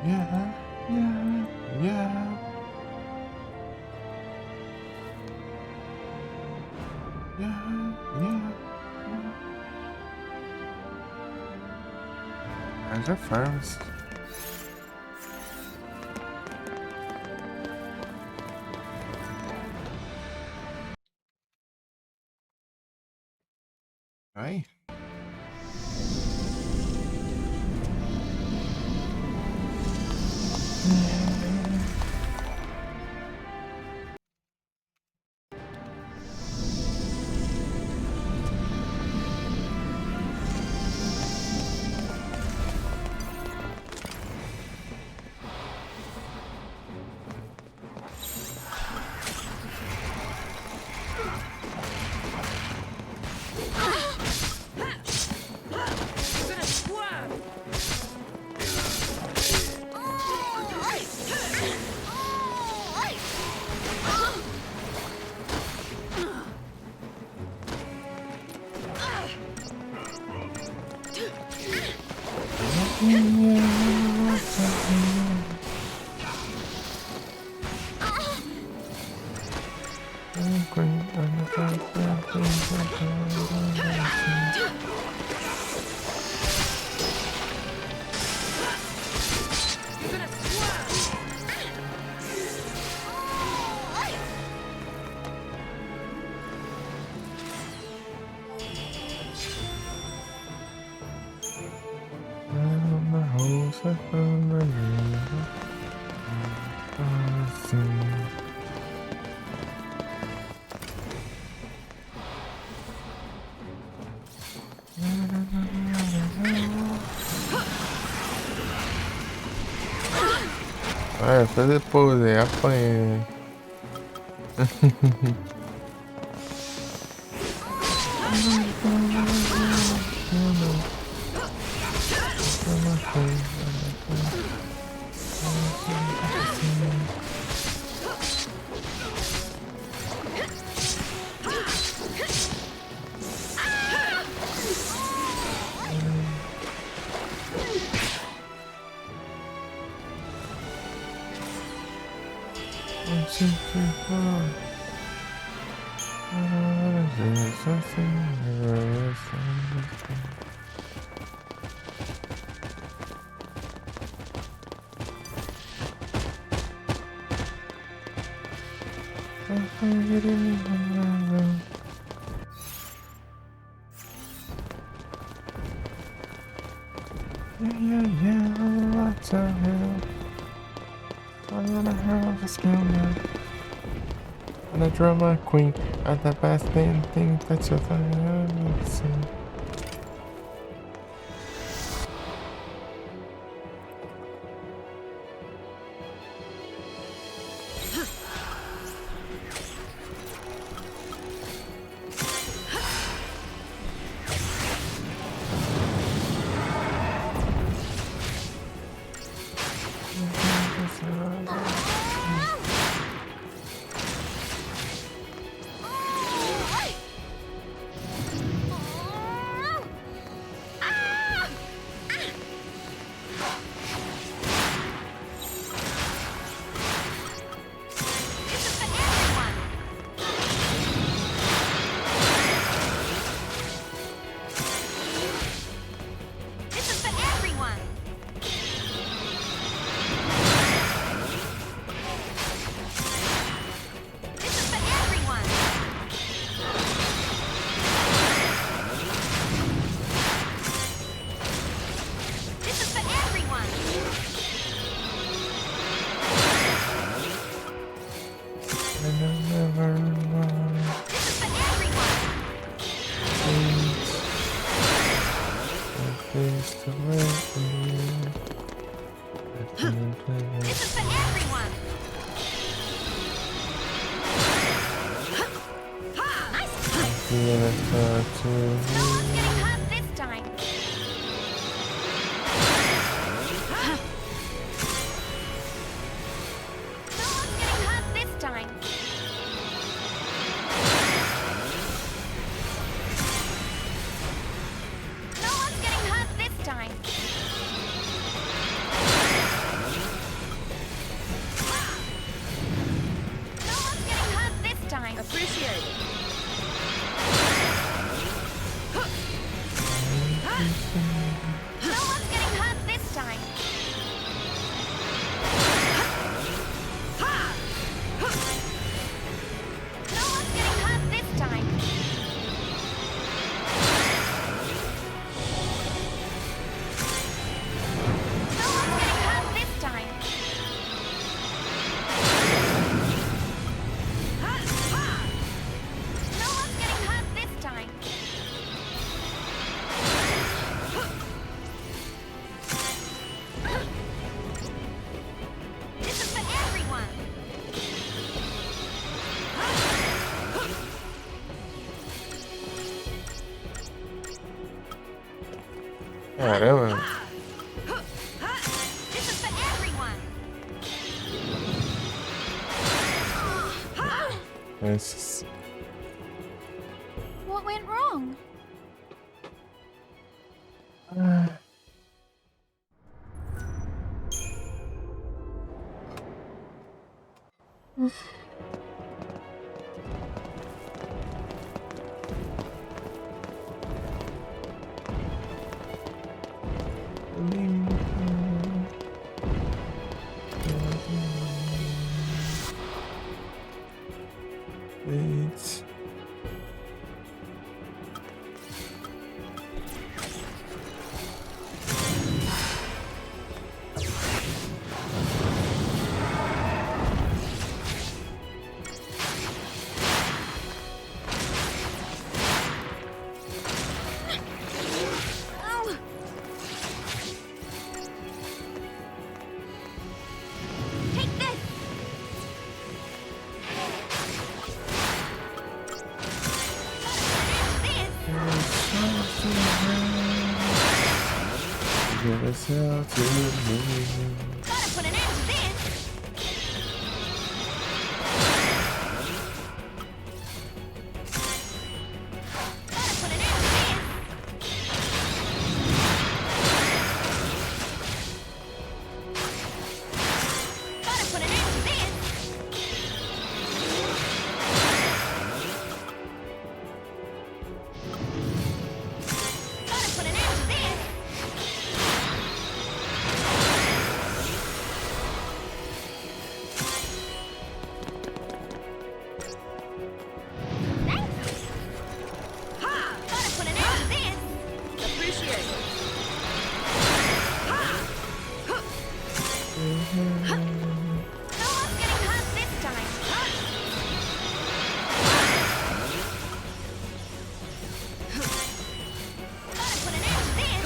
S1: Yeah, yeah, yeah. Yeah, yeah. Haja farms. Ai.
S4: You're gonna squirm! You're gonna squirm!
S1: Vai fazer pose, apanha. Yeah, what the hell? I'm gonna have a skill now. And I draw my queen at the best thing that you've ever seen. Caramba.
S3: This is for everyone.
S1: Esses.
S3: What went wrong?
S1: It's...
S3: Oh, take this.
S1: This. Give us out to me.
S3: Gotta put an end to this. Gotta put an end to this. Gotta put an end to this. Gotta put an end to this. Ha! Gotta put an end to this. Appreciate it. No one's getting hurt this time. Gotta put an end to this.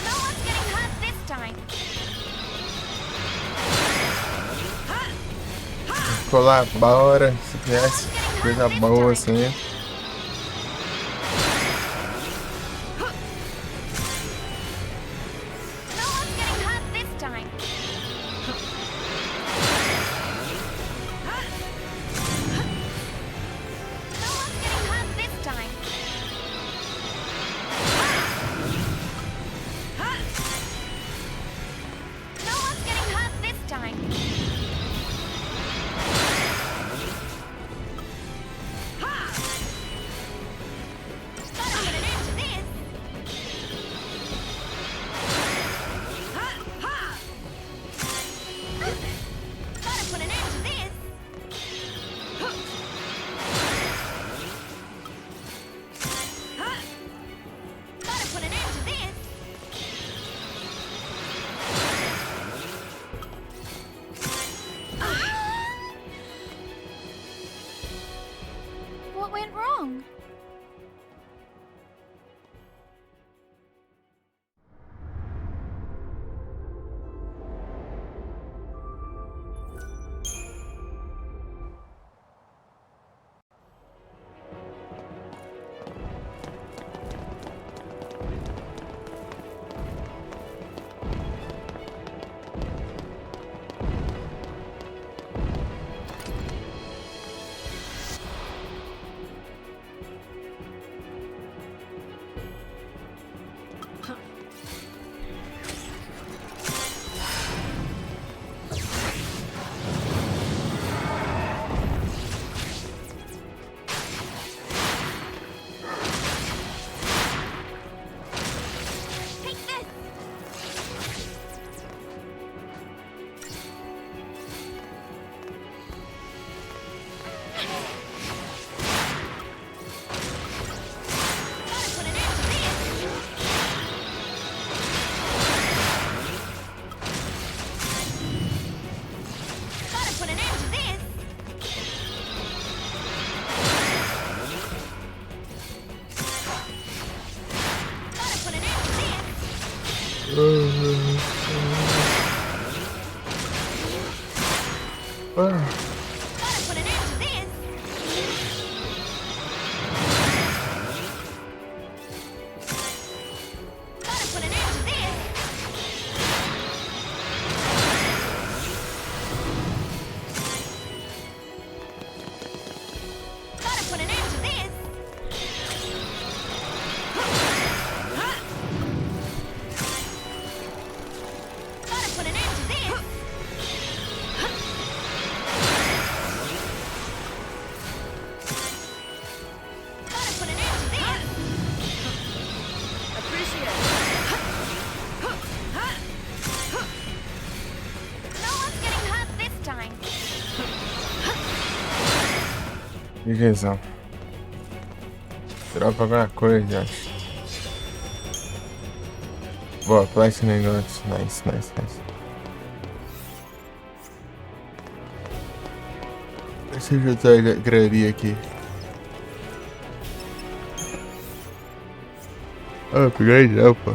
S3: No one's getting hurt this time.
S1: Colabora, se tivesse coisa boa assim.
S3: No one's getting hurt this time. No one's getting hurt this time. No one's getting hurt this time. Gotta put an end to this. Gotta put an end to this. Gotta put an end to this. What went wrong? Take this. Gotta put an end to this. Gotta put an end to this. Gotta put an end to this.
S1: Ah,
S3: Gotta put an end to this.
S1: Beleza. Dropa alguma coisa, acho. Boa, Platinum Ingots. Nice, nice, nice. Deixa eu juntar a graninha aqui. Upgrade não, pô.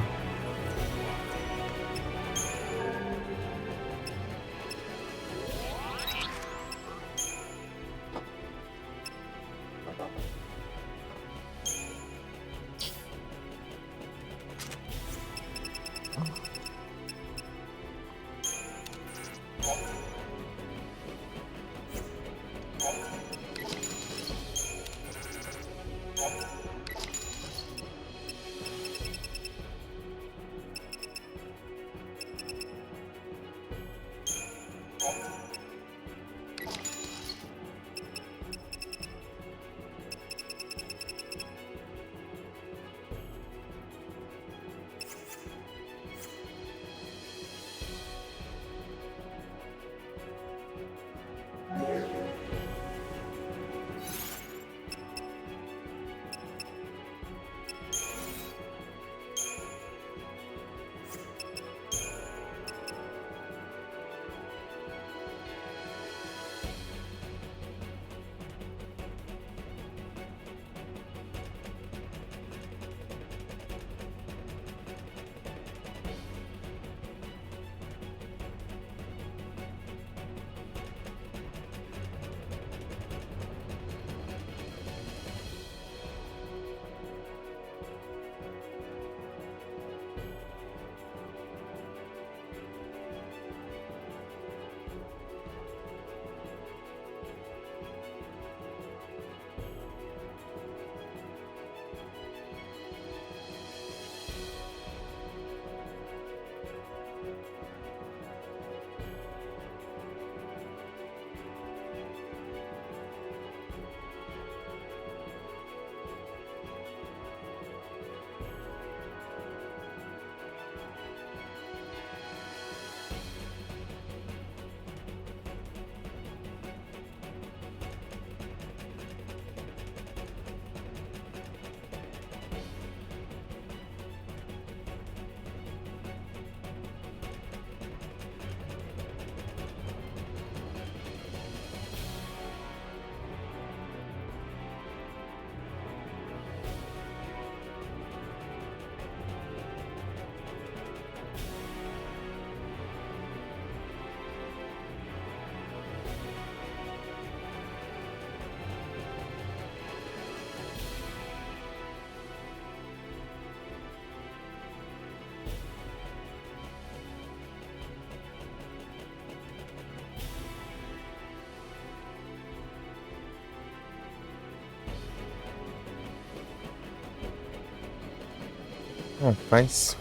S1: Rapaz.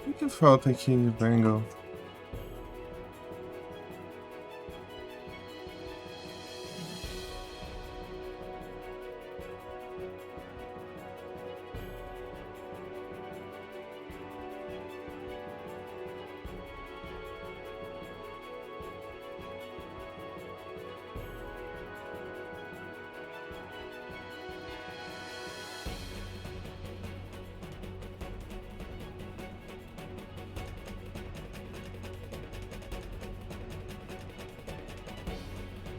S1: O que falta aqui, Bengal?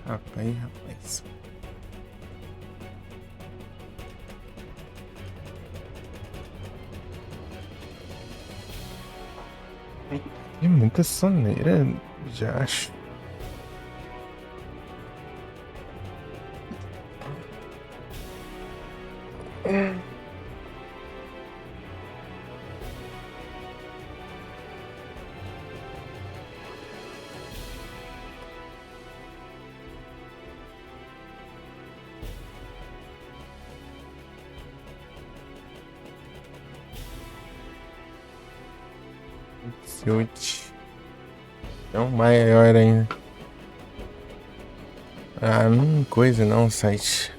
S1: Rapaz. É muita soneira, já acho. Tilt. É um maior ainda. Ah, não coisa não, site.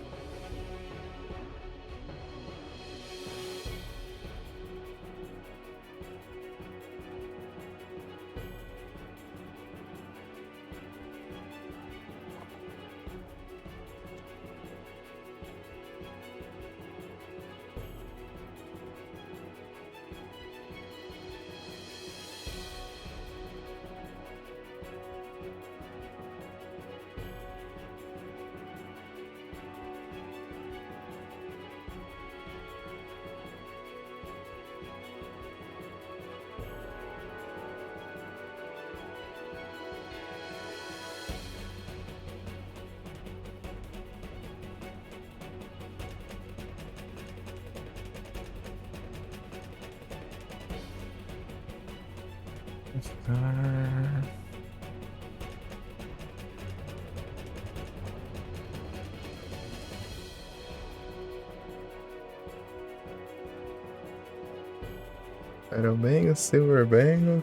S1: Iron Bangle, Silver Bangle,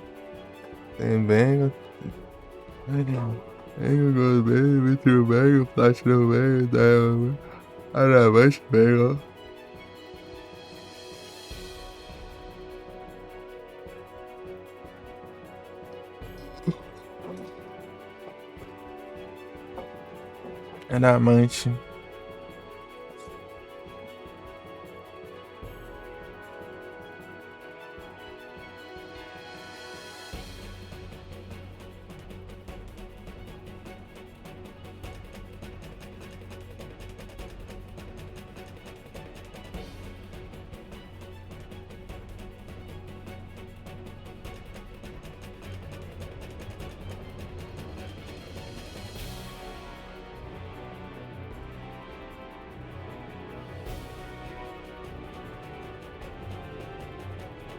S1: tem Bangle, Bangle, Gold Bangle, Mithril Bangle, Platinum Bangle, Diamond, Adamant Bangle. Adamante.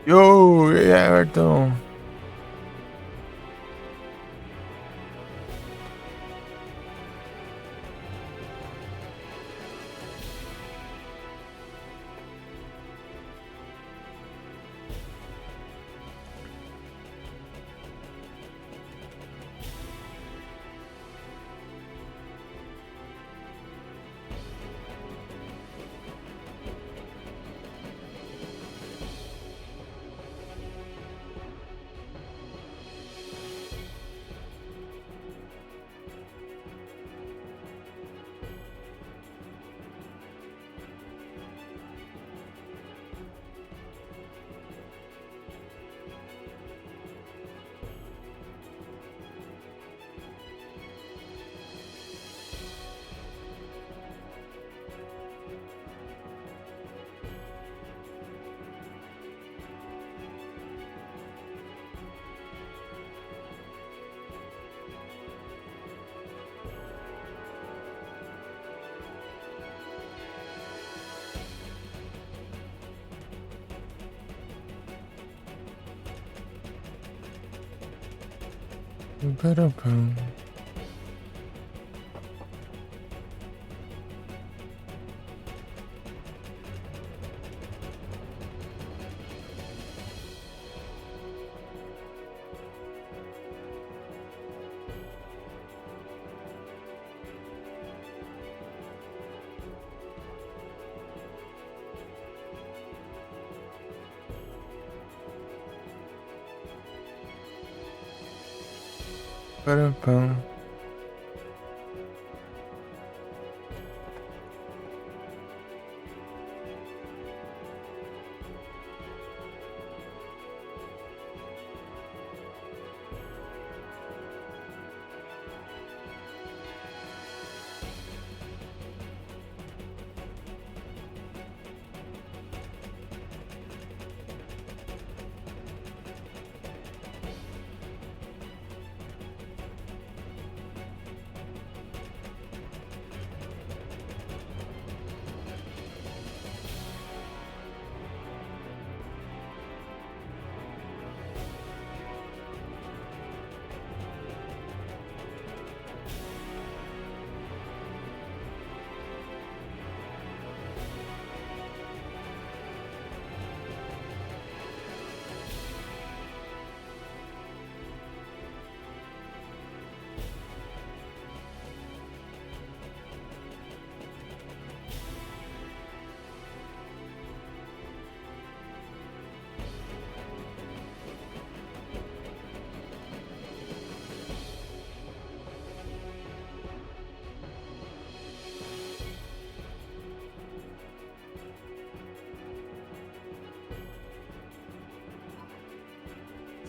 S1: Yo, Everton. Ba-da-bum. Ba-da-bum.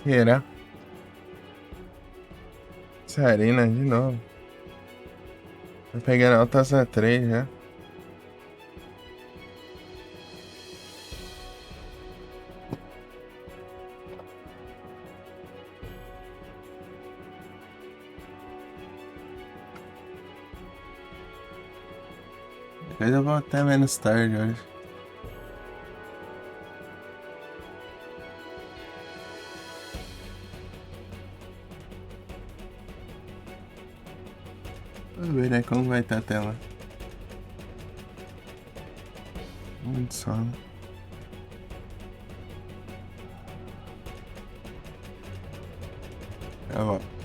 S1: Será? Serena de novo. Tô pegando Altasa 3 já. Depois eu vou até menos tarde hoje. Vamos ver, né, como vai estar a tela. Muito sono. Já volto.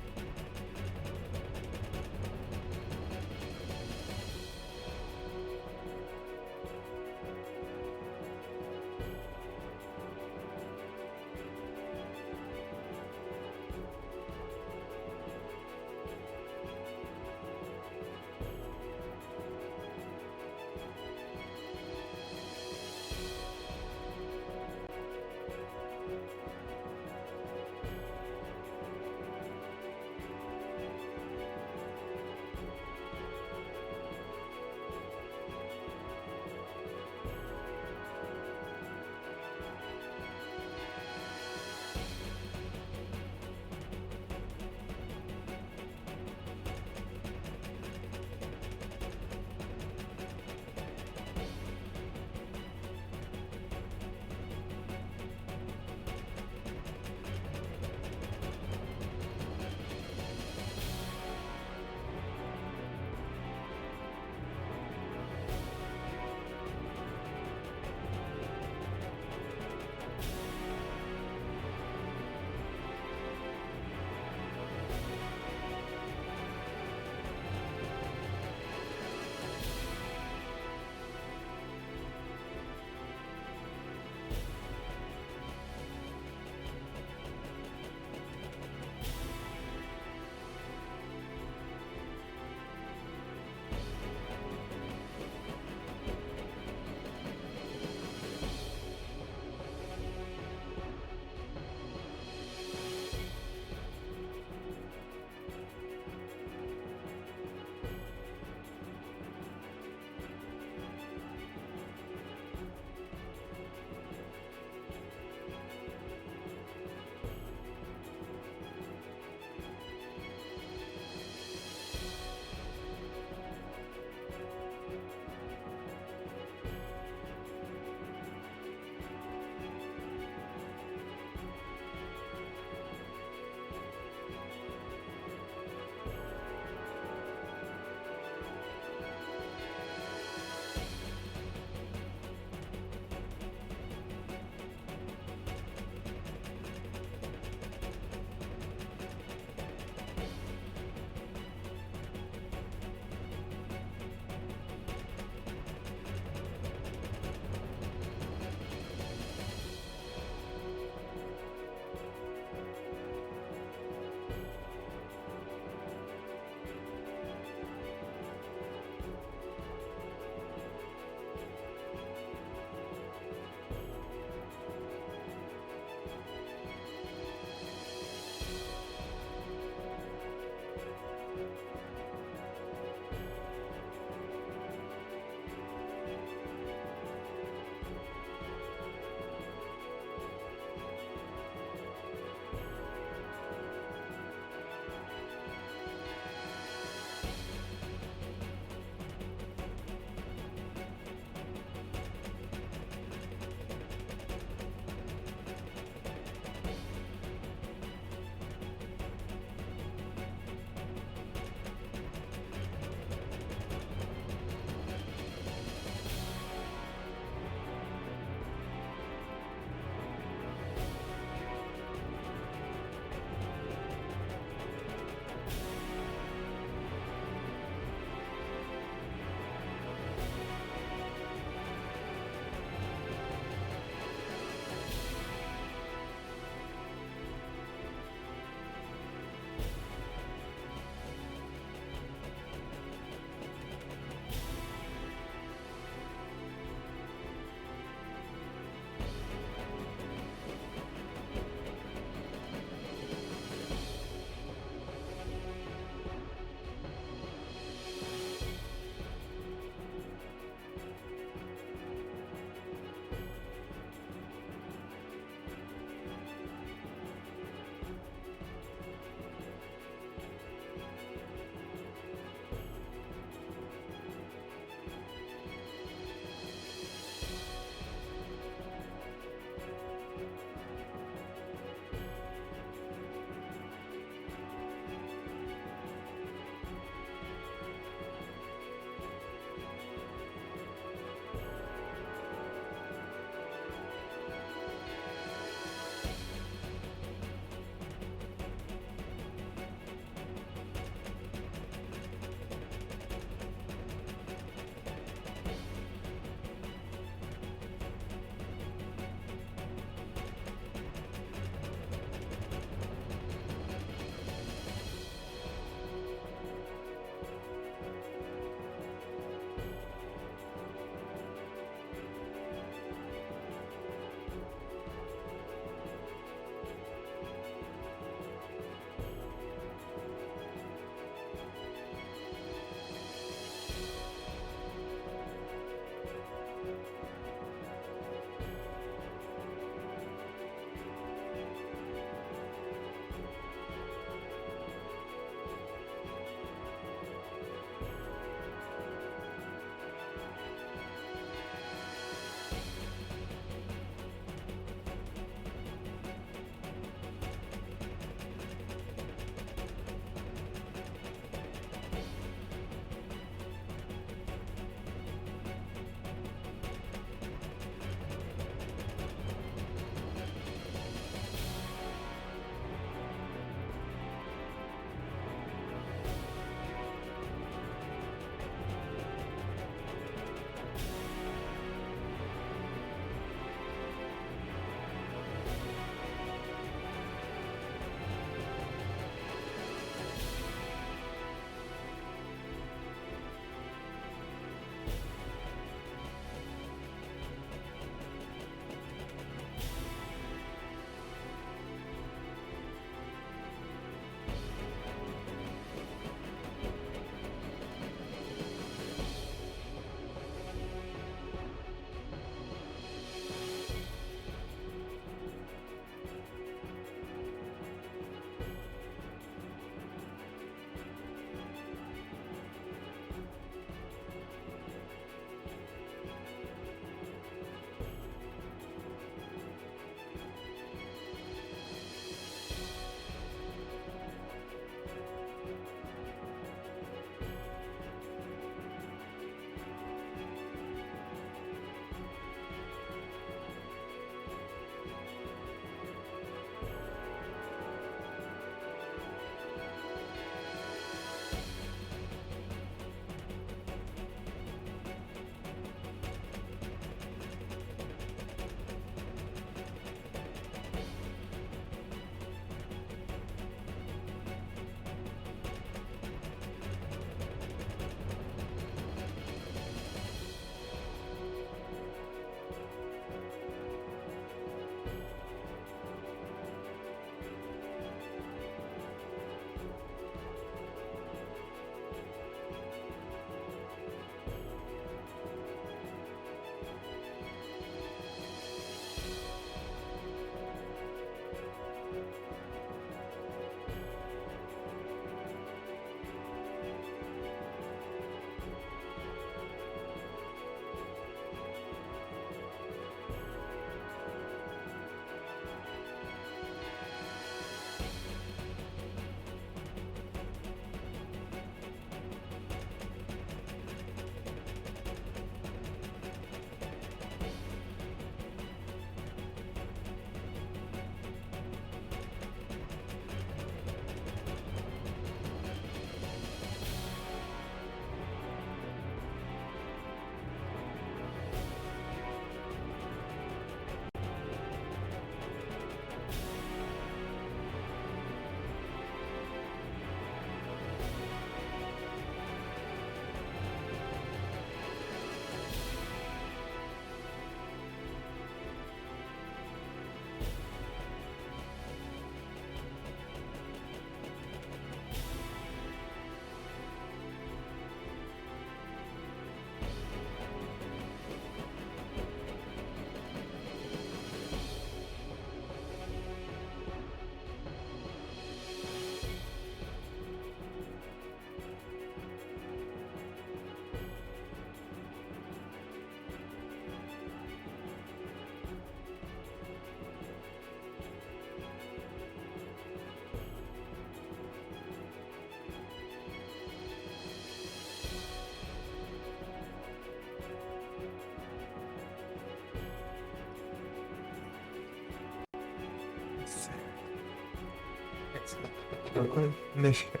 S1: Deixa eu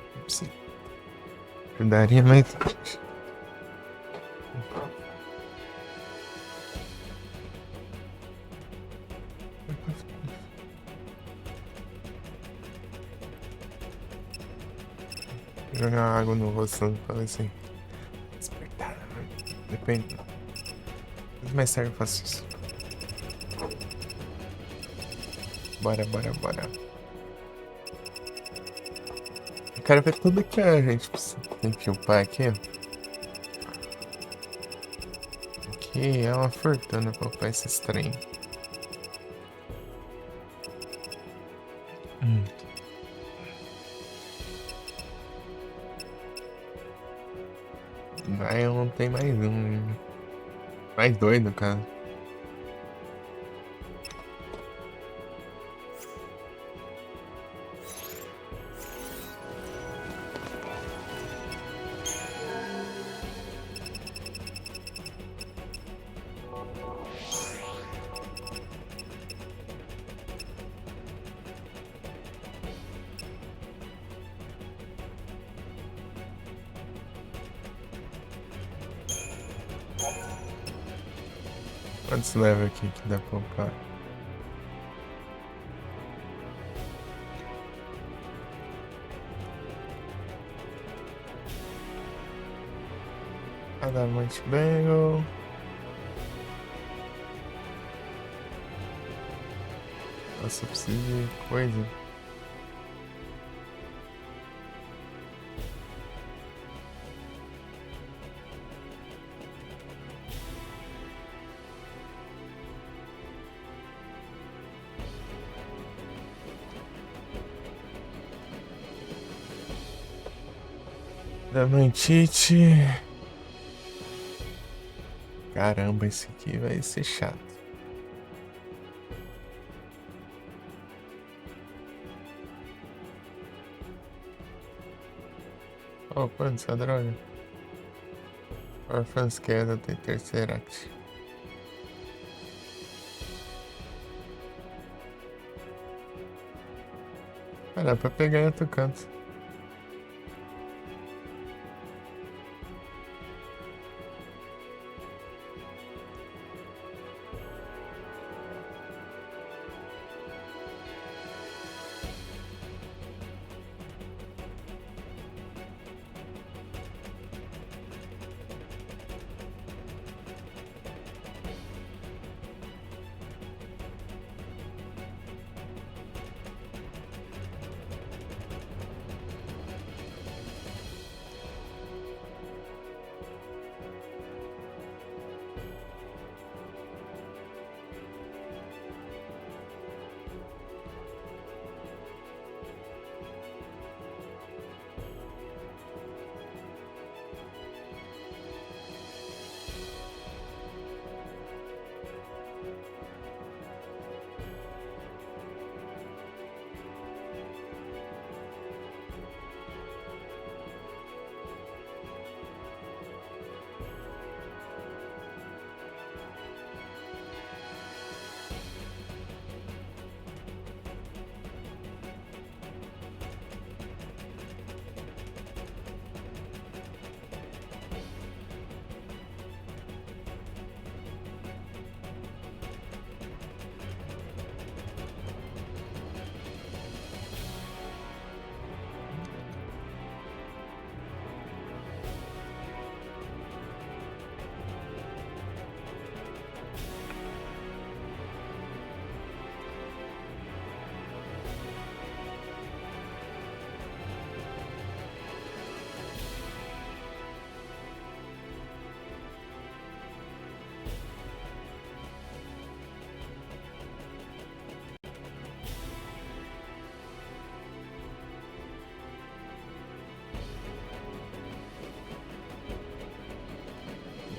S1: ajudaria, mas. Jogar água no rosto pra ver se despertar. Depende. Mas mais tarde eu faço isso. Bora. Eu quero ver tudo que a gente tem que upar aqui. Que é uma fortuna pra upar esses trem. Mas eu não tenho mais um. Mais dois, no caso. Quantos level aqui que dá pra upar? Adamante Bangle. Nossa, eu preciso de coisa. Diamantite. Caramba, esse aqui vai ser chato. Oh, quanto essa droga? Orphans Queda tem Tesseract. Ah, dá pra pegar em outro canto.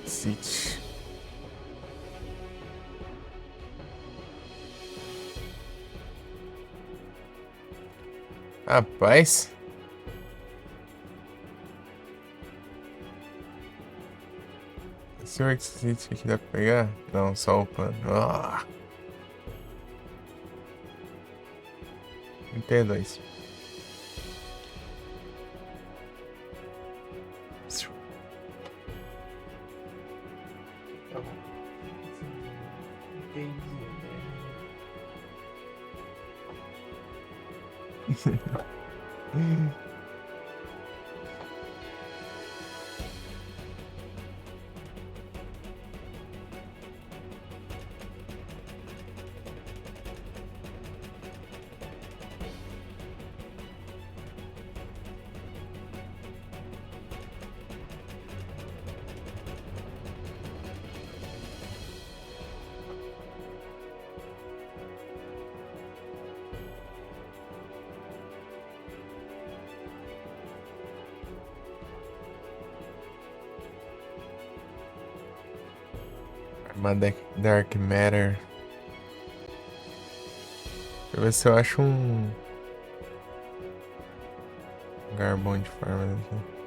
S1: City. Rapaz. Esse Orc City aqui dá pra pegar? Não, só o pano. Ah. 32. Tá bom. Entendi, né? Uma Dark Matter. Deixa eu ver se eu acho um lugar bom de farm aqui.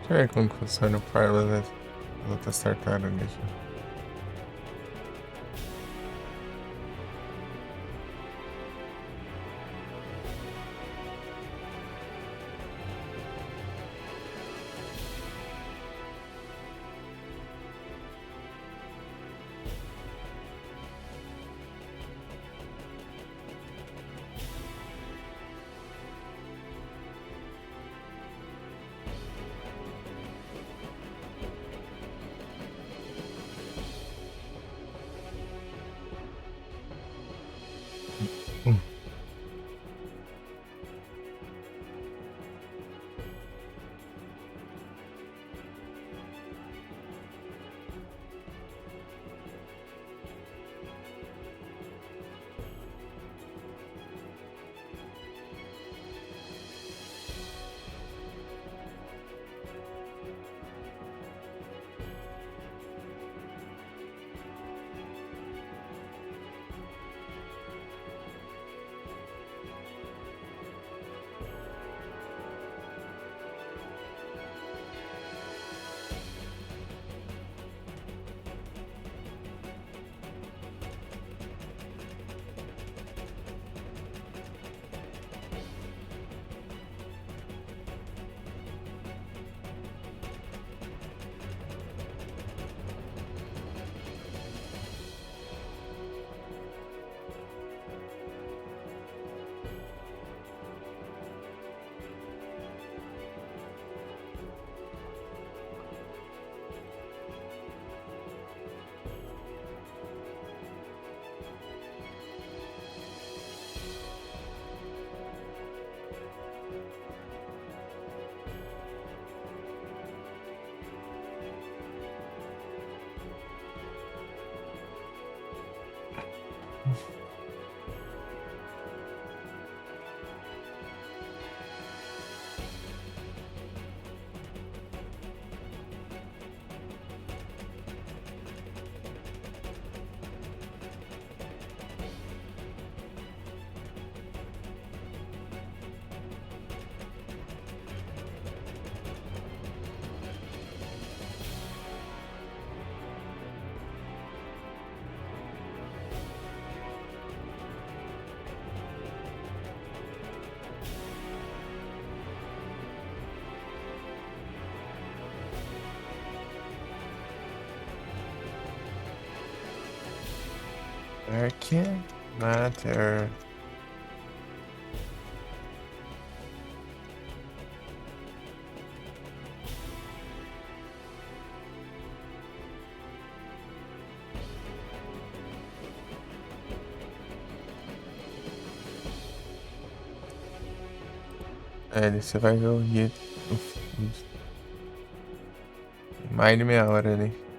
S1: Deixa eu ver como que funciona o farm das outras tartarugas aqui. Dark Matter. É, você vai ver o guia. Mais de meia hora ali.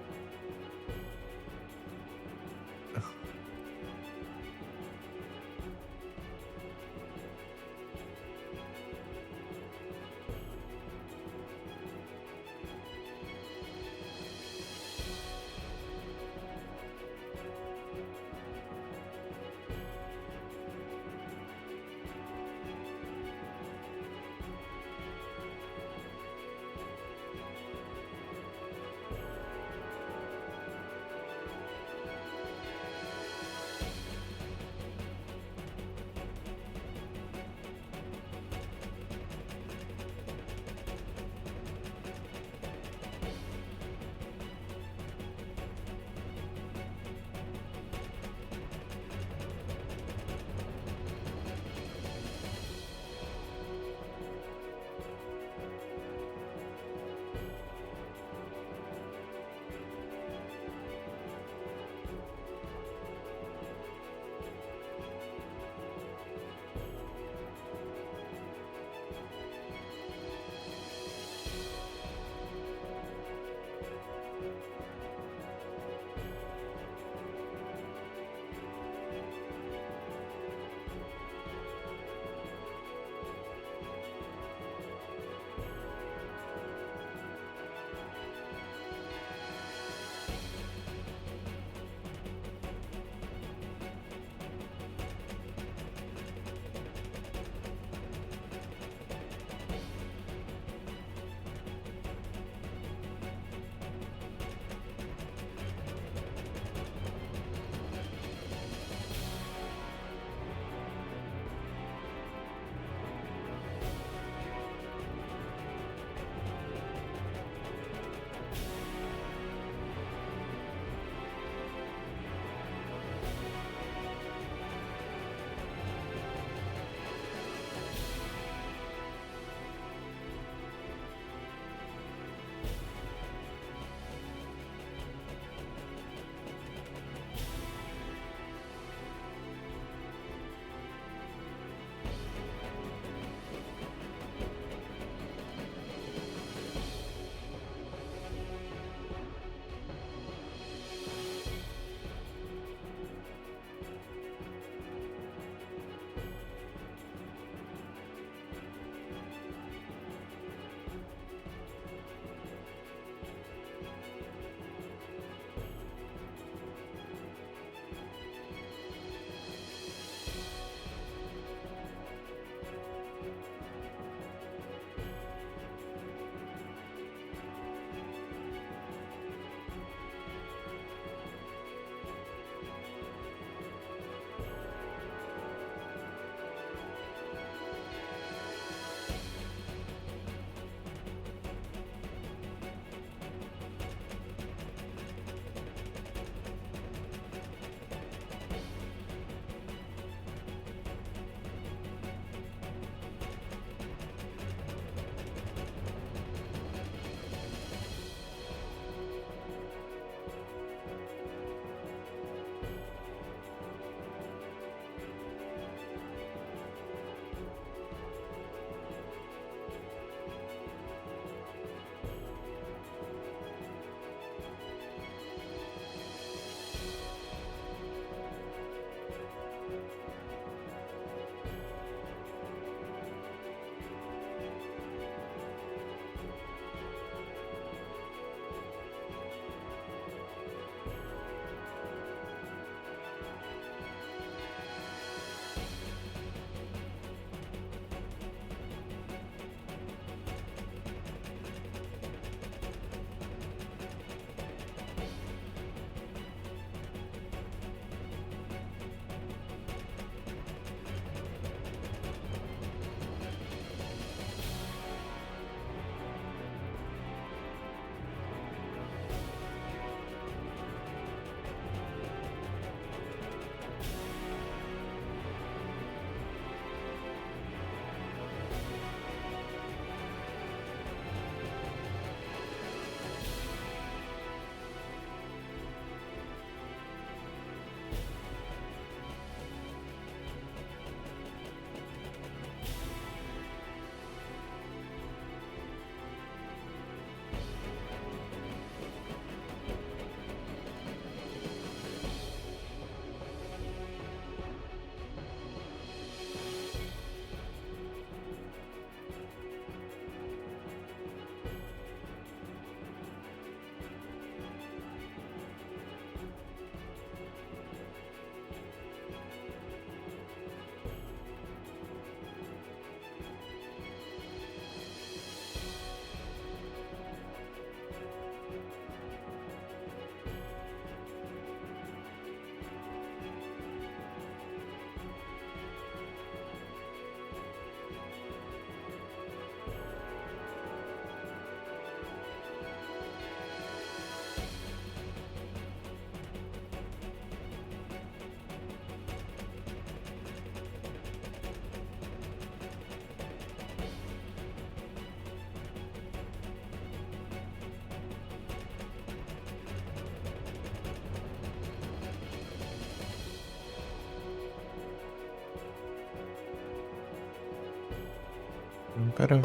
S1: Para.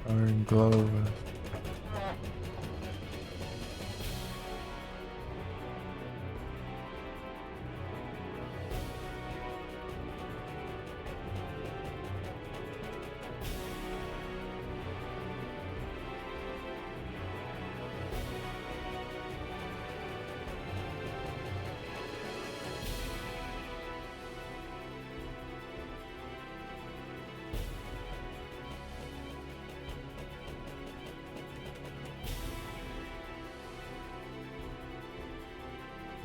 S1: Iron glove.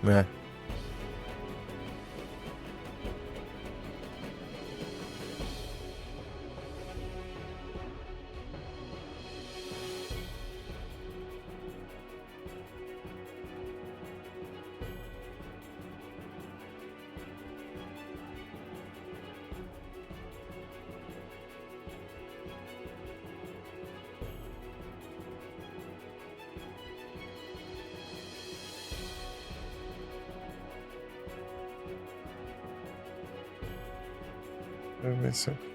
S1: É. Vamos ver se eu...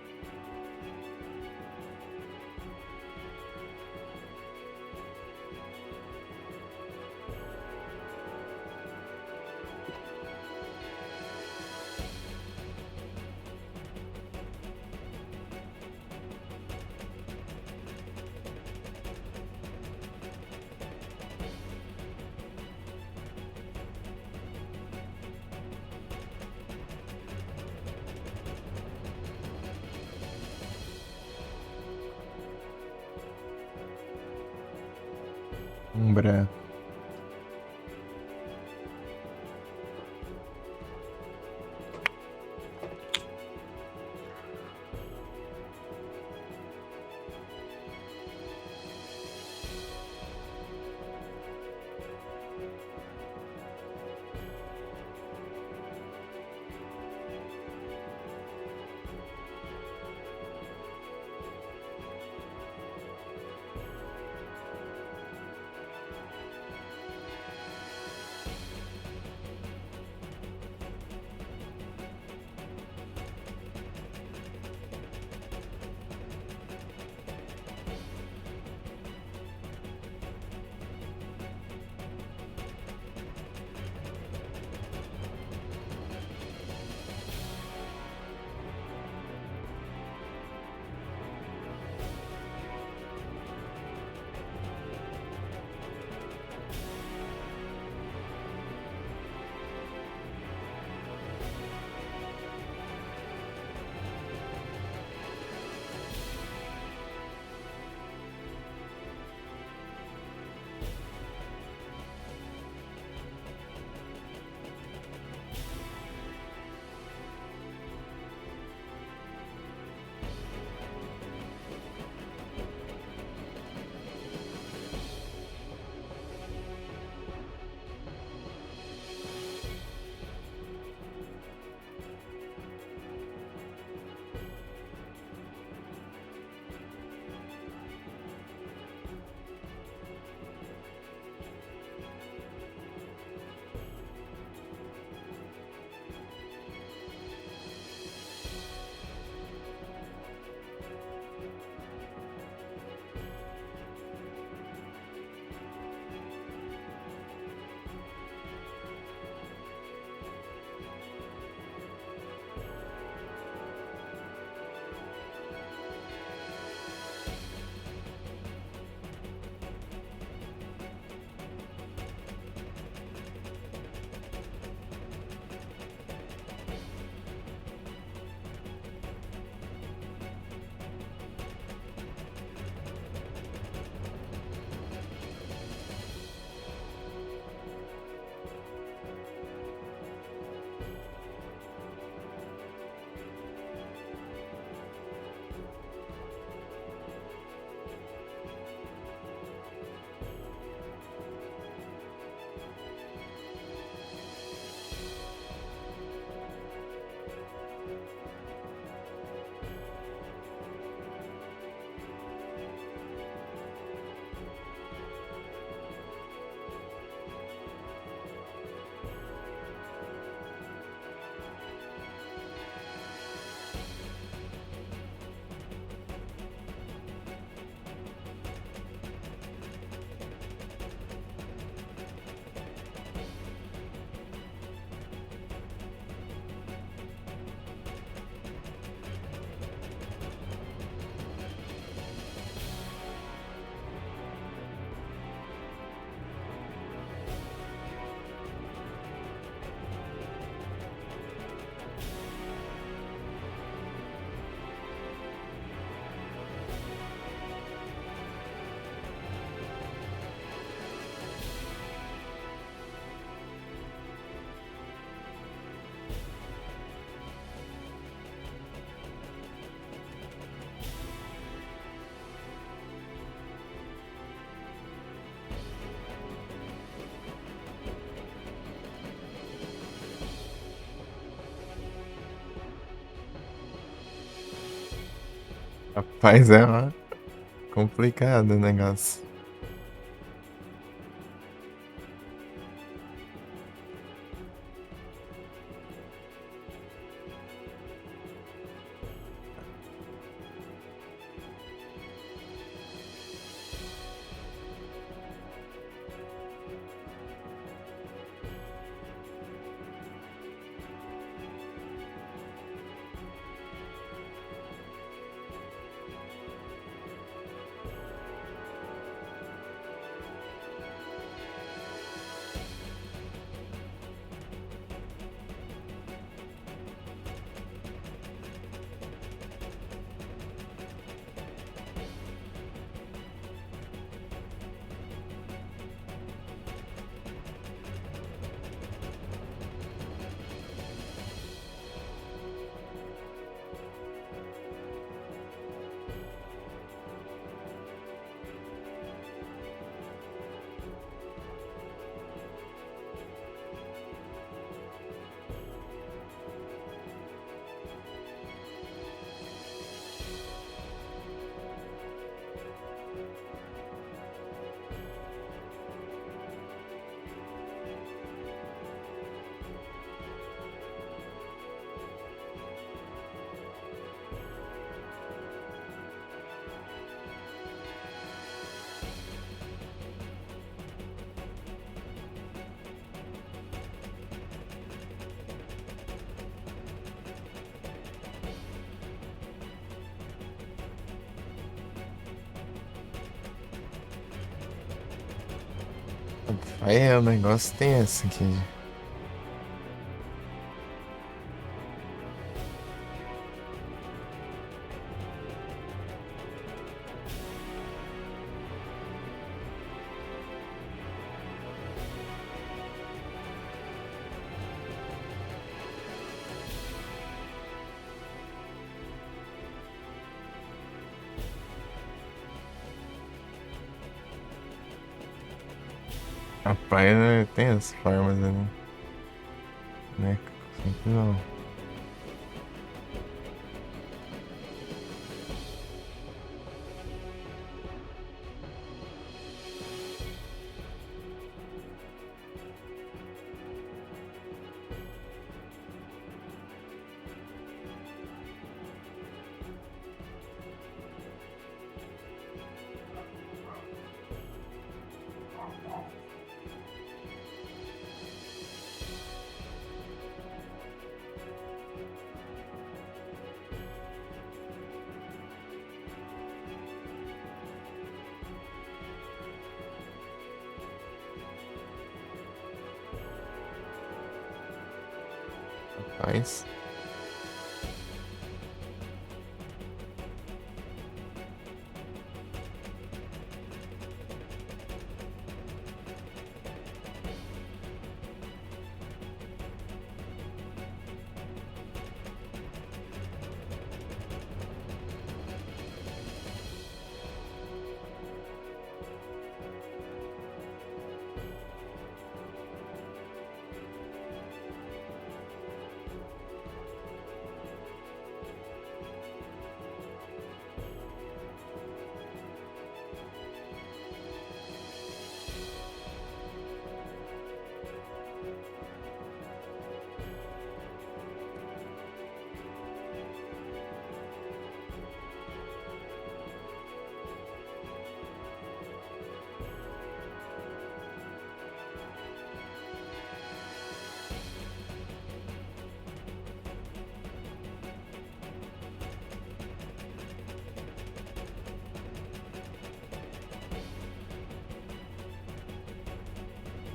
S1: Umbra. Rapaz, é complicado o negócio. Aí o negócio tem essa aqui. Rapaz, né, tem as formas, né? Né? Sempre não. Rapaz.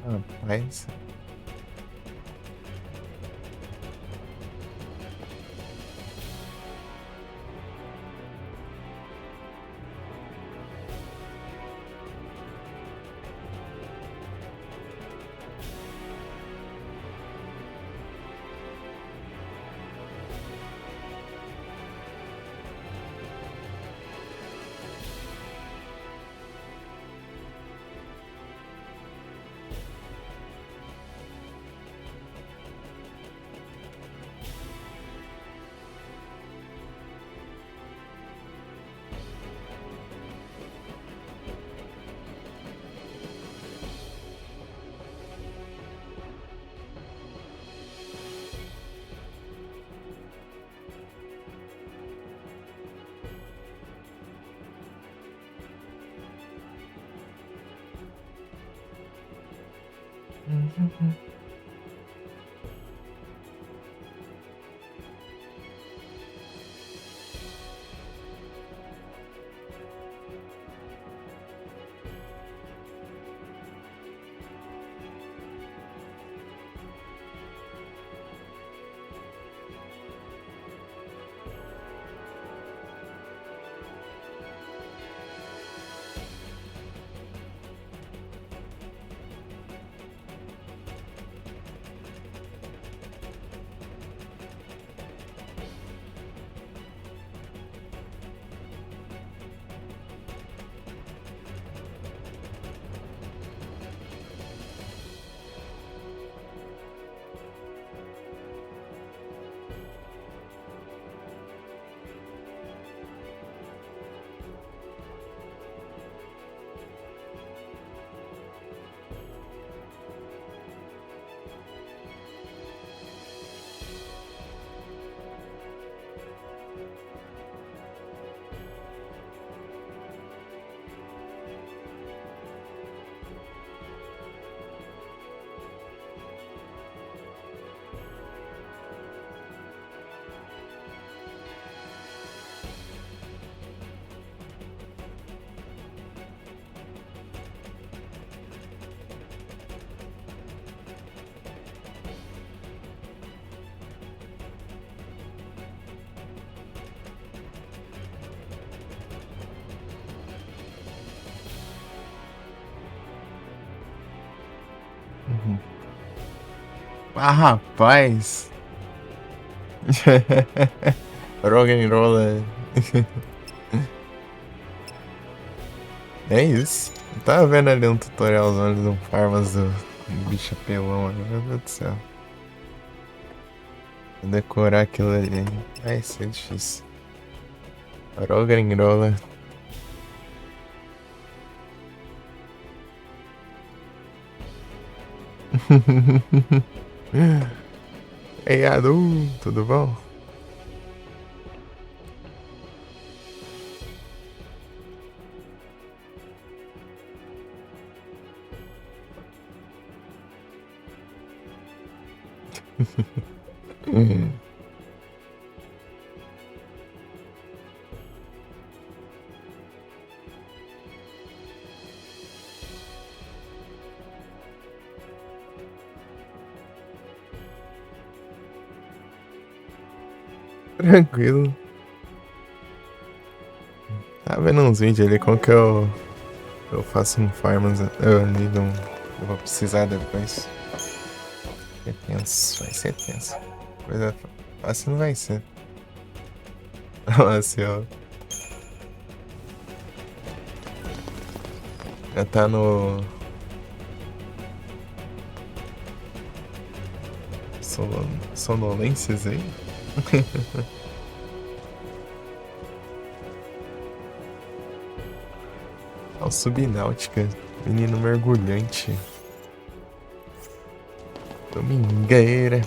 S1: Rapaz. Ah, rapaz. Rock'n'roller. É isso. Eu tava vendo ali um tutorialzão de um farmas do bicho pelão ali, meu Deus do céu. Vou decorar aquilo ali. Vai ser difícil. Rock'n'roller. Ei, Adu, tudo bom? Tranquilo. Tá vendo uns vídeos ali, como que eu faço um farms ali, não, eu vou precisar depois. É tenso, vai ser tenso. Coisa fácil não vai ser. Olha assim, ó. Já tá no... Sonolências aí? Ó, Subnáutica, menino mergulhante. Domingueira.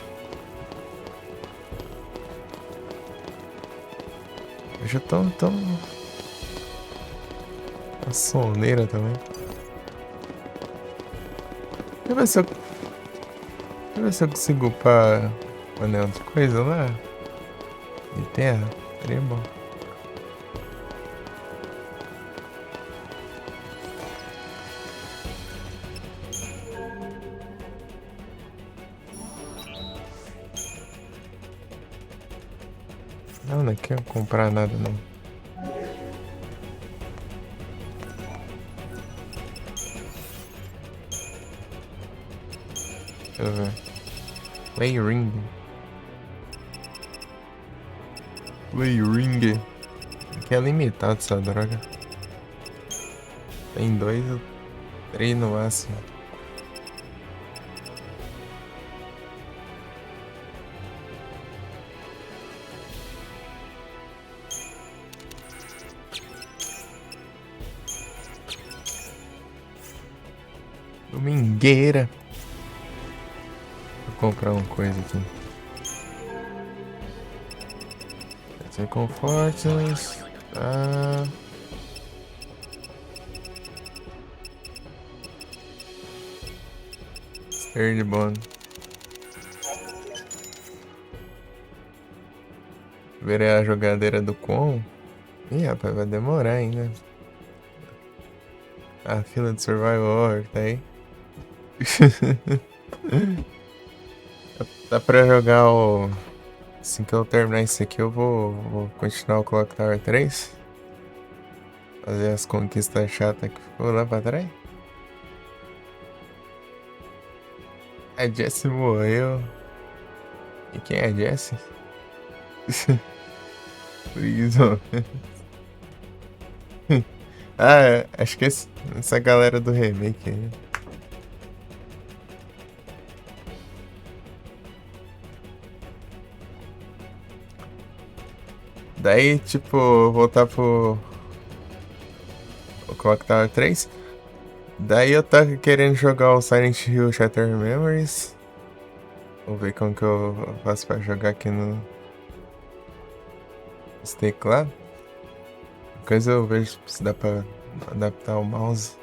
S1: Eu já tô a soneira também. Deixa eu ver se eu consigo upar o anel de coisa lá. De terra. Seria bom. Não quero comprar nada não. Deixa eu ver. Layering. Que é limitado essa droga. Tem 2 ou 3 no máximo. Domingueira. Vou comprar uma coisa aqui. Ser confortos. Ah. Ser de bônus. Ver a jogadeira do com. Ih, rapaz, vai demorar ainda. A fila de Survival Horror tá aí. Dá pra jogar o... Assim que eu terminar isso aqui, eu vou continuar o Clock Tower 3. Fazer as conquistas chatas que ficou lá pra trás. A Jessie morreu. E quem é a Jessie? Prison. Ah, acho que essa galera do remake aí. Daí, tipo, voltar pro o Clock Tower 3. Daí eu tava querendo jogar o Silent Hill Shattered Memories. Vou ver como que eu faço pra jogar aqui no teclado. Depois eu vejo se dá pra adaptar o mouse.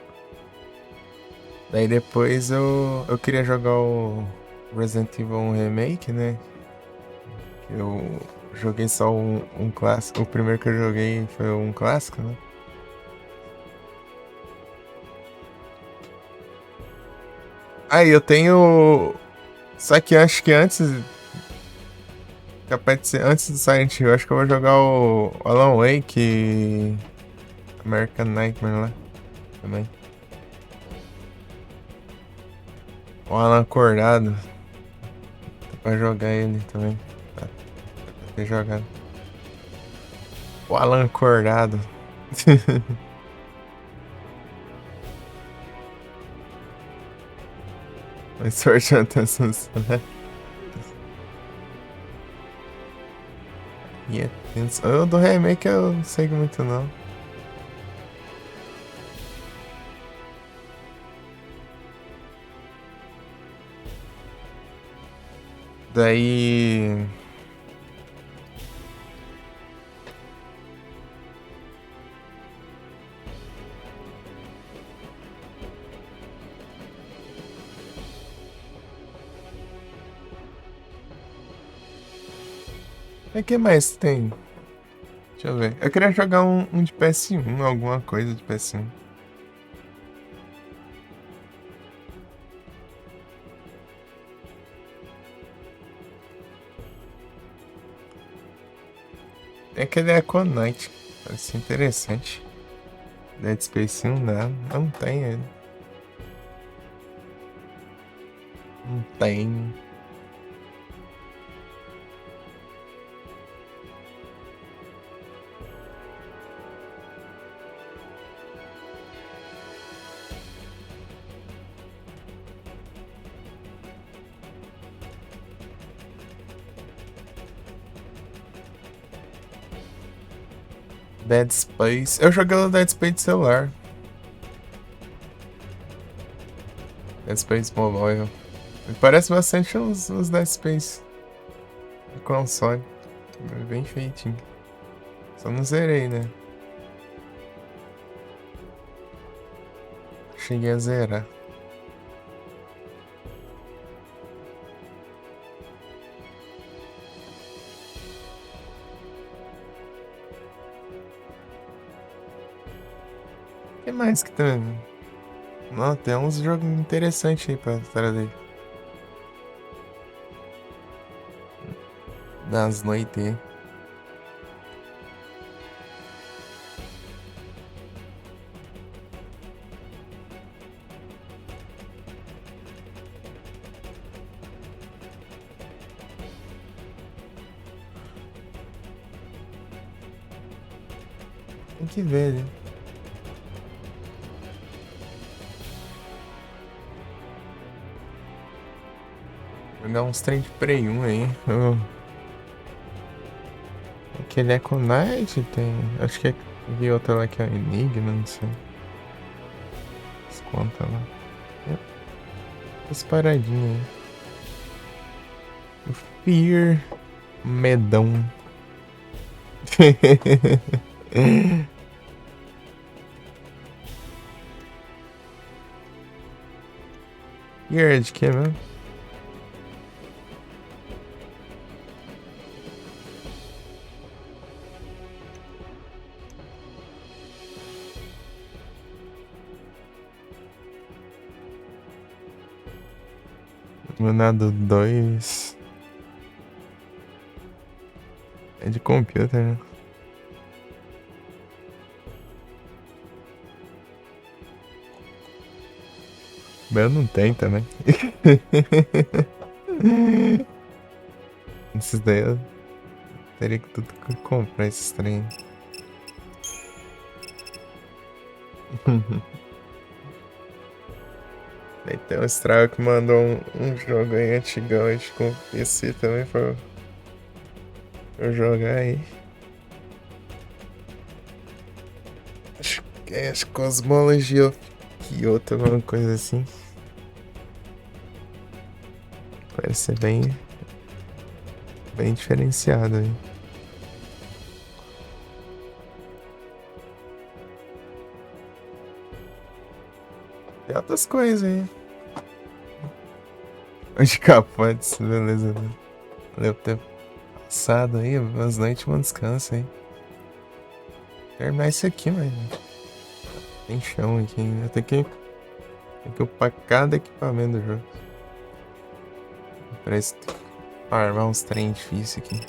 S1: Daí depois eu queria jogar o Resident Evil 1 Remake, né? Eu joguei só um clássico. O primeiro que eu joguei foi um clássico, né? Aí eu tenho... Só que acho que antes... Capaz de ser antes do Silent Hill, acho que eu vou jogar o Alan Wake... American Nightmare lá. Também. O Alan acordado. Dá pra jogar ele também. Tá. Dá pra ter jogado. O Alan acordado. Mas sorte até né? E é tenso. Eu do remake eu não sei muito não. Daí. O que mais tem? Deixa eu ver. Eu queria jogar um de PS1, alguma coisa de PS1. É aquele Echo Knight. Parece interessante. Dead Space 1 não tem ele. Não tem. Dead Space. Eu joguei o Dead Space de celular. Dead Space Mobile. Parece bastante os Dead Space do console. Bem feitinho. Só não zerei, né? Cheguei a zerar. O que mais que tem? Não, tem uns jogos interessantes aí pra trazer. Das noites aí. Tem que ver, né? Vou dar uns trem de Play 1 aí. Aquele Echo Knight tem. Acho que vi outra lá que é Enigma, não sei. As contas lá. As paradinhas aí. O Fear. Medão. Fear de que mesmo? Manado 2 é de computer, né? O meu não tem também. Esses daí eu teria que tudo comprar esses trem. Aí tem o Strago que mandou um jogo aí antigão aí com PC também pra eu jogar aí. Acho que é Cosmology of Kyoto, alguma coisa assim. Parece ser bem diferenciado aí. Tem outras coisas aí. Hoje capotes, beleza. Valeu por ter passado aí. Boas noites, bom descanso aí. Vou terminar isso aqui, mano. Tem chão aqui ainda. Tem que upar cada equipamento do jogo. Parece armar uns trem difíceis aqui.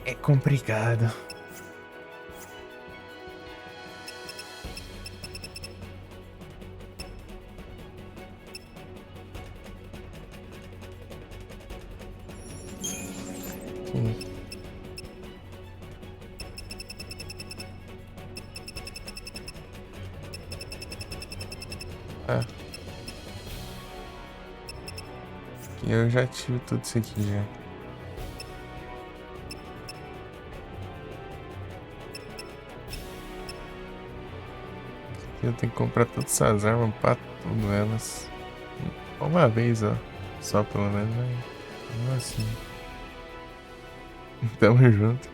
S1: É complicado. Ah. Eu já tive tudo isso aqui já. Eu tenho que comprar todas essas armas pra tudo elas. Uma vez, ó. Só pelo menos, mas não assim. Tamo junto.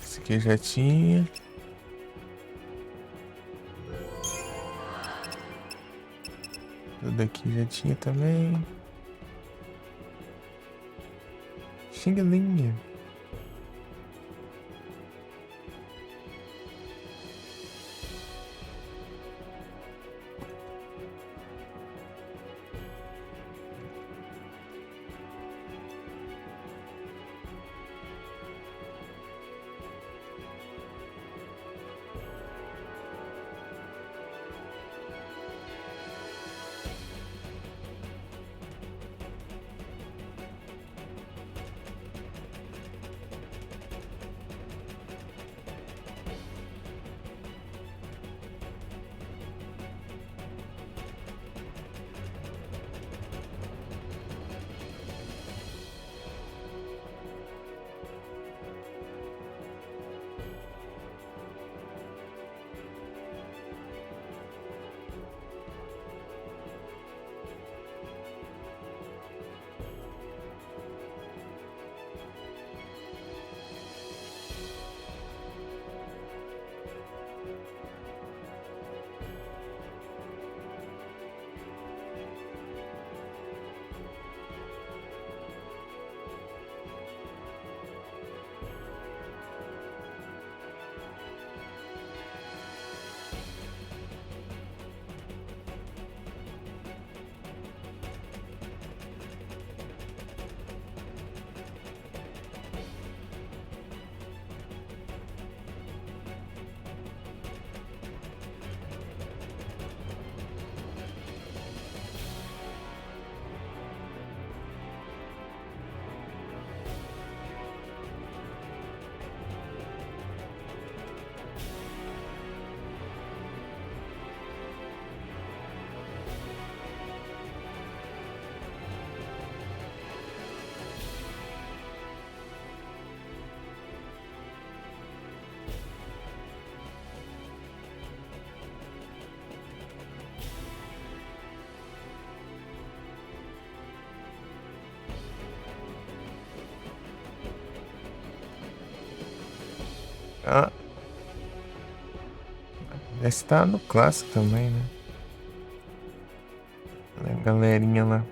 S1: Esse aqui já tinha. Tudo aqui já tinha também. Xingalinha. Ah. Esse tá no clássico também, né? A galerinha lá.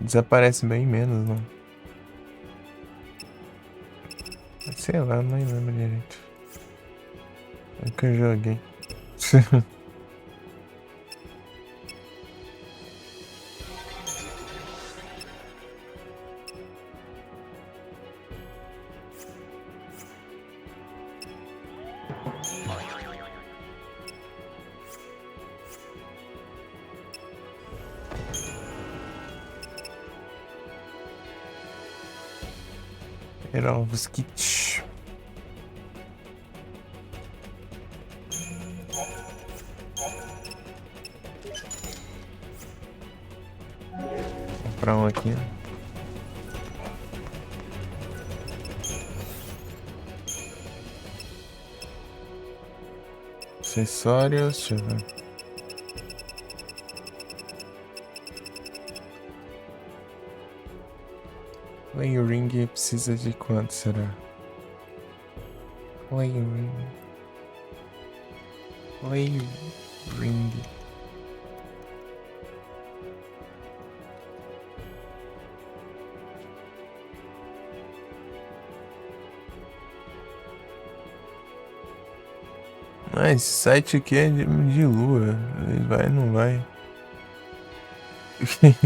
S1: Desaparece bem menos, né? Sei lá, não lembro direito. Nunca joguei. Perovski. Vou comprar um aqui. Acessórios, deixa eu ver. Play Ring precisa de quanto será? Play Ring. Play Ring. Ah, esse site aqui é de lua. Ele vai, não vai. Deixa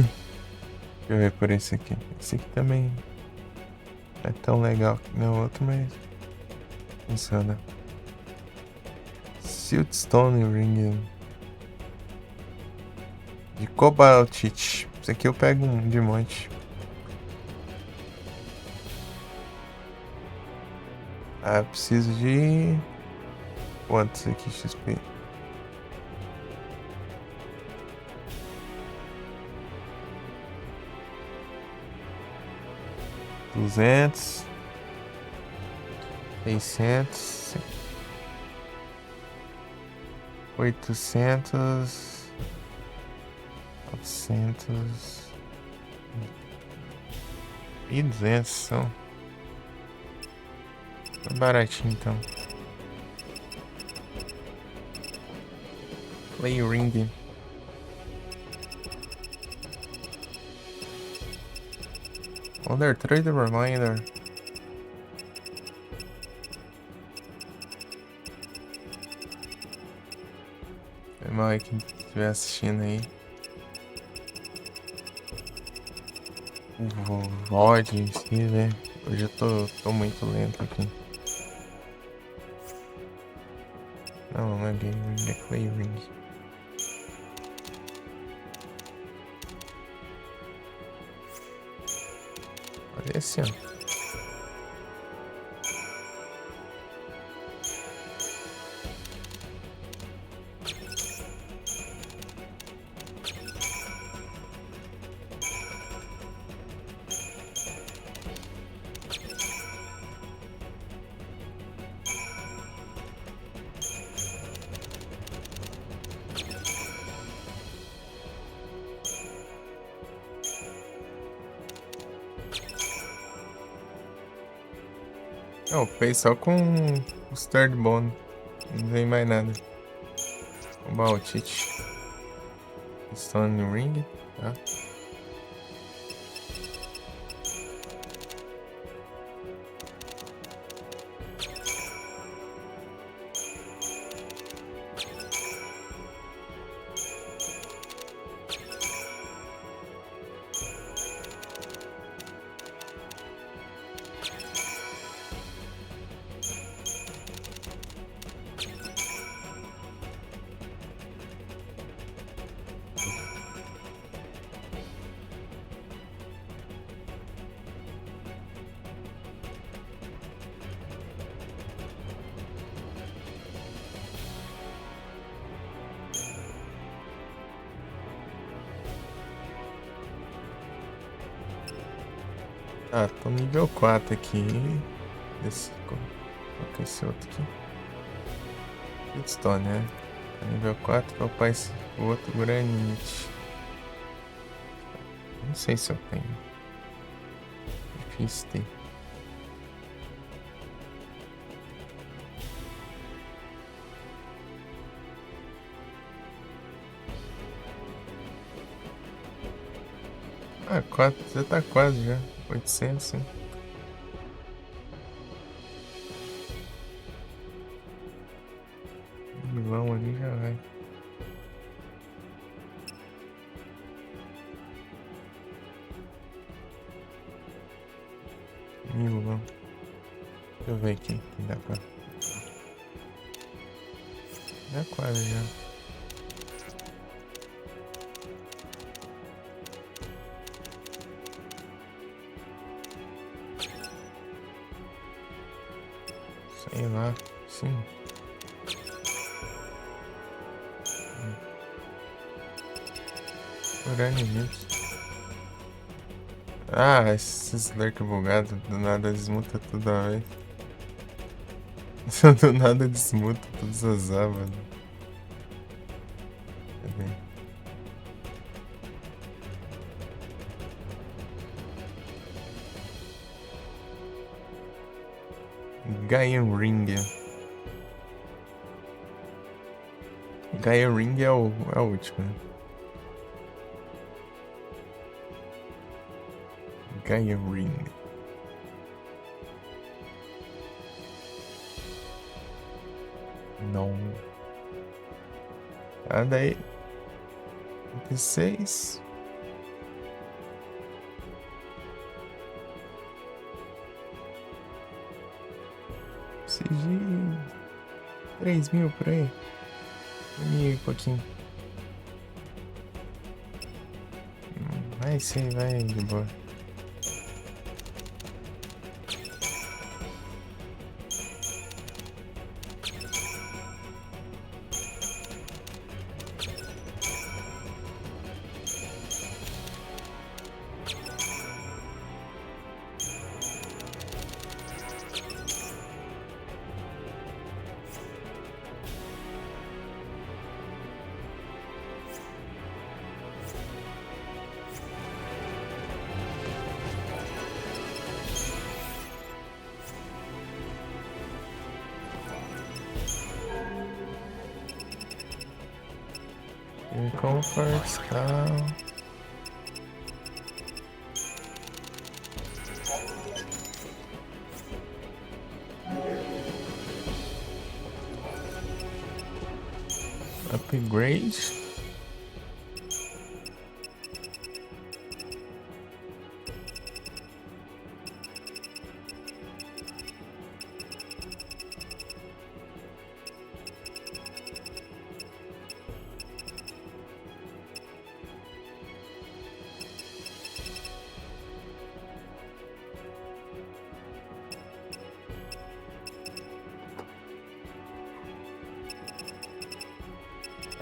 S1: eu ver por esse aqui. Esse aqui também não é tão legal que nem o outro, mas funciona. Siltstone Ring de Cobaltite. Esse aqui eu pego um de monte. Ah, eu preciso de quantos aqui XP? $200, 600, 800, 900 e 200 são. Tá baratinho então. Play Ring. Wonder Trade Reminder. Foi mal aí quem estiver assistindo aí. O VOD em si, né? Hoje eu tô muito lento aqui. Não é Game Ring, é Play Ring. Olha esse, ó. Não, fez só com os third bone. Não tem mais nada. O Baltite. Stone Ring, tá? Ah, tô nível 4 aqui. Qual que é esse outro aqui? Redstone, né? Nível 4, vou upar esse outro granite. Não sei se eu tenho. Difícil ter. Ah, 4, já tá quase já. 800, hein? Milão ali já vai. Milão. Deixa eu ver aqui. Dá pra. Já quase já. Sei lá, sim. Urânio mesmo. Ah, esses lurk bugados, do nada desmuta tudo a vez. Do nada desmuta todas as abas. Cadê? Gaia Ring. Gaia Ring é o último, né? Gaia Ring. Não. Ah, daí. 26. de 3.000 por aí. 1.000 e pouquinho. Mas sim, vai de boa. Comforts, tal. Upgrade.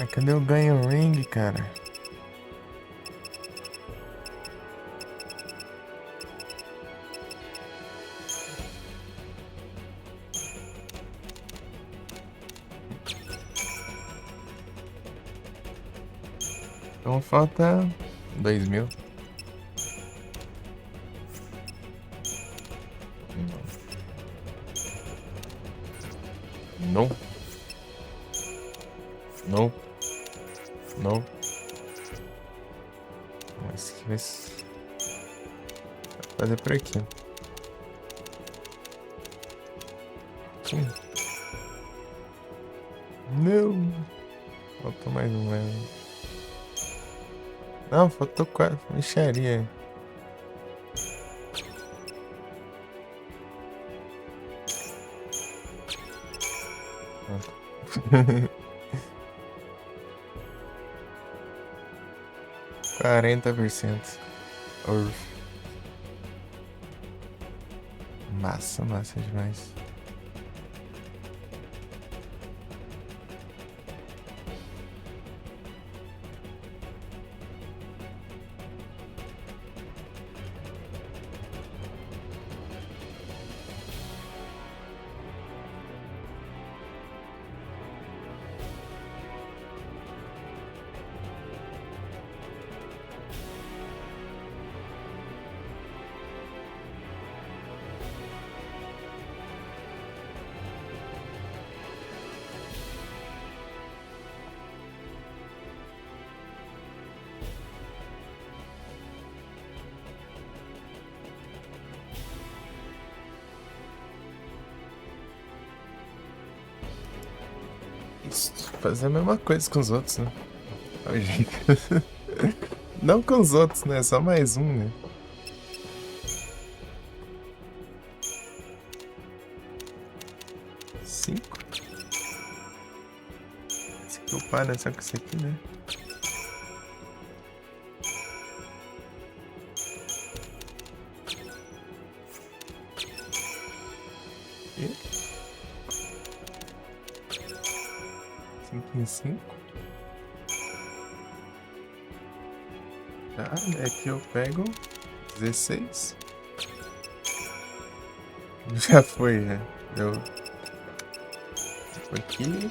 S1: Ah, cadê o ganho ring, cara? Então falta 2.000. Não. Não. Não. Mas que vai fazer por aqui. Não. Faltou mais um, né? Não, faltou 4. Mexaria. Pronto. 40%. Massa, massa demais. Isso, fazer a mesma coisa com os outros, né? Olha o jeito. Não com os outros, né? Só mais um, né? Cinco. Se preocupar, né? Só com isso aqui, né? E 5 em 5. Tá, aqui eu pego 16. Já foi, já. Deu. Aqui.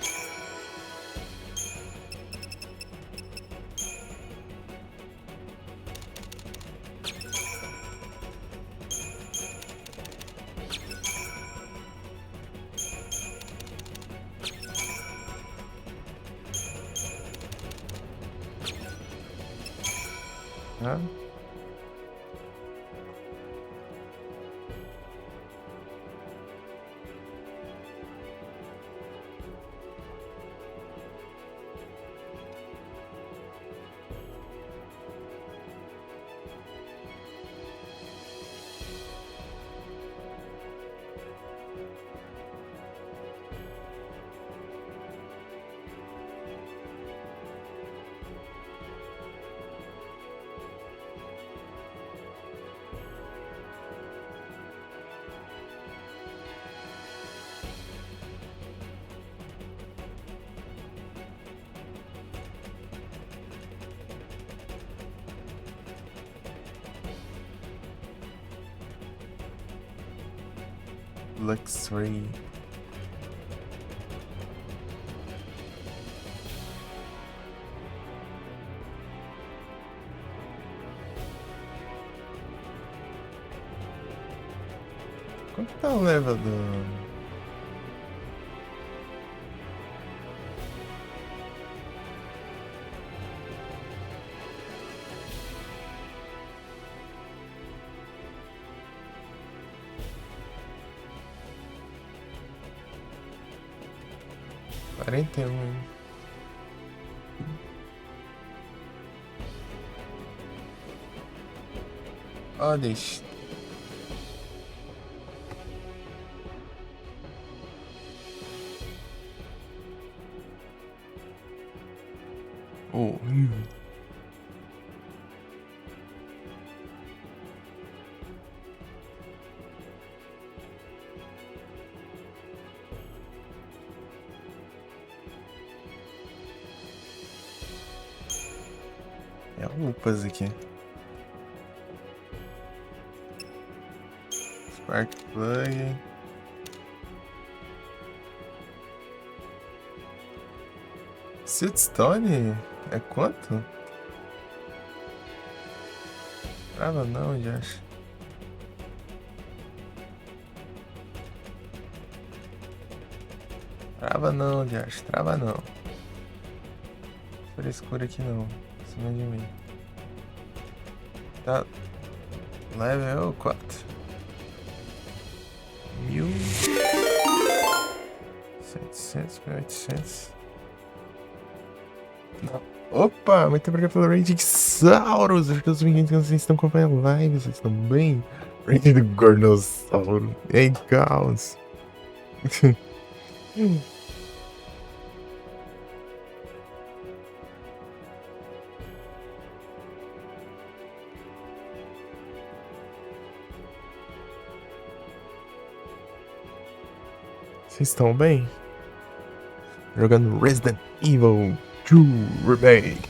S1: Tá. Luxury. Quanto tá o level do... Quarenta e um, hein? Ó, deixa. Horrível. É roupas aqui. Spark plug. Siltstone? É quanto? Trava não, Josh. Trava não, Josh. Trava não. Frescura aqui não. Em cima de mim. Tá. Level 4. 1.700, 1.800. Não. Opa, muito obrigado pelo raid de Sauros. Acho que os meninos que vocês estão acompanhando a live, vocês estão bem? Raid do Gornossauro. E aí, Caos. Vocês estão bem? Jogando Resident Evil 2 Remake.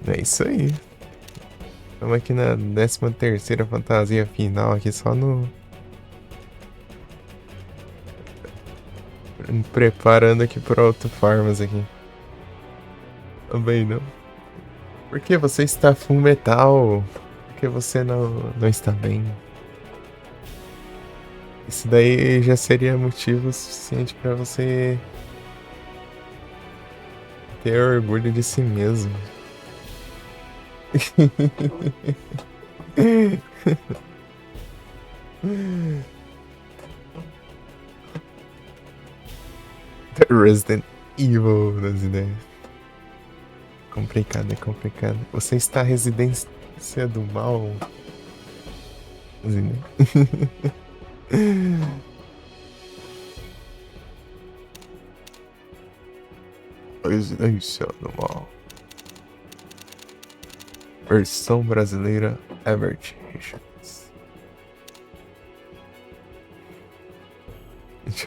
S1: É isso aí. Estamos aqui na 13ª fantasia final, aqui só no... Me preparando aqui para outro farmas aqui. Também não. Por que você está full metal? Por que você não está bem? Isso daí já seria motivo suficiente para você ter orgulho de si mesmo. The Resident Evil das ideias. Complicado, é complicado. Você está a residência do mal. Residência do mal. Versão brasileira Everett Richards.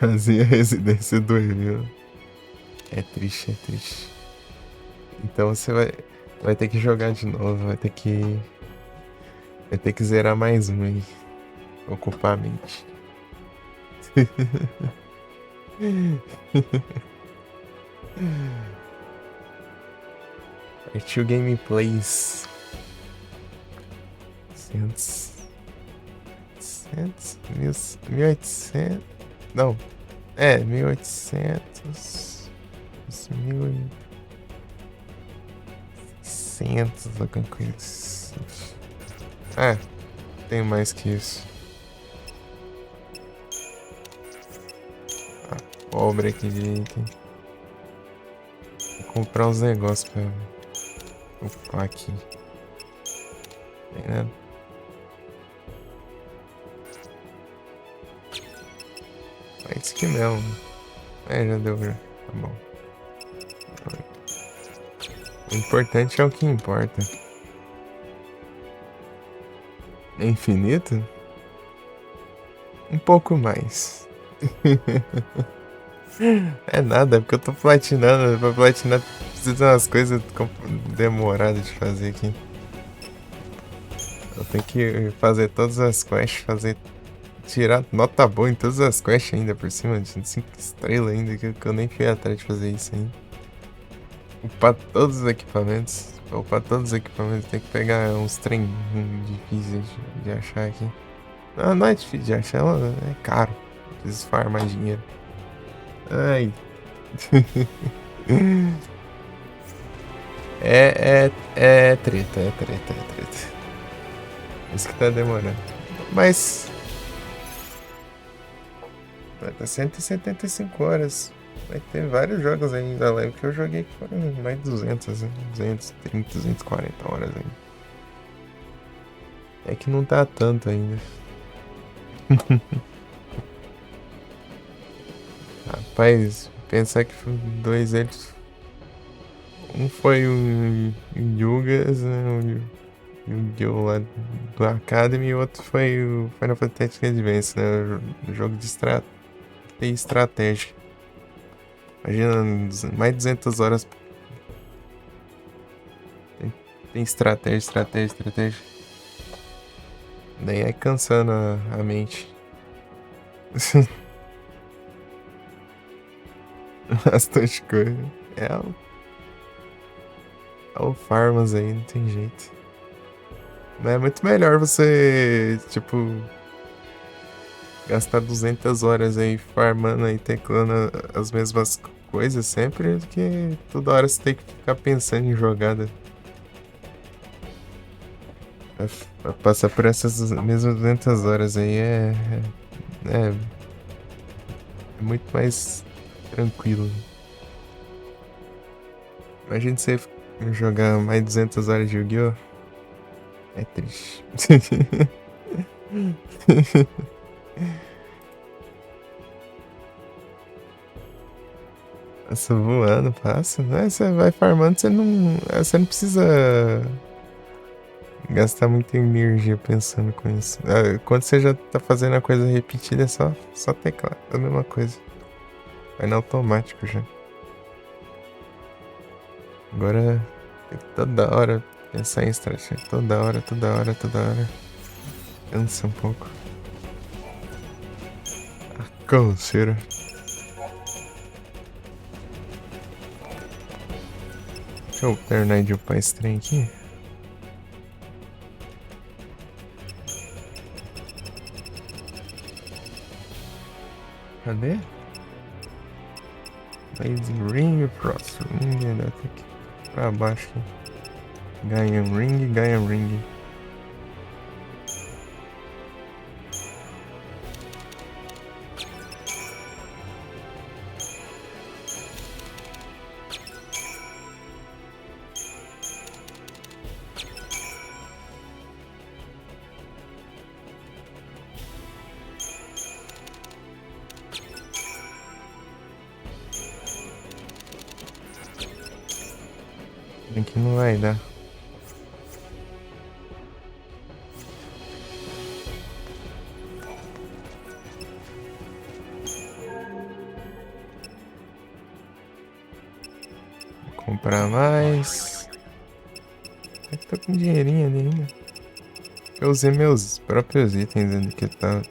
S1: Fazia a residência do Emil. É triste, é triste. Então você vai ter que jogar de novo, vai ter que zerar mais um aí. Ocupar a mente. Partiu gameplays. 1800. Não. 1800. 1600, alguma coisa assim. Tem mais que isso. Pobre aqui direito. Vou comprar uns negócios pra upar aqui. Tem nada. É isso aqui mesmo. Já deu, já. Tá bom. O importante é o que importa. É infinito? Um pouco mais. É nada, é porque eu tô platinando. Pra platinar precisa de umas coisas demoradas de fazer aqui. Eu tenho que fazer todas as quests, tirar nota boa em todas as quests ainda por cima, de 5 estrelas ainda, que eu nem fui atrás de fazer isso ainda. Upar todos os equipamentos. Pra upar todos os equipamentos tem que pegar uns trem difíceis de achar aqui. Não é difícil de achar, é caro. Preciso farmar dinheiro. Ai. É treta. Isso que tá demorando. Mas vai dar 175 horas. Vai ter vários jogos ainda lá que eu joguei que foram mais de 200, né? 230, 240 horas ainda. É que não tá tanto ainda. Rapaz, pensar que foi dois eles. Um foi o Yugas, né? O Yu-Gi-Oh! Lá do Academy, e o outro foi o Final Fantasy Advance, né? O jogo de estratégia. Imagina, mais de 200 horas. Tem estratégia. Daí é cansando a mente. Bastante coisa. É o Farmas aí, não tem jeito. Mas é muito melhor você, tipo, gastar 200 horas aí farmando aí, teclando as mesmas coisas sempre, do que toda hora você tem que ficar pensando em jogada. Pra passar por essas mesmas 200 horas aí é muito mais tranquilo. Imagina você jogar mais 200 horas de Yu-Gi-Oh! É triste. Passa voando, passa. Né? Você vai farmando, você não precisa gastar muita energia pensando com isso. Quando você já tá fazendo a coisa repetida, é só teclar. É a mesma coisa. Vai no automático já. Agora tem que toda hora pensar em estratégia. Toda hora. Cansa um pouco. A canseira. Deixa eu terminar de upar esse trem aqui. Cadê? Blaze Ring, Frost Ring, dá até aqui pra baixo aqui. Gaia Ring. Aqui não vai dar. Vou comprar mais. Eu tô com dinheirinho ali ainda. Eu usei meus próprios itens ali que tava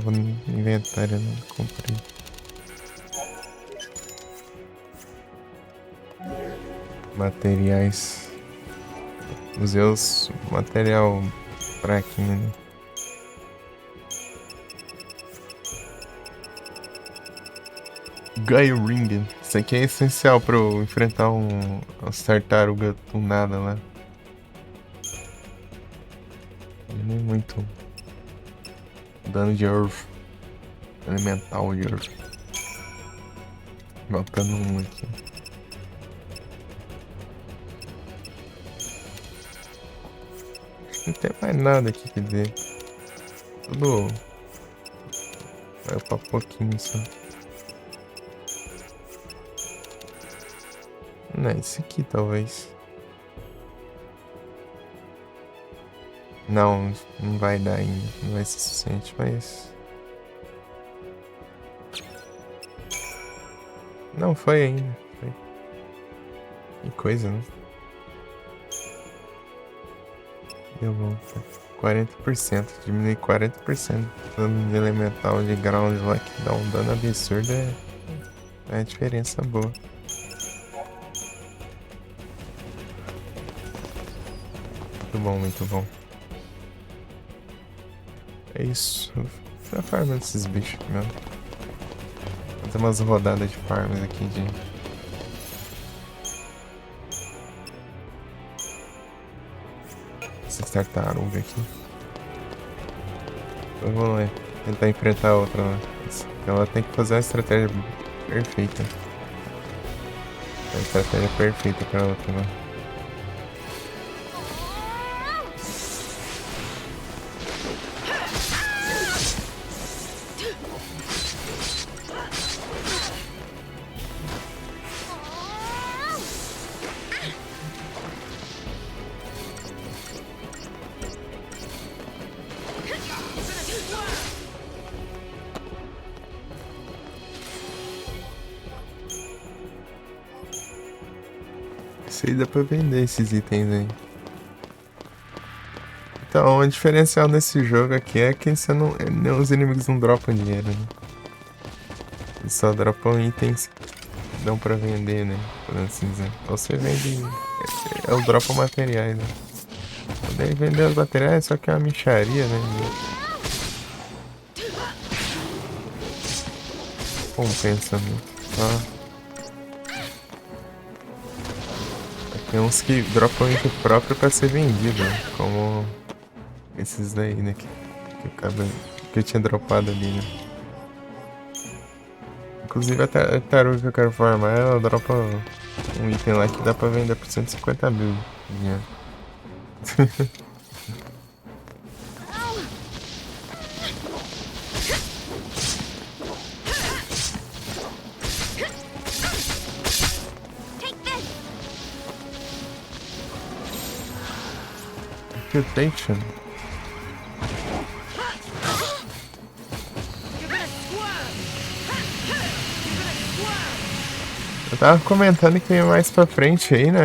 S1: no inventário, né? Comprei. Materiais. Usei os material fraquinho, né? Gaia Ring. Isso aqui é essencial pra eu enfrentar as tartarugas do nada lá. Nem muito dano de Earth. Elemental de Earth. Botando um aqui. Não tem mais nada aqui que dê. Tudo vai pra pouquinho só. Não, esse aqui talvez. Não vai dar ainda. Não vai ser suficiente, mas Não, foi ainda. Foi. Que coisa, né? Deu bom. 40%. Diminui 40%. Dano de elemental de ground lá que dá um dano absurdo é a diferença boa. Muito bom, muito bom. É isso. Foi a farm desses bichos mesmo. Vou ter umas rodadas de farms aqui de. Essas tartarugas aqui. Então vamos lá. Tentar enfrentar a outra lá. Ela tem que fazer uma estratégia perfeita. A estratégia perfeita pra outra lá. Isso aí dá pra vender esses itens aí. Então, o diferencial nesse jogo aqui é que você não, os inimigos não dropam dinheiro, né? Eles só dropam itens que dão pra vender, né? Por assim dizer. Ou você vende. Eles dropam materiais, né? Daí vender os materiais só que é uma micharia, né? Compensa muito. Ó. Tem uns que dropam item próprio pra ser vendido, né? Como esses daí, né? Que eu tinha dropado ali, né? Inclusive a tartaruga que eu quero farmar, ela dropa um item lá que dá pra vender por 150 mil de dinheiro. Reputation. Eu tava comentando que mais pra frente aí, né?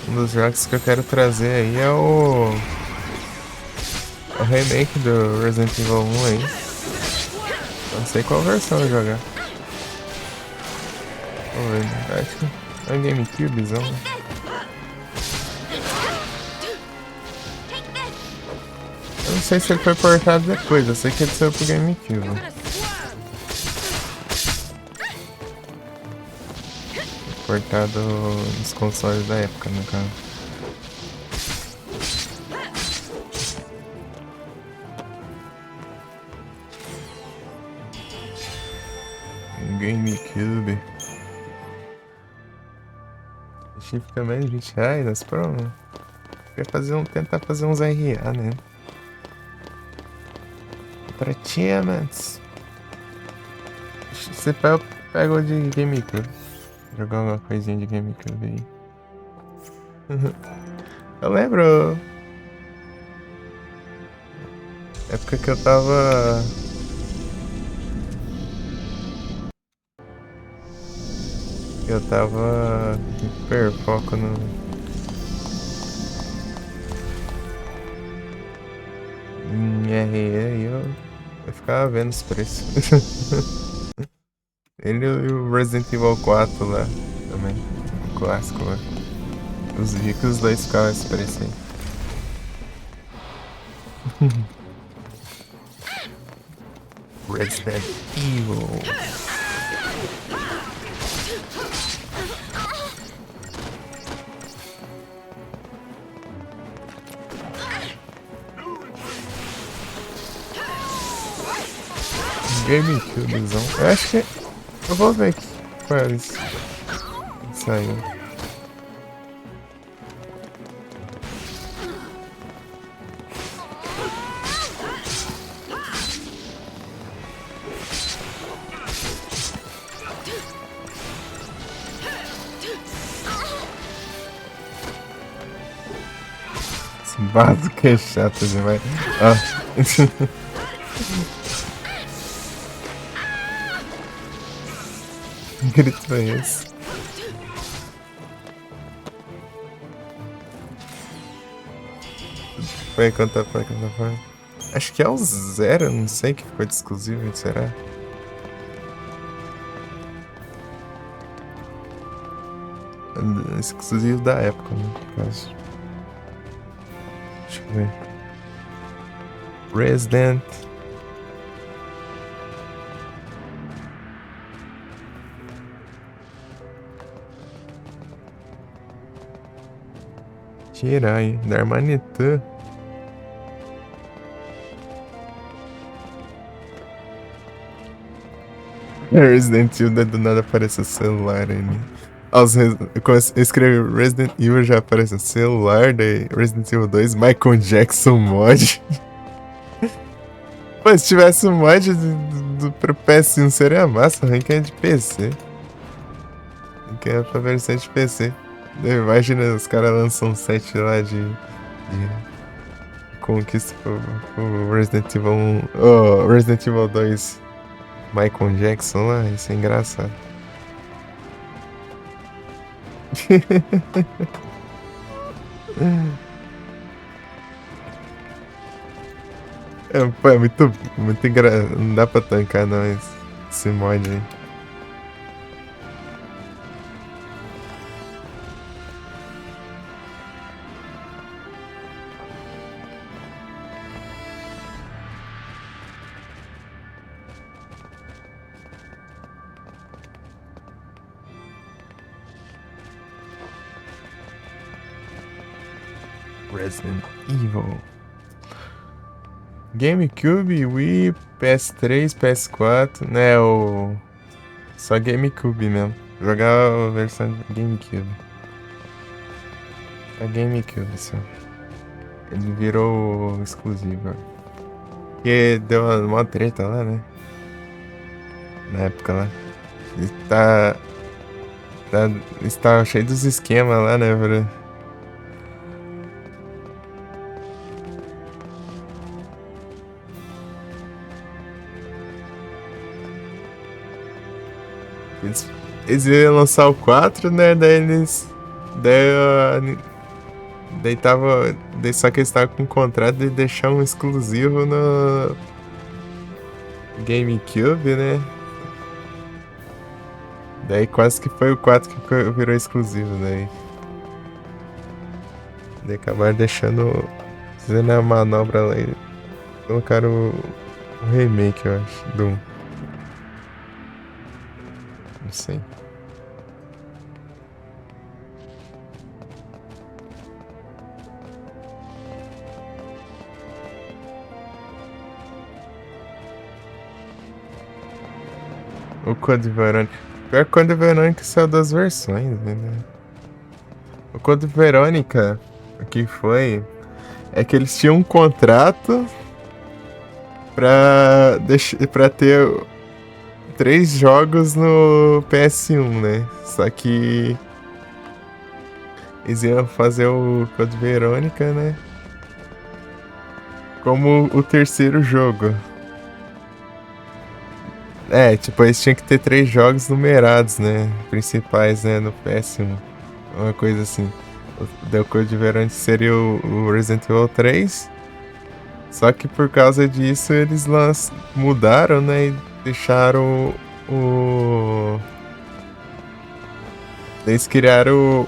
S1: Um dos jogos que eu quero trazer aí é o remake do Resident Evil 1 aí. Não sei qual versão eu jogar. Vamos ver, acho que é um GameCubezão, né? Eu não sei se ele foi portado depois, eu sei que ele saiu pro GameCube. Portado nos consoles da época, no caso. GameCube. Achei que fica mais de 20 reais nas promos. Tentar fazer uns RA, né? Para achievements. Você pega o de GameCube. Jogar uma coisinha de GameCube aí. Eu lembro. Época que eu tava. Eu tava hiper foco no. Em RE e eu ficava vendo os preços. Ele e o Resident Evil 4 lá também. O clássico lá. Os ricos, os dois ficavam esse preço aí. Resident Evil. GameCubezão. Eu acho que. Eu vou ver aqui quais saiu. Esse básico é chato demais. Ah. grito é esse? Foi contar pra contar pra. Acho que é o 0, não sei que ficou de exclusivo, será? Exclusivo da época, né? No caso. Deixa eu ver. Resident. Tirai, da Armanitã. Resident Evil do nada aparece o celular aí. Eu escrevi Resident Evil, já aparece o celular, daí Resident Evil 2, Michael Jackson mod. Pô, se tivesse um mod pro PS1 seria massa, ranking é de PC. Ranking é pra versão de PC. Imagina os caras lançam um set lá de conquista pro Resident Evil 1. Oh, Resident Evil 2. Michael Jackson lá, isso é engraçado. Pô, é muito engraçado. Não dá pra tancar não esse mod aí. Resident Evil. GameCube, Wii, PS3, PS4, né? Só GameCube mesmo. Jogar a versão de GameCube. A GameCube, só. Ele virou exclusivo. Porque deu uma treta lá, né? Na época lá. Está cheio dos esquemas lá, né, velho? Eles iam lançar o 4, né? Daí só que eles estavam com um contrato de deixar um exclusivo no GameCube, né? Daí quase que foi o 4 que virou exclusivo, daí. Daí acabaram fazendo a manobra lá e colocaram o remake, eu acho, do 1. Não sei. O Code Verônica. Pior que o Code Verônica saiu das versões, né? O Code Verônica, o que foi? É que eles tinham um contrato pra ter 3 jogos no PS1, né? Só que eles iam fazer o Code Verônica, né? Como o terceiro jogo. Tipo, eles tinham que ter 3 jogos numerados, né? Principais, né? No PS1. Uma coisa assim. O Code Verônica seria o Resident Evil 3. Só que por causa disso eles mudaram, né? E deixaram eles criaram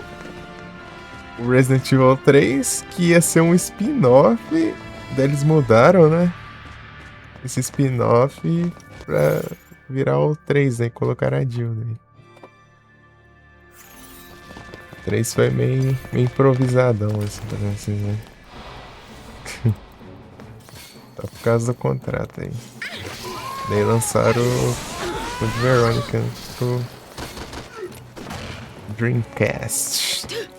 S1: o Resident Evil 3, que ia ser um spin-off. Daí eles mudaram, né? Esse spin-off pra virar o 3, né? Colocaram a Jill, né? O 3 foi meio improvisadão, assim, pra vocês, né? Só por causa do contrato aí. Daí lançaram o Code Verônica pro Dreamcast.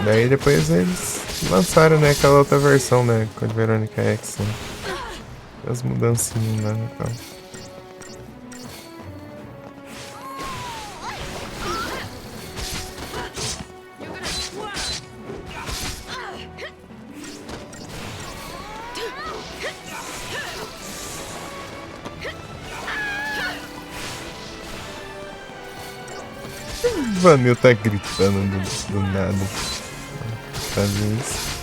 S1: Daí depois eles lançaram, né, aquela outra versão, né, Code Verônica X, né? As mudancinhas lá e tal. Vanil tá gritando do nada. Fazer isso.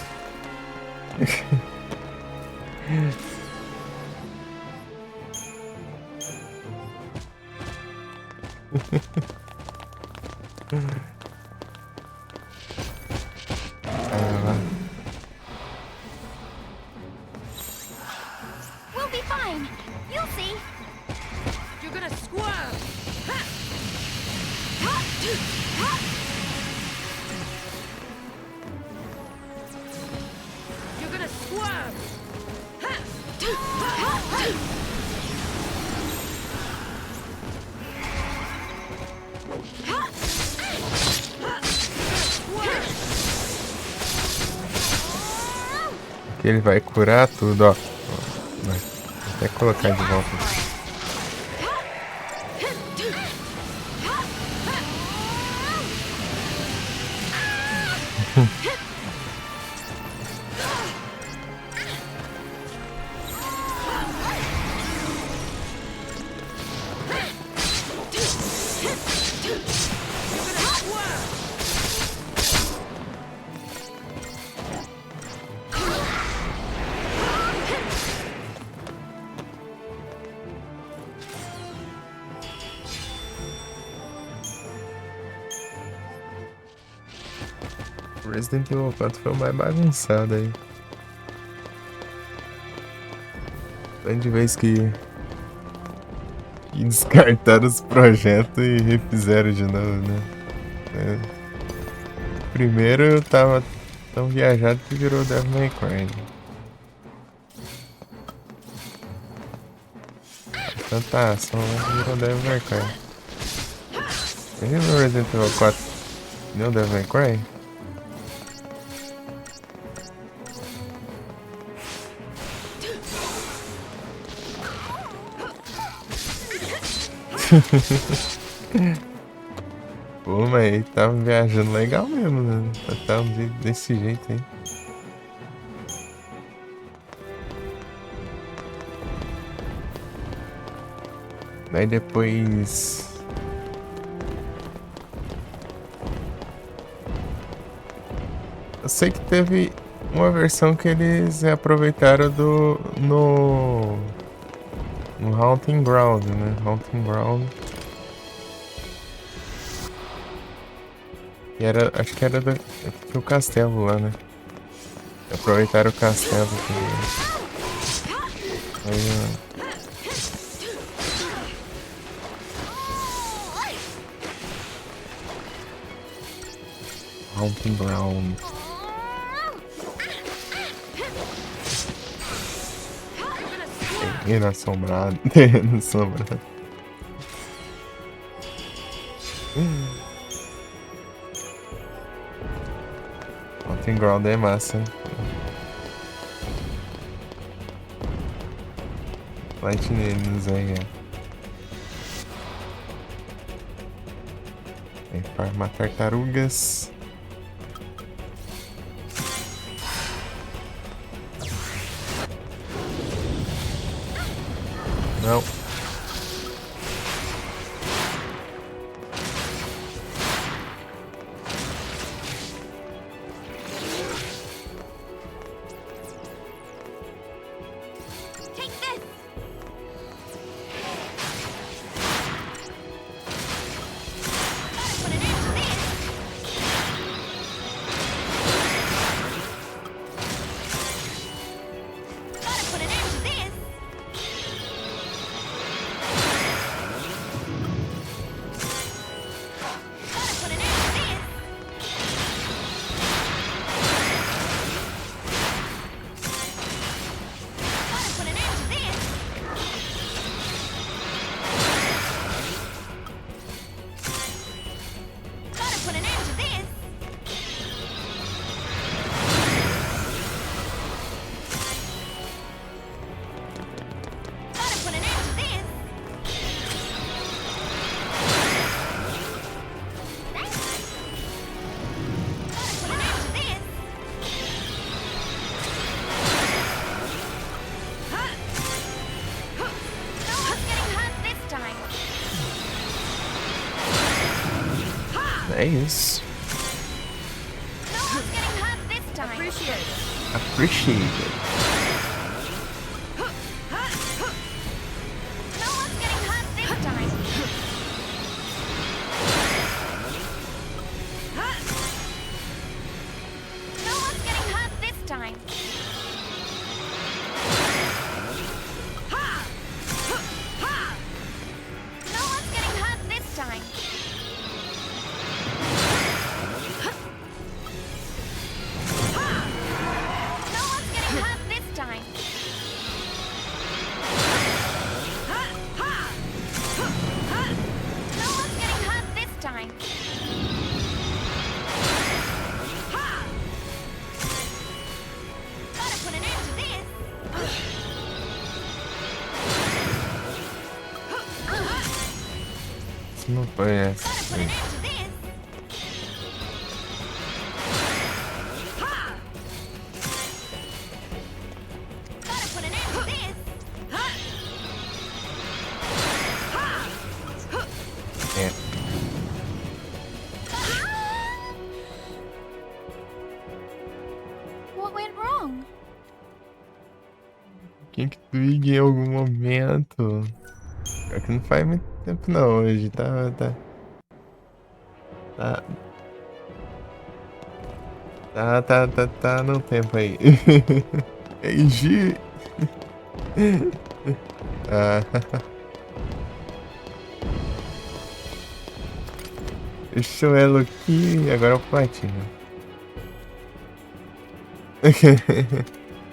S3: We'll be fine. You'll see.
S4: You're gonna squirm. Ha!
S3: Ha! Ha!
S4: You're gonna squirm. Ha!
S1: Que ele vai curar tudo, ó. Vai até colocar de volta. Resident Evil 4 foi o mais bagunçado aí. Tanto de vez que descartaram os projetos e refizeram de novo, né? Primeiro eu tava tão viajado que virou Devil May Cry. Tanta ação, virou Devil May Cry. Você lembra Resident Evil 4? Não Devil May Cry? Pô, mas ele tava viajando legal mesmo, né? Tava desse jeito aí. Daí depois... Eu sei que teve uma versão que eles aproveitaram no Haunting Ground, né? Haunting Ground. E era, acho que era do castelo lá, né? Aproveitaram o castelo também. Aí, Haunting Ground. Terreno assombrado. Terreno assombrado. Haunting Ground é massa, hein? Lightning aí, ó. Aí farmar tartarugas. Não.
S3: Take this. Put an end to this. Gotta put an end to this.
S1: É isso.
S3: No one's getting hurt this time.
S4: Appreciate it.
S1: Appreciate it.
S3: No one's getting hurt this time. No one's getting hurt this time. No one's getting hurt this time. No one's getting hurt this time. No one's getting hurt this time. Gotta put an end to this.
S1: Isso não foi essa.
S3: Gotta put an end to this. Gotta put an end to this.
S1: É.
S3: What went wrong?
S1: Quem que liga em algum momento? Pior que não faz muito tempo não hoje, tá. Tá no tempo aí. Ei, Gi. Ah. Fechou ela aqui e agora é o platina.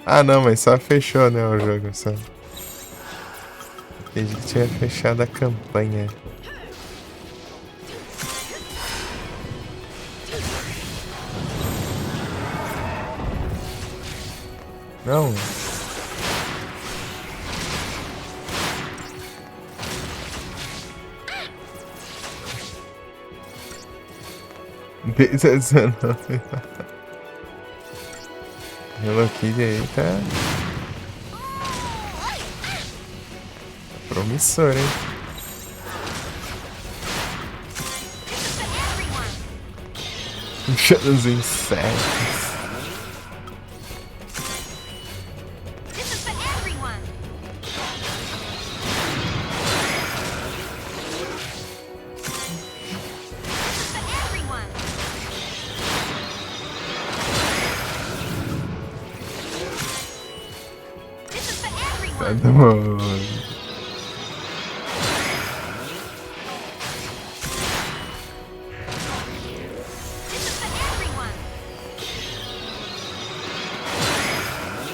S1: Ah não, mas só fechou, né, o jogo, só. Entendi que tinha fechado a campanha. Não. R$19. Hello Kitty aí tá promissor, hein?
S3: This is for everyone.
S1: Puxando os insetos.
S3: This is for everyone. This is for everyone. This is for
S1: Tá
S3: everyone.
S1: bom.
S3: This is for everyone.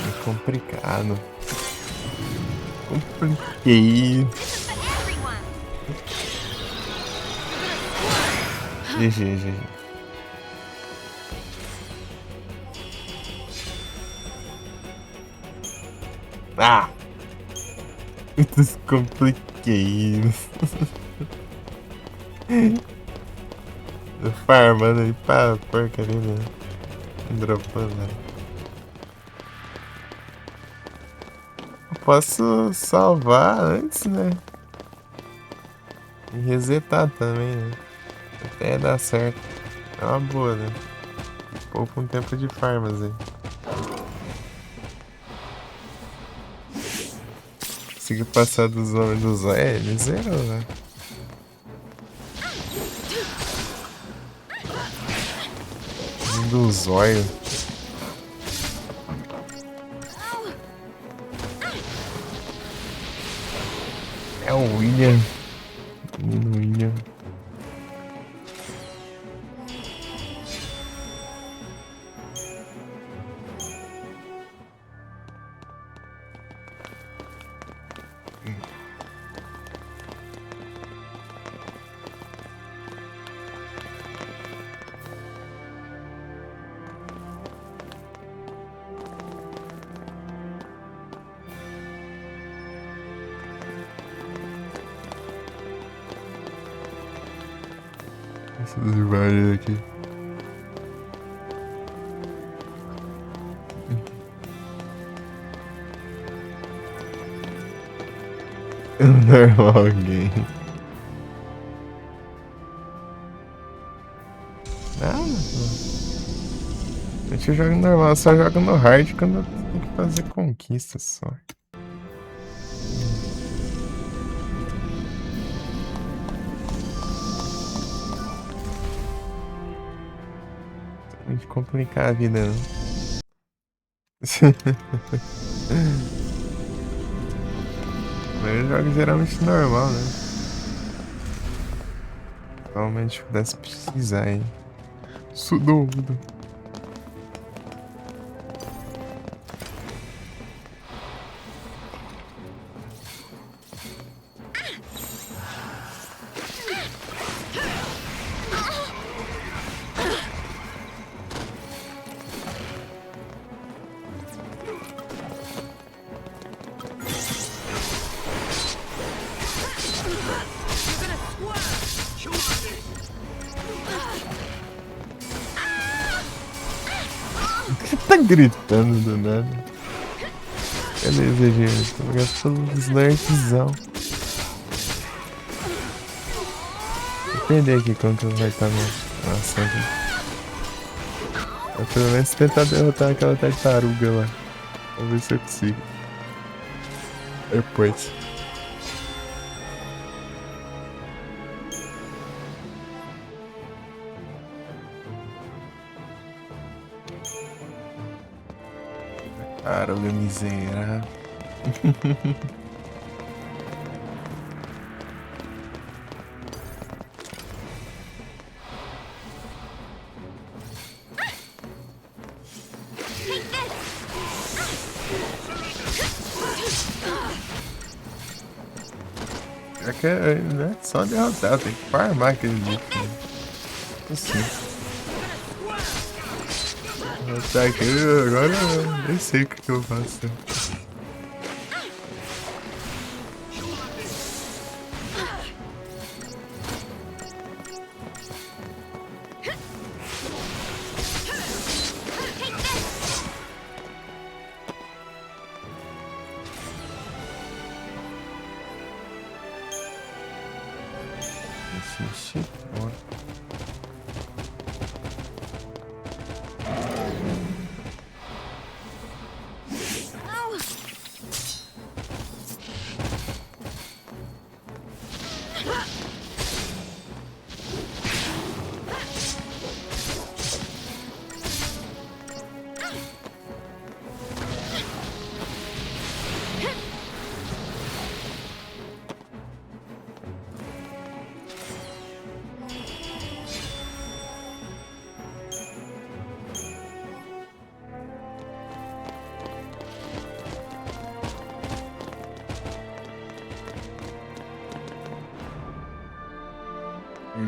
S1: É complicado. Compliquei.
S3: This is for everyone.
S1: GG. Ah! Descompliquei. Farmando aí pra porcaria, né? Dropando. Eu posso salvar antes, né? E resetar também, né? Até dar certo. É uma boa, né? Pouco um tempo de farmas aí. Consegui passar dos homens dos zóio. É, ele zerou, né? Do zóio. É o William. Menino William. Essas imagens aqui. Normal game. Geralmente eu jogo normal, eu só jogo no hard quando eu tenho que fazer conquistas só. Não de complicar a vida, não. Mas eu jogo geralmente normal, né? Realmente pudesse precisar, hein? Sudodo. Você tá gritando do nada? Beleza, gente. Tô gastando um slurpzão. Vou perder aqui quanto vai estar nossa aqui. Vou pelo menos tentar derrotar aquela tartaruga lá. Vamos ver se eu consigo. Depois. Tartaruga miserável. É que não é só derrotar, tem que farmar aquele bicho. Assim. Tá aqui, agora eu nem sei o que eu faço. Ixi, bora.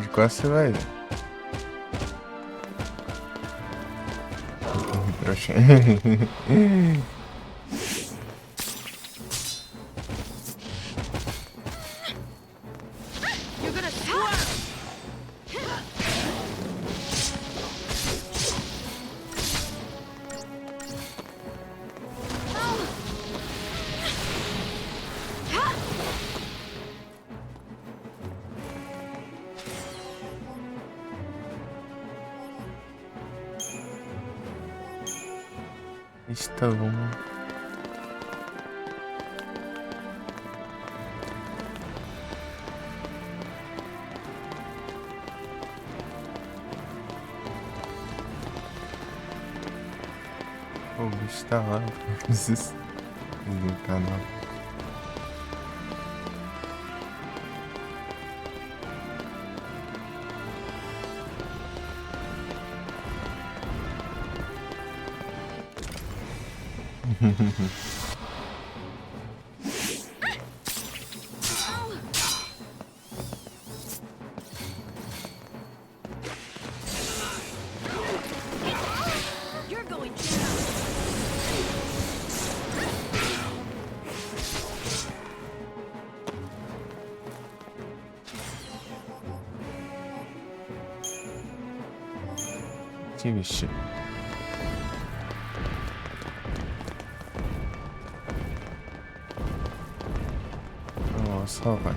S1: De qual você vai? Trouxa.
S3: You're gonna swerve!
S1: Está bom. O bicho tá lá. Preciso do canal.
S3: You're going down!
S1: Que mexer. Só vai.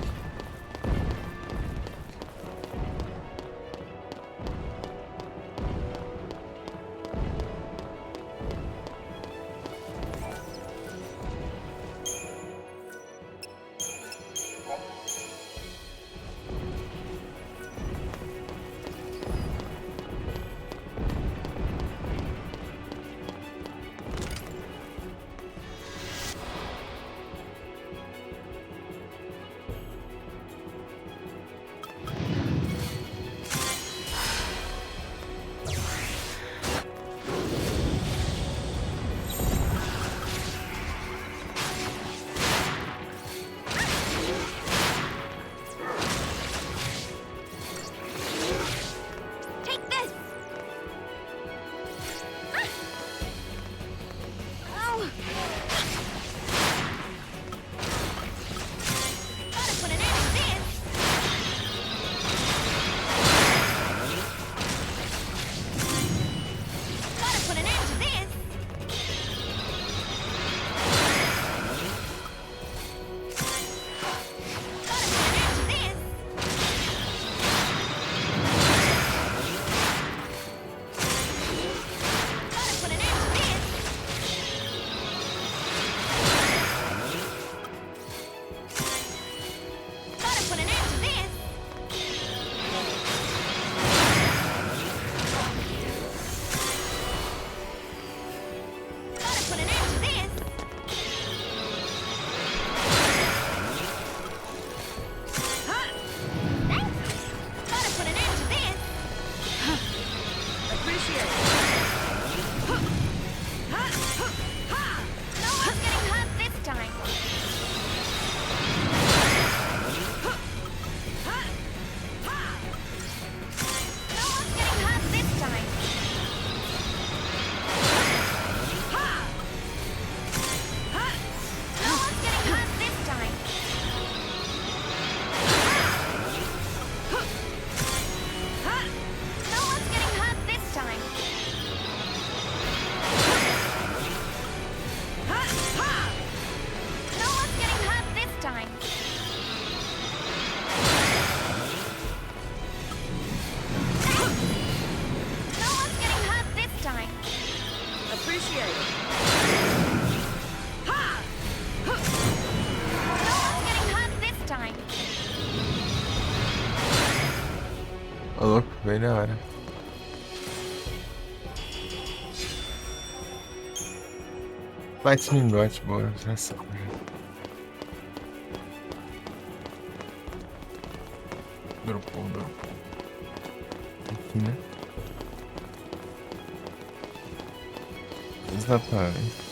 S1: melhora. Bate mingote, boa. Já sabe. Dropou. Aqui, né? Exatamente.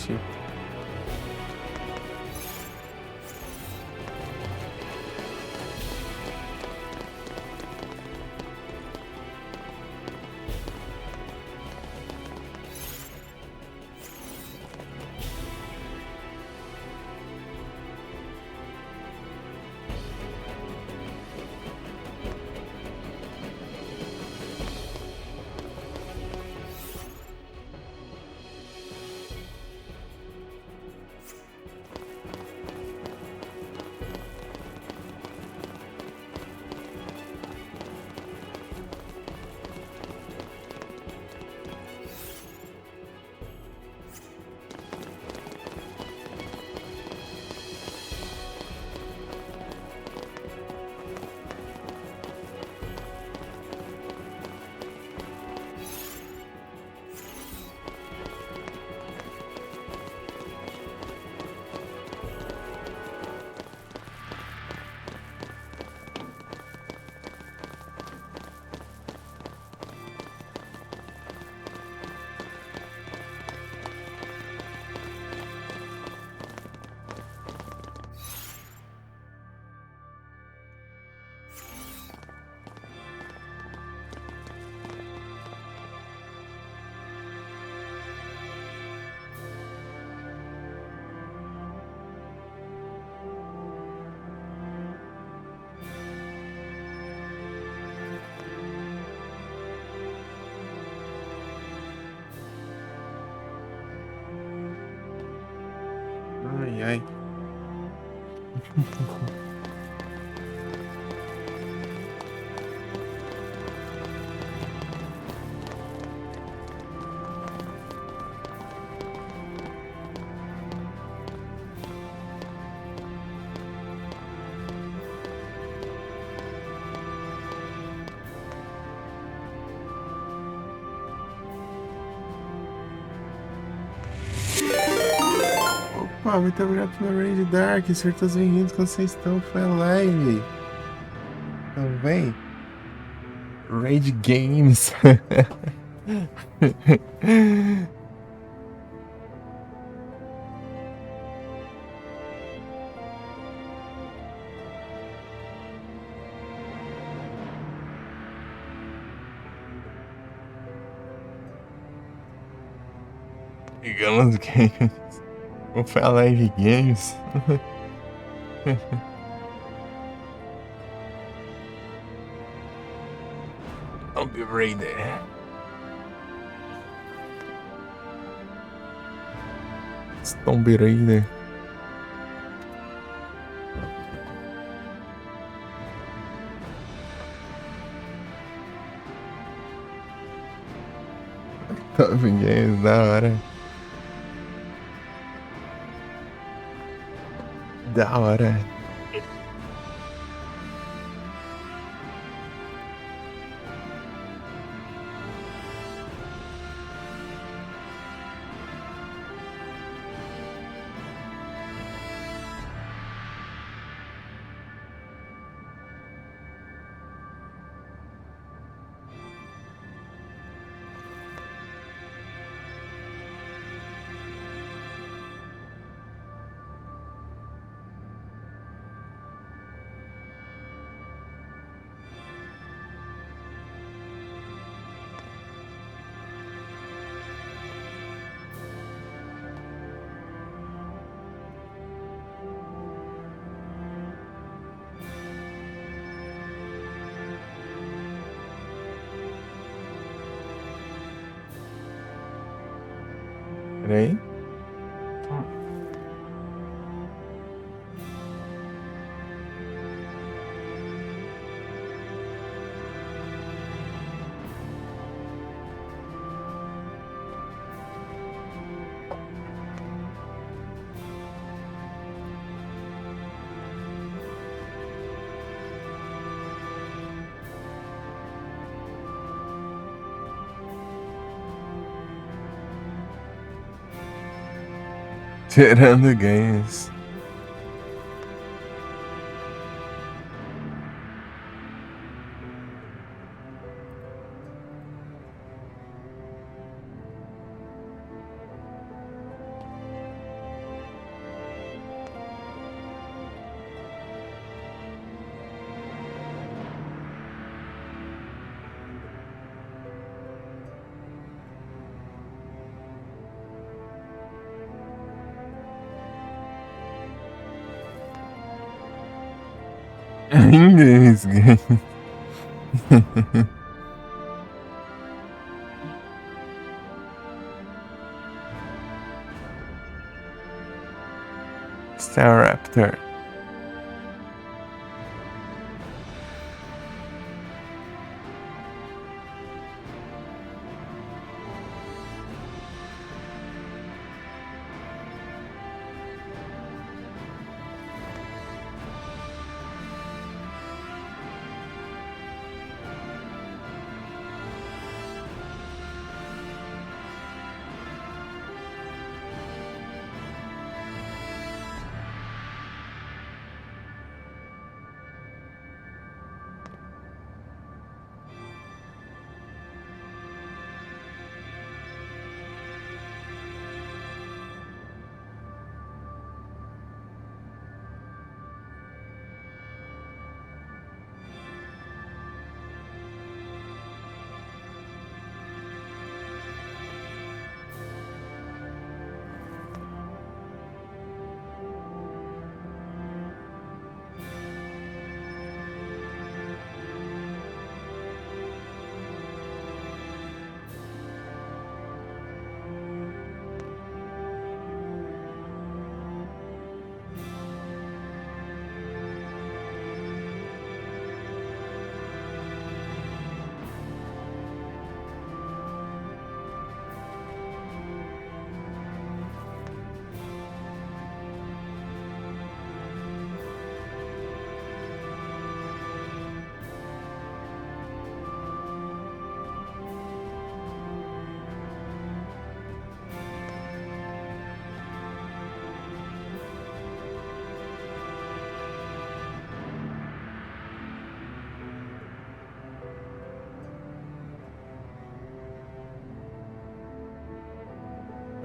S1: Tipo. Ai. Opa, muito obrigado pelo Raid Dark. Certos bem-vindos como vocês estão. Foi a live. Também. Raid Games. Digamos Games. Ou foi a Live Games? Tomb Raider. Tomb Raider. Top Games, da hora. Da hora. Peraí. Tirando ganhos. Inglês, ganhos. Staraptor.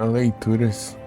S1: Leituras.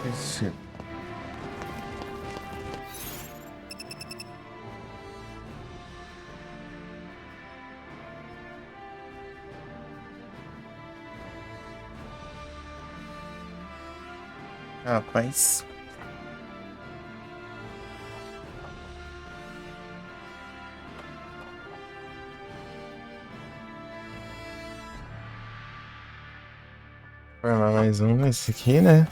S1: Ixi. Rapaz. Vai lá mais um nesse aqui, né?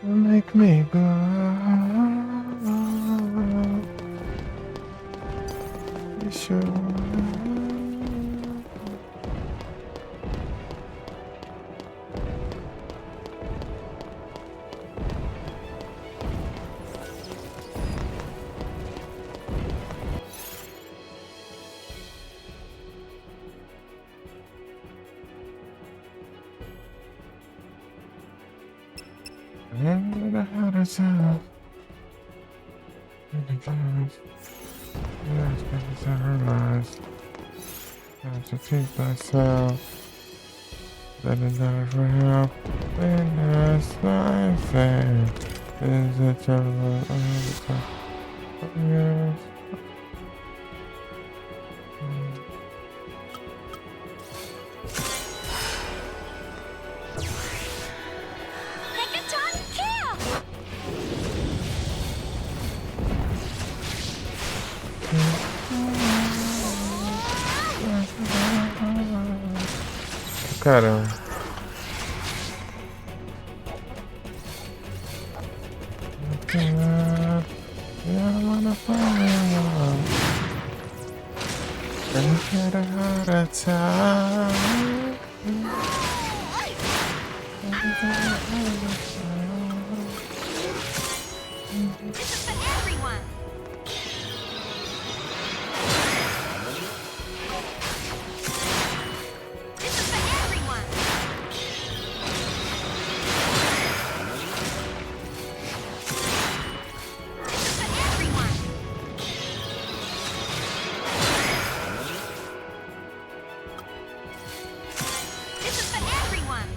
S1: Make me go. You sure? To feed myself, that is never help. When that's my fair, is a trouble. Yes.
S3: Megaton kill!
S1: Caramba. Get a heart attack.
S3: This is for everyone! This is for everyone! This is for everyone! This is for everyone!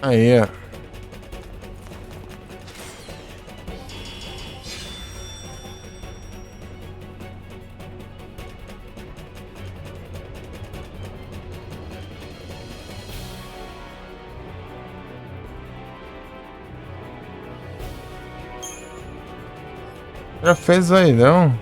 S1: Aí, ó. Já fez aí, não?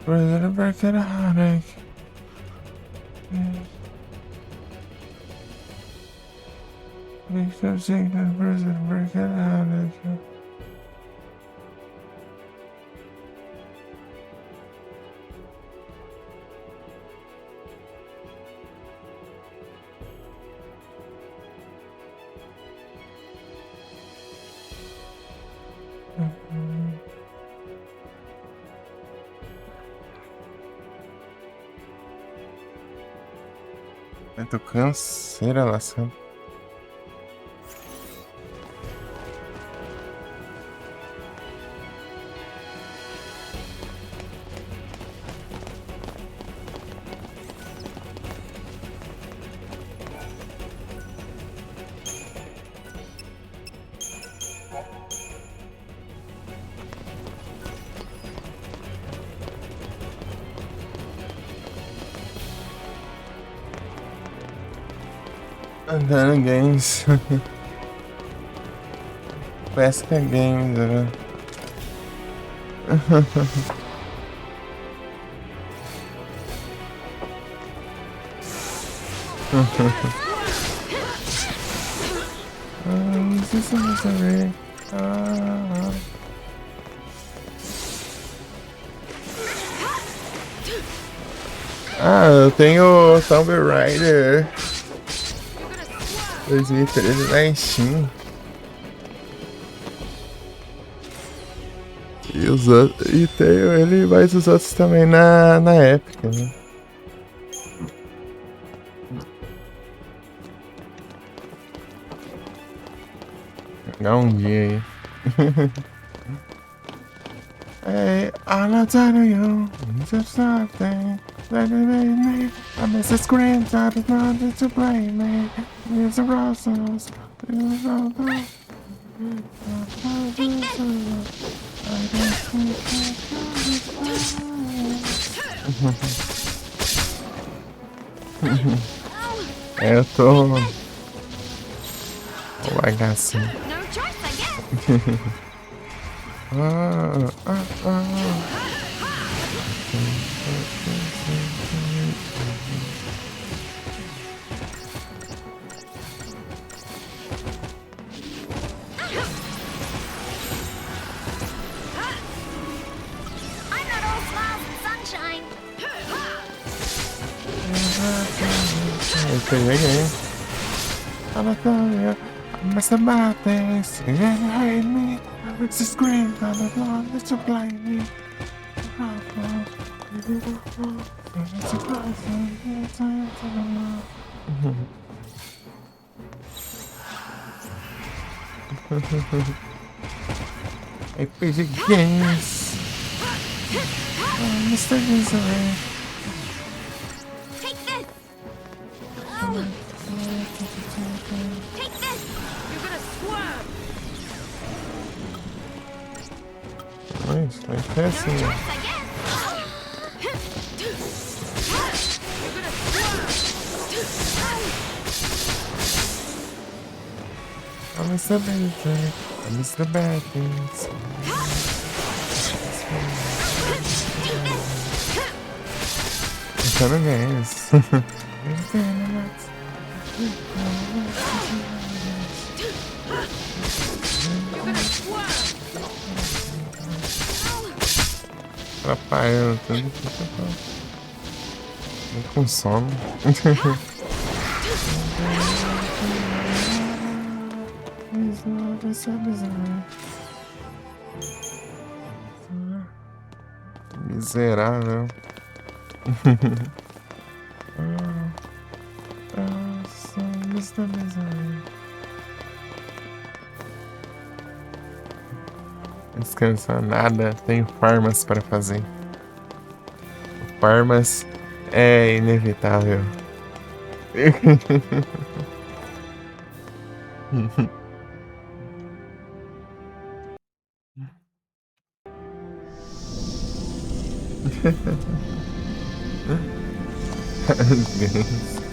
S1: President break it heartache. Victor take the president break it heartache. Eu tô canseira lascando. Andando games. Pesca games, né? Isso não saber. Eu tenho Tomb Raider 2013 na Steam. E tenho ele, mas os outros também na Epic, né? Jogar um dia aí. Hey, I'm not telling you, just something that it made me. I miss the screams, I just wanted to blame me. It's a process. Eu tô bagacinho.
S3: No choice, I guess. I'm not all smiles and sunshine.
S1: Eu peguei. I'm telling you, I miss the bad things. You hate me. It's a scream, I'm not long, it's a blind me. It's a process. RPG games. Mr. Misery.
S3: Take this. Oh. Take this. You're gonna swerve.
S1: Nice, like that's
S3: No
S1: it.
S3: choice, I guess. You're gonna swerve.
S1: I miss the bad things. I miss the bad things. Kind of games.
S3: You're gonna swerve.
S1: Atrapalhando tudo. Tô com sono. Miserável. Descansar nada, tenho farmas para fazer. Farmas é inevitável. Às vezes.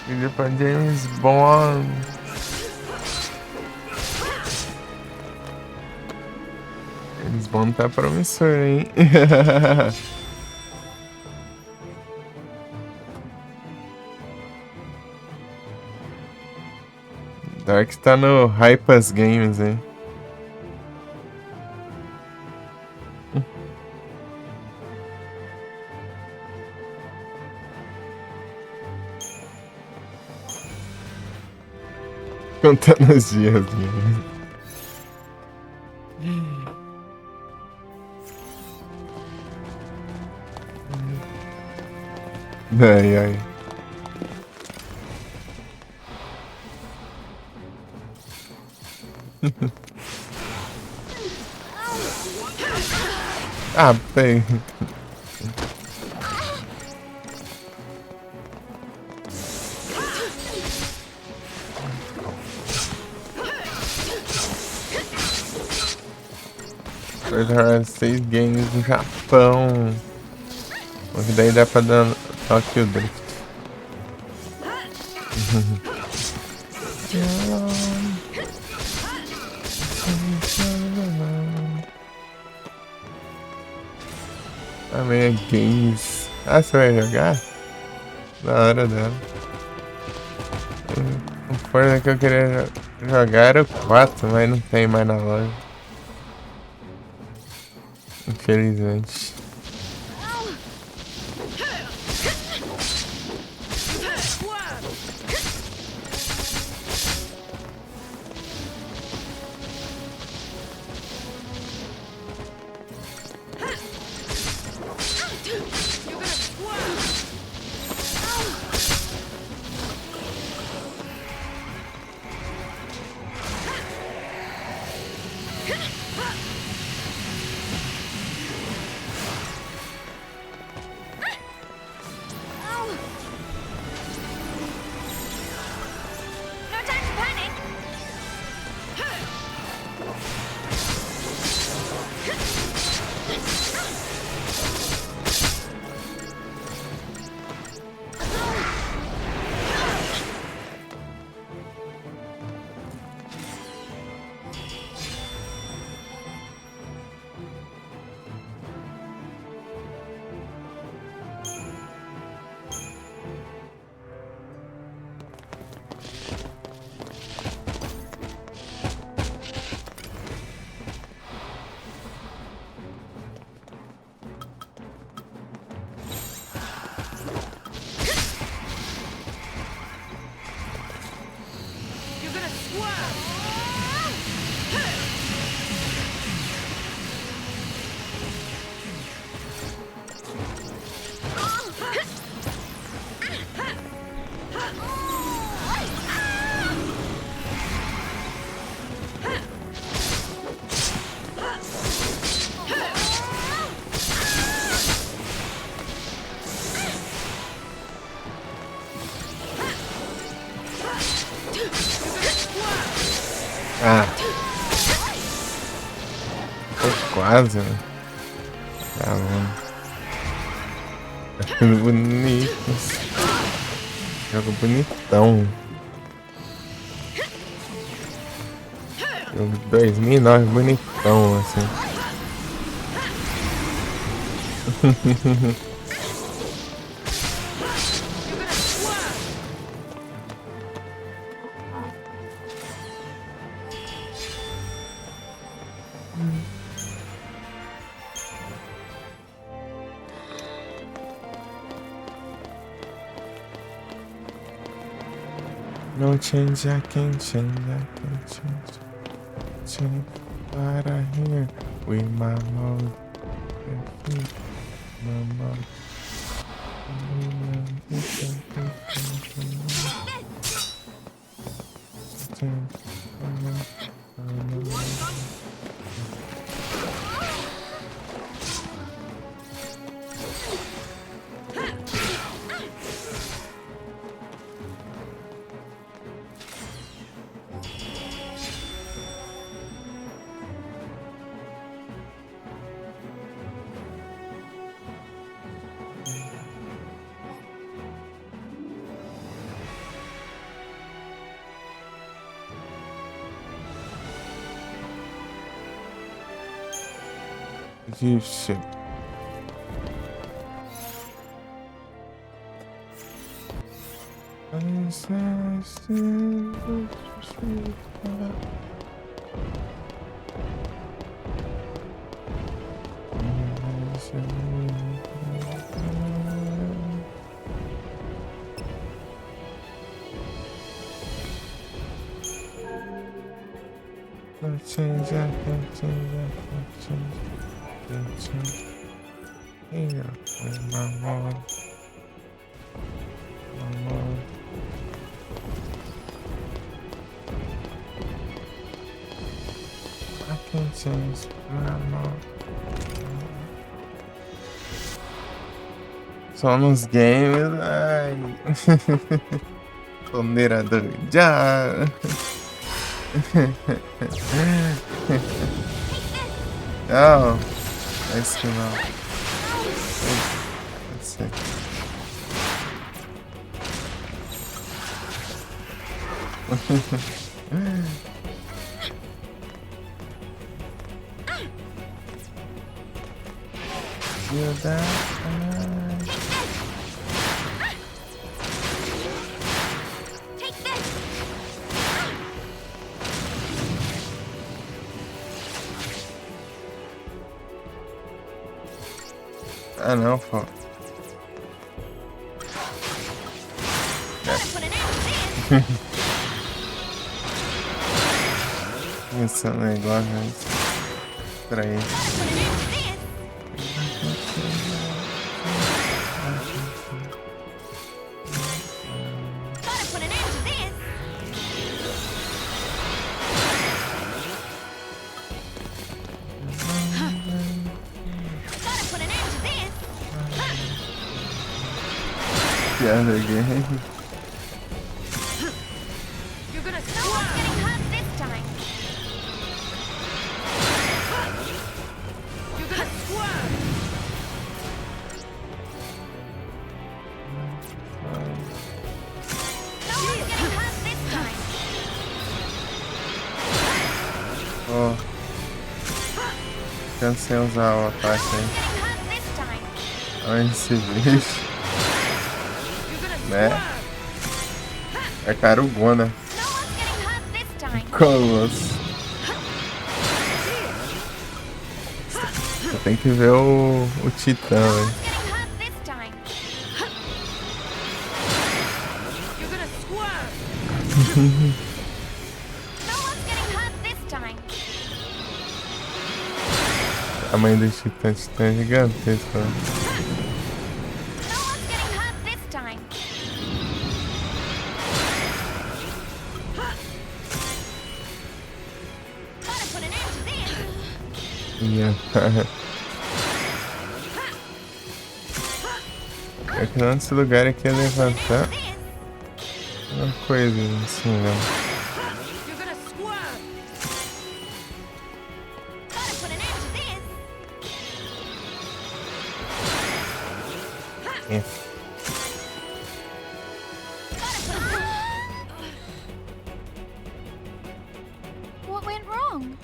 S1: Ele pra James Bond. James Bond tá promissor, hein? Dark tá no Hypas Games, hein? Contando os dias, né? Ai, ai. Ah, bem. Hard 6 games no Japão. Porque daí dá pra dar Tokyo Drift. Também games. Ah, você vai jogar? Da hora dela. O Forza que eu queria jogar era o 4, mas não tem mais na loja. Infelizmente.
S3: No time to panic. You're gonna swerve.
S1: Ah. Tô quase, né? Tá bom. Tá ficando bonito. Jogo bonitão. Jogo 2009, bonitão, assim. No change, I can change, I can change. Change right here with my mom. My mom. Vixe. Change, I can change, I can change. Here with my mom. My mom. I can change my mom. Só nos games, ai. Ponderador já. Oh, nice to know. Let's see. Feel that? Ah não, pô. Esse é um negócio pra aí. Piada game.
S3: You're gonna stop getting hurt this time. You're gonna squirm. No one's getting hurt this time.
S1: Oh. Cansei usar o ataque aí.
S3: Getting hurt this time.
S1: Olha esse bicho. Né? É carugona.
S3: No one's getting hurt this time.
S1: Colosso. Só tem que ver o Titã,
S3: No
S1: velho.
S3: one's getting hurt this time. You're gonna squirm. No one's getting hurt this time.
S1: A mãe do Titã é gigantesca, né?
S3: No one's getting hurt this time. Gotta put an end to this.
S1: Minha. É que nesse lugar aqui é levantar uma coisa assim, né?
S3: You're gonna squirm. Gotta put an end to this.
S1: É.
S3: Gotta put an end. What went wrong?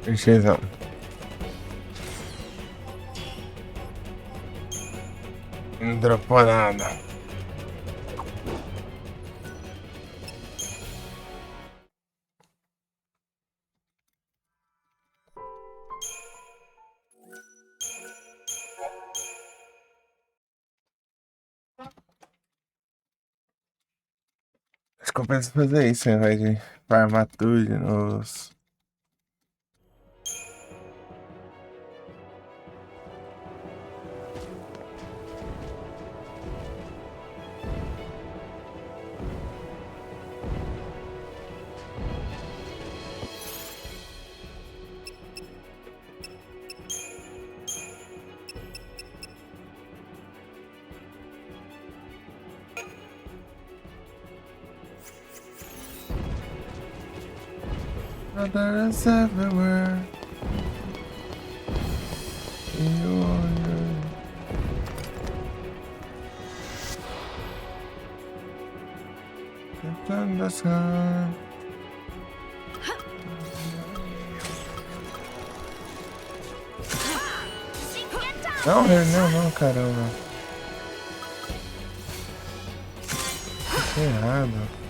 S1: Appreciate that. Não dropou nada. Acho que compensa fazer isso ao invés de farmar tudo de novo. Others everywhere. The sky. Não, não, caramba. Errado.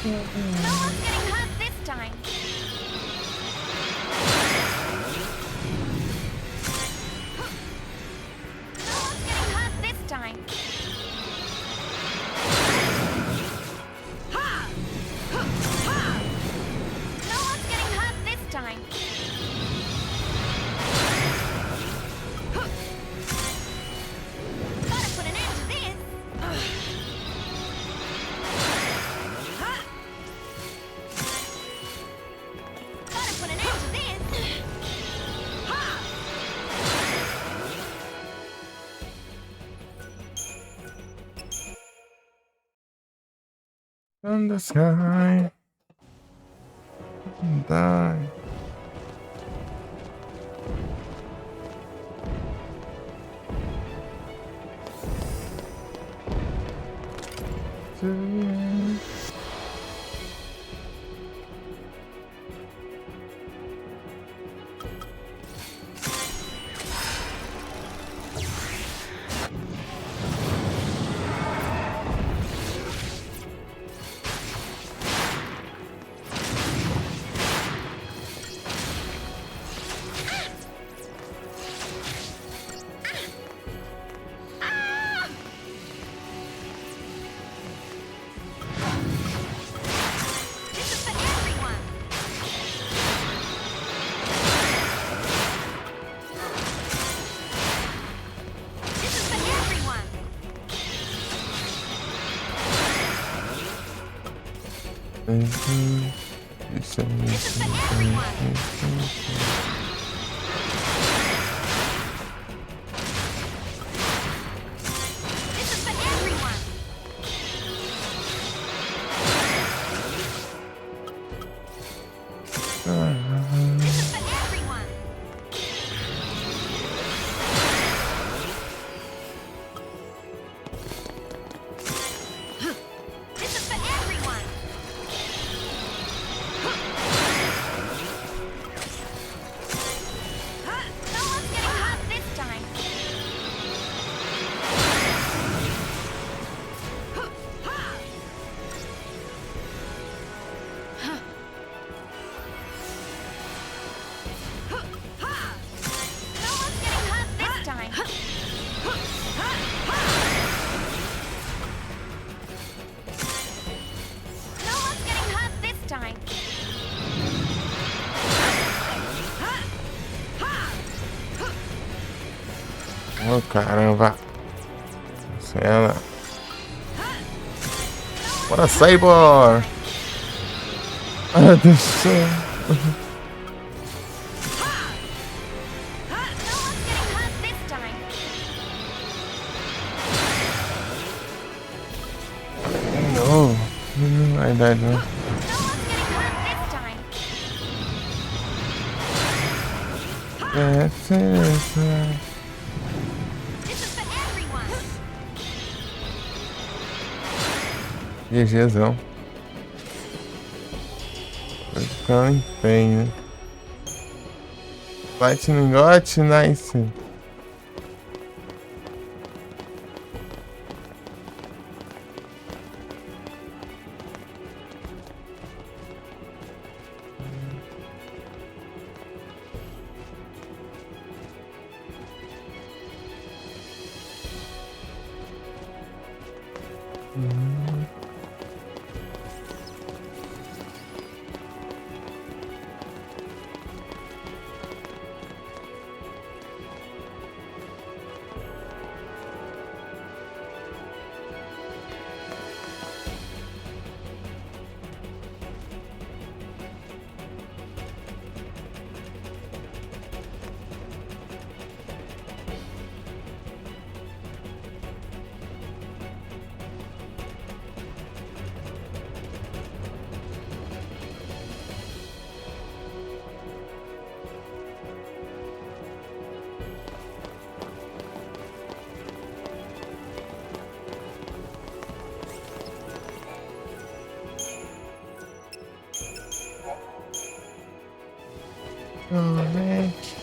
S3: one's getting hurt this time. No one's getting hurt this time. Ha! Ha! No one's getting hurt this time. Gotta put an end to this. Ha! Gotta put an end to this. Ha!
S1: From the sky. Die. To the end.
S3: This is for everyone. This is for everyone. This is for everyone. This is for everyone. This is for everyone. This is for everyone. No one's getting hurt this time. No one's getting hurt this time. No one's getting hurt this time.
S1: Oh, caramba. Cena. Bora, Saibor! Ai, meu Deus do céu.
S3: No one's getting hurt this time.
S1: Não, não vai dar, não.
S3: No one's getting hurt this time.
S1: Essa.
S3: This is for everyone.
S1: GGzão. Vai ficar um empenho. Bate no engote, nice. Moleque.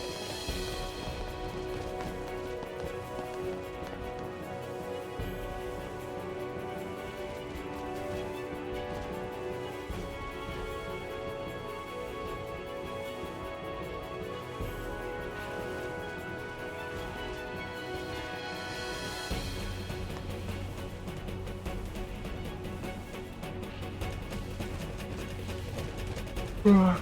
S1: Ah.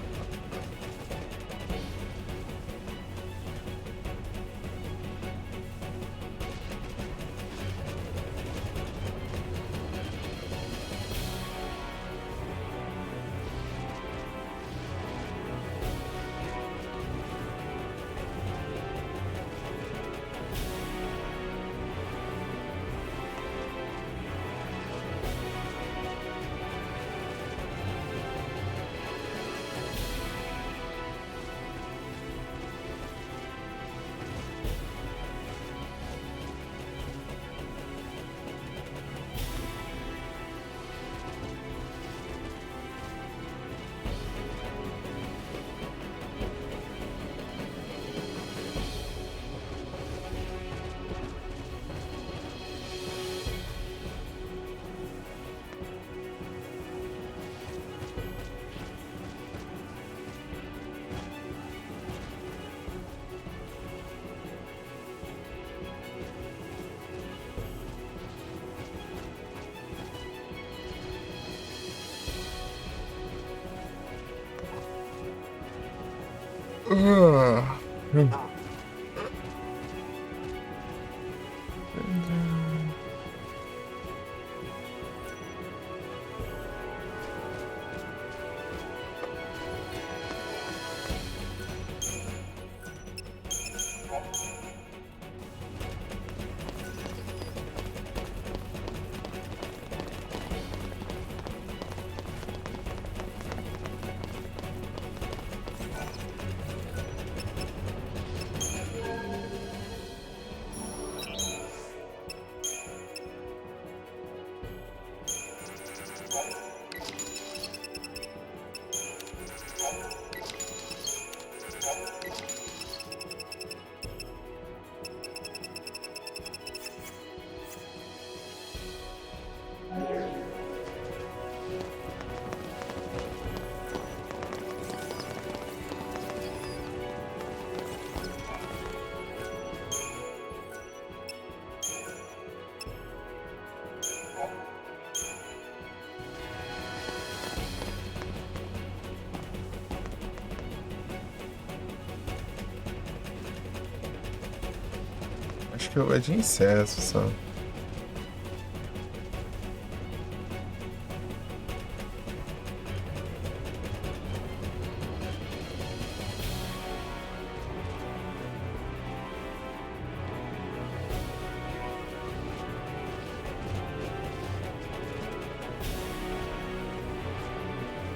S1: Acho que é de incesto só.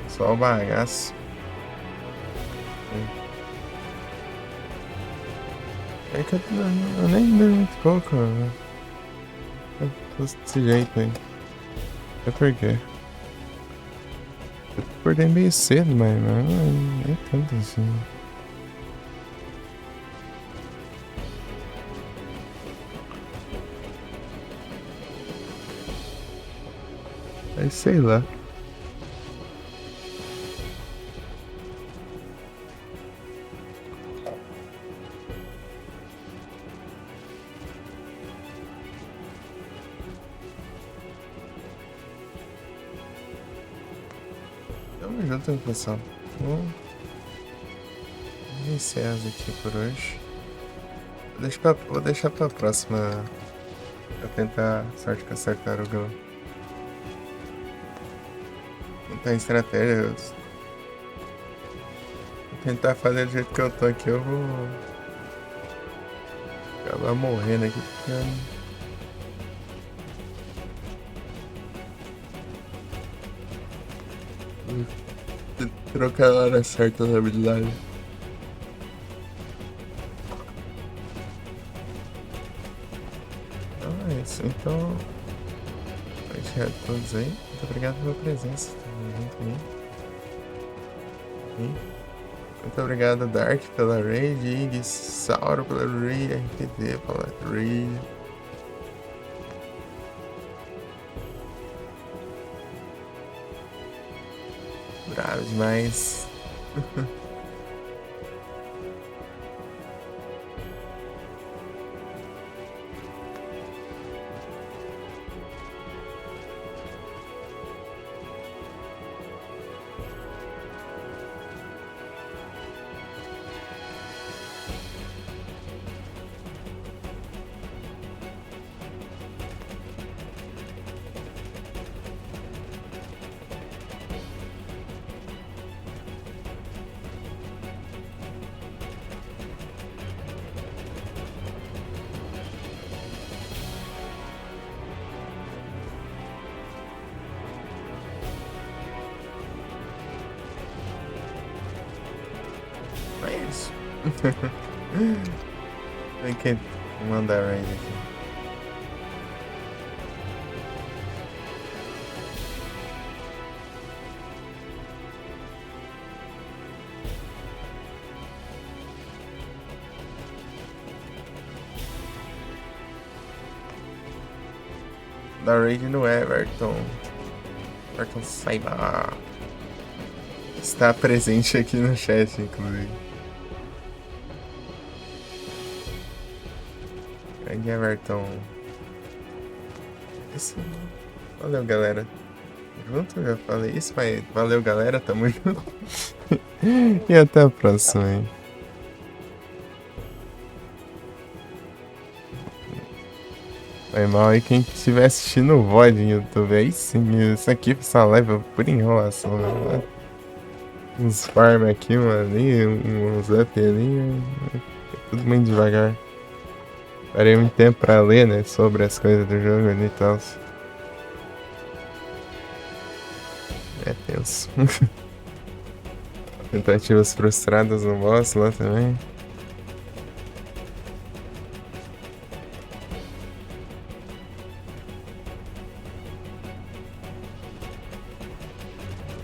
S1: Só o bagaço. É que eu nem bebo muito pouco, né? Eu tô desse jeito aí. É porque eu acordei meio cedo, mas não é tanto assim. Aí sei lá. Tamo junto, pessoal. Vou encerrar aqui por hoje. Vou deixar pra próxima. Pra tentar sorte com a tartaruga. Tentar estratégia. Vou tentar fazer do jeito que eu tô aqui. Eu vou acabar morrendo aqui porque trocar a hora certa na habilidade. Então é isso. Então, a todos aí. Muito obrigado pela presença. Tamo junto aí. E muito obrigado, Dark, pela raid. Ig, Sauro pela raid. RPD pela raid. Bravo demais. Tem que mandar raid aqui. Da raid no Everton. Everton saiba. Está presente aqui no chat, inclusive. Grande Everton. Isso. Valeu, galera. Junto, eu já falei isso, mas valeu, galera. Tamo junto. E até a próxima, hein. Foi mal aí quem estiver assistindo o VOD no YouTube. Aí sim, isso aqui foi essa live por enrolação, né? Uns farm aqui, mano, e uns up ali. Tudo muito devagar. Parei muito tempo pra ler, né? Sobre as coisas do jogo ali e tal. É tenso. Tentativas frustradas no boss lá também.